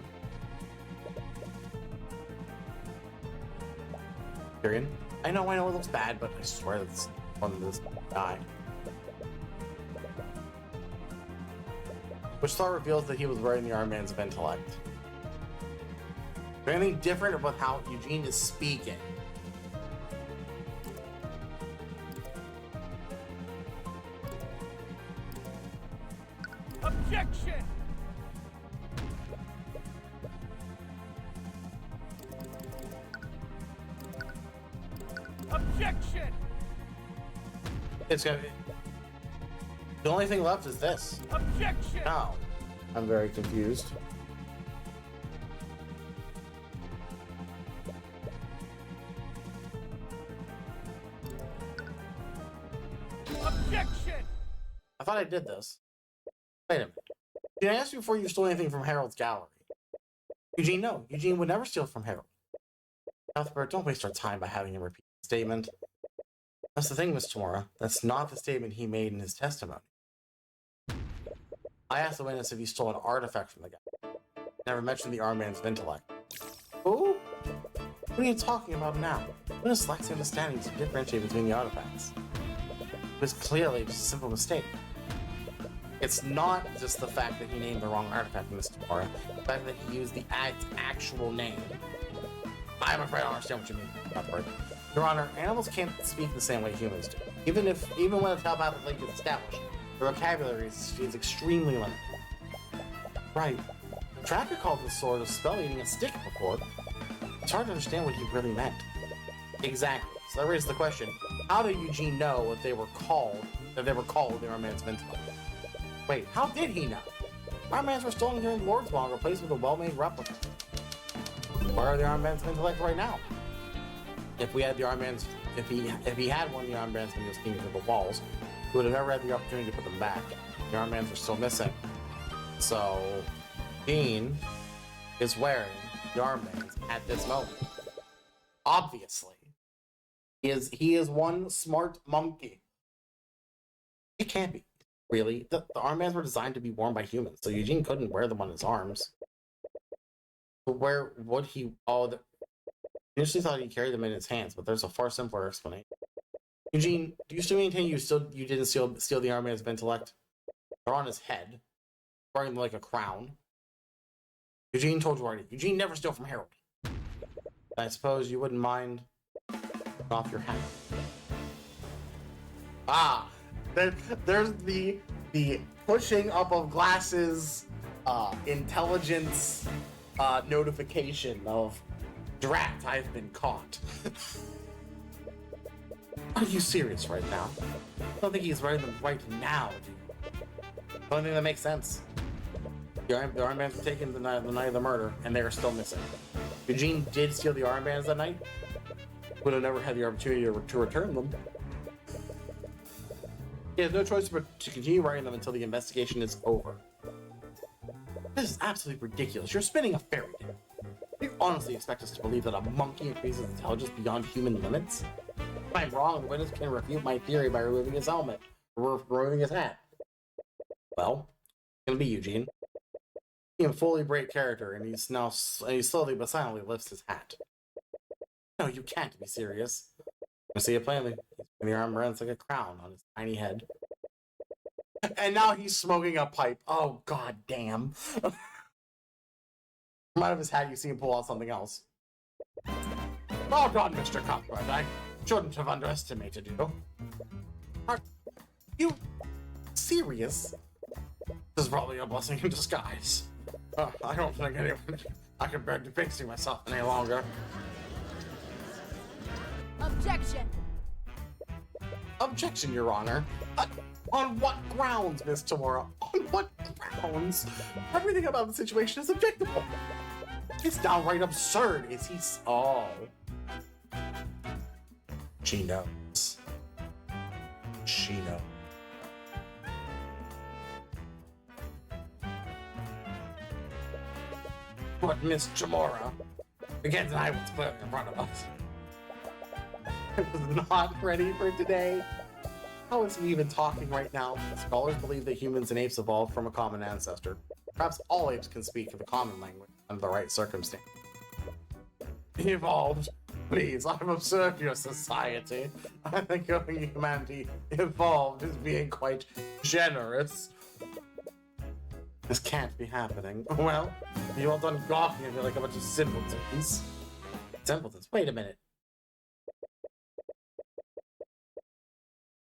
Tyrion? I know it looks bad, but I swear that's one of this guy. Which thought reveals that he was wearing the Iron Man's of intellect. Is there anything different about how Eugene is speaking? Objection! Objection! It's gonna be... The only thing left is this. Objection! Now, I'm very confused. Objection! I thought I did this. Wait a minute. Did I ask you before you stole anything from Harold's gallery? Eugene, no. Eugene would never steal from Harold. Cuthbert, don't waste our time by having him repeat the statement. That's the thing, Miss Tamora. That's not the statement he made in his testimony. I asked the witness if he stole an artifact from the guy. Never mentioned the Iron Man's of intellect. Who? What are you talking about now? Witness lacks the understanding to differentiate between the artifacts. It was clearly just a simple mistake. It's not just the fact that he named the wrong artifact, Miss Tamora. The fact that he used the actual name. I'm afraid I don't understand what you mean, Cuthbert. Your Honor, animals can't speak the same way humans do. Even when a telepathic link is established, the vocabulary is extremely limited. Right. Tracker called the sword of spell eating a stick before. It's hard to understand what he really meant. Exactly. So that raises the question: how did Eugene know what they were called? That they were called the Iron Man's of intellect? Wait, how did he know? Iron Mans were stolen during Lord's Ball and replaced with a well-made replica. Where are the Iron Man's of intellect right now? If we had the Iron Man's, if he had one of the Iron Man's when he was king of the walls, he would have never had the opportunity to put them back. The Iron Mans are still missing. So, Dean is wearing the Iron Mans at this moment. Obviously, he is one smart monkey. It can't be. Really, the armbands were designed to be worn by humans, so Eugene couldn't wear them on his arms. But where would he? Oh, I initially thought he carried them in his hands, but there's a far simpler explanation. Eugene, do you still maintain you didn't steal the armbands of intellect? They're on his head, wearing them like a crown. Eugene told you already. Eugene never stole from Harold. I suppose you wouldn't mind off your hat. Ah, there's the pushing up of glasses, intelligence, notification of drat, I've been caught. Are you serious right now? I don't think he's wearing them right now, dude. I don't think that makes sense. The armbands were taken the night of the murder, and they are still missing. Eugene did steal the armbands that night. Would have never had the opportunity to return them. He has no choice but to continue wearing them until the investigation is over. This is absolutely ridiculous. You're spinning a fairy tale. You honestly expect us to believe that a monkey increases intelligence beyond human limits? If I'm wrong, the witness can refute my theory by removing his helmet or removing his hat. Well, it's gonna be Eugene. He's a fully break character, and he slowly but silently lifts his hat. No, you can't be serious. I see it plainly. He's wearing the armbands like a crown on his tiny head. And now he's smoking a pipe. Oh, god damn. From out of his hat, you see him pull out something else. Oh god, Mr. Cuthbert, I shouldn't have underestimated you. Are you serious? This is probably a blessing in disguise. I don't think anyone I can bear depicting myself any longer. Objection. Objection, Your Honor. On what grounds, Miss Tamora? On what grounds? Everything about the situation is objectable. It's downright absurd. Is he? Oh. She knows. She knows. But Miss Tamora, again tonight what's clearly in front of us. I was not ready for today. How is he even talking right now? Scholars believe that humans and apes evolved from a common ancestor. Perhaps all apes can speak the common language under the right circumstance. Evolved? Please, I've observed your society. I think your humanity evolved as being quite generous. This can't be happening. Well, you all done gawking at me like a bunch of simpletons. Simpletons? Wait a minute.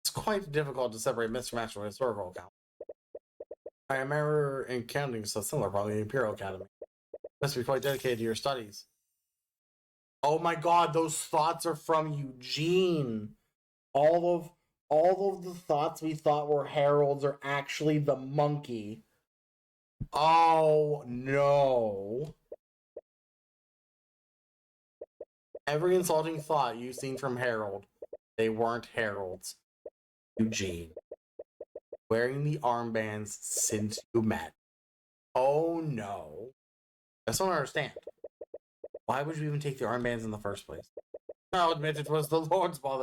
It's quite difficult to separate mismatch from historical account. I remember encountering so similar from the Imperial Academy. Must be quite dedicated to your studies. Oh my god, those thoughts are from Eugene. All of the thoughts we thought were heralds are actually the monkey. Oh no. Every insulting thought you've seen from Harold, they weren't heralds. Eugene. Wearing the armbands since you met. Oh no. I still don't understand. Why would you even take the armbands in the first place? I'll admit it was the Lord's ball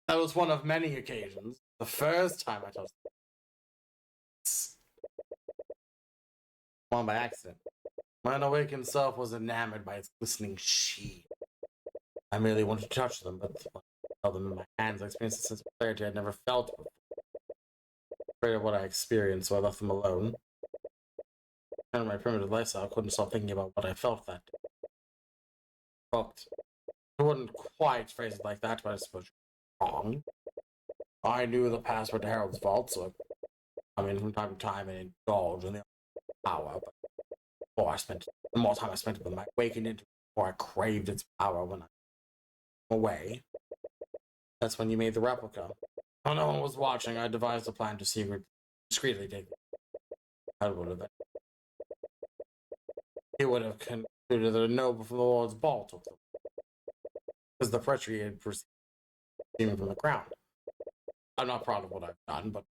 that was one of many occasions. The first time I touched them. By accident. My unawakened self was enamored by its glistening sheen. I merely wanted to touch them, but when I held them in my hands, I experienced a sense of clarity I'd never felt before. Afraid of what I experienced, so I left them alone. And my primitive lifestyle, I couldn't stop thinking about what I felt that day. I wouldn't quite phrase it like that, but I suppose you're wrong. I knew the past were Harold's fault, so I mean, from time to time and indulge in the power, but the more time I spent with them, I awakened into it, the more I craved its power when I was away. That's when you made the replica. When no one was watching, I devised a plan to discreetly take it. I would have. He would have concluded that a noble from the Lord's ball took them. Because the treachery had proceeded from the ground. I'm not proud of what I've done, but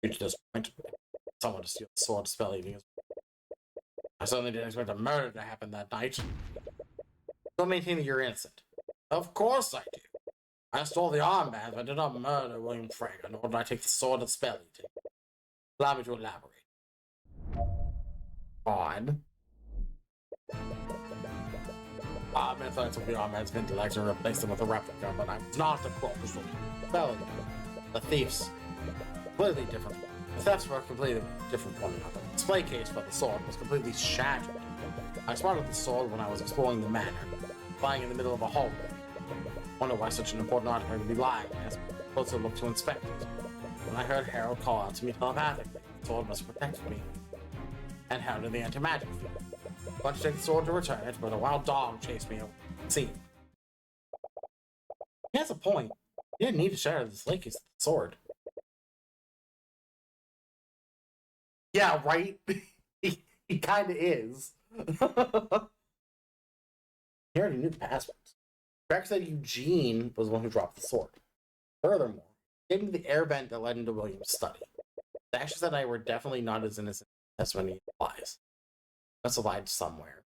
to this point, someone to steal the sword spell eating. I certainly didn't expect a murder to happen that night. Don't maintain that you're innocent. Of course I do. I stole the armband, but I did not murder William Frager, nor did I take the sword of spell eating. Allow me to elaborate. On. I thought I took the armband's intellect and replaced them with a replica, but I was not the corpse. Spelling. The thieves. Completely different. The thefts were completely different from one another. The display case for the sword was completely shattered. I spotted the sword when I was exploring the manor, lying in the middle of a hallway. Wonder why such an important artifact would be lying. I asked closer look to inspect it. When I heard Harold call out to me telepathically, the sword must protect me. And how did the anti-magic feel? I wanted to take the sword to return it, but a wild dog chased me over the scene. He has a point. You didn't need to shatter this lake's sword. Yeah, right? he kind of is. He already knew the passwords. Rex said Eugene was the one who dropped the sword. Furthermore, he gave me the air vent that led into William's study. The actions that I were definitely not as innocent as when he lies. Must have lied somewhere.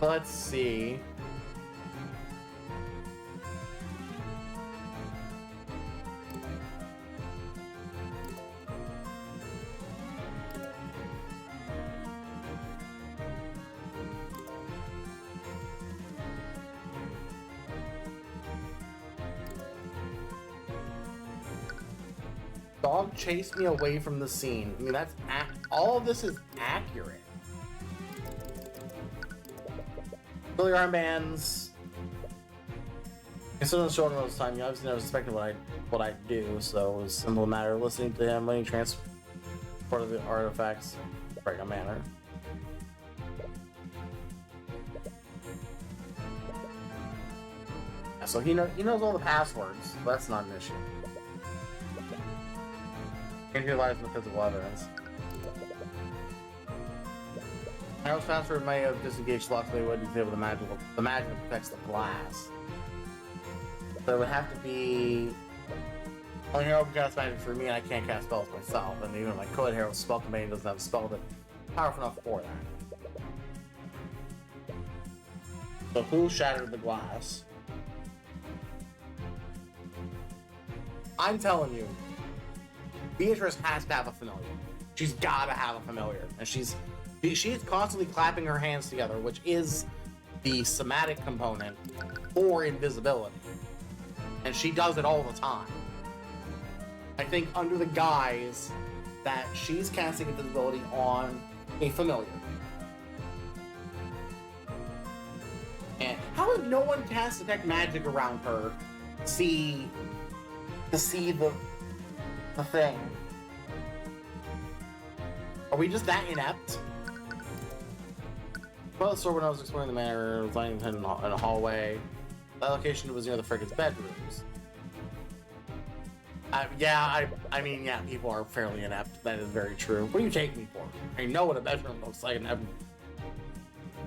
Let's see. Dog chased me away from the scene. I mean, that's all of this is accurate. Billy armbands. Instead of the shoulder most time, you obviously never suspected what I'd do, so it was a simple matter of listening to him when he transported the artifacts in a manner. Yeah, so he knows all the passwords, so that's not an issue. And he lies in the physical evidence. Harold's password may have disengaged luckily wouldn't be able to the magic that protects the glass. So it would have to be only Harold can cast magic for me, and I can't cast spells myself. And even if I could, Harold's spell command doesn't have a spell that's powerful enough for that. So who shattered the glass? I'm telling you, Beatrice has to have a familiar. She's gotta have a familiar. And she's constantly clapping her hands together, which is the somatic component for invisibility. And she does it all the time. I think under the guise that she's casting invisibility on a familiar. And how did no one cast detect magic around her to see the thing? Are we just that inept? Well, so when I was exploring the manor, I was lying in a hallway. The location was near the frigate's bedrooms. I mean, people are fairly inept. That is very true. What do you take me for? I know what a bedroom looks like, and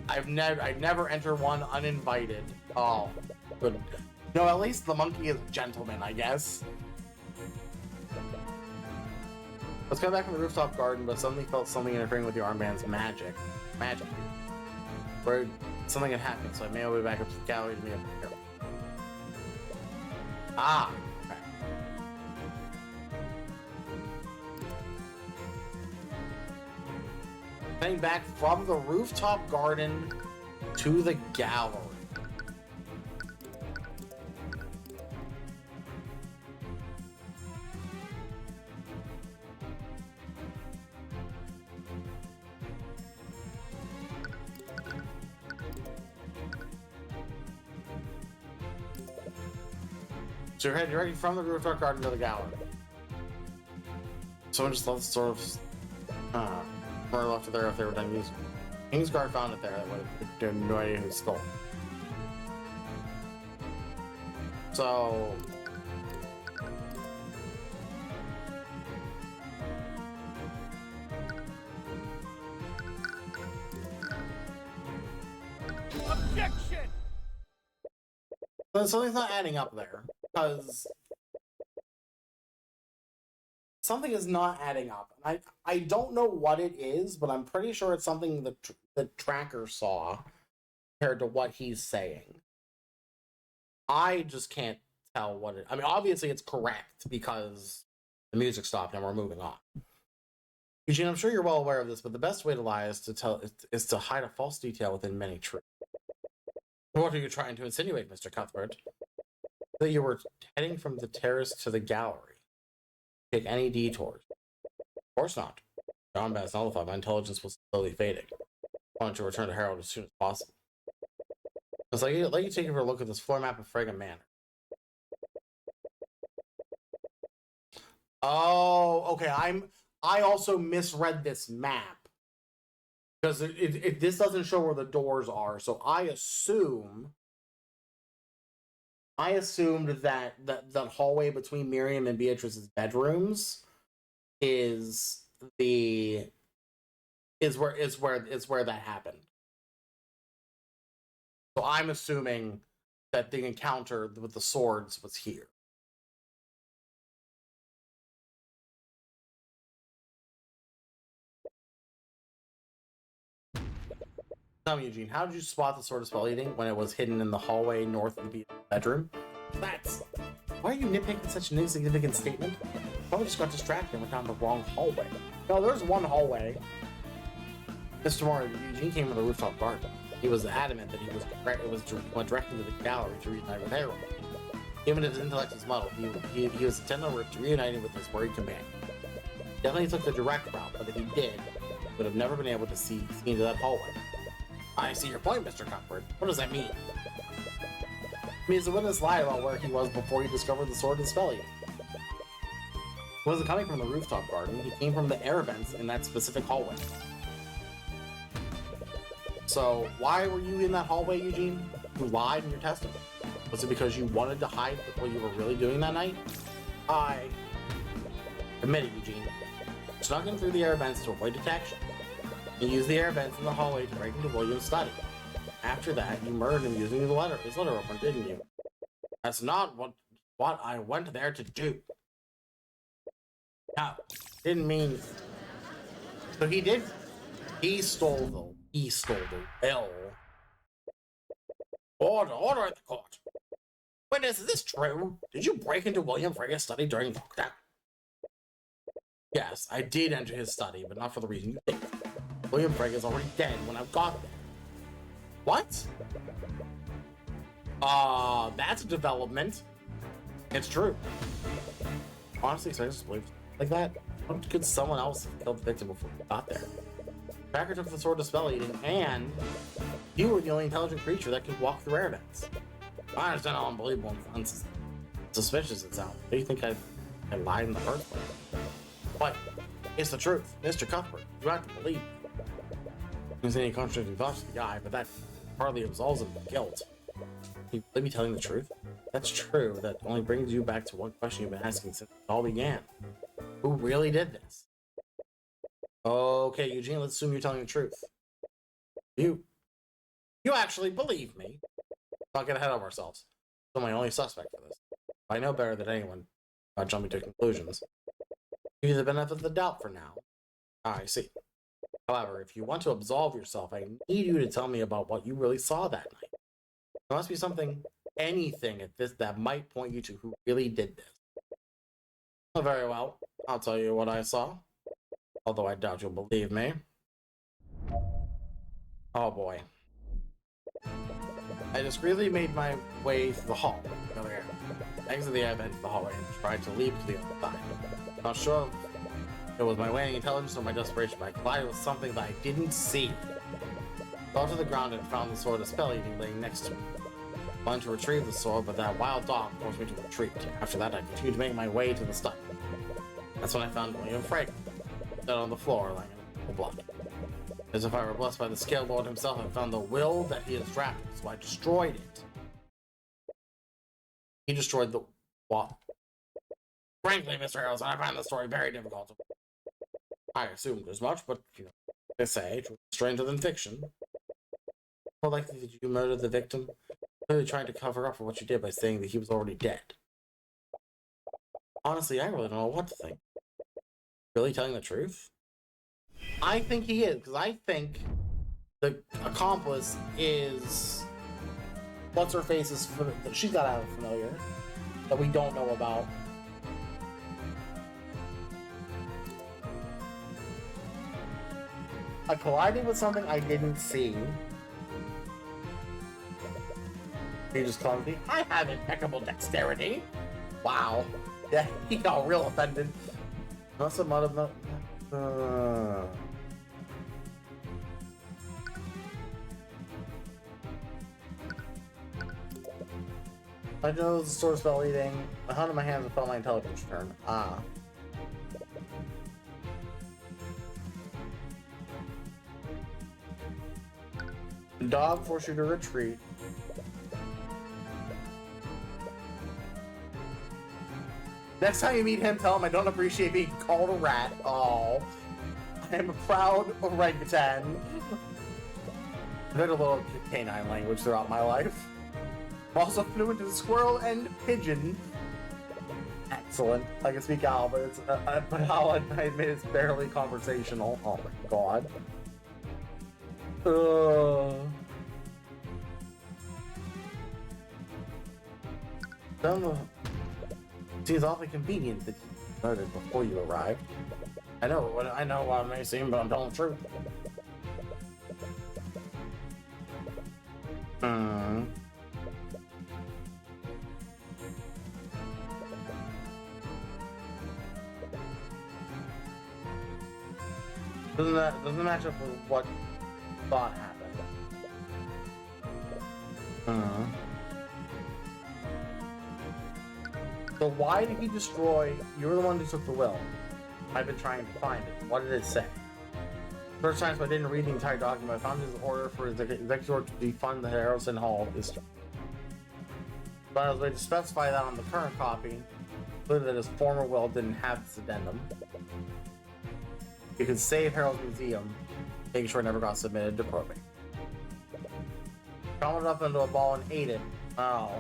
I'd never enter one uninvited. Oh, good. No, at least the monkey is a gentleman, I guess. Let's go back from the rooftop garden, but suddenly felt something interfering with the armband's magic. Where something had happened, so I made my way back up to the gallery to meet up with Harold. Ah! Okay. Heading back from the rooftop garden to the gallery. So you're heading directly from the rooftop garden to the gallery. Someone just left the sort of or left it there if they were done using it. Kingsguard found it there. That would have no idea who stole it. So Objection! something's not adding up there, because something is not adding up. I don't know what it is, but I'm pretty sure it's something the tracker saw compared to what he's saying. I just can't tell what it... I mean, obviously it's correct because the music stopped and we're moving on. Eugene, I'm sure you're well aware of this, but the best way to lie is to hide a false detail within many truths. What are you trying to insinuate, Mr. Cuthbert? That you were heading from the terrace to the gallery. Take any detours. Of course not. John Bass nullified, my intelligence was slowly fading. want to return to Harold as soon as possible. It's like, let you take a look at this floor map of Fraga Manor. Oh, okay. I also misread this map because this doesn't show where the doors are. So I assumed that the hallway between Miriam and Beatrice's bedrooms is where that happened. So I'm assuming that the encounter with the swords was here. Tell me, Eugene, how did you spot the sword of spell eating when it was hidden in the hallway north of the bedroom? Why are you nitpicking such an insignificant statement? Probably just got distracted and went down the wrong hallway. No, there's one hallway. Mr. Moore, Eugene came from the rooftop garden. He was adamant that went directly to the gallery to reunite with Harold. Even if his intellect is muddled, he was intent on reuniting with his worried companion. Definitely took the direct route, but if he did, he would have never been able to see into that hallway. I see your point, Mr. Cuthbert. What does that mean? It means the witness lied about where he was before he discovered the sword and spell eating. He wasn't coming from the rooftop garden, he came from the air vents in that specific hallway. So, why were you in that hallway, Eugene? You lied in your testimony. Was it because you wanted to hide what you were really doing that night? I admit it, Eugene. Snuck in through the air vents to avoid detection. You used the air vents in the hallway to break into William's study. After that, you murdered him using his letter opener, didn't you? That's not what I went there to do. No, didn't mean. So he did. He stole the will. Order at the court. Witness, is this true? Did you break into William Fraga's study during lockdown? Yes, I did enter his study, but not for the reason you think. William Frega is already dead when I got there. What? That's a development. It's true. Honestly, so I just believe like that. How could someone else have killed the victim before we got there? Cracker took the sword to spell eating, and you were the only intelligent creature that could walk through air vents. I understand how unbelievable and suspicious it sounds. Do you think I lied in the first place? But it's the truth, Mr. Cuthbert. You have to believe. There's any contradicting thoughts to the guy, but that hardly absolves him of guilt. You really be telling the truth? That's true. That only brings you back to one question you've been asking since it all began. Who really did this? Okay, Eugene, let's assume you're telling the truth. You actually believe me. Let's not get ahead of ourselves. I'm my only suspect for this. I know better than anyone, not jumping to conclusions. Give you the benefit of the doubt for now. I see. However, if you want to absolve yourself, I need you to tell me about what you really saw that night. There must be anything at this that might point you to who really did this. Well, very well. I'll tell you what I saw. Although I doubt you'll believe me. Oh boy. I discreetly made my way through the hall. Over here. Exit the air vent to the hallway and tried to leap to the other side. Not sure if it was my waning intelligence or my desperation, but I collided with something that I didn't see. Fell to the ground and found the sword of spell eating laying next to me. I wanted to retrieve the sword, but that wild dog forced me to retreat. After that, I continued to make my way to the study. That's when I found William Frega, dead on the floor, lying in the blood. As if I were blessed by the Scale Lord himself, I found the will that he has drafted, so I destroyed it. He destroyed the what? Frankly, Mr. Harrelson, I find the story very difficult to... I assumed as much, but, you know, they say, it's stranger than fiction. How likely did you murder the victim? Clearly trying to cover up for what you did by saying that he was already dead. Honestly, I really don't know what to think. Really telling the truth? I think he is, because I think the accomplice is... What's her face is... She's got to have a familiar that we don't know about. I collided with something I didn't see. He just called me. I have impeccable dexterity. Wow. Yeah, he got real offended. Must have I know the sword spell eating. I held in my hands and felt my intelligence return. Ah. The dog forced you to retreat. Next time you meet him, tell him I don't appreciate being called a rat. Oh, I am a proud orangutan. I've heard a little canine language throughout my life. I'm also fluent in squirrel and pigeon. Excellent. I can speak owl, but it's but how I admit it's barely conversational. Oh my god. Seems awfully convenient that you started before you arrived. I know what it may seem, but I'm telling the truth. Doesn't match up with what thought happened. So why did he destroy? You were the one who took the will. I've been trying to find it. What did it say? First time, so I didn't read the entire document. I found his order for his executor to defund the Harrison Hall is. But I was going to specify that on the current copy, included that his former will didn't have this addendum. You could save Harold's museum, making sure it never got submitted to probate. Crumbled up into a ball and ate it. Oh.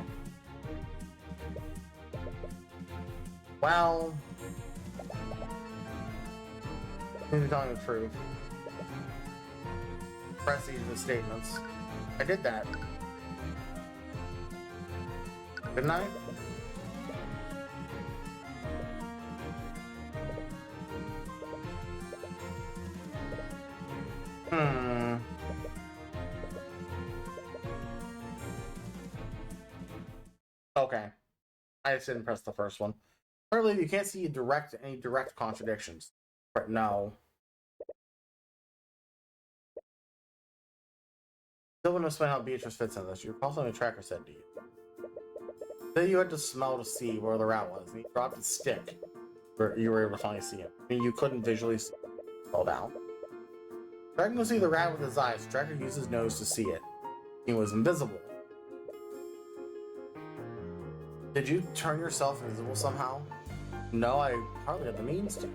Well, he's telling the truth. Press each of his statements. I did that. Good night. Okay. I just didn't press the first one. Apparently, you can't see any direct contradictions. But no. Still wouldn't explain how Beatrice fits in this. You recall something the tracker said to you. Then you had to smell to see where the rat was, and he dropped his stick. Where you were able to finally see him. I mean, you couldn't visually fall down. Tracker could see the rat with his eyes. Tracker used his nose to see it. He was invisible. Did you turn yourself invisible somehow? No, I hardly had the means to.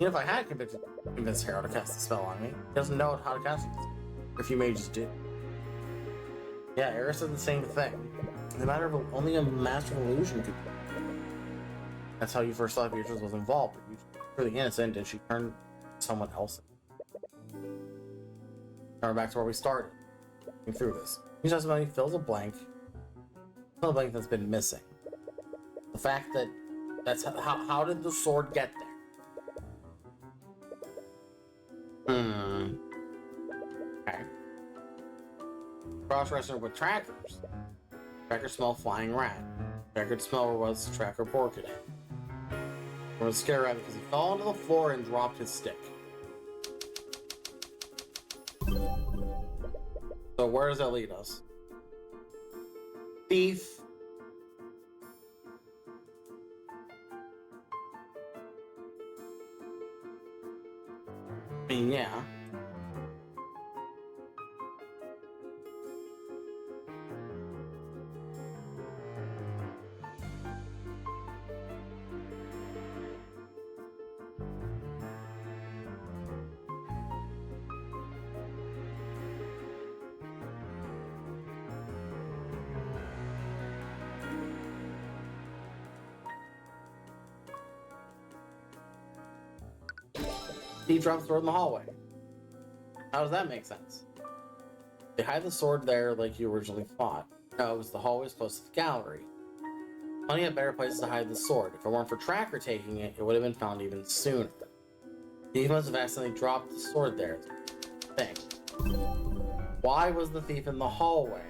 Even if I had convinced Harold to cast a spell on me, he doesn't know how to cast it. If you mages did. Yeah, Eris said the same thing. No matter of only a master of illusion could. That's how you first thought Beatrice was involved. But you were really innocent, and she turned someone else. Now we're back to where we started. Going through this. Each testimony fills a blank. A blank that's been missing. The fact that that's how did the sword get there? Okay. Cross-referencing with trackers. Tracker smell flying rat. Tracker smell where was tracker porked. Or was scared rat because he fell onto the floor and dropped his stick. So where does that lead us? Thief. I mean, yeah. He drops the sword in the hallway. How does that make sense? They hide the sword there like you originally thought. No, it was the hallways close to the gallery. Plenty of better places to hide the sword. If it weren't for Tracker taking it, it would have been found even sooner. He must have accidentally dropped the sword there. Thing. Why was the thief in the hallway?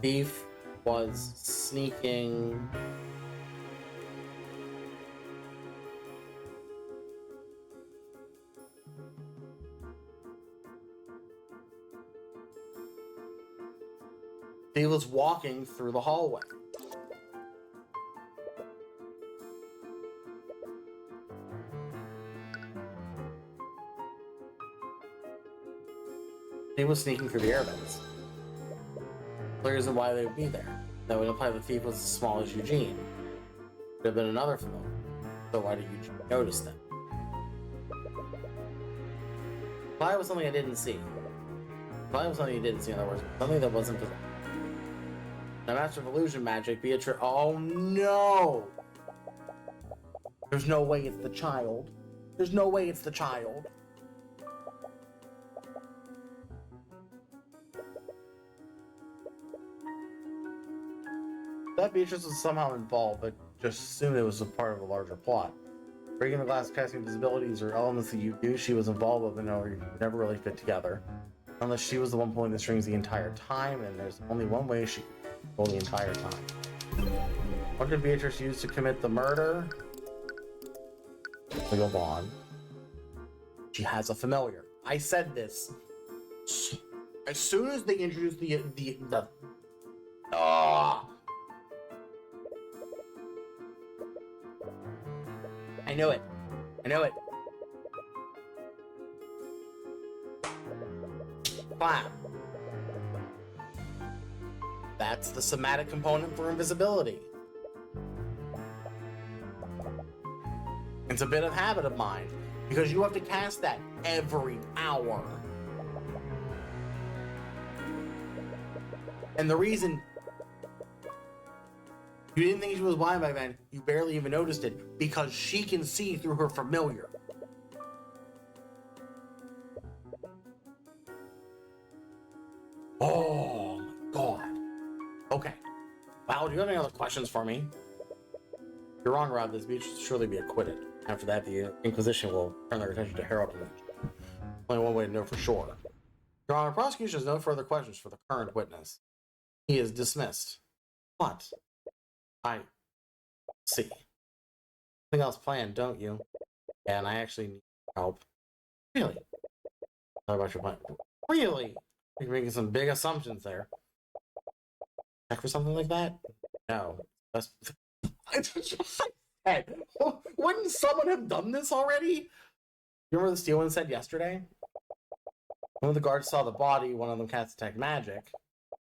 Thief was sneaking. He was walking through the hallway. He was sneaking through the air vents. The reason why they would be there. That would imply the thief was as small as Eugene. Could have been another familiar. So why did Eugene notice them? Why was something I didn't see? Why was something you didn't see, in other words? Something that wasn't visible. Now, Master of Illusion Magic, Beatrice. Oh no! There's no way it's the child. There's no way it's the child. That Beatrice was somehow involved, but just assumed it was a part of a larger plot. Breaking the glass, casting invisibilities, or elements that you knew she was involved with, never really fit together. Unless she was the one pulling the strings the entire time, and there's only one way she could pull the entire time. What did Beatrice use to commit the murder? We go on. She has a familiar. I said this. As soon as they introduced the I knew it. I knew it. Clap. That's the somatic component for invisibility. It's a bit of habit of mine, because you have to cast that every hour. And the reason you didn't think she was blind back then, you barely even noticed it, because she can see through her familiar. Oh my god. Okay. Wow, do you have any other questions for me? You're wrong about this. Beach will surely be acquitted. After that, the Inquisition will turn their attention to Harold. Only one way to know for sure. Your Honor, prosecution has no further questions for the current witness. He is dismissed. What? I see. Something else planned, don't you? Yeah, and I actually need help. Really? What about your plan? Really? You're making some big assumptions there. Check for something like that? No. That's... Wouldn't someone have done this already? You remember the Steelman said yesterday? When the guards saw the body, one of them cast detect magic.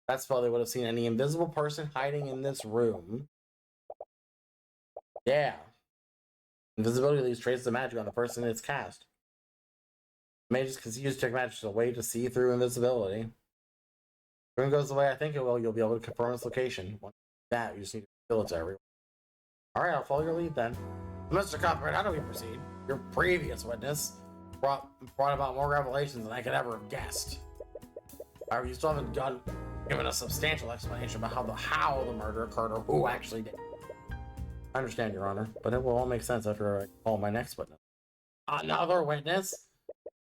That's why they would have seen any invisible person hiding in this room. Yeah. Invisibility leaves traces of magic on the person it's cast. Mages can use detect magic as a way to see through invisibility. If everything goes the way I think it will, you'll be able to confirm its location. Once that, you just need to reveal it to everyone. Alright, I'll follow your lead then. Mr. Cuthbert, how do we proceed? Your previous witness brought about more revelations than I could ever have guessed. However, you still haven't given a substantial explanation about how the murder occurred or who actually did. I understand, Your Honor, but it will all make sense after I call my next witness. Another witness?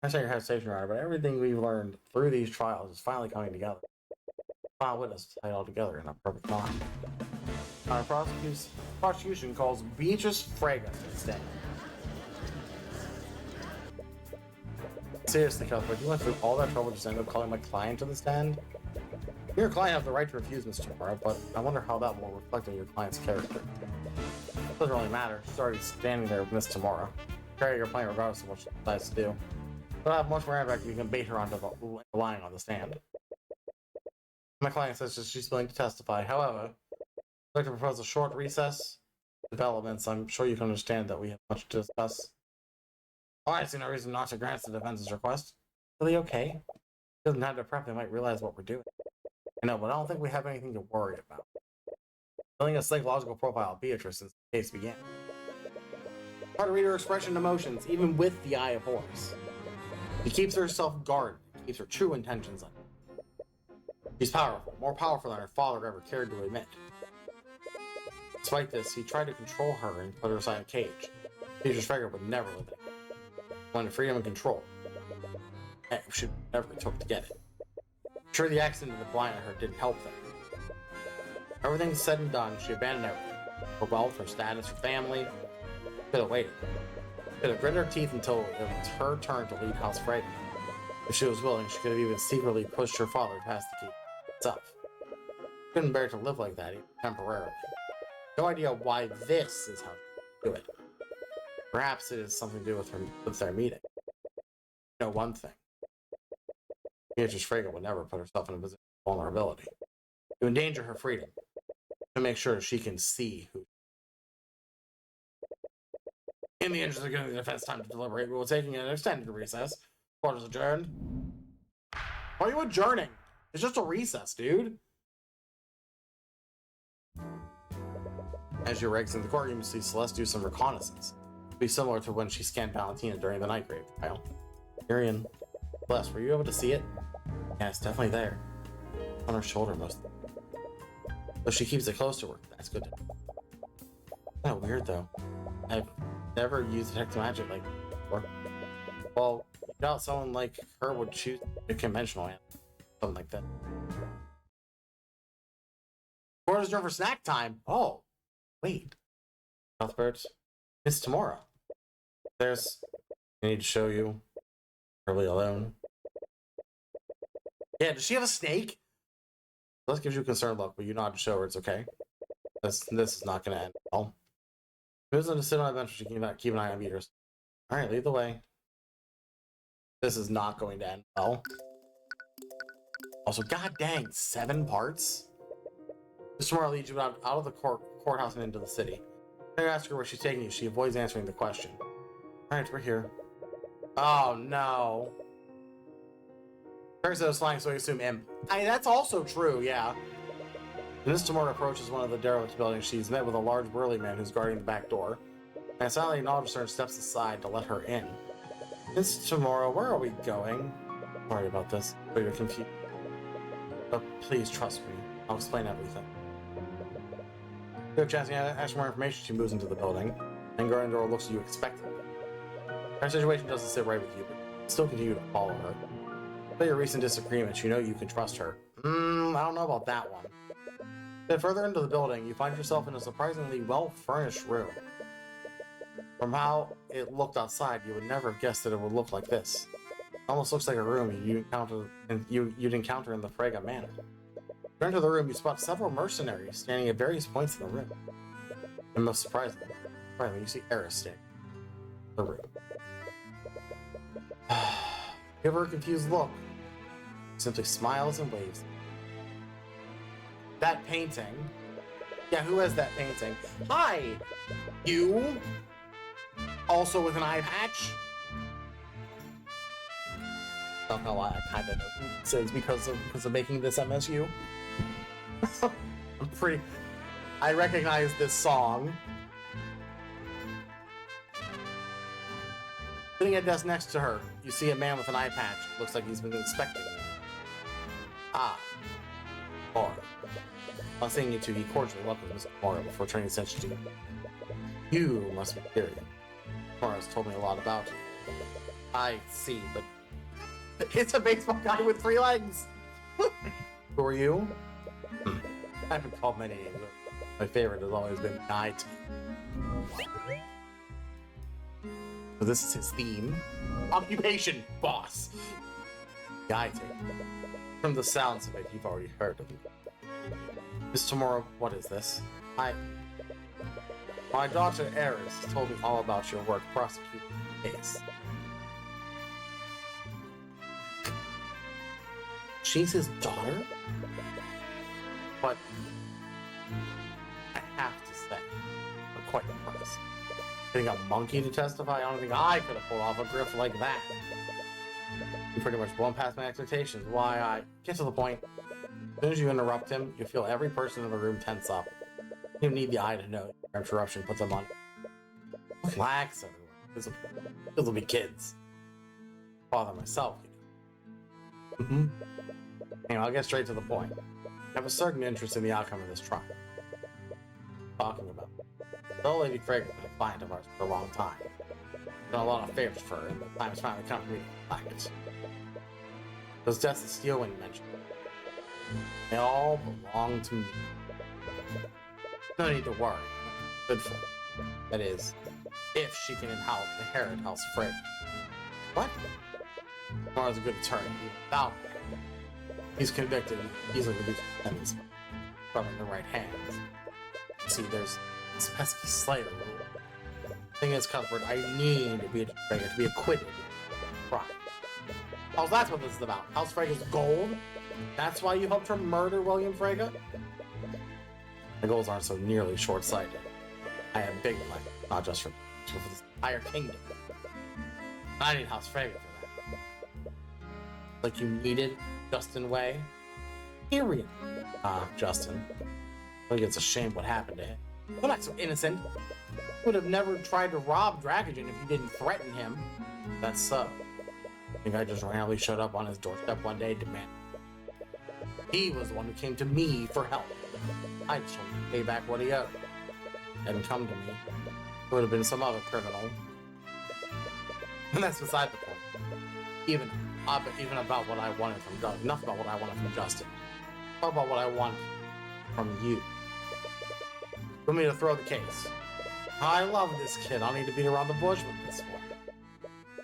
I say your hesitation, Your Honor, but everything we've learned through these trials is finally coming together. Final witness to tie it all together in a perfect time. Our prosecution calls Beatrice Fraga to the stand. Seriously, Cuthbert, you went through all that trouble just to end up calling my client to the stand? Your client has the right to refuse Miss Tomorrow, but I wonder how that will reflect on your client's character. It doesn't really matter. She's already standing there with Miss Tomorrow. Carry your client regardless of what she decides to do. Don't have much more impact if you can bait her onto lying on the stand. My client says that she's willing to testify. However, I'd like to propose a short recess. Developments, I'm sure you can understand that we have much to discuss. Oh, I see no reason not to grant the defense's request. Really okay? He doesn't have to prep, they might realize what we're doing. I know, but I don't think we have anything to worry about. Filling a psychological profile of Beatrice since the case began. Hard to read her expression and emotions, even with the Eye of Horus. She keeps herself guarded, keeps her true intentions under. She's powerful, more powerful than her father ever cared to admit. Despite this, he tried to control her and put her inside a cage. Beatrice Fraga would never live it. Wanted freedom and control. And should never took to get it. I'm sure the accident that blinded her didn't help them. Everything said and done, she abandoned everything. Her wealth, her status, her family. Could have waited. Could have gritted her teeth until it was her turn to lead House Fraga. If she was willing, she could have even secretly pushed her father past the key itself. Couldn't bear to live like that, even temporarily. No idea why this is how to do it. Perhaps it is something to do with their meeting. You know one thing. Beatrice Frege would never put herself in a position of vulnerability. To endanger her freedom. To make sure she can see who. In the interest of giving the defense time to deliberate, we will take an extended recess. Court is adjourned. Why are you adjourning? It's just a recess, dude. As you exit the courtroom, you see Celeste do some reconnaissance. It'll be similar to when she scanned Valentina during the night grave trial. Tyrion, Celeste, were you able to see it? Yeah, it's definitely there. On her shoulder, most of it. But she keeps it close to her. That's good. Kind of weird, though. I've never used detective magic like before. Well, you doubt someone like her would choose a conventional animal. Something like that. Court is adjourned for snack time. Oh, wait. Cuthbert, it's tomorrow. I need to show you. Early alone. Yeah, does she have a snake? Let's give you a concerned look, but you know how to show her it's okay. This is not going to end well. Who's going to sit on a bench? She keep an eye on meters. All right, lead the way. This is not going to end well. Also, god dang, 7 parts. This tomorrow leads you out of the courthouse and into the city. I ask her where she's taking you. She avoids answering the question. All right, we're here. Oh no. Turns out it's flying, so I assume imp. That's also true, yeah. When Miss Tamora approaches one of the derelict buildings, she's met with a large burly man who's guarding the back door. And silently acknowledges her and steps aside to let her in. Miss Tamora, where are we going? Sorry about this, but you're confused. But please trust me. I'll explain everything. Quick asking for more information, she moves into the building, and guarding the door looks at you expectantly. Her situation doesn't sit right with you, but you still continue to follow her. Despite your recent disagreements, you know you can trust her. I don't know about that one. Then further into the building, you find yourself in a surprisingly well-furnished room. From how it looked outside, you would never have guessed that it would look like this. It almost looks like a room you'd encounter in the Frege Manor. You enter the room, you spot several mercenaries standing at various points in the room. And most surprisingly, you see Eris standing in the room. Give her a confused look. Simply smiles and waves. That painting. Yeah, who has that painting? Hi! You? Also with an eye patch? Don't know why I kind of know who this is because of making this MSU. I recognize this song. Sitting at a desk next to her, you see a man with an eye patch. Looks like he's been inspecting you. Ah. Mora. While seeing you two, he cordially welcomes Mr. Mora before turning his attention to you. You must be Tyrion. Mora has told me a lot about you. I see, but it's a baseball guy with 3 legs! Who are you? I've been called many names. My favorite has always been Knight. So this is his theme. Occupation, boss. Guide. From the sounds of it, you've already heard of me. Miss Tamora, what is this? My daughter Eris told me all about your work prosecuting the case. She's his daughter? But I have to say, I'm quite impressed. Getting a monkey to testify? I don't think I could have pulled off a grift like that. You pretty much blown past my expectations. Why, I get to the point. As soon as you interrupt him, you feel every person in the room tense up. You need the eye to know your interruption puts them on. Relax, everyone. These will be kids. Father myself, you know. Anyway, I'll get straight to the point. I have a certain interest in the outcome of this trial. Talking about the old lady Frege has been a client of ours for a long time. Done a lot of favors for her, and the time has finally come for me to reflect. Those deaths of Steelwind mentioned. They all belong to me. No need to worry. Good for her. That is, if she can inherit House Frege. What? Nora's a good attorney. Without her, he's convicted and easily reduced sentence. from in the right hands. See, there's this pesky Slayer rule. Thing is, Cuthbert, I need to be acquitted. Right. Oh, that's what this is about. House Frega's gold? That's why you helped her murder William Frega? My goals aren't so nearly short-sighted. I have big plans, not just for this entire kingdom. I need House Frega for that. Like you needed Justin Way? Tyrion. Justin. I think it's a shame what happened to him. I'm not so innocent. He would have never tried to rob Dracogen if you didn't threaten him. That's so. I think I just randomly showed up on his doorstep one day demanding. He was the one who came to me for help. I just wanted to pay back what he owed. Hadn't come to me. It would have been some other criminal. And that's beside the point. Even about what I wanted from Justin. Enough about what I wanted from Justin. How about what I want from you? You want me to throw the case? I love this kid. I'll need to beat around the bush with this one.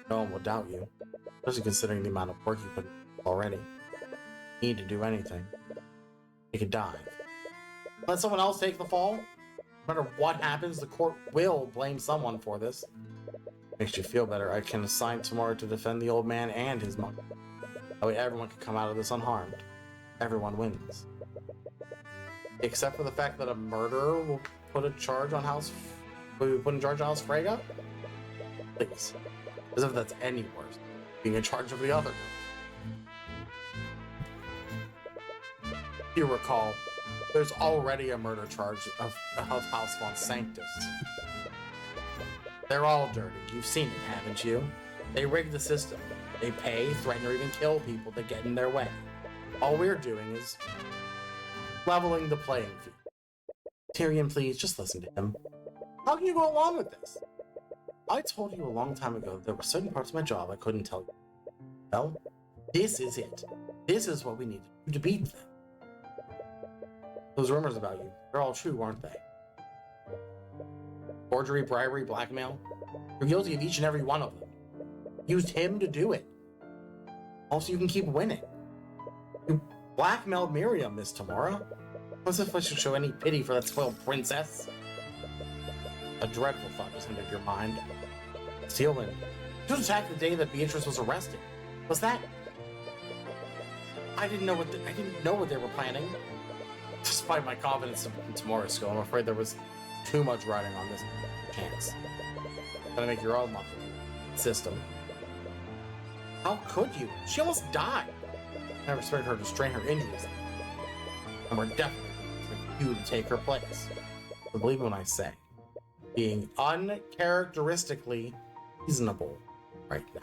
No one will doubt you. Especially considering the amount of work you put in already. You need to do anything. Take a dive. Let someone else take the fall. No matter what happens, the court will blame someone for this. Makes you feel better. I can assign tomorrow to defend the old man and his mother. That way everyone can come out of this unharmed. Everyone wins. Except for the fact that a murderer will put a charge on House... Will put in charge of House Frega? Please. As if that's any worse. Being in charge of the other. If you recall, there's already a murder charge of House Von Sanctus. They're all dirty. You've seen it, haven't you? They rig the system. They pay, threaten, or even kill people that get in their way. All we're doing is leveling the playing field. Tyrion, please, just listen to him. How can you go along with this? I told you a long time ago that there were certain parts of my job I couldn't tell you. Well, this is it. This is what we need to do to beat them. Those rumors about you, they're all true, aren't they? Forgery, bribery, blackmail. You're guilty of each and every one of them. Used him to do it. Also, you can keep winning. You blackmailed Miriam, Miss Tamara. As if I should show any pity for that spoiled princess. A dreadful thought just entered your mind. Steelman, you attacked the day that Beatrice was arrested. Was that? I didn't know what they were planning. Despite my confidence in tomorrow's skill, I'm afraid there was too much riding on this chance. Gotta make your own luck system. How could you? She almost died. I never expected her to strain her injuries. And we're definitely expecting you to take her place. But believe me when I say, being uncharacteristically reasonable right now.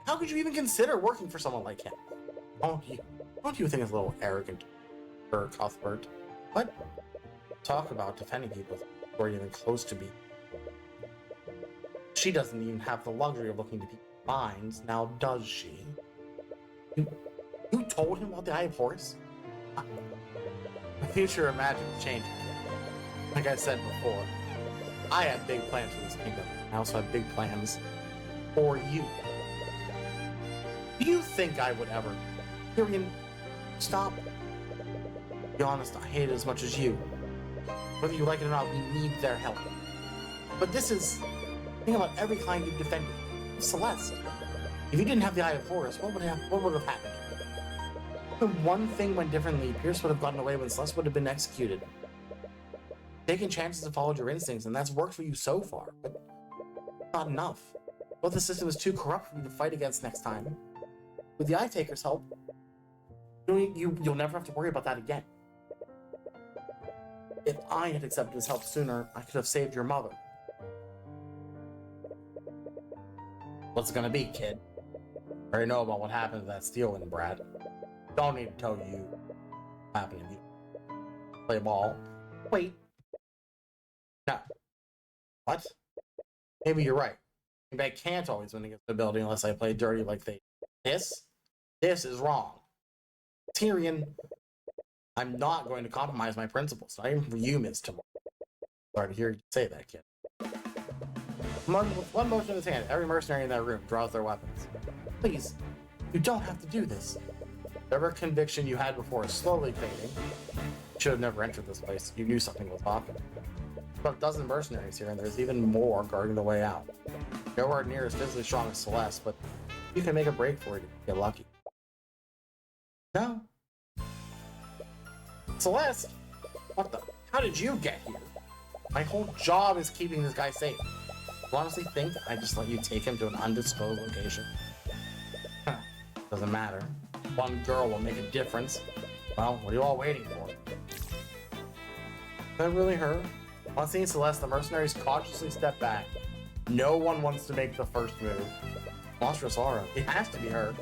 How could you even consider working for someone like him? Don't you think it's a little arrogant, Cuthbert? What? Talk about defending people who are even close to being. She doesn't even have the luxury of looking to people's minds, now does she? You told him about the Eye of Horus? The future of magic is changing. Like I said before, I have big plans for this kingdom. I also have big plans for you. Do you think I would ever... Tyrion, stop. To be honest, I hate it as much as you. Whether you like it or not, we need their help. But this is... Think about every client you've defended. Celeste. If you didn't have the Eye of Horus, what would have happened? The one thing went differently, Pierce would have gotten away when Celeste would have been executed. Taking chances and followed your instincts, and that's worked for you so far, but not enough. What if the system is too corrupt for you to fight against next time? With the Eye Taker's help, you'll never have to worry about that again. If I had accepted his help sooner, I could have saved your mother. What's it gonna be, kid? I already know about what happened to that Steelman brat. Don't need to tell you what happened to you. Play ball. Wait. No. What? Maybe you're right. Maybe I can't always win against the ability unless I play dirty like they... This is wrong. Tyrion, I'm not going to compromise my principles. Not even for you, Miss Tomorrow. Sorry to hear you say that, kid. With one motion of his hand, every mercenary in that room draws their weapons. Please, you don't have to do this. Whatever conviction you had before is slowly fading. You should have never entered this place. You knew something was off. About a dozen mercenaries here, and there's even more guarding the way out. Nowhere near as physically strong as Celeste, but you can make a break for it if you get lucky. No. Celeste? What the? How did you get here? My whole job is keeping this guy safe. You honestly think I just let you take him to an undisclosed location? Huh. Doesn't matter. One girl will make a difference. Well, what are you all waiting for? Is that really her? On seeing Celeste, the mercenaries cautiously step back. No one wants to make the first move. Monstrous aura. It has to be her.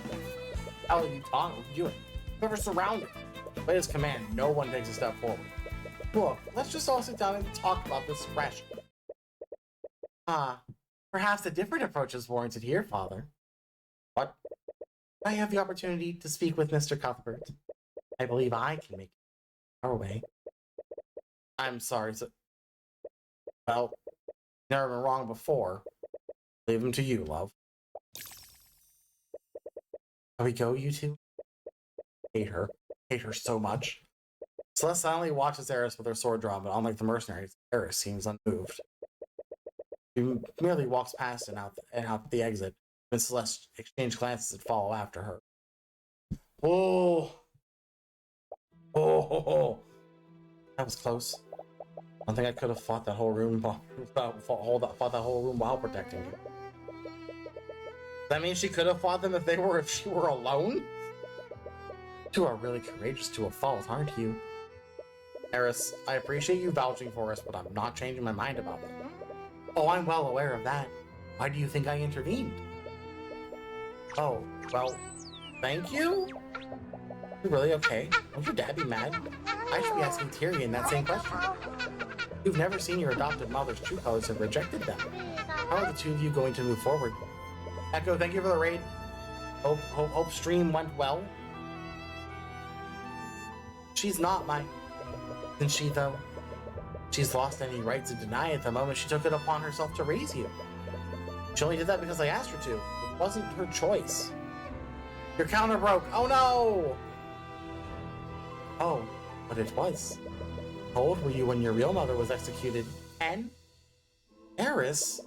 How are you talking? What are you doing? Whoever surrounded. By his command, no one takes a step forward. Look, let's just all sit down and talk about this fresh. Perhaps a different approach is warranted here, Father. What? I have the opportunity to speak with Mr. Cuthbert. I believe I can make it our way. I'm sorry, so... Well, never been wrong before. Leave him to you, love. There we go, you two. Hate her. Hate her so much. Celeste silently watches Eris with her sword drawn, but unlike the mercenaries, Eris seems unmoved. She merely walks past and out the exit, and Celeste exchange glances and follow after her. Oh, that was close. I don't think I could have fought that whole room while protecting you. That means she could have fought them if she were alone? You are really courageous to a fault, aren't you? Eris, I appreciate you vouching for us, but I'm not changing my mind about it. Oh, I'm well aware of that. Why do you think I intervened? Oh, well, thank you? You're really okay? Won't your dad be mad? I should be asking Tyrion that same question. You've never seen your adopted mother's true colors and rejected them. How are the two of you going to move forward? Echo, thank you for the raid. Hope stream went well. She's not my... Isn't she, though? She's lost any right to deny it the moment she took it upon herself to raise you. She only did that because I asked her to. It wasn't her choice. Your counter broke. Oh no! Oh, but it was. How old were you when your real mother was executed? 10? Eris?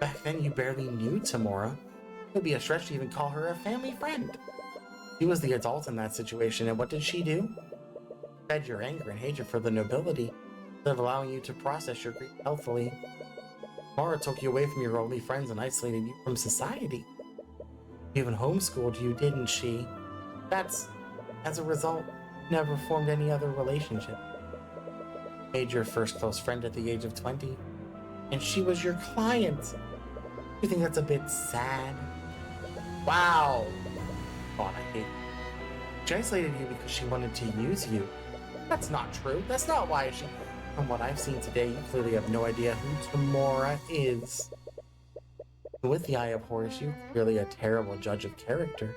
Back then you barely knew Tamora. It would be a stretch to even call her a family friend. She was the adult in that situation, and what did she do? Fed your anger and hatred for the nobility, instead of allowing you to process your grief healthfully. Tamora took you away from your only friends and isolated you from society. She even homeschooled you, didn't she? As a result, you never formed any other relationship. Made your first close friend at the age of 20, and she was your client. You think that's a bit sad? Wow! God, I hate you. She isolated you because she wanted to use you. That's not true. That's not why she... From what I've seen today, you clearly have no idea who Tamora is. With the Eye of Horus, you're clearly a terrible judge of character.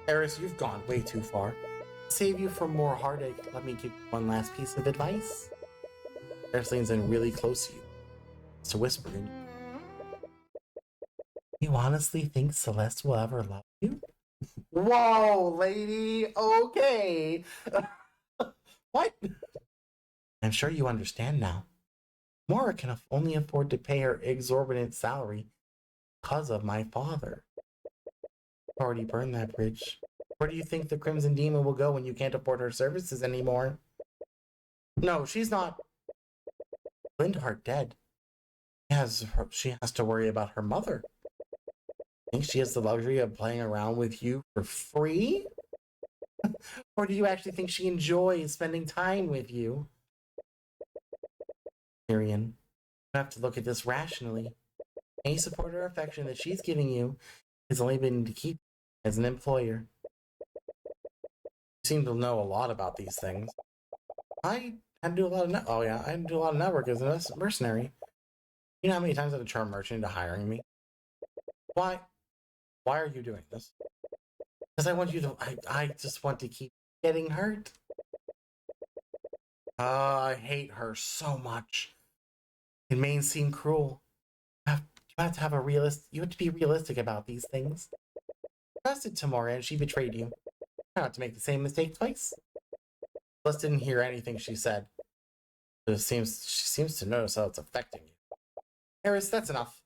Eris, you've gone way too far. To save you from more heartache, let me give you one last piece of advice. Eris leans in really close to you. It's a whisper in you. You honestly think Celeste will ever love you? Whoa, lady! Okay! What? I'm sure you understand now. Mora can only afford to pay her exorbitant salary because of my father. I've already burned that bridge. Where do you think the Crimson Demon will go when you can't afford her services anymore? No, she's not. Lindhart dead. She has to worry about her mother. Think she has the luxury of playing around with you for free? Or do you actually think she enjoys spending time with you? Tyrion, you have to look at this rationally. Any support or affection that she's giving you has only been to keep you as an employer. You seem to know a lot about these things. I had to do a lot of I had to do a lot of network as a mercenary. You know how many times I had to charm merchant into hiring me? Why? Why are you doing this? Because I want you to... I just want to keep getting hurt. I hate her so much. It may seem cruel. You have to have you have to be realistic about these things. You trusted Tamora and she betrayed you. Try not to make the same mistake twice. Celeste didn't hear anything she said. But she seems to notice how it's affecting you. Harris, that's enough.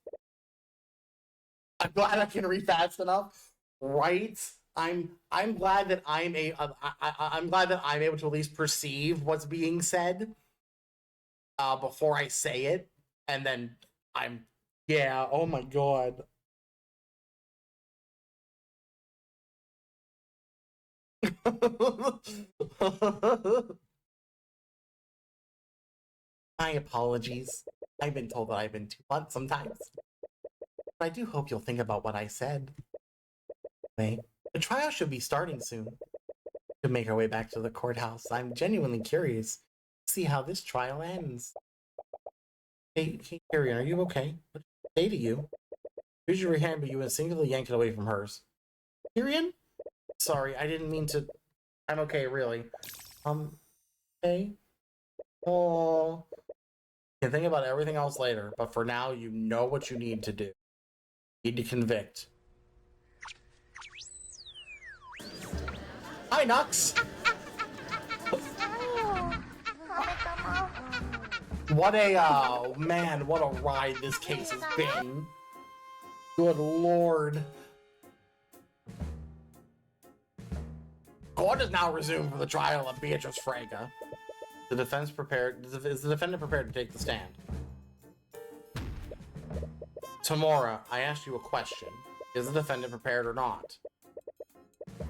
I'm glad I can read fast enough. Right? I'm glad that I'm glad that I'm able to at least perceive what's being said before I say it, and then yeah. Oh my god. My apologies. I've been told that I've been too blunt sometimes. But I do hope you'll think about what I said. Anyway, the trial should be starting soon. To make our way back to the courthouse, I'm genuinely curious to see how this trial ends. Hey, Tyrion, are you okay? What did I say to you? Here's your hand, but you instinctively yanked it away from hers. Tyrion? Sorry, I didn't mean to. I'm okay, really. Okay. Oh. You can think about everything else later, but for now, you know what you need to do. You need to convict. Hi, Nux! What a, man, what a ride this case has been. Good lord. Court is now resumed for the trial of Beatrice Frege. Is the defendant prepared to take the stand? Tamora, I asked you a question. Is the defendant prepared or not?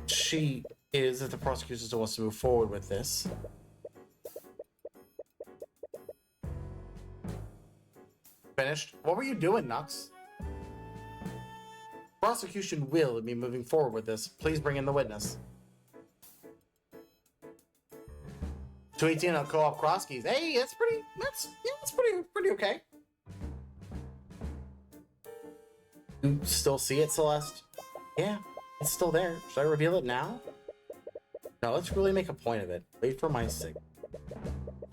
She is, if the prosecution still wants to move forward with this. Finished? What were you doing, Nux? Prosecution will be moving forward with this. Please bring in the witness. 218 on co-op cross keys. Hey, that's pretty okay. You still see it, Celeste? Yeah, it's still there. Should I reveal it now? No, let's really make a point of it. Wait for my signal.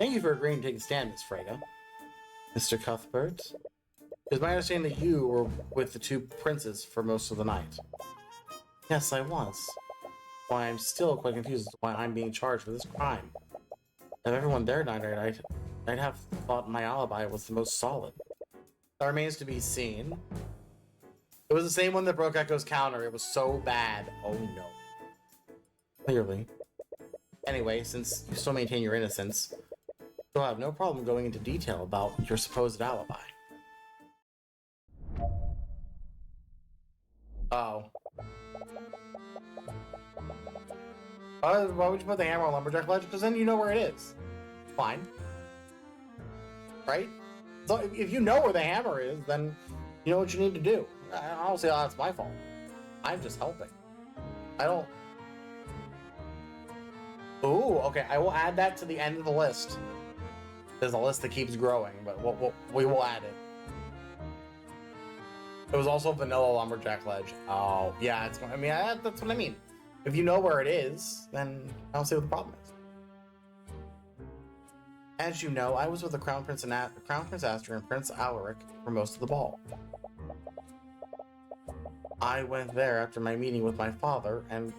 Thank you for agreeing to take a stand, Miss Frege. Mr. Cuthbert? It is my understanding that you were with the two princes for most of the night. Yes, I was. Why, I'm still quite confused as to why I'm being charged with this crime. If everyone there died, I'd have thought my alibi was the most solid. That remains to be seen. It was the same one that broke Echo's counter. It was so bad. Oh no. Clearly. Anyway, since you still maintain your innocence, you'll have no problem going into detail about your supposed alibi. Oh. Why would you put the hammer on Lumberjack Ledge? Because then you know where it is. Fine. Right? So if you know where the hammer is, then you know what you need to do. I don't say that's my fault. I'm just helping. I don't... Ooh, okay. I will add that to the end of the list. There's a list that keeps growing, but we will add it. It was also Vanilla Lumberjack Ledge. Oh, yeah. That's what I mean. If you know where it is, then I don't see what the problem is. As you know, I was with the Crown Prince Aster and Prince Alaric for most of the ball. I went there after my meeting with my father and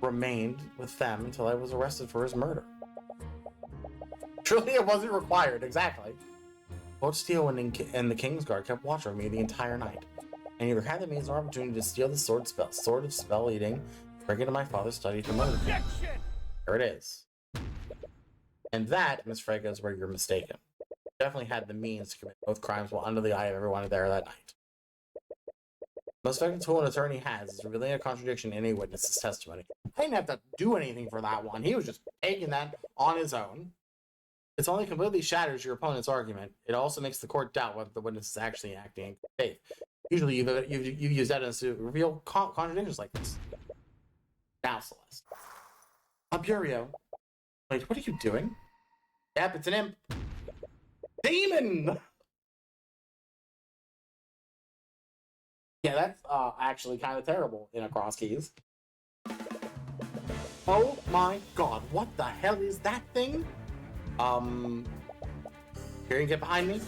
remained with them until I was arrested for his murder. Truly, it wasn't required, exactly. Lord Steele and the Kingsguard kept watch over me the entire night. I neither had the means or opportunity to steal the sword of spell eating, bring it to my father's study to murder me. There it is. And that, Miss Frege, is where you're mistaken. You definitely had the means to commit both crimes while under the eye of everyone there that night. The most effective tool an attorney has is revealing a contradiction in a witness's testimony. I didn't have to do anything for that one. He was just taking that on his own. It only completely shatters your opponent's argument. It also makes the court doubt whether the witness is actually acting in good faith. Usually, you've used evidence to reveal contradictions like this. Now, Celeste. Apurio. Wait, what are you doing? Yep, it's an imp. Demon! Yeah, that's actually kind of terrible in a cross keys. Oh my god, what the hell is that thing? Here, you get behind me.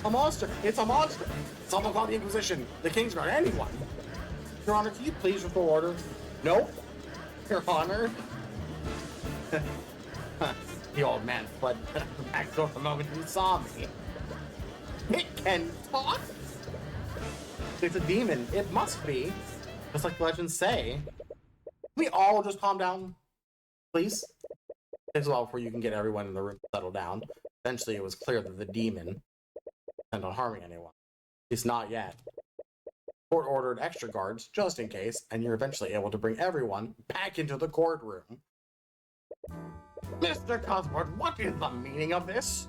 A monster! It's a monster! Someone call the Inquisition, the Kingsguard, anyone! Your Honor, can you please restore order? Nope, Your Honor. The old man fled back door the moment he saw me. It can talk? It's a demon. It must be. Just like the legends say. We all just calm down, please? It takes a while before you can get everyone in the room to settle down. Eventually, it was clear that the demon intended on harming anyone. At least not yet. Court ordered extra guards, just in case, and you're eventually able to bring everyone back into the courtroom. Mr. Cuthbert, what is the meaning of this?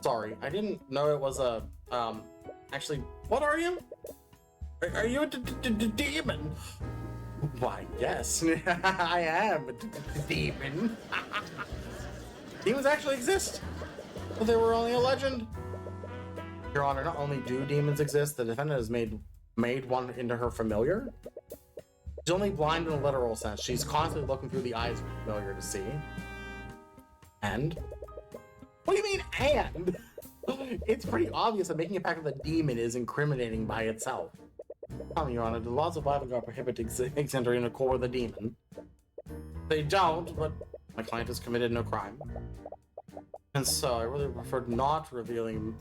Sorry, I didn't know it was a, actually, what are you? Are you a demon? Why, yes, I am a demon. Demons actually exist, but they were only a legend. Your Honor, not only do demons exist, the defendant has made one into her familiar. She's only blind in a literal sense. She's constantly looking through the eyes of the familiar to see. And? What do you mean, and? It's pretty obvious that making a pact with a demon is incriminating by itself. Your Honor, the laws of Ivangar prohibit entering a court with a demon. They don't, but my client has committed no crime. And so I really preferred not revealing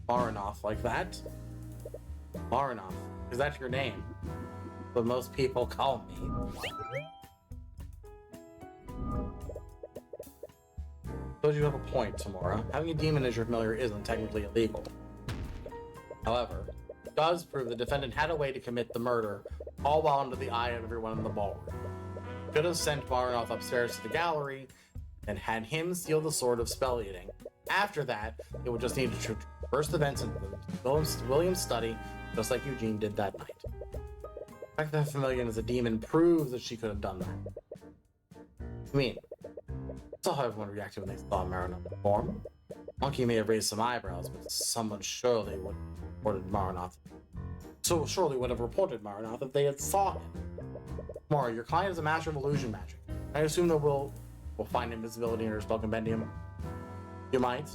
Marinoff like that. Marinoff, is that your name? But most people call me. Suppose you have a point, Tamora. Having a demon as your familiar isn't technically illegal. However, it does prove the defendant had a way to commit the murder, all while under the eye of everyone in the ballroom. Could have sent Marinoff upstairs to the gallery and had him steal the sword of spell eating. After that, it would just need to traverse the vents in William's study, just like Eugene did that night. The fact that the familiar is a demon proves that she could have done that. I mean, that's how everyone reacted when they saw Marinoff perform. Monkey may have raised some eyebrows, but someone surely would have reported Marinoff. So surely would have reported Marinoff if they had saw him. Mora, your client is a master of illusion magic. I assume that we'll find invisibility in her spell compendium. You might.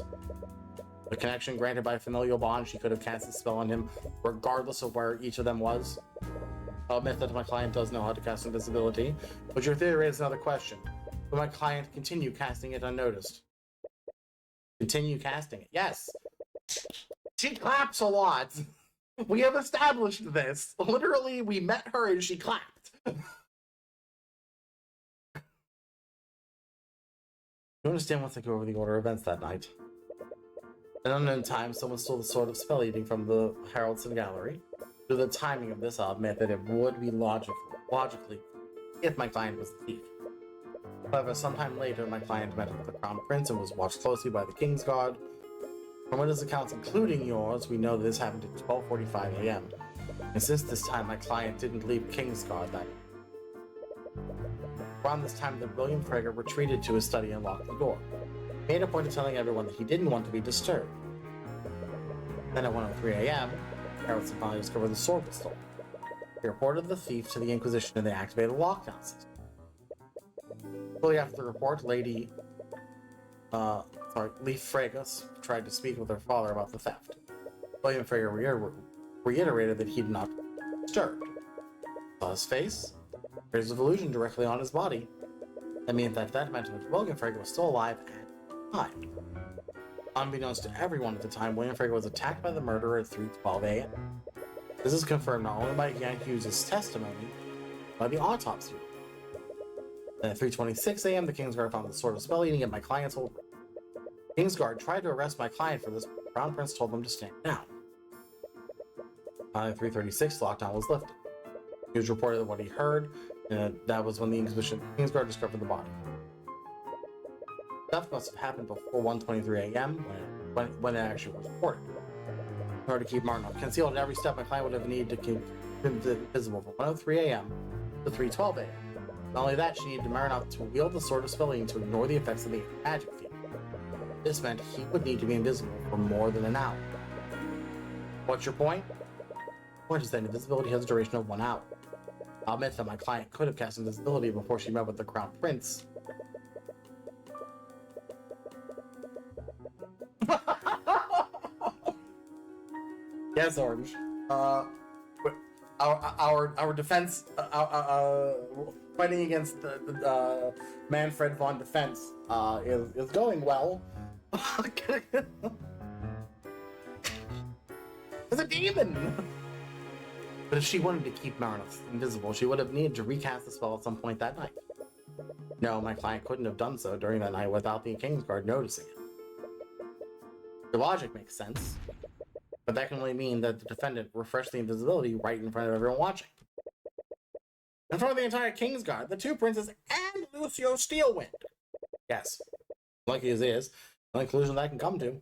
The connection granted by familial bond, she could have cast a spell on him, regardless of where each of them was. I'll admit that my client does know how to cast invisibility, but your theory raises another question. Will my client continue casting it unnoticed? Continue casting it? Yes. She claps a lot. We have established this. Literally, we met her and she clapped. You understand once I go over the order of events that night. At an unknown time, someone stole the sword of spell eating from the Haraldson Gallery. Due to the timing of this, I'll admit that it would be logically if my client was the thief. However, sometime later, my client met with the Crown Prince and was watched closely by the King's Guard. From witness accounts, including yours, we know that this happened at 12:45 a.m. And since this time, my client didn't leave King's Guard that night. Around this time, William Frager retreated to his study and locked the door. He made a point of telling everyone that he didn't want to be disturbed. Then at 1:03 a.m., Haraldson finally discovered the sword was stolen. He reported the thief to the Inquisition and they activated a lockdown system. Shortly after the report, Leaf Fragus tried to speak with her father about the theft. William Frager reiterated that he'd not been disturbed. Saw his face, traces of illusion directly on his body. That meant that William Frager was still alive at the time. Unbeknownst to everyone at the time, William Frager was attacked by the murderer at 3:12 a.m. This is confirmed not only by Jan Hughes' testimony, but by the autopsy. Then at 3:26 a.m., the King's Guard found the sword of spell eating at my client's old room. The King's Guard tried to arrest my client for this, but the Crown Prince told them to stand down. Finally, at 3:36, the lockdown was lifted. Hughes reported what he heard, and that was when the King's Guard discovered the body. Death must have happened before 1:23 a.m. when it actually was reported. In order to keep Marinoff concealed at every step, my client would have needed to keep him visible from 1:03 a.m. to 3:12 a.m. Not only that, she needed Marinoff to wield the sword of spelling to ignore the effects of the magic field. This meant he would need to be invisible for more than an hour. What's your point? The point is that invisibility has a duration of 1 hour. I'll admit that my client could have cast invisibility before she met with the Crown Prince. Yes, Orange. Our defense. fighting against the Manfred von Defense is going well. It's a demon! But if she wanted to keep Marinus invisible, she would have needed to recast the spell at some point that night. No, my client couldn't have done so during that night without the Kingsguard noticing it. The logic makes sense, but that can only mean that the defendant refreshed the invisibility right in front of everyone watching. In front of the entire Kingsguard, the two princes, and Lucio Steelwind. Yes, lucky as it is, the only conclusion that I can come to.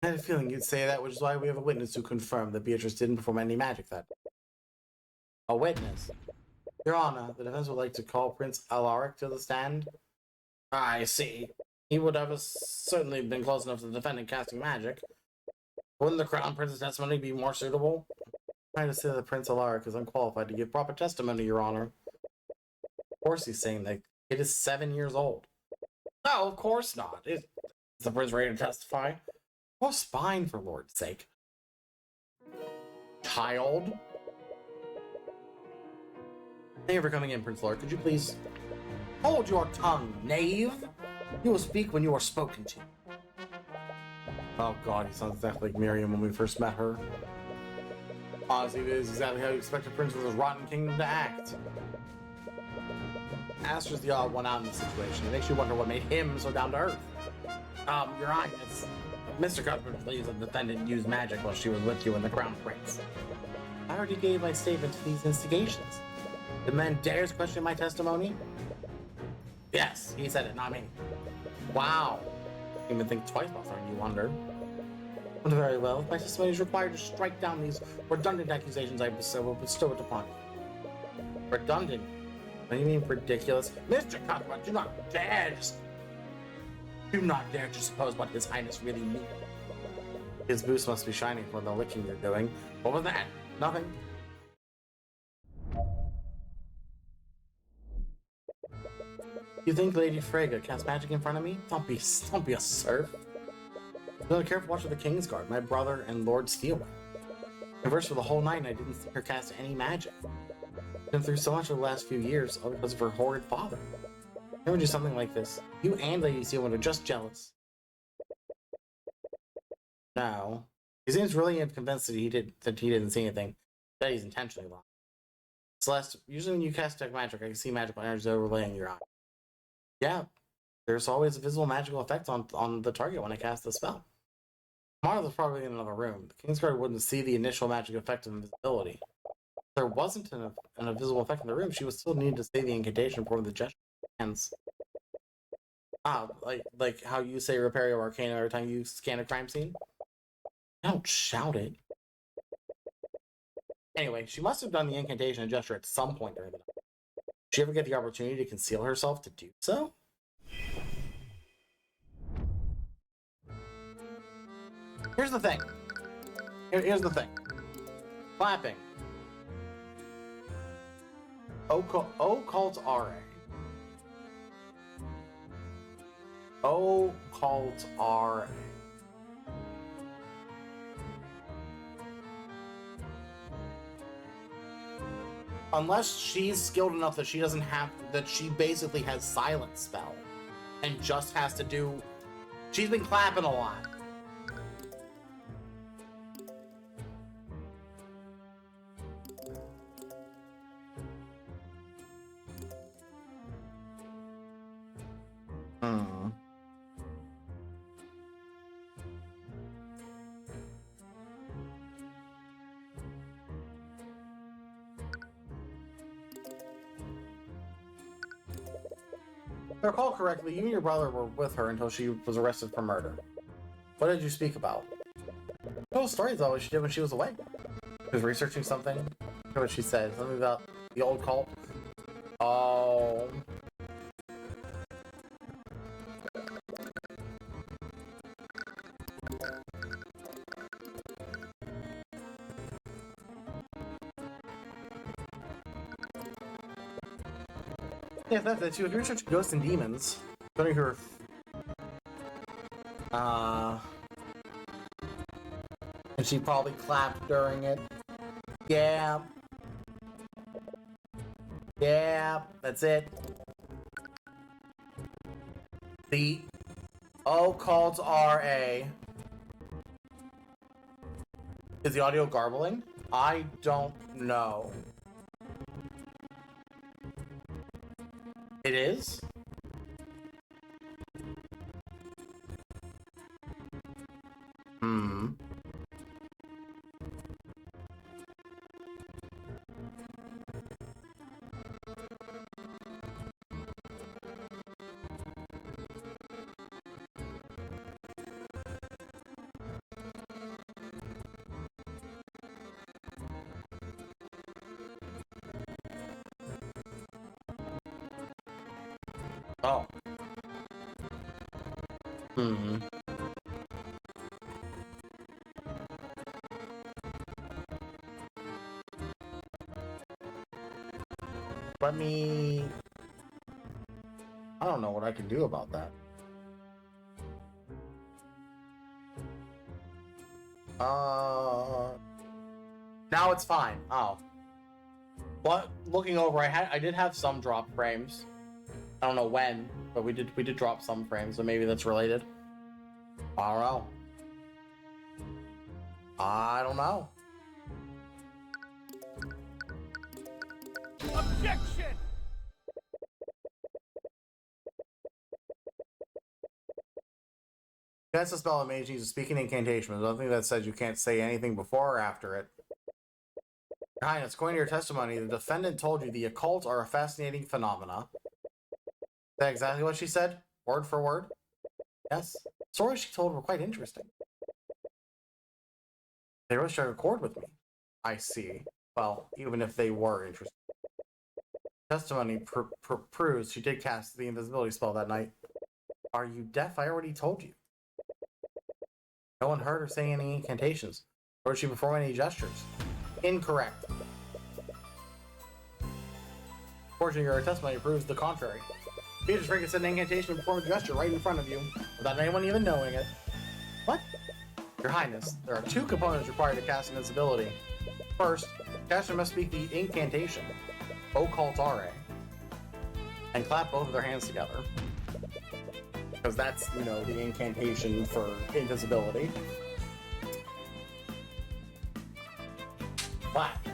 I had a feeling you'd say that, which is why we have a witness who confirmed that Beatrice didn't perform any magic that day. A witness? Your Honor, the defense would like to call Prince Alaric to the stand. I see. He would have certainly been close enough to the defendant casting magic. Wouldn't the Crown Prince's testimony be more suitable? I'm trying to say that Prince Alaric is unqualified to give proper testimony, Your Honor. Of course he's saying that it is 7 years old. No, of course not. Is the prince ready to testify? Or spine, for Lord's sake. Child? Thank you for coming in, Prince Lord. Could you please hold your tongue, knave? You will speak when you are spoken to. Oh god, he sounds exactly like Miriam when we first met her. Honestly, it is exactly how you expect a prince with his rotten kingdom to act. Aster's the odd one out in this situation. It makes you wonder what made him so down to earth. Your Highness, Mr. Cuthbert believes that the defendant used magic while she was with you and the Crown Prince. I already gave my statement to these instigations. The man dares question my testimony? Yes, he said it, not me. Wow. I didn't even think twice about throwing you under. Very well. If my testimony is required to strike down these redundant accusations I will bestow it upon you. Redundant? What do you mean ridiculous? Mr. Cuthbert, do not dare to suppose what His Highness really means. His boots must be shining from the licking you're doing. What was that? Nothing. You think Lady Freyga cast magic in front of me? Don't be a serf. Be careful, watch with the Kingsguard, my brother and Lord Steelwind. Conversed for the whole night and I didn't see her cast any magic. Been through so much of the last few years, all because of her horrid father. Never do something like this. You and Lady Steelwind are just jealous. No. He seems really convinced that he didn't see anything. That he's intentionally lying. Celeste, usually when you cast detect magic, I can see magical energy overlaying your eye. Yeah, there's always a visible magical effect on the target when I cast the spell. Martha's probably in another room. The Kingsguard wouldn't see the initial magic effect of invisibility. If there wasn't an invisible effect in the room, she would still need to say the incantation for the gesture of hands. Like how you say Repario Arcana every time you scan a crime scene? Don't shout it. Anyway, she must have done the incantation and gesture at some point during the night. Did she ever get the opportunity to conceal herself to do so? Here's the thing. Here's the thing. Clapping. Occult RA. Occult RA. Unless she's skilled enough that she doesn't have, that she basically has silent spell and just has to do, she's been clapping a lot. If I recall correctly, you and your brother were with her until she was arrested for murder. What did you speak about? Told stories about what she did when she was away. She was researching something. Look what she said. Something about the old cult. Oh. Yeah, that's it. She was researching ghosts and demons. Putting her... And she probably clapped during it. Yeah. Yeah, that's it. The occult RA. Is the audio garbling? I don't know. It is? Hmm. Oh. Hmm. Let me... I don't know what I can do about that. Now it's fine. Oh. But looking over, I did have some drop frames. I don't know when, but we did drop some frames, so maybe that's related. I don't know. I don't know. Objection! You cast a spell on mage needs to speak an incantation. There's nothing that says you can't say anything before or after it. Your Highness, according to your testimony, the defendant told you the occult are a fascinating phenomena. Is that exactly what she said? Word for word? Yes. Stories she told were quite interesting. They really struck a chord with me. I see. Well, even if they were interesting. Testimony proves she did cast the invisibility spell that night. Are you deaf? I already told you. No one heard her say any incantations, or did she perform any gestures? Incorrect. Fortunately, your testimony proves the contrary. Beatrice Frank said an incantation and performed a gesture right in front of you, without anyone even knowing it. What? Your Highness, there are two components required to cast invisibility. First, the caster must speak the incantation, Occult RA, and clap both of their hands together. Because that's, you know, the incantation for invisibility. Clap.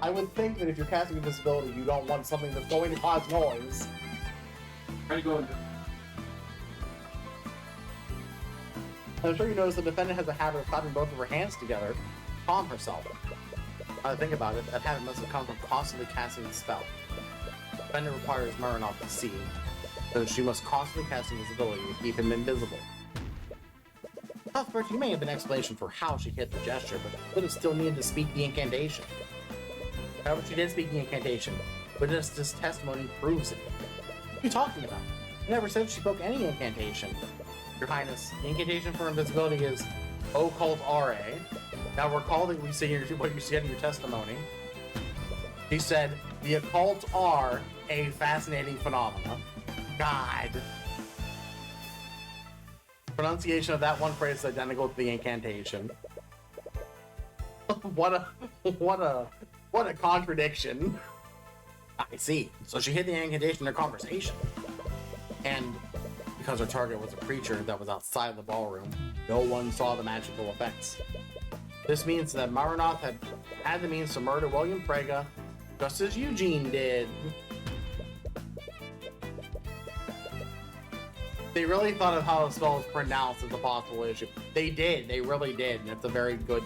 I would think that if you're casting invisibility, you don't want something that's going to cause noise. Try to go into... I'm sure you notice the defendant has a habit of clapping both of her hands together to calm herself. Now that I think about it, that habit must have come from constantly casting the spell. The defendant requires Marinoff to see, so she must constantly cast invisibility to keep him invisible. Cuthbert, you may have an explanation for how she hit the gesture, but would have still needed to speak the incantation. However, she did speak the incantation, but this testimony proves it. What are you talking about? I never said she spoke any incantation. Your Highness, the incantation for invisibility is Occult RA. Now recall that what you said in your testimony. He said, the occult are a fascinating phenomena. God. Pronunciation of that one phrase is identical to the incantation. What a contradiction. I see. So she hit the incantation in their conversation. And because her target was a creature that was outside the ballroom, no one saw the magical effects. This means that Marinoff had the means to murder William Frege, just as Eugene did. They really thought of how the spell was pronounced as a possible issue. They did. They really did. And it's a very good,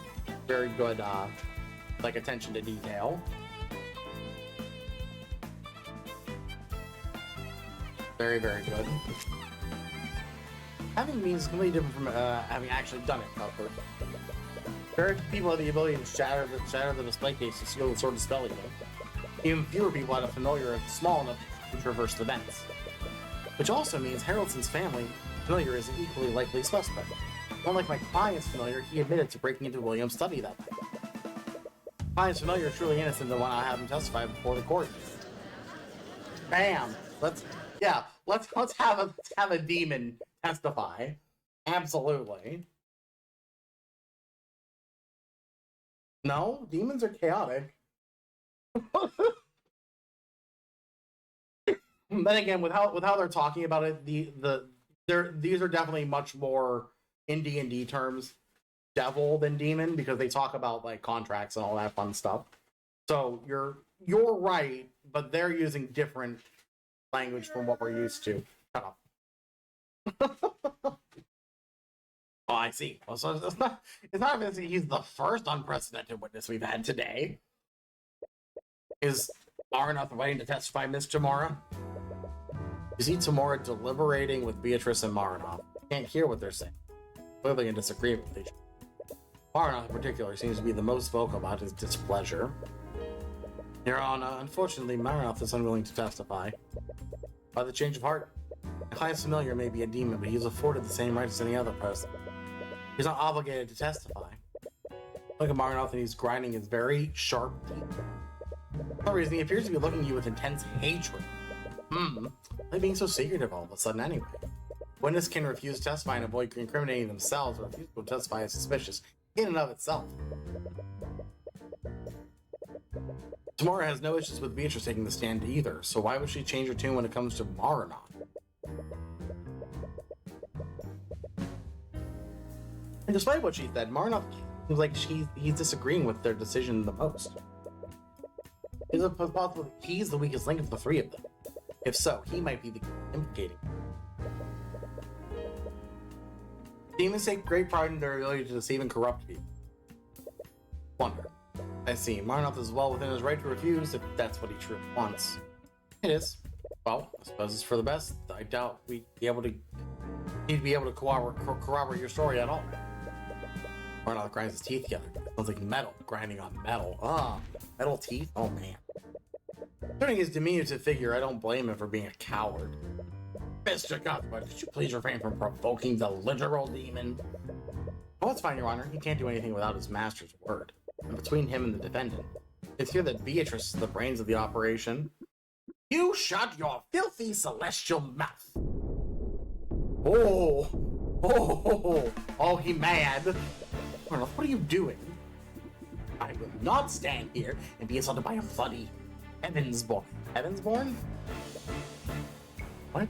like, attention to detail. Very, very good. Having means is completely different from having actually done it, Cuthbert. Very few people have the ability to shatter the display case to seal the sort of spell you know. Even fewer people have a familiar small enough to traverse the vents. Which also means Haraldson's family familiar is an equally likely suspect. Unlike my client's familiar, he admitted to breaking into William's study that night. Client's familiar is truly innocent than when I have him testify before the court. Bam! Let's have a demon testify. Absolutely. No, demons are chaotic. Then again, with how they're talking about it, these are definitely much more in D&D terms devil than demon, because they talk about like contracts and all that fun stuff. So you're right, but they're using different language from what we're used to. Shut up. Oh, I see. Well, so it's not as if he's the first unprecedented witness we've had today. Is Maranoth waiting to testify, Miss Tamara? You see Tamara deliberating with Beatrice and Maranoth. Can't hear what they're saying. Clearly in disagreement with each other. Maranoth in particular seems to be the most vocal about his displeasure. Your Honor, unfortunately, Maranoth is unwilling to testify. By the change of heart, the client's familiar may be a demon, but he is afforded the same rights as any other person. He's not obligated to testify. Look at Maranoth, and he's grinding his very sharp teeth. For some reason, he appears to be looking at you with intense hatred. Why being so secretive all of a sudden anyway? Witness can refuse to testify and avoid incriminating themselves, or refuse to testify as suspicious in and of itself. Tamara has no issues with Beatrice taking the stand either, so why would she change her tune when it comes to Maranoth? And despite what she said, Maranoth seems like he's disagreeing with their decision the most. Is it possible that he's the weakest link of the three of them? If so, he might be the implicating. Demons take great pride in their ability to deceive and corrupt people. Wonder. I see. Maranoth is well within his right to refuse if that's what he truly wants. It is. Well, I suppose it's for the best. I doubt he'd be able to corroborate your story at all. Maranoth grinds his teeth together. Sounds like metal grinding on metal. Metal teeth? Oh man. Concerning his diminutive figure, I don't blame him for being a coward. Mr. Cuthbert, could you please refrain from provoking the literal demon? Oh, it's fine, Your Honor. He can't do anything without his master's word. And between him and the defendant, it's here that Beatrice is the brains of the operation. You shut your filthy celestial mouth! Oh, he mad. What are you doing? I will not stand here and be assaulted by a bloody Heavensborn. Heavensborn? What?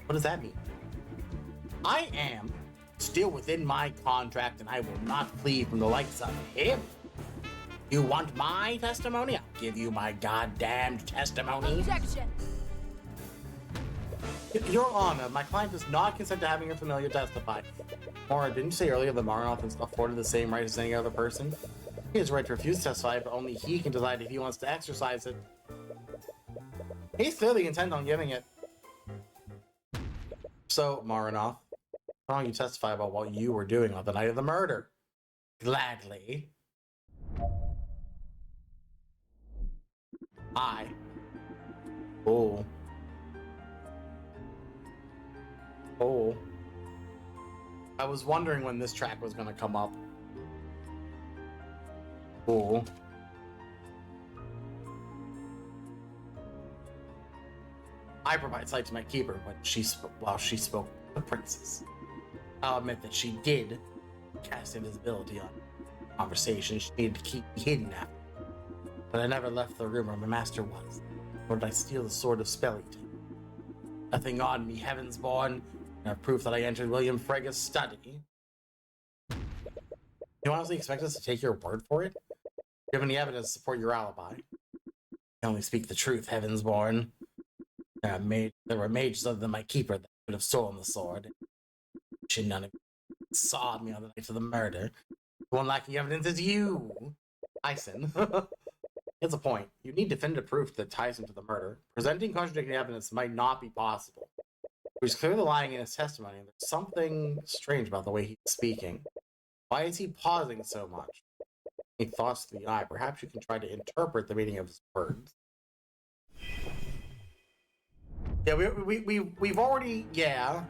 What does that mean? I am still within my contract and I will not flee from the likes of him. You want my testimony? I'll give you my goddamn testimony. Objection! Your Honor, my client does not consent to having her familiar testify. Mara, didn't you say earlier that Maranoth is afforded the same right as any other person? He has the right to refuse to testify, but only he can decide if he wants to exercise it. He's clearly intent on giving it. So, Maranoth, why don't you testify about what you were doing on the night of the murder? Gladly. Oh. I was wondering when this track was gonna come up. Oh. I provide sight to my keeper when she spoke to the princess. I'll admit that she did cast invisibility on conversation. She needed to keep me hidden after. But I never left the room where my master was. Nor did I steal the sword of Spellington. Nothing on me, Heavensborn. And proof that I entered William Frega's study. You honestly expect us to take your word for it? Do you have any evidence to support your alibi? I only speak the truth, Heavensborn. There were mages other than my keeper that could have stolen the sword. None of you saw me on the night of the murder. The one lacking evidence is you, Tyson. Here's a point. You need definitive proof that ties him to the murder. Presenting contradicting evidence might not be possible. He's clearly lying in his testimony, and there's something strange about the way he's speaking. Why is he pausing so much? He thoughts to the eye. Perhaps you can try to interpret the meaning of his words. Yeah, we've already, yeah.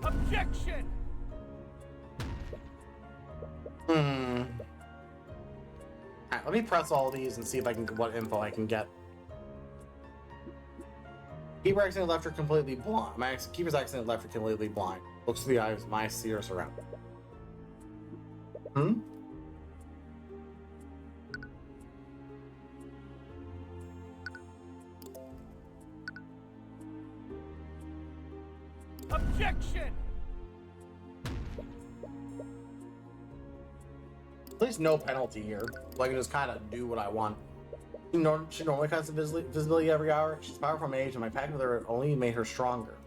Objection! Alright, let me press all these and see if I can what info I can get. Keeper accidentally left her completely blind. Keeper's accidentally left her completely blind. Looks to the eyes, my seers around. Objection! At least no penalty here. So I can just kind of do what I want. She normally cuts visibility every hour. She's powerful from age, and my pact with her only made her stronger.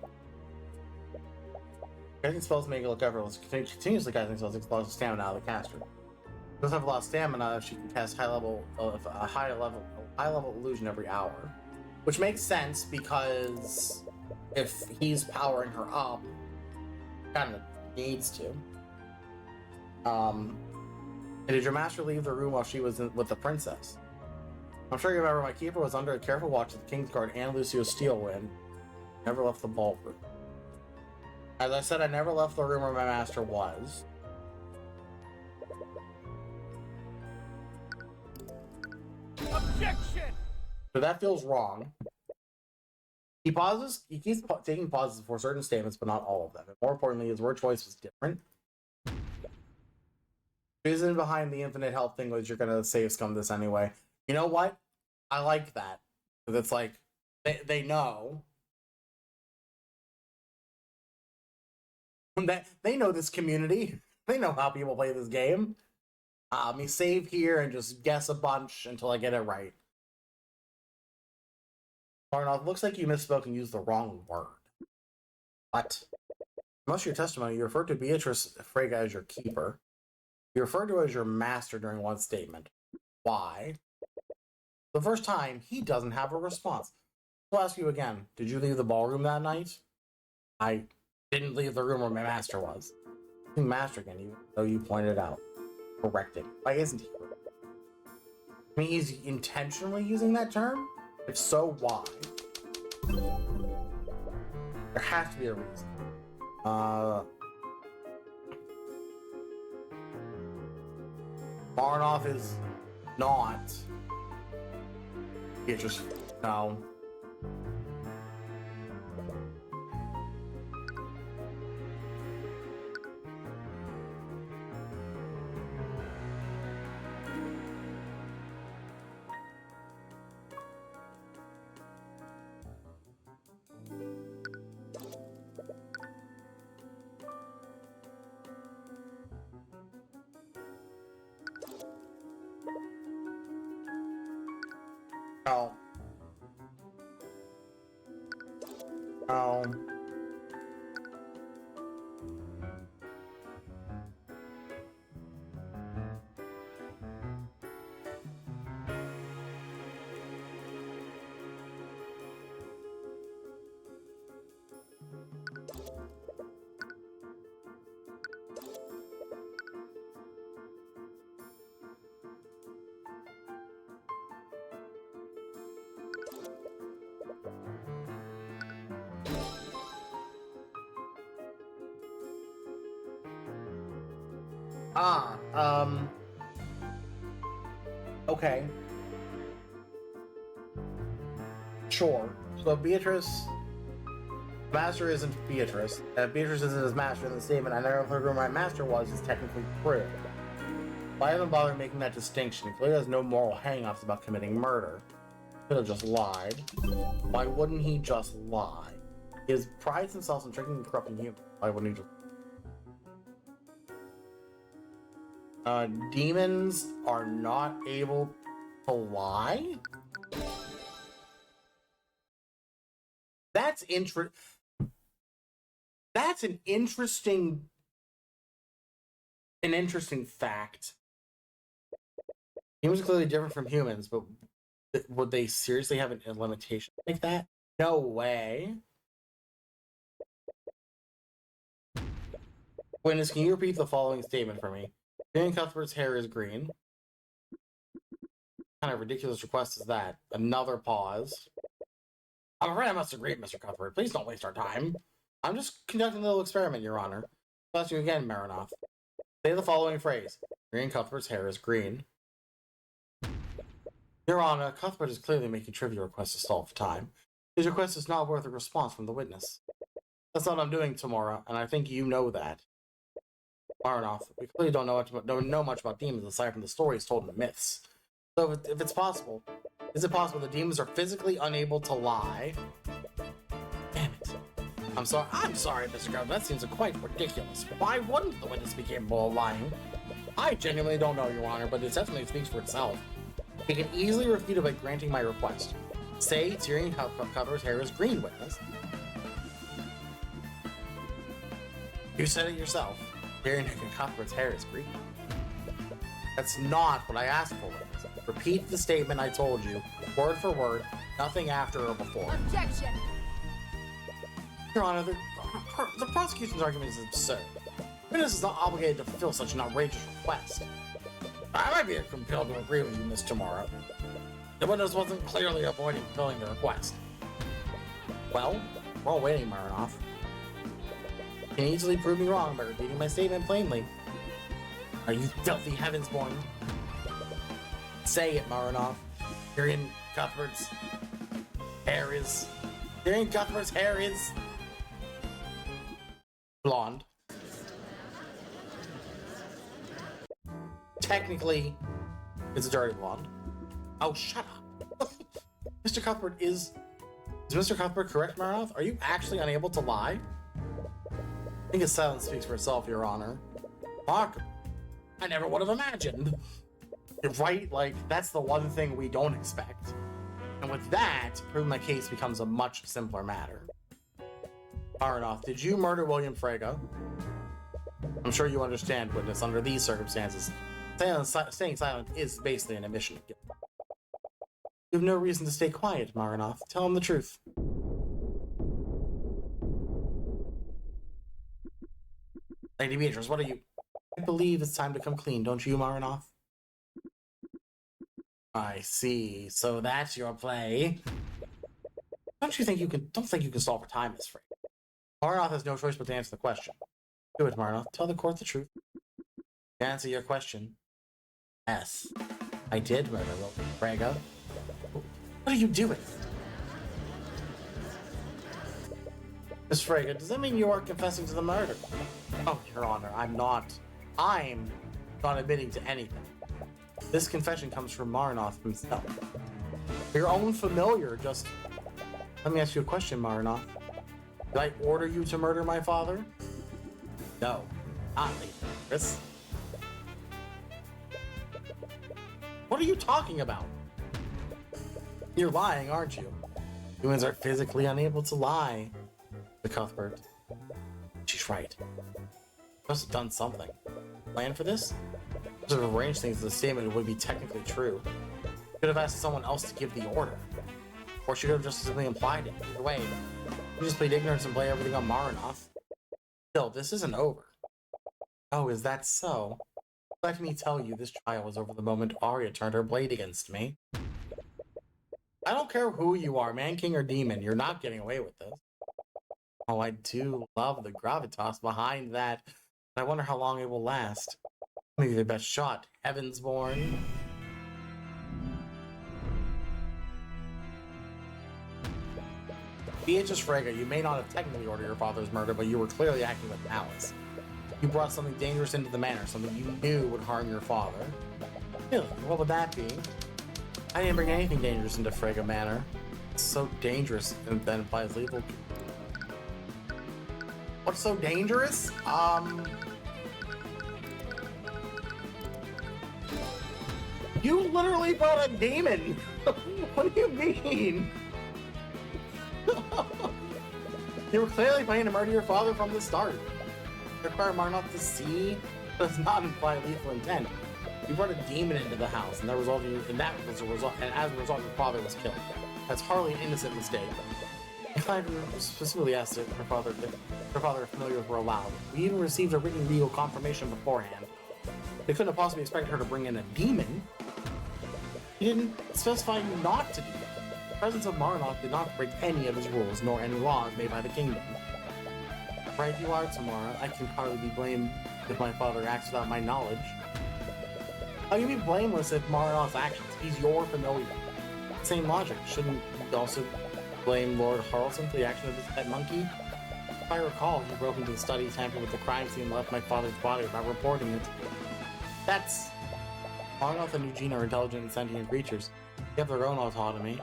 Casting spells make it look effortless. Continuously casting spells explodes the stamina out of the caster. She doesn't have a lot of stamina. She can cast high level illusion every hour, which makes sense because if he's powering her up, kind of needs to. And did your master leave the room while she was with the princess? I'm sure you remember my keeper was under a careful watch of the King's Guard and Lucio's Steelwind. Never left the ballroom. As I said, I never left the room where my master was. Objection! So that feels wrong. He pauses. He keeps taking pauses for certain statements, but not all of them. And more importantly, his word choice was different. The reason behind the infinite health thing was you're gonna save scum this anyway. You know what? I like that. Because it's like they know that they know this community. They know how people play this game. Me save here and just guess a bunch until I get it right. Arnold, looks like you misspoke and used the wrong word. What? Most of your testimony, you referred to Beatrice Frege as your keeper. You referred to her as your master during one statement. Why? The first time, he doesn't have a response. I'll ask you again. Did you leave the ballroom that night? I didn't leave the room where my master was. Master again, even though you pointed out. Correcting. Why isn't he? I mean, he's intentionally using that term? If so, why? There has to be a reason. Barnoff is not. It just no. No. No. Okay. Sure. So Beatrice... Master isn't Beatrice. Beatrice isn't his master in the statement. I never heard where my master was is technically true. Why haven't bothered making that distinction? He clearly has no moral hang-ups about committing murder. Could have just lied. Why wouldn't he just lie? He prides himself in tricking and corrupting humans. Why wouldn't he just... Demons are not able to lie? That's That's an interesting fact. Humans are clearly different from humans, but would they seriously have a limitation like that? No way. Witness, can you repeat the following statement for me? Tyrion Cuthbert's hair is green. What kind of ridiculous request is that? Another pause. I'm afraid I must agree, Mr. Cuthbert. Please don't waste our time. I'm just conducting a little experiment, Your Honor. I'll ask you again, Marinoff. Say the following phrase. Tyrion Cuthbert's hair is green. Your Honor, Cuthbert is clearly making trivial requests to stall for time. His request is not worth a response from the witness. That's what I'm doing tomorrow, and I think you know that. Maranoth, we clearly don't know much about demons aside from the stories told in the myths. So if it's possible, is it possible the demons are physically unable to lie? Damn it. I'm sorry, Mr. Cuthbert, that seems quite ridiculous. Why wouldn't the witness be capable of lying? I genuinely don't know, Your Honor, but it definitely speaks for itself. He can easily refute it by granting my request. Say Tyrion Cuthbert's hair is green, witness. You said it yourself. Tyrion Cuthbert's hair is green. That's not what I asked for, witness. Repeat the statement I told you, word for word, nothing after or before. Objection! Your Honor, the prosecution's argument is absurd. The witness is not obligated to fulfill such an outrageous request. I might be compelled to agree with you, Mr. Morrow. The witness wasn't clearly avoiding fulfilling the request. Well, we're all waiting, Maranoth. You can easily prove me wrong by repeating my statement plainly. Are you filthy heavensborn? Say it, Maranoth. Tyrion Cuthbert's hair is... Tyrion Cuthbert's hair is... blonde. Technically, it's a dirty blonde. Oh, shut up. Mr. Cuthbert is Mr. Cuthbert correct, Maranoth? Are you actually unable to lie? I think his silence speaks for itself, Your Honor. Fuck. I never would have imagined. You're right, like, that's the one thing we don't expect. And with that, proving my case becomes a much simpler matter. Maranoth, did you murder William Frege? I'm sure you understand, witness, under these circumstances, staying silent is basically an admission of guilt. You have no reason to stay quiet, Maranoth. Tell him the truth. Lady Beatrice, what are you... I believe it's time to come clean, don't you, Maranoth? I see. So that's your play. Don't think you can solve for time, Miss Frege. Maranoth has no choice but to answer the question. Do it, Maranoth. Tell the court the truth. To answer your question, yes, I did murder Frege. What are you doing? Miss Frege, does that mean you are confessing to the murder? Oh, Your Honor, I'm not admitting to anything. This confession comes from Maranoth himself. Your own familiar just... Let me ask you a question, Maranoth. Did I order you to murder my father? No, not Lady Beatrice. What are you talking about? You're lying, aren't you? Humans are physically unable to lie. The Cuthbert. She's right. Must have done something. Plan for this? Must have arranged things so the statement would be technically true. Could have asked someone else to give the order. Or she could have just simply implied it. Either way, you just played ignorance and play everything on Maranoth. Still, this isn't over. Oh, is that so? Let me tell you, this trial was over the moment Arya turned her blade against me. I don't care who you are, man, king, or demon, you're not getting away with this. Oh, I do love the gravitas behind that. I wonder how long it will last. Maybe the best shot, Heavensborn. Beatrice Frege, you may not have technically ordered your father's murder, but you were clearly acting with malice. You brought something dangerous into the manor, something you knew would harm your father. Really? What would that be? I didn't bring anything dangerous into Frege Manor. It's so dangerous, and that implies lethal. What's so dangerous? You literally brought a demon! What do you mean? You were clearly planning to murder your father from the start. You require Maranoth to see does not imply lethal intent. You brought a demon into the house, and as a result, your father was killed. That's hardly an innocent mistake. Clive specifically asked if her father and familiars were allowed. We even received a written legal confirmation beforehand. They couldn't have possibly expected her to bring in a demon. He didn't specify not to do that. The presence of Maranoth did not break any of his rules, nor any laws made by the kingdom. Right you are, Tamara. I can hardly be blamed if my father acts without my knowledge. How can you be blameless if Marinoff's actions? He's your familiar. Same logic. Shouldn't you also blame Lord Harrelson for the action of his pet monkey? If I recall, he broke into the study, tampered with the crime scene, and left my father's body without reporting it. That's... Marinoff and Eugene are intelligent and sentient creatures. They have their own autonomy.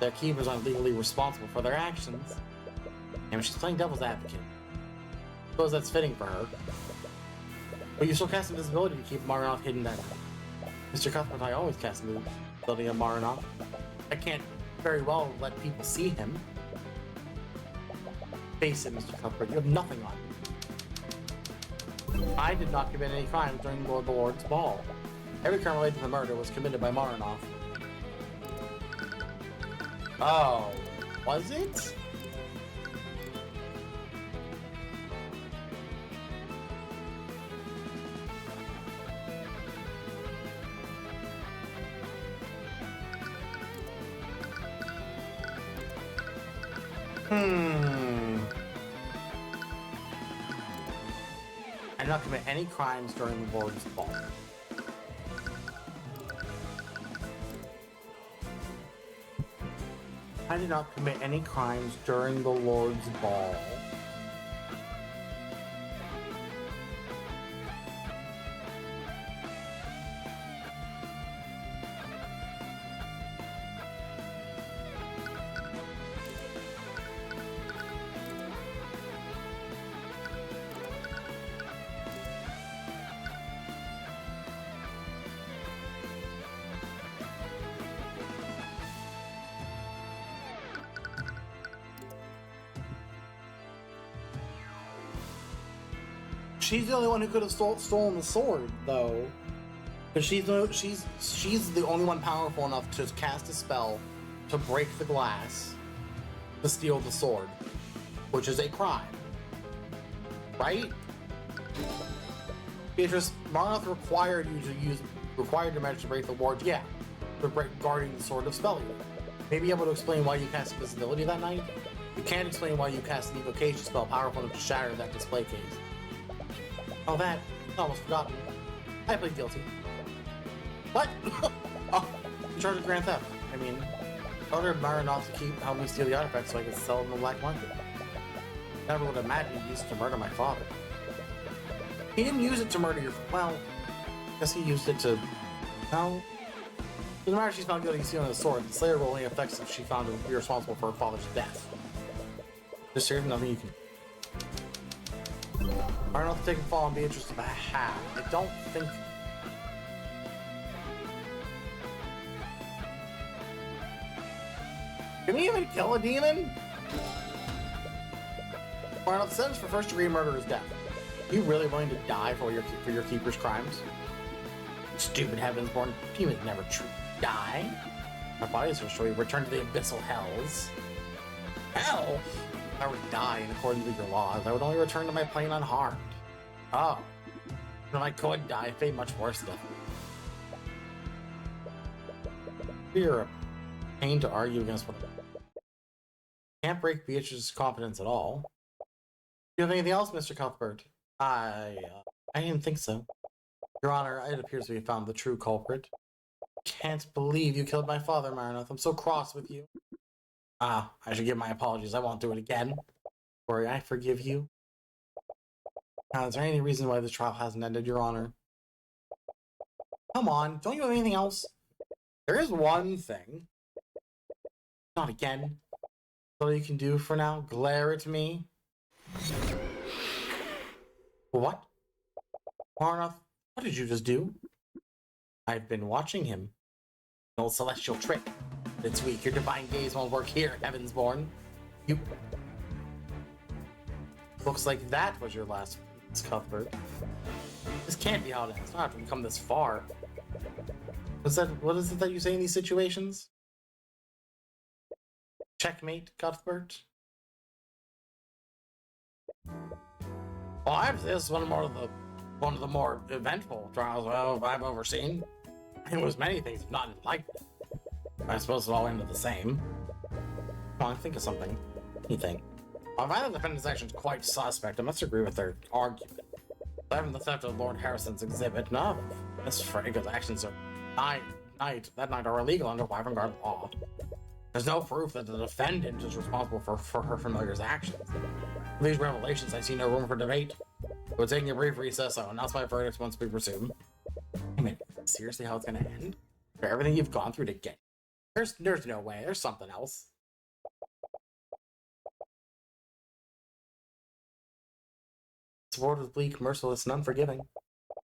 Their keepers aren't legally responsible for their actions. And she's playing devil's advocate. I suppose that's fitting for her. But you still cast invisibility to keep Marinoff hidden then. Mr. Cuthbert, I always cast invisibility on Marinoff. I can't very well let people see him. Face it, Mr. Cuthbert, you have nothing on you. I did not commit any crimes during the Lord's ball. Every crime related to the murder was committed by Marinoff. Oh, was it? I did not commit any crimes during the Lord's ball. I did not commit any crimes during the Lord's ball. She's the only one who could have stolen the sword, though. Because she's the only one powerful enough to cast a spell to break the glass to steal the sword, which is a crime, right? Beatrice, Marinoff required your magic to break the ward, yeah, for guarding the sword of spell. Maybe able to explain why you cast invisibility that night. You can't explain why you cast an evocation spell powerful enough to shatter that display case. Oh, that. Almost forgotten. I plead guilty. What? Oh, in charge of grand theft. I mean, I ordered Marinoff to help me steal the artifacts so I could sell them on the black market. Never would have imagined he used it to murder my father. He didn't use it to murder your... Well, I guess he used it to... No. Doesn't matter if she's found guilty of stealing the sword. The Slayer will only affect if she found to be responsible for her father's death. There's nothing you can... I don't know if they can fall and be interested in behalf. I don't think... Can we even kill a demon? Marinoff, the sentence for first degree murder is death. Are you really willing to die for your keeper's crimes? Stupid Heavensborn, demons never die. Our bodies are sure we return to the abyssal hells. Hell? If I were to die in accordance with your laws, I would only return to my plane unharmed. Oh. If I could die, fate much worse than. You're a pain to argue against one. Can't break Beatrice's confidence at all. Do you have anything else, Mr. Cuthbert? I didn't think so. Your Honor, it appears we have found the true culprit. Can't believe you killed my father, Marinoff. I'm so cross with you. I should give my apologies. I won't do it again. Worry, I forgive you. Now, is there any reason why this trial hasn't ended, Your Honor? Come on, don't you have anything else? There is one thing. Not again. All you can do for now, glare at me. What? Marinoff, what did you just do? I've been watching him. An old celestial trick. It's weak. Your divine gaze won't work here, Heavensborn. You... Looks like that was your last Cuthbert. This can't be how it ends. It's not have to come this far. What is it that you say in these situations? Checkmate, Cuthbert? Well, I'd say this is one of the more eventful trials I've overseen. It was many things, if not like it. I suppose it all ended the same. Come on, think of something. Anything. I find the defendant's actions quite suspect. I must agree with their argument. Aside from the theft of Lord Harrison's exhibit, none Miss Frega's actions of that night are illegal under Wyvern Guard law. There's no proof that the defendant is responsible for her familiar's actions. For these revelations, I see no room for debate. We're taking a brief recess. I'll announce my verdict once we resume. I mean, seriously, how it's gonna end? For everything you've gone through to get, there's no way. There's something else. This world is bleak, merciless, and unforgiving.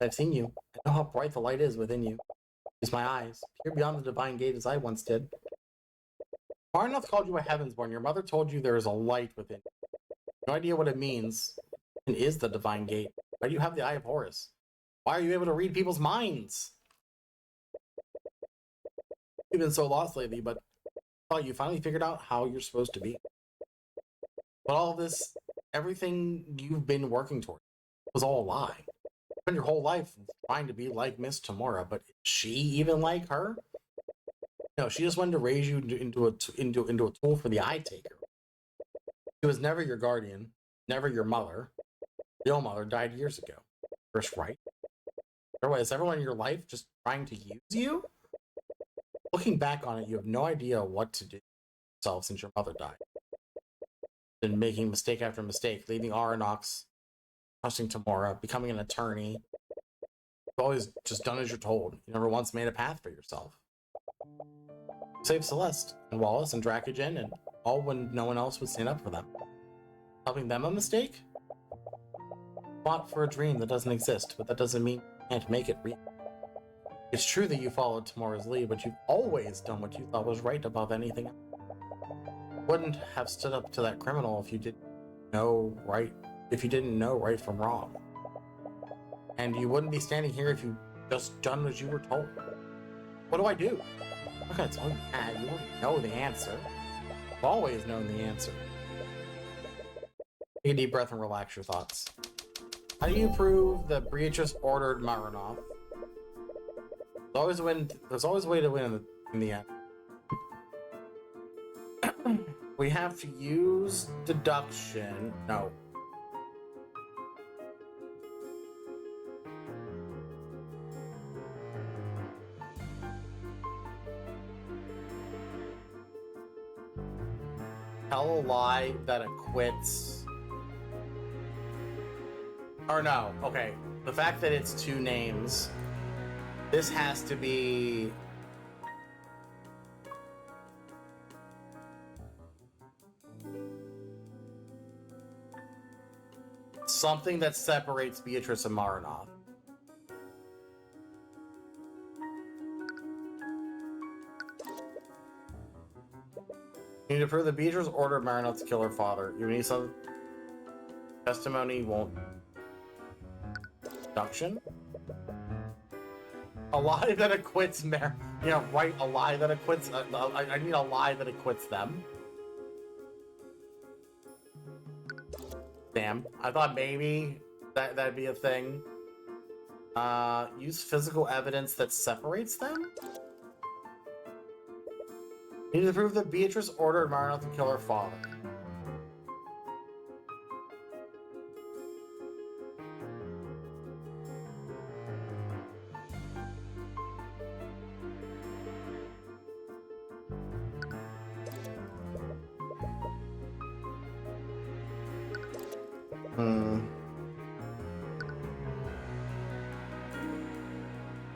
I've seen you. I know how bright the light is within you. Use my eyes, peer beyond the divine gate as I once did. Marnoth called you a Heavensborn. Your mother told you there is a light within you. No idea what it means and is the divine gate. Why do you have the Eye of Horus? Why are you able to read people's minds? You've been so lost lately, but I thought you finally figured out how you're supposed to be. But all of this, everything you've been working toward, was all a lie. You spent your whole life trying to be like Miss Tamora, but is she even like her? No, she just wanted to raise you into a tool for the Eye Taker. She was never your guardian, never your mother. Your mother died years ago. First, right? Otherwise, is everyone in your life just trying to use you? Looking back on it, you have no idea what to do with yourself since your mother died. Been making mistake after mistake, leaving Aranox, trusting Tamora, becoming an attorney. You've always just done as you're told. You never once made a path for yourself. You saved Celeste and Wallace and Dracogen, and all when no one else would stand up for them. Helping them a mistake? Fought for a dream that doesn't exist, but that doesn't mean you can't make it real. It's true that you followed Tamora's lead, but you've always done what you thought was right above anything else. You wouldn't have stood up to that criminal if you didn't know right from wrong. And you wouldn't be standing here if you just done as you were told. What do I do? I'm not gonna tell you that. You already know the answer. You've always known the answer. Take a deep breath and relax your thoughts. How do you prove that Beatrice ordered Maranoth? There's always a way to win in the end. We have to use deduction. No. Tell a lie that acquits. Or no, okay. The fact that it's two names. This has to be... something that separates Beatrice and Maranoth. You need to prove that Beatrice ordered Maranoth to kill her father. You need some testimony won't... Deduction? A lie that acquits write a lie that acquits... I need a lie that acquits them. Damn. I thought maybe that'd be a thing. Use physical evidence that separates them? You need to prove that Beatrice ordered Maranoth to kill her father.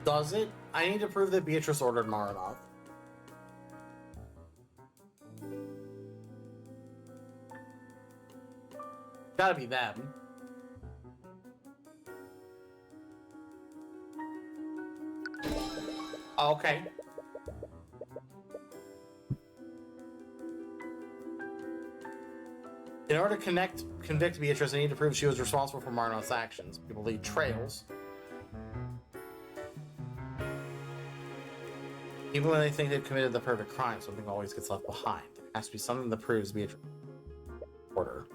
Does it? I need to prove that Beatrice ordered Maranoth. Gotta be them. Okay. In order to convict Beatrice, I need to prove she was responsible for Maranoth's actions. People leave trails. Even when they think they've committed the perfect crime, something always gets left behind. There has to be something that proves Beatrice's order.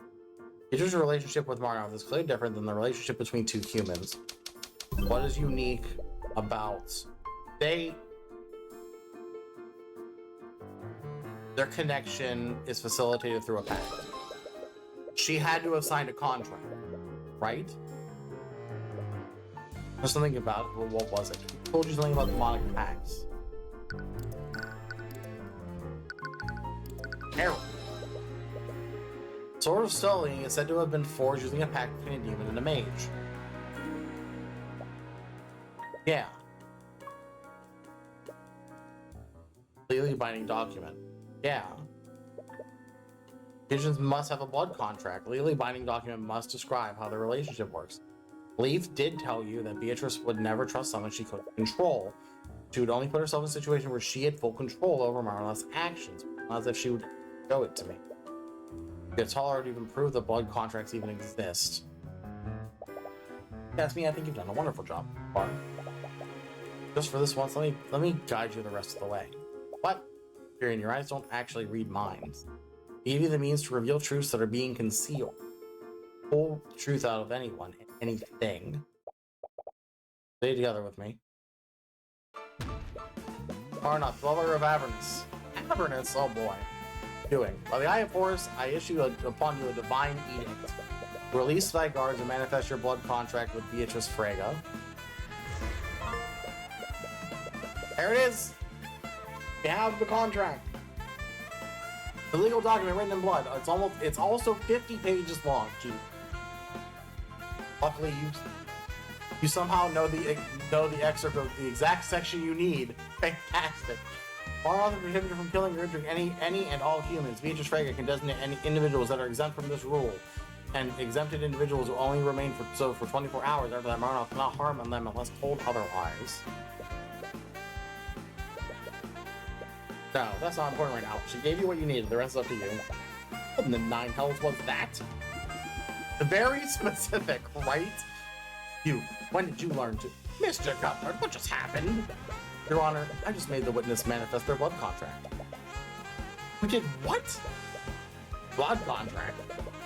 Beatrice's relationship with Maranoth is clearly different than the relationship between two humans. What is unique about their connection is facilitated through a pact. She had to have signed a contract, right? There's something about it. Well, what was it? told you something about demonic pacts. Herald. Sword of Sully is said to have been forged using a pact between a demon and a mage. Yeah. Legally binding document. Yeah. Visions must have a blood contract. Legally binding document must describe how the relationship works. Leaf did tell you that Beatrice would never trust someone she couldn't control. She would only put herself in a situation where she had full control over Marlowe's actions, not as if she would show it to me. It's hard to even prove that blood contracts even exist. That's me. I think you've done a wonderful job, Bar. Just for this once, let me guide you the rest of the way. What? Tyrion, your eyes don't actually read minds. They give you the means to reveal truths that are being concealed. Pull the truth out of anyone and anything. Stay together with me. Arnott, dweller of Avernus. Avernus? Oh boy. Doing. By the Eye of Horus, I issue upon you a divine edict. Release thy guards and manifest your blood contract with Beatrice Frege. There it is! You have the contract. The legal document written in blood. It's also 50 pages long, Chief. Luckily, you somehow know the excerpt of the exact section you need. Fantastic. Marlowe is prohibited from killing or injuring any and all humans. Beatrice Frege can designate any individuals that are exempt from this rule, and exempted individuals will only remain for 24 hours. After that, Marlowe cannot harm them unless told otherwise. No, that's not important right now. She gave you what you needed. The rest is up to you. What in the nine hells was that? Very specific, right? You, when did you learn to... Mr. Cuthbert, what just happened? Your Honor, I just made the witness manifest their blood contract. You did what? Blood contract?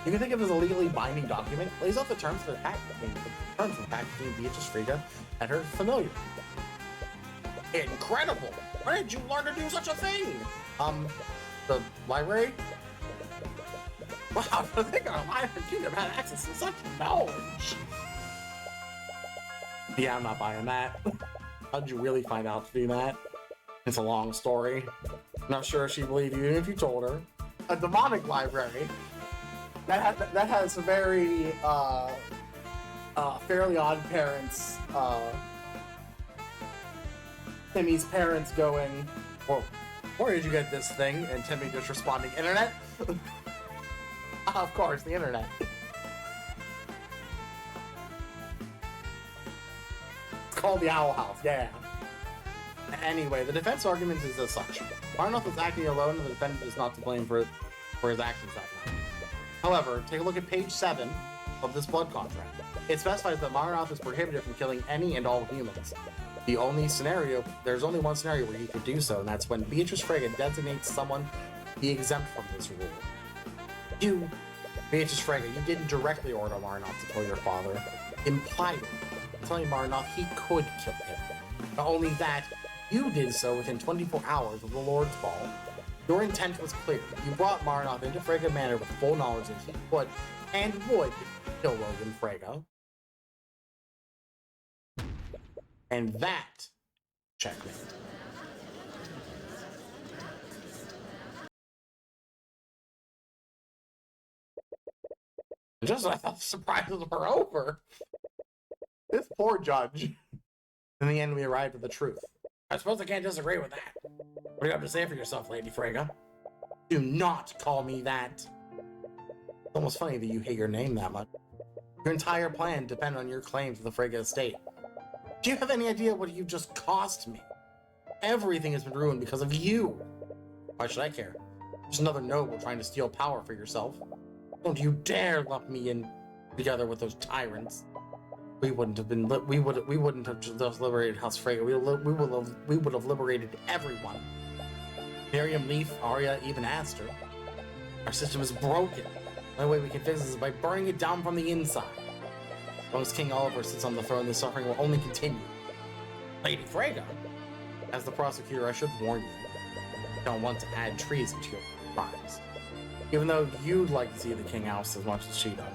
You can think of it as a legally binding document. Lays out the terms of the pact between Beatrice Frege and her familiar. Incredible! Where did you learn to do such a thing? The library? Wow, to think our library kingdom had access to such knowledge. Yeah, I'm not buying that. How'd you really find out to do that? It's a long story. Not sure if she believed you even if you told her. A demonic library. That has some very Fairly Odd Parents. Timmy's parents going, "Whoa, where did you get this thing?" And Timmy just responding, "Internet." Of course, the internet. It's called the Owl House, yeah. Anyway, the defense argument is as such. Marnoth is acting alone, and the defendant is not to blame for his actions that night. However, take a look at page 7 of this blood contract. It specifies that Marnoth is prohibited from killing any and all humans. There's only one scenario where you could do so, and that's when Beatrice Frege designates someone to be exempt from this rule. You, Beatrice Frege, you didn't directly order Marnoth to kill your father. Implied it, telling Marnoth he could kill him. Not only that, you did so within 24 hours of the Lord's Ball. Your intent was clear. You brought Marnoth into Frege Manor with full knowledge that he could and would kill William Frege. And that, checkmate. Just when I thought the surprises were over. This poor judge. In the end, we arrived at the truth. I suppose I can't disagree with that. What do you have to say for yourself, Lady Frege? Do not call me that. It's almost funny that you hate your name that much. Your entire plan depends on your claim to the Frege estate. Do you have any idea what you just cost me? Everything has been ruined because of you. Why should I care? Just another noble trying to steal power for yourself. Don't you dare lump me in together with those tyrants. We wouldn't have just liberated House Frege. We would have liberated everyone. Miriam, Leaf, Arya, even Aster. Our system is broken. The only way we can fix this is by burning it down from the inside. As long as King Oliver sits on the throne, the suffering will only continue. Lady Frege, as the prosecutor, I should warn you. I don't want to add treason to your crimes. Even though you'd like to see the king oust as much as she does.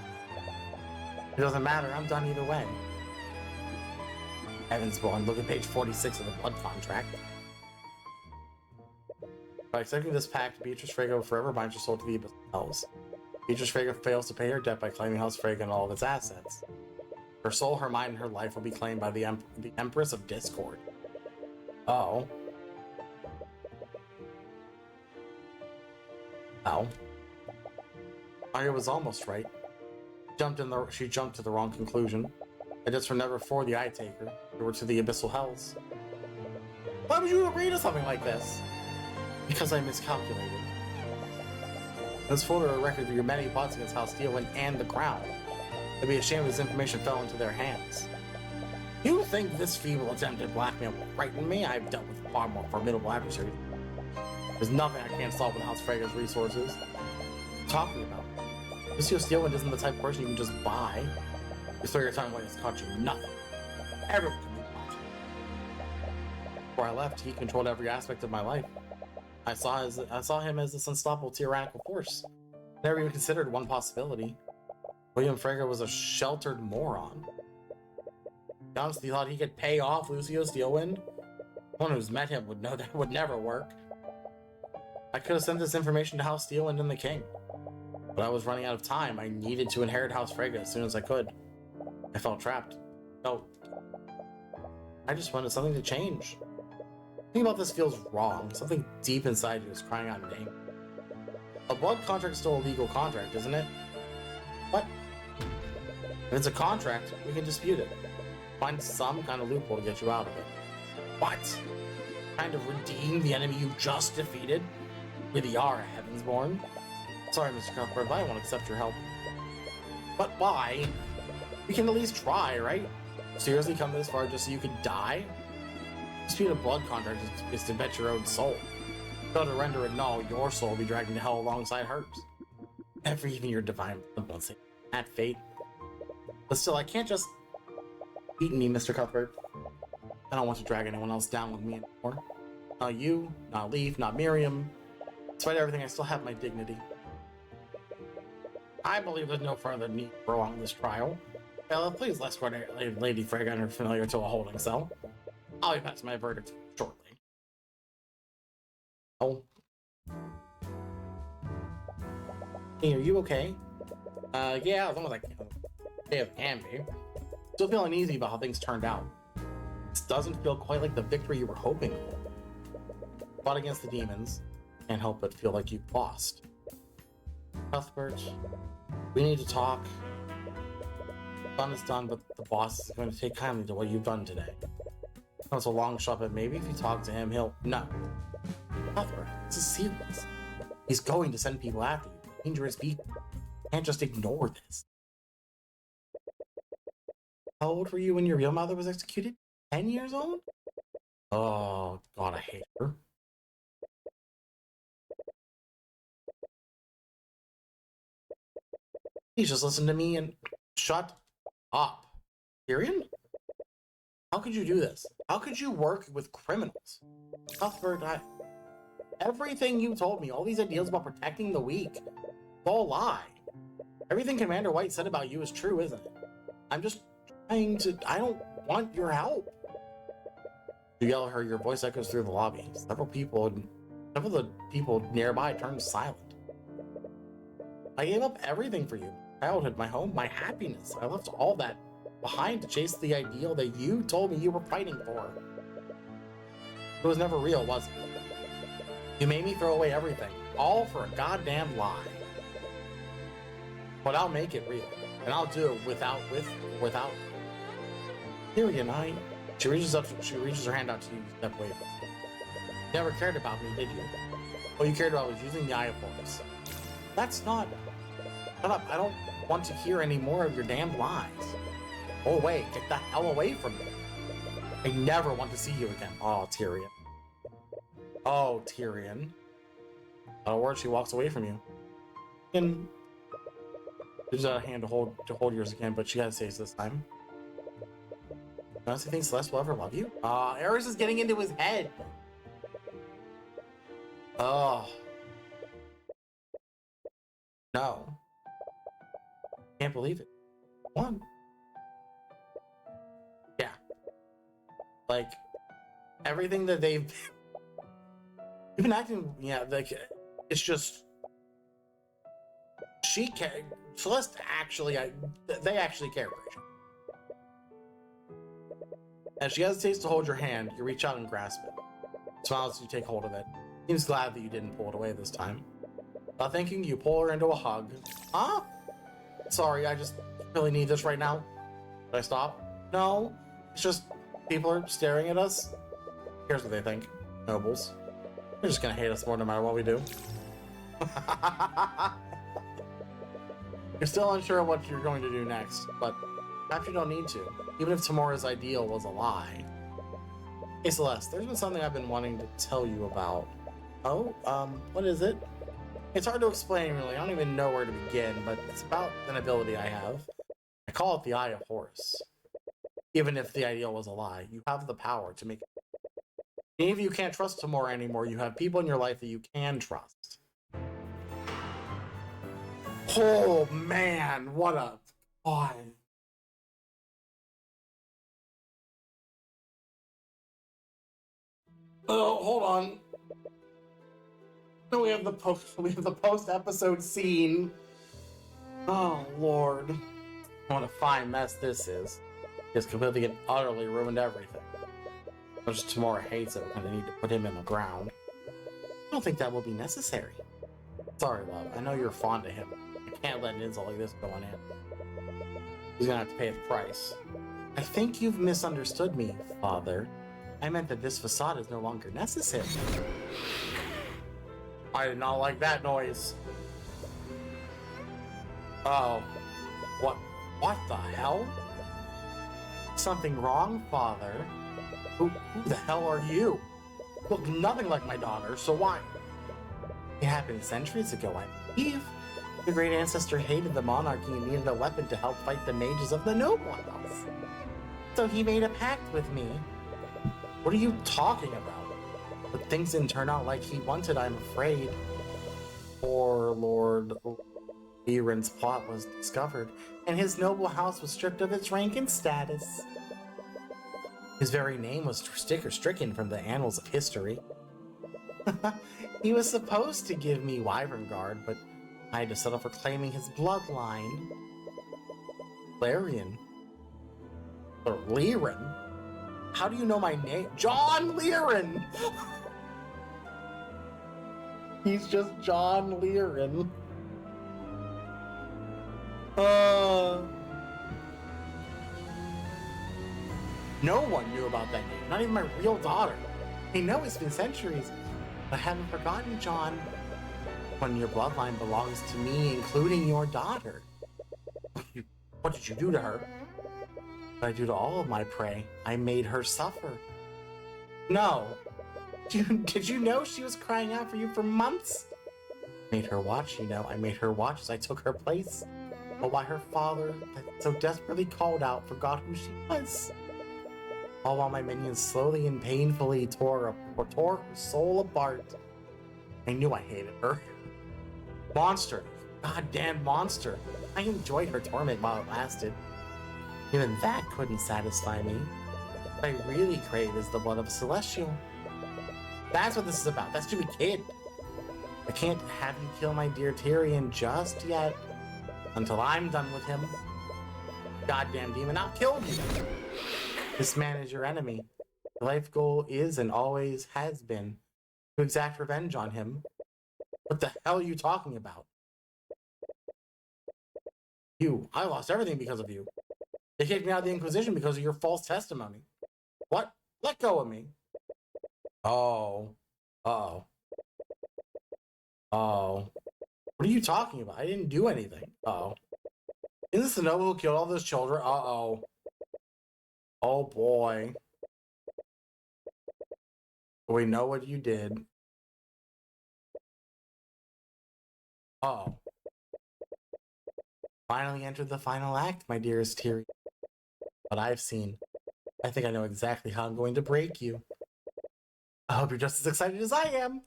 It doesn't matter, I'm done either way. Heavensborn, look at page 46 of the blood contract. By accepting this pact, Beatrice Frege forever binds her soul to the Abyss Hells. Beatrice Frege fails to pay her debt by claiming House Frege and all of its assets. Her soul, her mind, and her life will be claimed by the Empress of Discord. Oh. Oh. Arya was almost right. She jumped to the wrong conclusion. I just were never for the Eye Taker. They were to the Abyssal Hells. Why would you agree to something like this? Because I miscalculated. Let's folder a record of your many plots against House Steelwind and the Crown. I'd be ashamed if this information fell into their hands. You think this feeble attempt at blackmail will frighten me? I've dealt with far more formidable adversaries. There's nothing I can't solve with House Frege's resources. What are you talking about? Monsieur Steelwind isn't the type of person you can just buy. You throw your time away, it's cost you nothing. Everyone can be watching. Before I left, he controlled every aspect of my life. I saw him as this unstoppable tyrannical force. Never even considered one possibility. William Frege was a sheltered moron. He honestly thought he could pay off Lucio Steelwind? One who's met him would know that would never work. I could have sent this information to House Steelwind and the King. But I was running out of time. I needed to inherit House Frege as soon as I could. I felt trapped. No. I just wanted something to change. Something about this feels wrong. Something deep inside you is crying out in anger. A blood contract is still a legal contract, isn't it? What? If it's a contract, we can dispute it. Find some kind of loophole to get you out of it. What? Trying to redeem the enemy you just defeated? Really are Heavensborn. Sorry, Mr. Cuthbert, but I won't accept your help. But why? We can at least try, right? Seriously come this far just so you could die? Dispute a blood contract is to bet your own soul. Though to render it null, your soul will be dragged into hell alongside hers. Never even your divine blood won't say that fate. But still, I can't just beat me, Mr. Cuthbert. I don't want to drag anyone else down with me anymore. Not you, not Leaf, not Miriam. Despite everything, I still have my dignity. I believe there's no further need to prolong this trial. Bella, please escort Lady Frege and her familiar to a holding cell. I'll be passing my verdict shortly. Oh. Hey, are you okay? Yeah, as long as I can be. Still feel uneasy about how things turned out. This doesn't feel quite like the victory you were hoping for. Fought against the demons. Can't help but feel like you lost. Cuthbert, we need to talk. Done is done, but the boss is going to take kindly to what you've done today. It's a long shot, but maybe if you talk to him, he'll... No. Cuthbert, this is serious. He's going to send people after you. Dangerous people. You can't just ignore this. How old were you when your real mother was executed? 10 years old? Oh, God, I hate her. Please just listen to me and shut up. Tyrion? How could you do this? How could you work with criminals? Cuthbert, everything you told me, all these ideas about protecting the weak, it's all a lie. Everything Commander White said about you is true, isn't it? I'm just trying to... I don't want your help. You yell at her, your voice echoes through the lobby. Several of the people nearby turned silent. I gave up everything for you. My childhood, my home, my happiness. I left all that behind to chase the ideal that you told me you were fighting for. It was never real, was it? You made me throw away everything, all for a goddamn lie. But I'll make it real, and I'll do it without. Tyrion, She reaches her hand out to you to step away from you. You never cared about me, did you? All you cared about was using the Eye of Force. That's not... Shut up, I don't want to hear any more of your damn lies. Go away, get the hell away from me. I never want to see you again. Oh, Tyrion. Oh, Tyrion. Not a word, she walks away from you. And gives out a hand to hold yours again, but she hesitates this time. You honestly think Celeste will ever love you? Eris is getting into his head. Oh. No. Can't believe it. One. Yeah. Like, everything that they've been acting, yeah, like, it's just, Celeste actually, they actually care for each other. As she hesitates to hold your hand, you reach out and grasp it. Smiles as you take hold of it. Seems glad that you didn't pull it away this time. Without thinking, you pull her into a hug. Huh? Sorry, I just really need this right now. Should I stop? No. It's just people are staring at us. Here's what they think. Nobles. They're just gonna hate us more no matter what we do. You're still unsure what you're going to do next, but perhaps you don't need to, even if Tamora's ideal was a lie. Hey Celeste, there's been something I've been wanting to tell you about. Oh, what is it? It's hard to explain really, I don't even know where to begin, but it's about an ability I have. I call it the Eye of Horus. Even if the ideal was a lie, you have the power to make it. Even if you can't trust Tamora anymore, you have people in your life that you can trust. Oh man, what a god. Oh, hold on. We have the post episode scene. Oh Lord. What a fine mess this is. It's completely and utterly ruined everything. Much as Tamora hates it, we're gonna need to put him in the ground. I don't think that will be necessary. Sorry, love. I know you're fond of him. I can't let an insult like this go on in. He's gonna have to pay the price. I think you've misunderstood me, Father. I meant that this facade is no longer necessary. I did not like that noise. Oh. What the hell? Something wrong, Father? Who the hell are you? Look nothing like my daughter, so why? It happened centuries ago, I believe. The great ancestor hated the monarchy and needed a weapon to help fight the mages of the noble house. So he made a pact with me. What are you talking about? But things didn't turn out like he wanted, I'm afraid. Poor Lord Lyran's plot was discovered, and his noble house was stripped of its rank and status. His very name was stricken from the annals of history. He was supposed to give me Wyverngard, but I had to settle for claiming his bloodline. Lyran? Or Lyran? How do you know my name? John Lyran! He's just John Lyran. No one knew about that name, not even my real daughter. I know it's been centuries, but I haven't forgotten, John. When your bloodline belongs to me, including your daughter. What did you do to her? What I do to all of my prey. I made her suffer. No. Did you know she was crying out for you for months? Made her watch, you know. I made her watch as I took her place. But why her father, that so desperately called out, forgot who she was. All while my minions slowly and painfully tore her soul apart. I knew I hated her. Monster. Goddamn monster. I enjoyed her torment while it lasted. Even that couldn't satisfy me. What I really crave is the blood of a celestial. That's what this is about. That stupid kid. I can't have you kill my dear Tyrion just yet. Until I'm done with him. Goddamn demon, I'll kill you. This man is your enemy. Your life goal is and always has been to exact revenge on him. What the hell are you talking about? I lost everything because of you. They kicked me out of the Inquisition because of your false testimony. What? Let go of me. Oh. Uh-oh. Oh. What are you talking about? I didn't do anything. Uh-oh. Isn't this the noble who killed all those children? Uh-oh. Oh boy. We know what you did. Oh. Finally entered the final act, my dearest Tyrion. What I've seen. I think I know exactly how I'm going to break you. I hope you're just as excited as I am.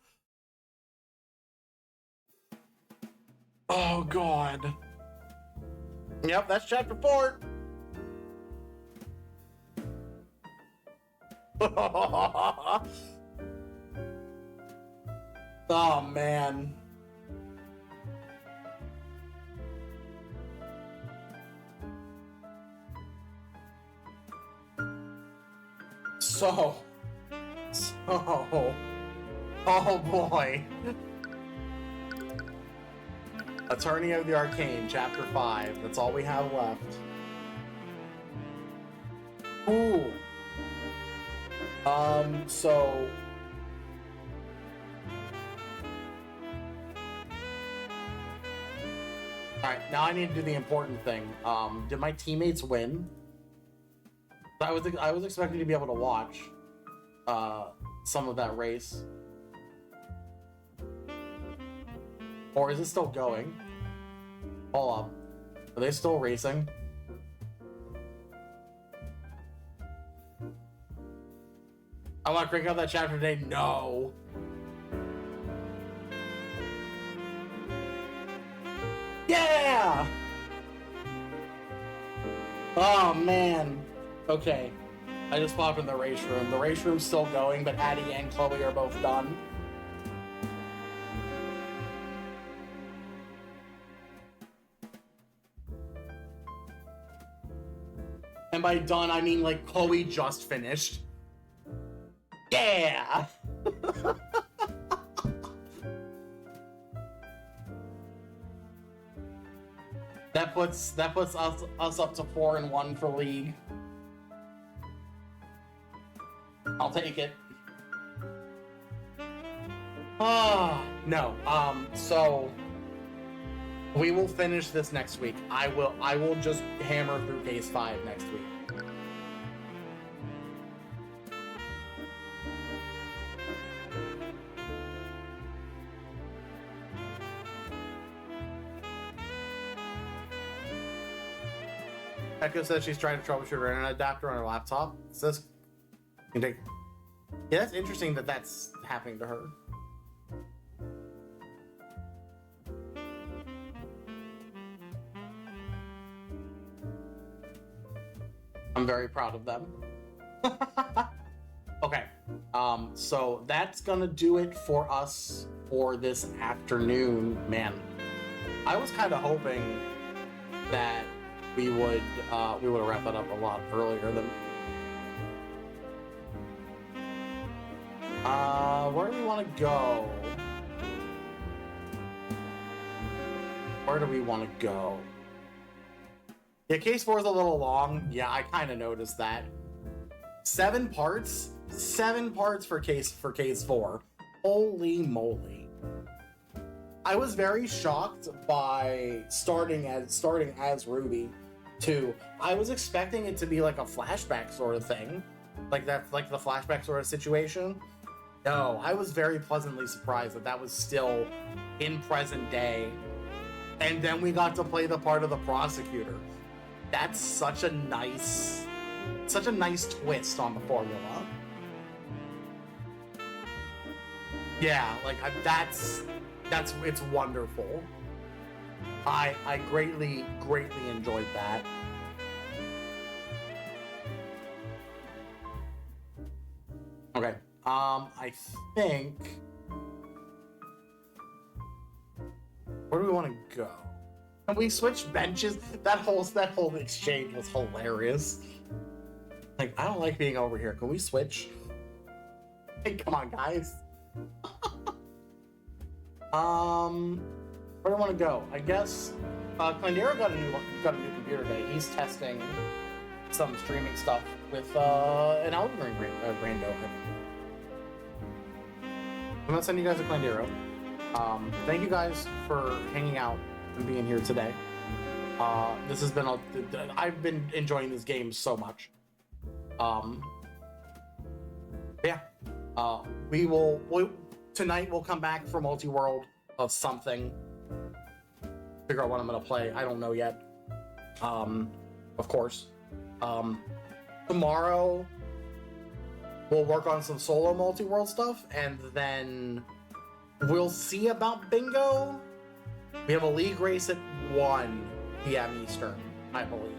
Oh god. Yep, that's chapter 4. Oh man. So, oh boy. Attorney of the Arcane, Chapter 5. That's all we have left. Ooh. So... Alright, now I need to do the important thing. Did my teammates win? I was expecting to be able to watch some of that race. Or is it still going? Hold up. Are they still racing? I want to crank out that chapter today. No. Yeah! Oh, man. Okay. I just popped in the race room. The race room's still going, but Addie and Chloe are both done. And by done, I mean like Chloe just finished. Yeah! That puts us up to 4-1 for league. I'll take it. No. So we will finish this next week. I will just hammer through case 5 next week. Echo says she's trying to troubleshoot an adapter on her laptop. It says, yeah, that's interesting that that's happening to her. I'm very proud of them. Okay, so that's gonna do it for us for this afternoon. Man, I was kind of hoping that we would wrap that up a lot earlier than. Where do we want to go? Where do we want to go? Yeah, case 4 is a little long. Yeah, I kind of noticed that. 7 parts? 7 parts for case 4. Holy moly. I was very shocked by starting as Ruby too. I was expecting it to be like a flashback sort of thing. Like that, like the flashback sort of situation. No, I was very pleasantly surprised that that was still in present day. And then we got to play the part of the prosecutor. That's such a nice twist on the formula. Yeah, like it's wonderful. I greatly enjoyed that. Okay. I think, where do we want to go? Can we switch benches? That whole exchange was hilarious. Like, I don't like being over here. Can we switch? Hey, come on, guys. Where do I want to go? I guess Clandero got a new computer today. He's testing some streaming stuff with an Elden Ring rando. I'm gonna send you guys a Clandero. Thank you guys for hanging out and being here today. This has been I've been enjoying this game so much. Yeah. Tonight we'll come back for multi-world of something. Figure out what I'm gonna play. I don't know yet. Of course. Tomorrow we'll work on some solo multi-world stuff, and then we'll see about bingo. We have a league race at 1 p.m. Eastern, I believe.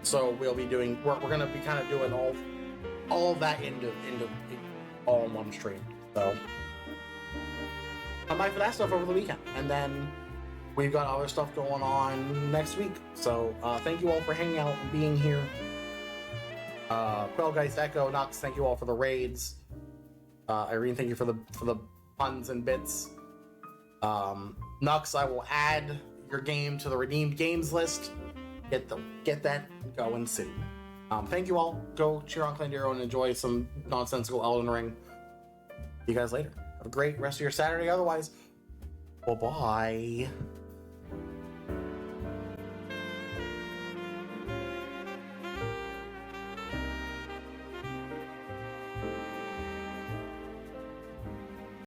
So we'll be doing. We're gonna be kind of doing all of that into all in one stream. So come by for that stuff over the weekend, and then we've got other stuff going on next week. So thank you all for hanging out and being here. Quellgeist, Echo, Nux, thank you all for the raids. Irene, thank you for the puns and bits. Nux, I will add your game to the redeemed games list. Get that going soon. Thank you all. Go cheer on Clandero and enjoy some nonsensical Elden Ring. See you guys later. Have a great rest of your Saturday. Otherwise, bye-bye.